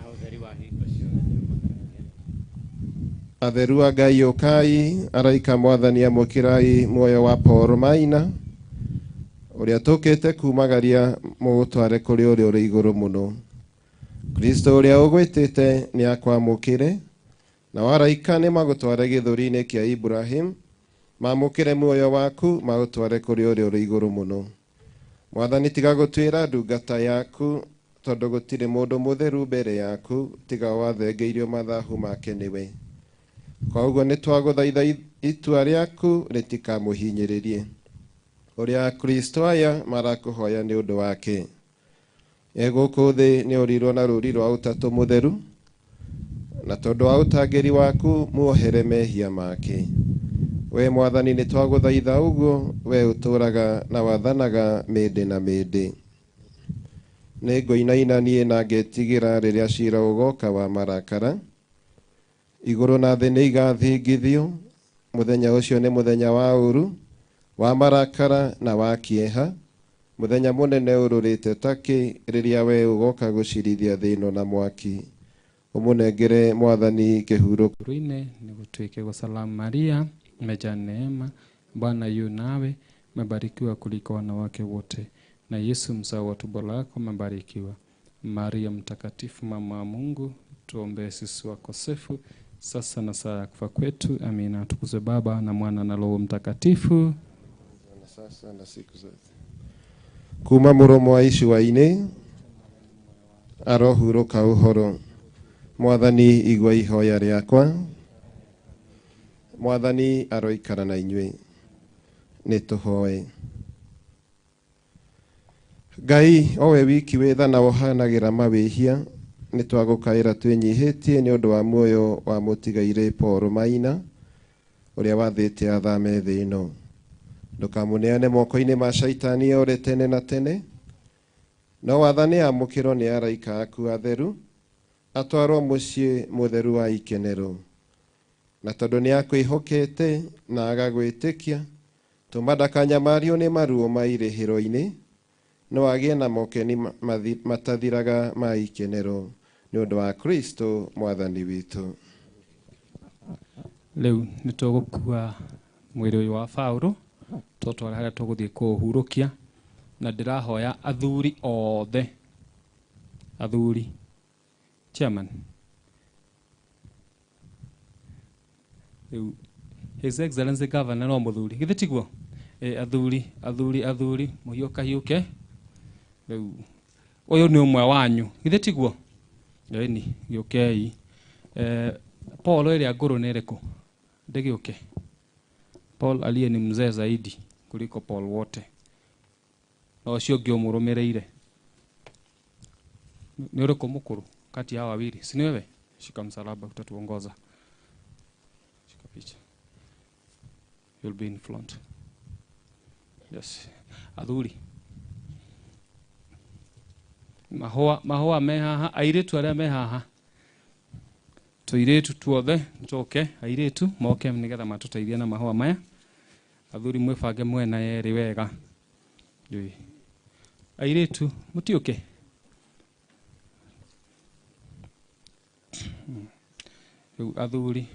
Atheru a Ngai ũkai, araika Mwathani amũkĩrai muoyo wa Paul Maina, ũrĩa tũkĩte kumagaria mũgũtware kũrĩ ũrĩa ũrĩ igũrũ mũno. Kristo ũrĩa ũgwĩtĩte nĩ akwamũkĩre, na waraika nĩ magũtware gĩthũri-inĩ kĩa Ibrahim, mamũkĩre muoyo waku magũtware kũrĩ ũrĩa ũrĩ igũrũ mũno. Mwathani tiga gũtuĩra ndungata yaku, tondũ gũtirĩ mũndũ mũtheru mbere yaku, tiga wathengeirio mathahu make nĩwe. Kwa ũguo nĩ twagũthaitha itua rĩaku rĩtikamũhinyĩrĩrie. Ũrĩa Kristo aya marakũhoya nĩ ũndũ wake. Gũkũ thĩ nĩ ũrirwo na rũri rwa ũtatũ mũtheru, na tondũ wa ũtangĩri waku muohere mehia make. We Mwathani nĩ twagũthaitha ũguo, we ũtũraga na wathanaga mĩndĩ na mĩndĩ. Nĩ ngũinaina niĩ na ngetigĩra rĩrĩa cira ũgoka wa marakara. Igũrũ na thĩ nĩ igathingithio. Mũthenya ũcio nĩ mũthenya wa ũru, wa marakara na wa kĩeha. Mũthenya mũnene ũrũrĩte takĩ rĩrĩa we ũgoka gũcirithia thĩ ĩno na mwaki. Ũmũnengere Mwathani kĩhurũko. Ruine ni gũtuĩke gũsalamu Maria, umejaa neema, Bwana yu nawe, umebarikiwa kuliko wanawake wote, na Yesu mzao wa tumbo lako umebarikiwa. Maria mtakatifu, mama wa Mungu, tuombee sisi wakosefu, sasa na saa ya kufa kwetu. Amina. Tukuzwe Baba na Mwana na Roho Mtakatifu. Sasa na siku zote. Kuma mũromo wa icua-inĩ arohurũka ũhoro. Mwathani igua ihoya rĩakwa. Mwathani aroikara na inyuĩ. Nĩ tũhoe. Ngai owe wiki witha na wohanagĩra mawĩhia nĩ twagũkaĩra twĩnyihĩtie nĩ ũndũ wa muoyo wa mũtigaire Paul Maina ũrĩa wathĩte athame thĩ ĩno. Ndũkamũneane moko-inĩ ma caitani ore tene na tene, no wathane amũkĩrwo nĩ araika aku atheru, atwarwo mũciĩ mũtheru wa ikenero. Na tondũ nĩ akwĩhokete na agagwĩtĩkia, tũma ndakanyamario nĩ maruo ma irĩhĩro-inĩ, no agĩe na mokeni matathiraga ma ikenero nĩ ũndũ wa Kristo mwathani witũ. Rĩu nĩ tũgũkua mwĩrĩ ũyũ wa Paulo twatwara harĩa tũgũthiĩ kũũhurũkia, na ndĩrahoya athuri othe, athuri chairman, His Excellency Governor no mũthuri githĩ tiguo? Athuri mũhiũke. Rĩu ũyũ nĩ ũmwe wanyu githĩ tiguo? Ĩni gĩũkei. Paul ĩrĩa ngũrũ nĩ ĩrĩkũ? Ndĩgĩũke. Paul aliye ni mzee zaidi kuliko Paul wote, na ũcio ũngĩ ũmũrũmĩrĩire nĩ ũrĩkũ mũkũrũ kati ya wawili? Si ni wewe? Shika msalaba utatuongoza. Shika picha. You'll be in front. Yes. Athuri. Mahũa me haha, airĩtu arĩa me haha. Tũirĩtu tuothe njoke, airĩtu moke nĩgetha matũteithie na mahũa maya. Athuri mwĩbange mwena yerĩ wega. Airĩtu mũtiũke. Rĩu athuri.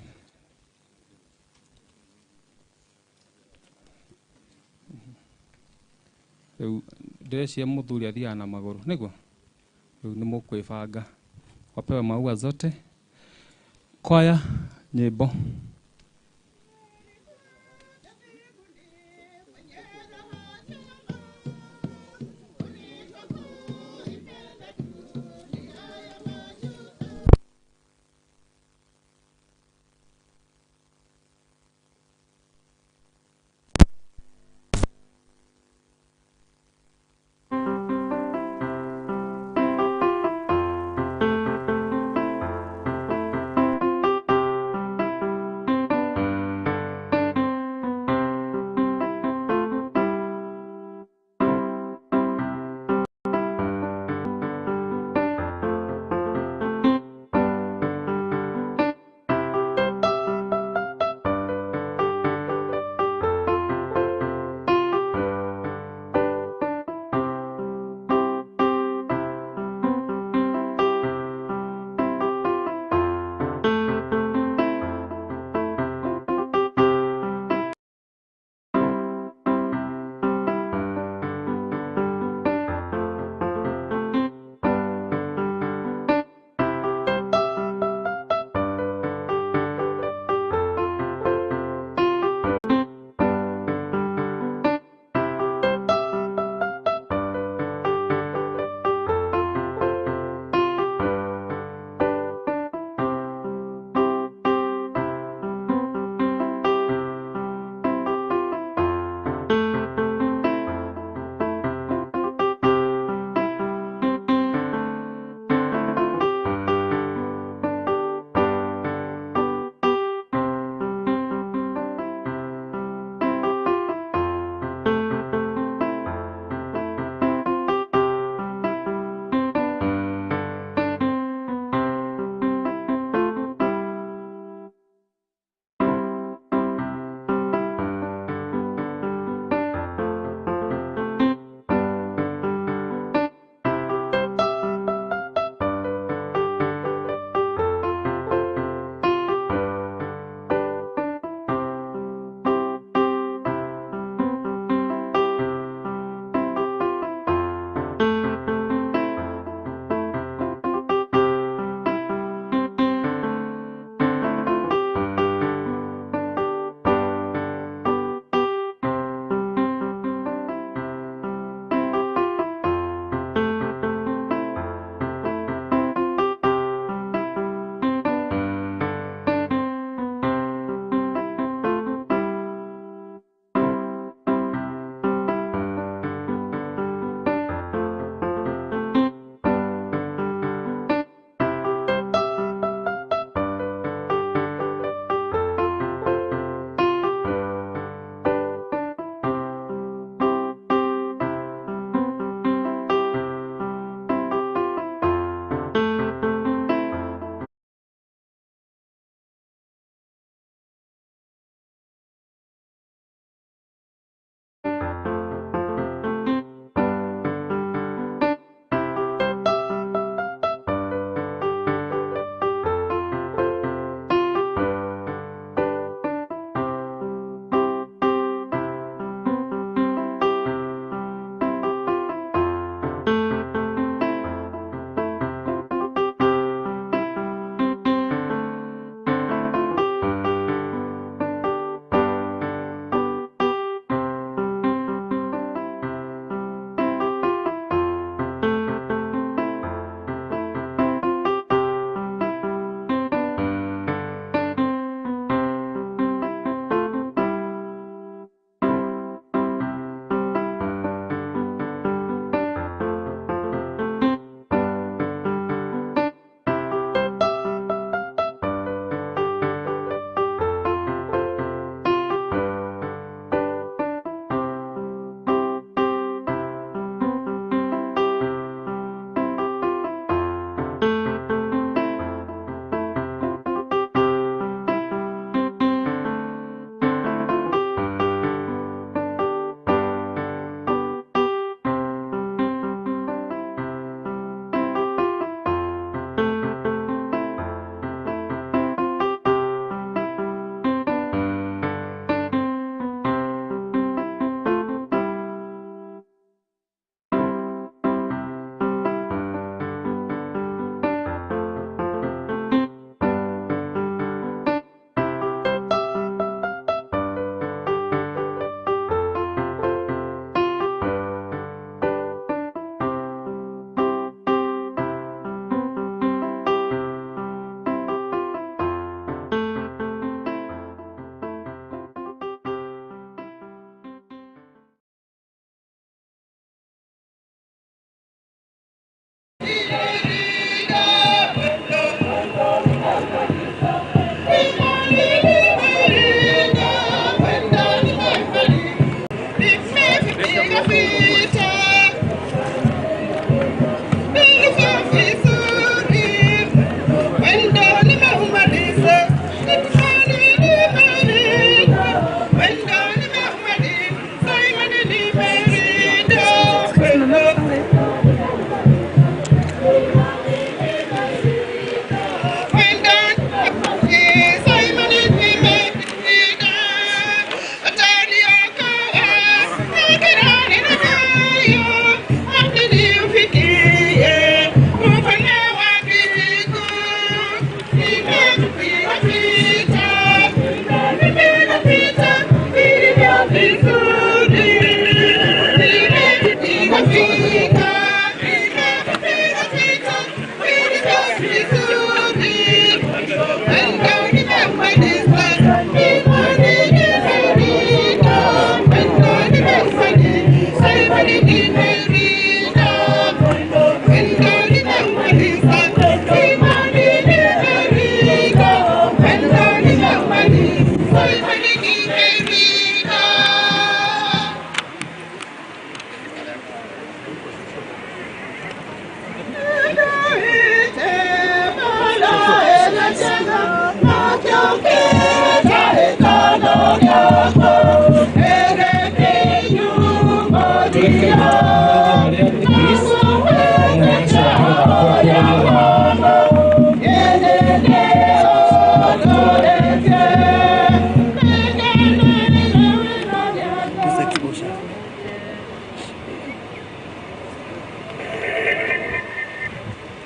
Rĩu ndĩreciria mũthuri athiaga na magũrũ, nĩguo? Rĩu nĩ mũkwĩbanga. Wapewe maua zote. Kwaya nyĩmbo.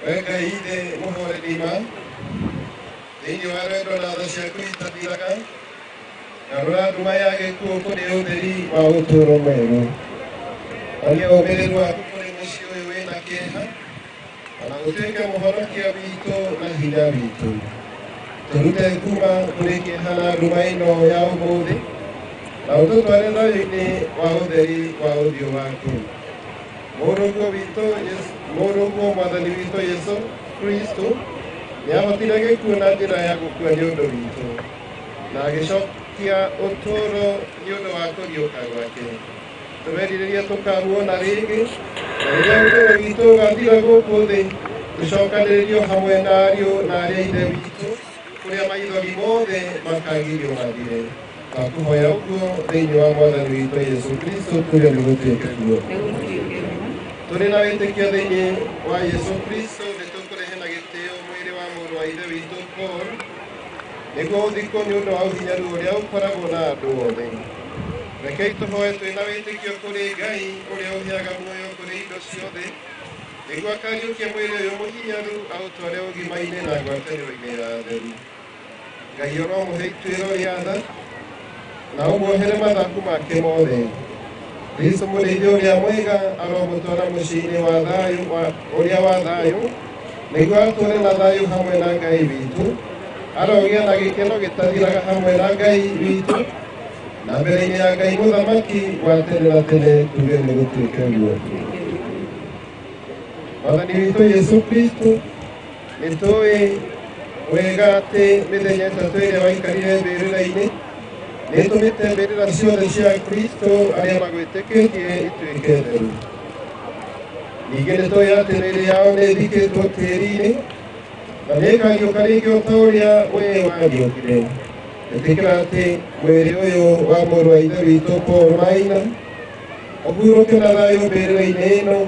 Weka ide muhore dima. Thĩinĩ wa rwendo na tha ciaku itathiraga. Garũra nduma ya gĩkuũ kũrĩ ũtheri wa ũtũũro mwerũ. Onia ũmĩrĩru waku kũrĩ mũciĩ ũyũ wĩna kĩeha. Ona ũtuĩke mũhonokia witũ na hinya witũ. Tũrute kuma kũrĩ kĩeha na nduma ĩno ya ũmũthĩ. Na ũtũtware thayũ-inĩ wa ũtheri wa ũthiũ waku. Mũrũguo witũ mũrũguo mwathani witũ Yesu Kristo nĩahotire gĩkuũ na njĩra ya gũkua nĩ ũndũ witũ na agĩcokia ũtũũro nĩ ũndũ wa kũriũka gwake. Tũmerirĩrie tũkamuona rĩngĩ na rĩrĩa ũtũũro witũ ũgathira gũkũ thĩ tũcokanĩrĩrio hamwe na ariũ na arĩa a ithe witũ kũrĩa maithori mothe makagirio mathire. Twakũhoya ũguo thĩinĩ wa mwathani witũ Yesu Kristo tũrĩa nĩ gũtuĩke guo. Tũrĩ na wĩtĩkio thĩinĩ wa Yesu Kristo nĩ tũkũrehe na gĩtĩo mwĩrĩ wa mũrũ wa ithe witũ Paul nĩguo ũthikwo nĩ ũndũ wa ũhinyaru ũrĩa ũkoragwo na andũ othe. Rekei tũhoe twĩ na wĩtĩkio kũrĩ Ngai ũrĩa ũheaga muoyo kũrĩ indo ciothe nĩguo akariũkie mwĩrĩ ũyũ mũhinyaru aũtware ũgima-inĩ na ngwatanĩro-inĩ ya theru. Ngai oromũhe ituĩro rĩa tha na ũmuohere mathaku make mothe. Kristo mũrĩithi ũrĩa mwega aromũtwara mũciĩ-inĩ wa thayũ ũrĩa wa thayũ nĩguo atũũre na thayũ hamwe na Ngai witũ. Arogĩa na gĩkeno gĩtathiraga hamwe na Ngai witũ na mbere-inĩ ya Ngai mũthamaki wa tene na tene tuge nĩ gũtuĩke guo. Mwathani witũ Yesu Kristo nĩtũĩ wega atĩ mĩthenya ĩtatũ ĩrĩa waikarire mbĩrĩra-inĩ nĩtũmĩte mbĩrĩra ciothe cia Kristo arĩa magwĩtĩkĩtie ituĩke theru. Ningĩ nĩtũĩ atĩ mĩĩrĩ yao nĩĩthikĩtwo tĩĩri-inĩ na nĩĩkariũka rĩngĩ o ta ũrĩa wee wariũkire. Ĩtĩkĩra atĩ mwĩrĩ ũyũ wa mũrũ wa ithe witũ Paul Maina ũhurũke na thayũ mbĩrĩra-inĩ ĩno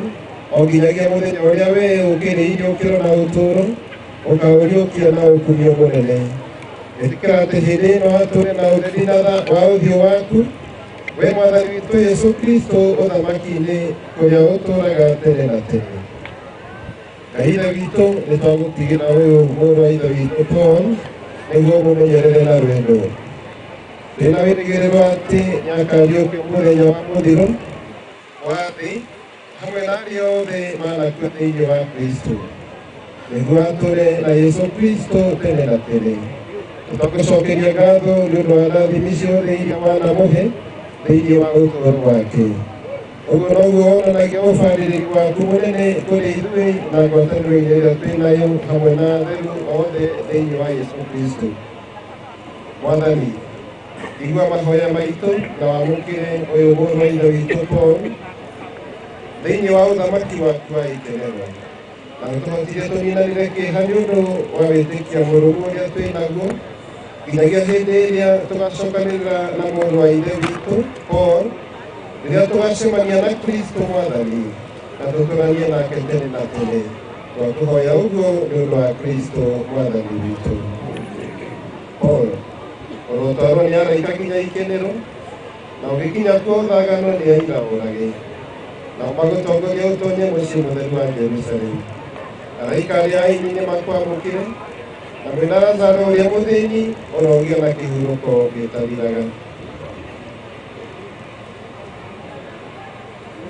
o nginyagia mũthenya ũrĩa wee ũkĩrĩire ũkĩro na ũtũũro ũkaũriũkia na ũkumio mũnene. Ĩtĩkĩra atĩ hĩndĩ ĩno atũũre na ũtheri na tha wa ũthiũ waku wee mwathani witũ Yesu Kristo ũthamaki-inĩ kũrĩa ũtũũraga tene na tene. Ngai ithe witũ nĩtwagũtigĩra ũyũ mũrũ wa ithe witũ Paul nĩguo mũmenyerere na rwendo. Ndĩna wĩrĩgĩrĩro atĩ nĩakariũkia mũthenya wa mũthiro wa thĩ hamwe na arĩa othe manakua thĩinĩ wa Kristo nĩguo atũũre na Yesu Kristo tene na tene. Tũtakũcokeria ngatho nĩ ũndũ wa rathimi ciothe iria wanamũhe thĩinĩ wa ũtũũro wake. Ũguo noguo wonanagia ũbarĩrĩri waku mũnene kũrĩ ithuĩ na ngwatanĩro-inĩ ĩrĩa twĩnayo hamwe na atheru othe thĩinĩ wa Yesu Kristo. Mwathani, igua mahoya maitũ na wamũkĩre ũyũ mũrũ wa ithe witũ Paul thĩinĩ wa ũthamaki waku wa ikenerwo. Na nĩtũhotire tũninanire kĩeha nĩ ũndũ wa wĩtĩkia mũrũmu ũrĩa twĩnaguo nginyagia hĩndĩ ĩrĩa tũgacokanĩrĩra na mũrũ wa ithe witũ Paul rĩrĩa tũgacemania na Kristo Mwathani na tũtũranie nake tene na tene. Twakũhoya ũguo nĩ ũndũ wa Kristo Mwathani witũ. Paul, ũrotwarwo nĩ araika nginya ikenero na ũgĩkinya kuo thagano nĩ aira ũrage nao magũtongoria ũtonye mũciĩ mũtheru wa Jerusalemu. Araika arĩa aini nĩmakwamũkĩre na mwĩna Lazaro ũrĩa mũthĩni ũrogĩa na kĩhurũko gĩtathiraga.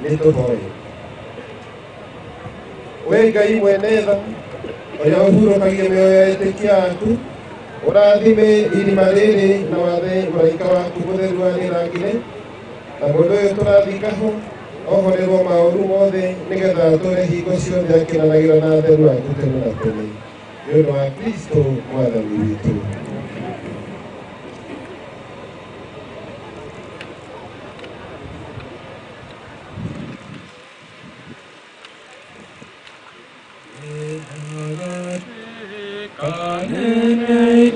Nĩtũhoe. Wee Ngai mwene tha ũrĩa ũhurũkagia mĩoyo ya etĩkia aku ũrathime irima rĩrĩ na wathe mũraika waku mũtheru arĩrangĩre na mũndũ ũyũ tũrathikaho ohorerwo maũru mothe nĩgetha atũũre hingo ciothe akĩranagĩra na atheru aku tene na tene nĩ ũndũ wa Kristo Mwathani witũ. Kanene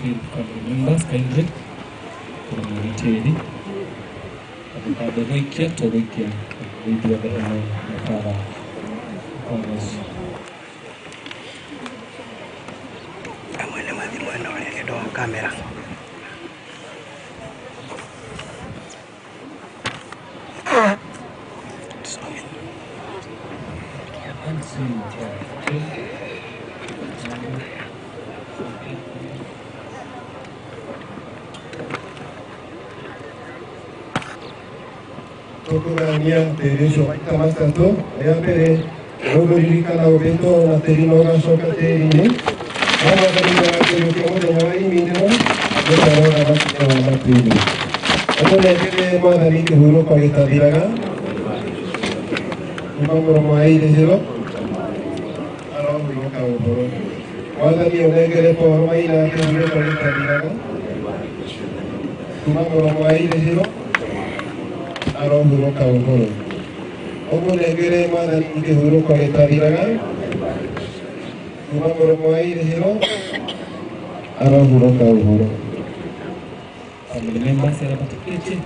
Members, kindly. Tiri. Baada ya tuwikia video na para Congress. Amwene madhimwena walekedo kamera. Tokugania teresho kamastato ayapere ogoririkana obento na terinoga soka terine ama kabila kero kemo de nyawai minero abetaro na matrini amone kele madani ke huro pageta diraga imamoro mai de hero aro huro ka huro madani onegere por mai na ke huro pageta diraga imamoro mai de hero aro huro ka huro ogo negere madan ike huro ka etadiraga imamoro mai de hero aro huro ka huro Family members are about to pitch in.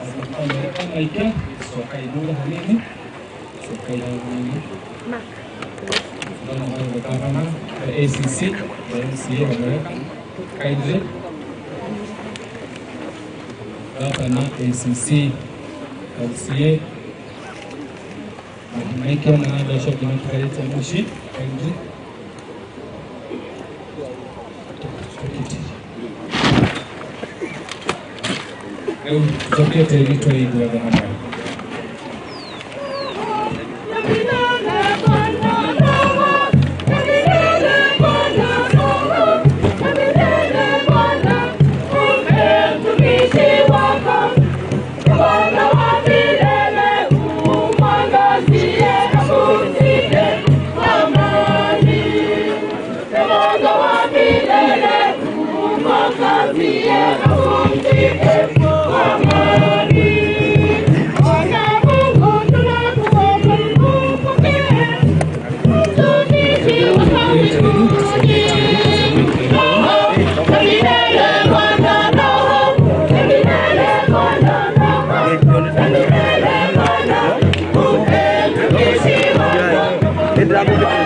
As a family, so I do the honey. So I do the governor, the ACC, the MCA of America, kindly. Governor, ACC, MCA, make your another shop in credit and machine, kindly. Eu joguei território aí do Abraham. Mama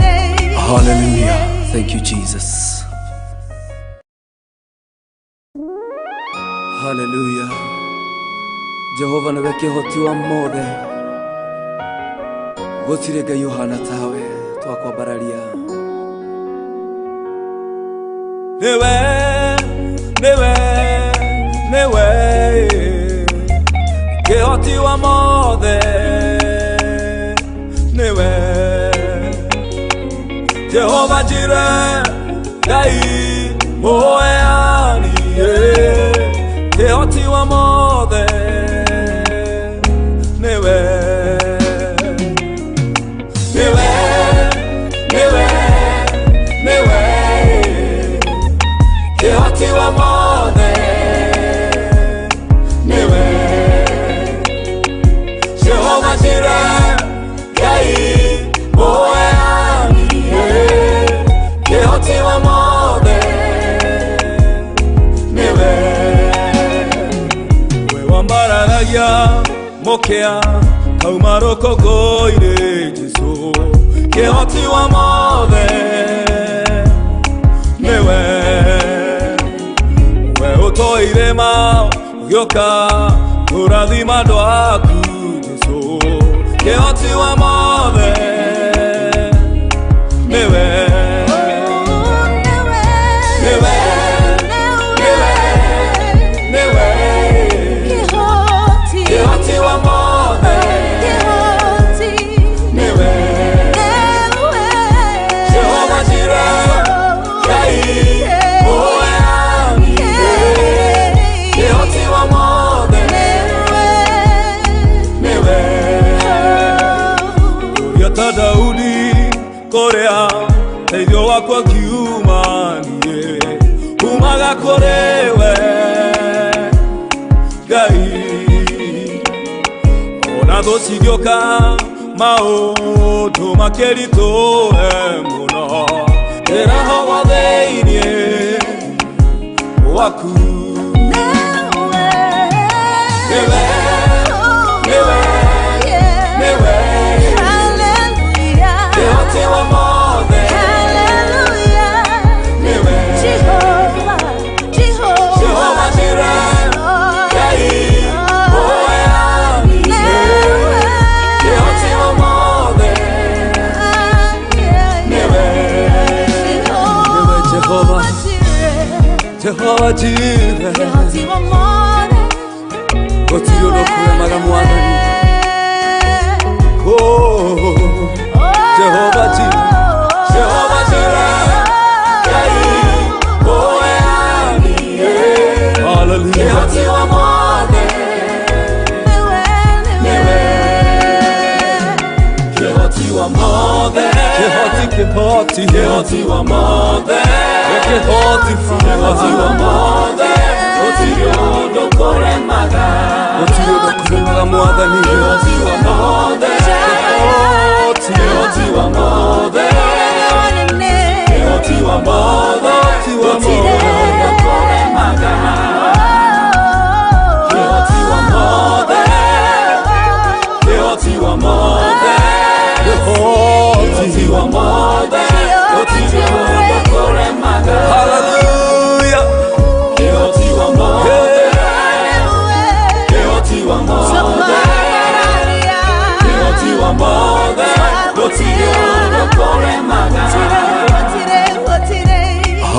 Hallelujah. Thank you, Jesus. Hallelujah. Jehova nawe kihoti wa mothe. Gutire Ngai uhana tawe twakwambararia. Newe kihoti wa mothe. Newe Jehova Jireh, Ngai moeani, kihoti wa mothe. Newe kihoti wa mothe. Newe Jehova Jireh, Ngai moeani, kihoti wa mothe. Newe we wambararagia mokea kauma rokogo-ire Jesu, kihoti wa mothe. Newe we utoire mao ugioka kurathima andu aku Jesu, kihoti wa mothe. Newe kihoti wa mothe. Newe Jehova Jireh, Ngai moeani, kihoti wa mothe. Newe Uriata Daudi korea teithio wakwa kiumanie umaga korewe Ngai ona thũ cigĩũka maũndũ makĩritũhe mũno ndĩrahogo thĩinĩ waku. Newe kihoti wa mothe. Newe Jehova Jireh, Ngai moeani, kihoti wa mothe. Newe Jehova Jireh, gũtirĩ ũndũ kũremaga Mwathani. Jehova Jireh, Ngai moeani, hallelujah, kihoti wa mothe. Newe kihoti wa mothe. Kihoti wa mothe. Kihoti wa mothe. Gũtirĩ ũndũ kũremaga Mwathani. Kihoti wa mothe. Kihoti wa mothe. Kihoti wa mothe. Gũtirĩ ũndũ kũremaga. Kihoti wa mothe. Kihoti wa mothe. Kihoti wa mothe.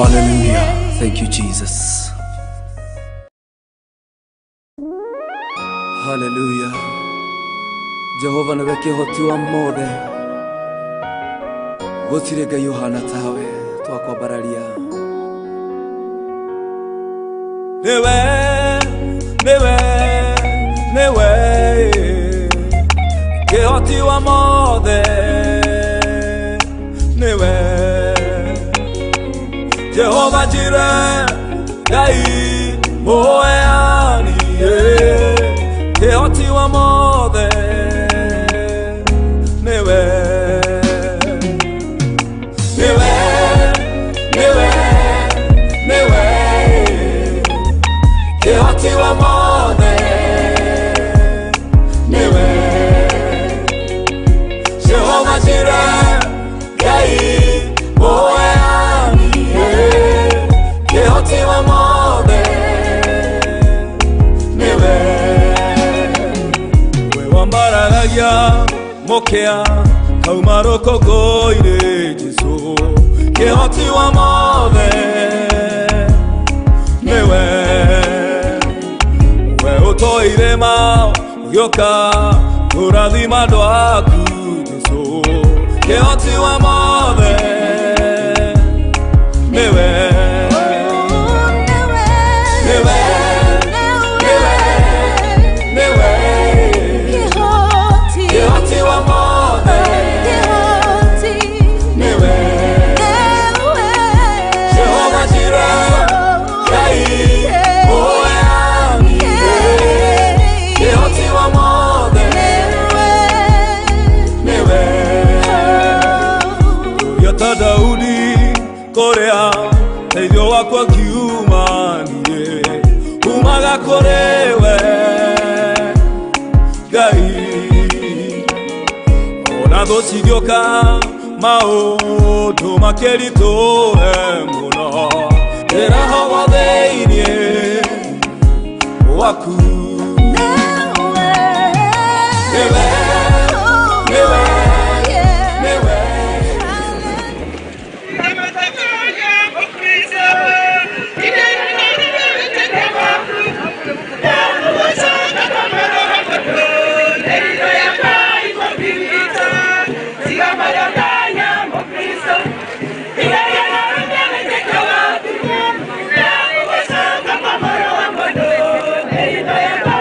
Hallelujah. Thank you, Jesus. Hallelujah. Jehova nawe kihoti wa mothe. Gutire Ngai uhana tawe twakwambararia. Newe kihoti wa mothe. Newe Jehova Jireh, Ngai moeani, kihoti wa mothe. Newe kihoti wa mothe. Newe Jehova Jireh, Ngai moeani, kihoti wa mothe. Newe we wambararagia mokea kauma rokogoire Jesu, kihoti wa mothe. Newe we utoire mao ugioka kurathima andu aku Jesu, kihoti wa mothe. Newe kihoti wa mothe. Newe Jehova Jireh, Ngai moeani, kihoti wa mothe. Newe yota Daudi korea teithio wakwa kiumanie umaga korewe Ngai. Ona tho cigioka maundu makeritũhe mũno, ndĩrahoga thĩinĩ waku. Yeah.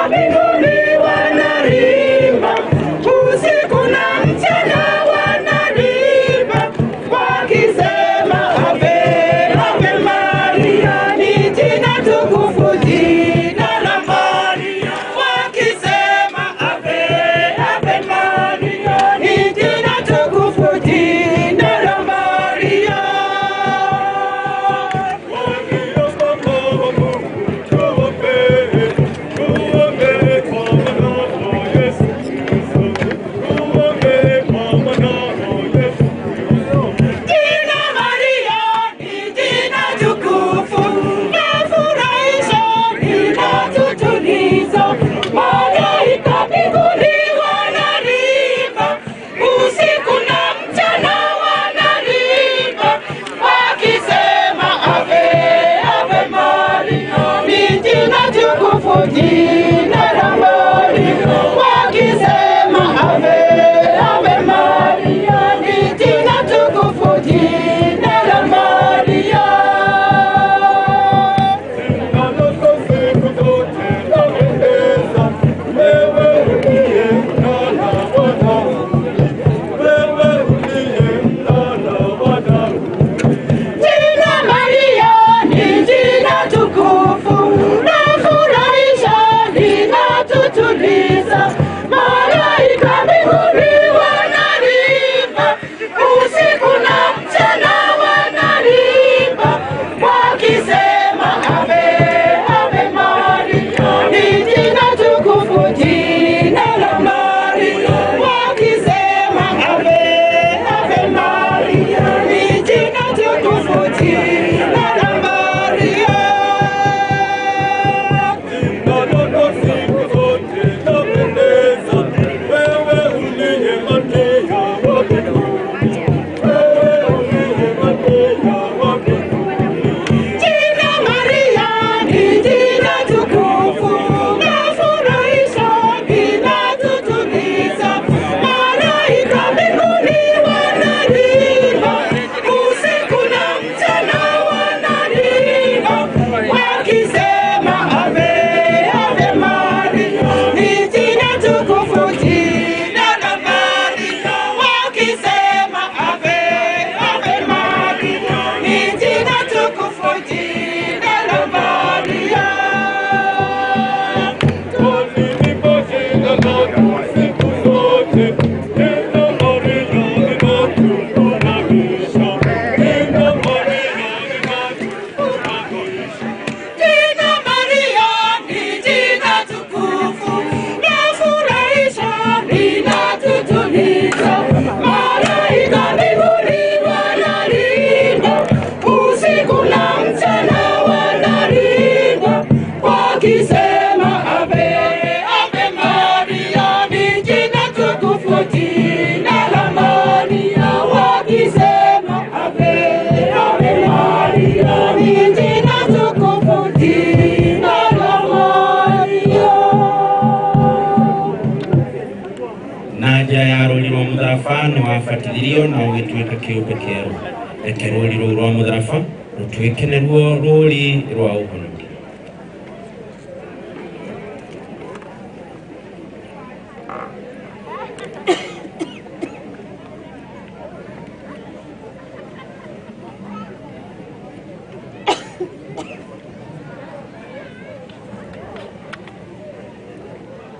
mbinguni wanaimba, usiku na mchana wanaimba, wakisema Ave, Ave Maria, ni jina tukufu, jina la Maria. Wakisema Ave, Ave Maria, ni jina tukufu, jina la Maria. Jina Maria ni jina tukufu, lafurahisha, linatutuliza. Malaika mbinguni wanaimba, usiku na mchana wanaimba, wakisema Ave, Ave Maria, ni jina tukufu, jina la Maria. Wakisema Ave, Ave Maria, ni jina tukufu, jina la Maria. Jina Maria ni jina tukufu, lafurahisha, linatutuliza. Malaika mbinguni wanaimba, usiku na mchana wanaimba, wakisema Ave, Ave Maria, ni jina tukufu, jina la Maria. Wakisema Ave, Ave Maria, ni jina tukufu, jina la Maria. Jina Maria ni jina tukufu, lafurahisha, linatutuliza. Malaika mbinguni wanaimba, usiku na mchana wanaimba, wakisema Ave, Ave Maria, ni jina tukufu, jina la Maria. Wakisema Ave, Ave Maria, ni jina tukufu, jina la Maria. Jina Maria ni jina tukufu, lafurahisha, linatutuliza. Malaika mbinguni wanaimba, usiku na mchana wanaimba, wakisema Ave, Ave Maria, ni jina tukufu, jina la Maria. Wakisema Ave, Ave Maria, ni jina tukufu, jina la Maria. naja yarorirwo mutharafa niwabatithirio na ugituika kiumbe kieru. Reke rũri rũu rwa mutharafa rũtuĩke nĩruo rũri rwa ũhonoki.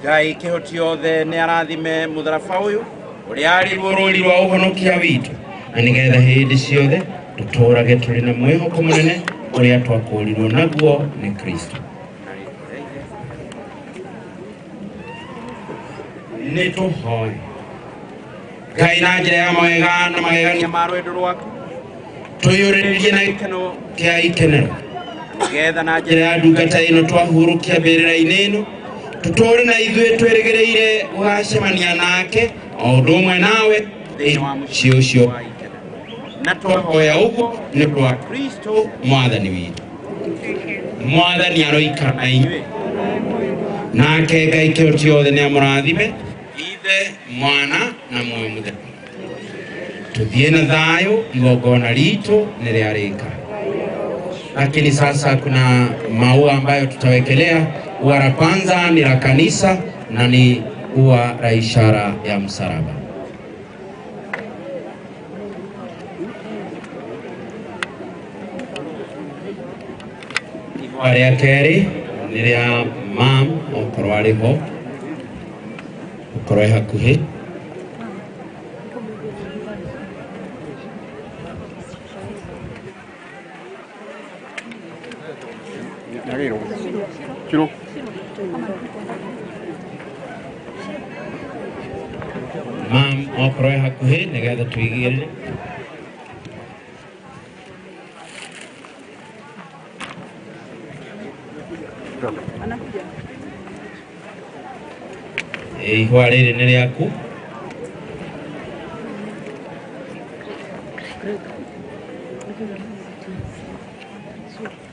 Ngai kĩhoti othe nĩ arathime mũtharaba ũyũ ũrĩa arĩ ruo rũri rwa ũhonokia witũ, na nĩgetha hĩndĩ ciothe tũtũũrage tũrĩ na mwĩhoko mũnene ũrĩa twakũũrirwo naguo nĩ Kristo. Nĩ tũhoe. Ngai na njĩra ya mawega na magegania ma rwendo rwaku twĩyũrĩrĩrie na gĩkeno kĩa ikenero, nĩgetha na njĩra ya ndungata ĩno twahurũkia mbĩrĩra-inĩ ĩno tutore na ithuĩ twĩrĩgĩrĩire gũgacemania nake o ũndũ ũmwe nawe thĩinĩ wa mũciĩ ũcio, na twahoya ũguo nĩ ũndũ wa Kristo mwathani witũ. Mwathani aroikara na inyuĩ, nake Ngai kĩhoti othe nĩ amũrathime, Ithe, Mwana na Muoyo Mũtheru. Tuthiĩ na thayũ, igongona ritũ nĩ rĩarĩka. Lakini sasa kuna maua ambayo tutawekelea Ua la kwanza ni la kanisa na ni ua la ishara ya msalaba. Ihua rĩa kerĩ nĩ rĩa mam okorwo arĩ ho, ũkorwo hakuhĩ. Mam okorwo hakuhĩ nĩgetha tũigĩrĩre. Ihua rĩrĩ nĩ rĩaku.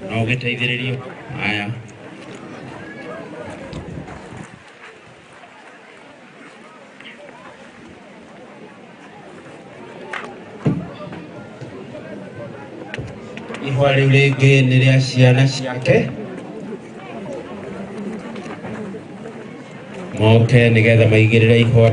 No ũgĩteithĩrĩrio. Haya. Ihua rĩu rĩngĩ nĩ rĩa ciana ciake. Moke nĩgetha maigĩrĩre ihua.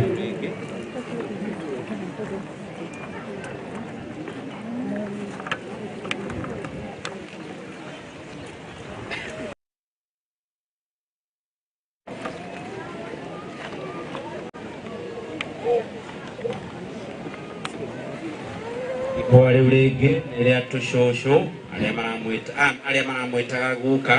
Ihua rĩu rĩngĩ nĩ rĩa tũcũcũ arĩa maramwĩtaga guka.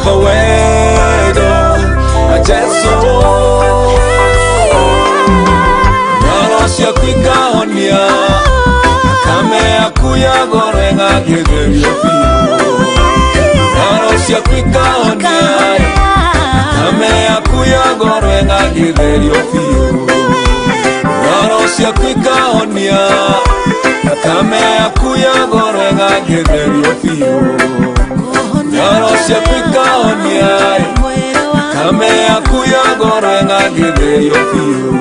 Jehova wendo Jesu Ngoro ciaku ikahonia Thakame yaku yagorenga ngĩtherio biũ Ngoro ciaku ikahonia Thakame yaku yagorenga ngĩtherio biũ Ngoro ciaku ikahonia Thakame yaku yagorenga ngĩtherio biũ Ngoro ciaku ikahonia Thakame yaku yagorenga ngĩtherio biũ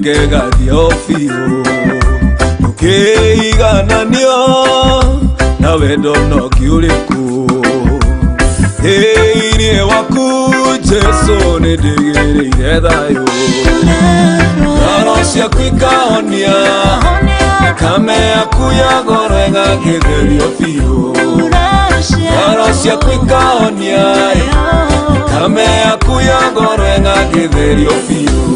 Gegadio fio Ukeigananio na wendo no kiuriku Einie waku Jesu nidigirire thayo Ngoro ciaku ikahonia Thakame yaku yagorenga ngĩtherio biũ Ngoro ciaku ikahonia Thakame yaku yagorenga ngĩtherio biũ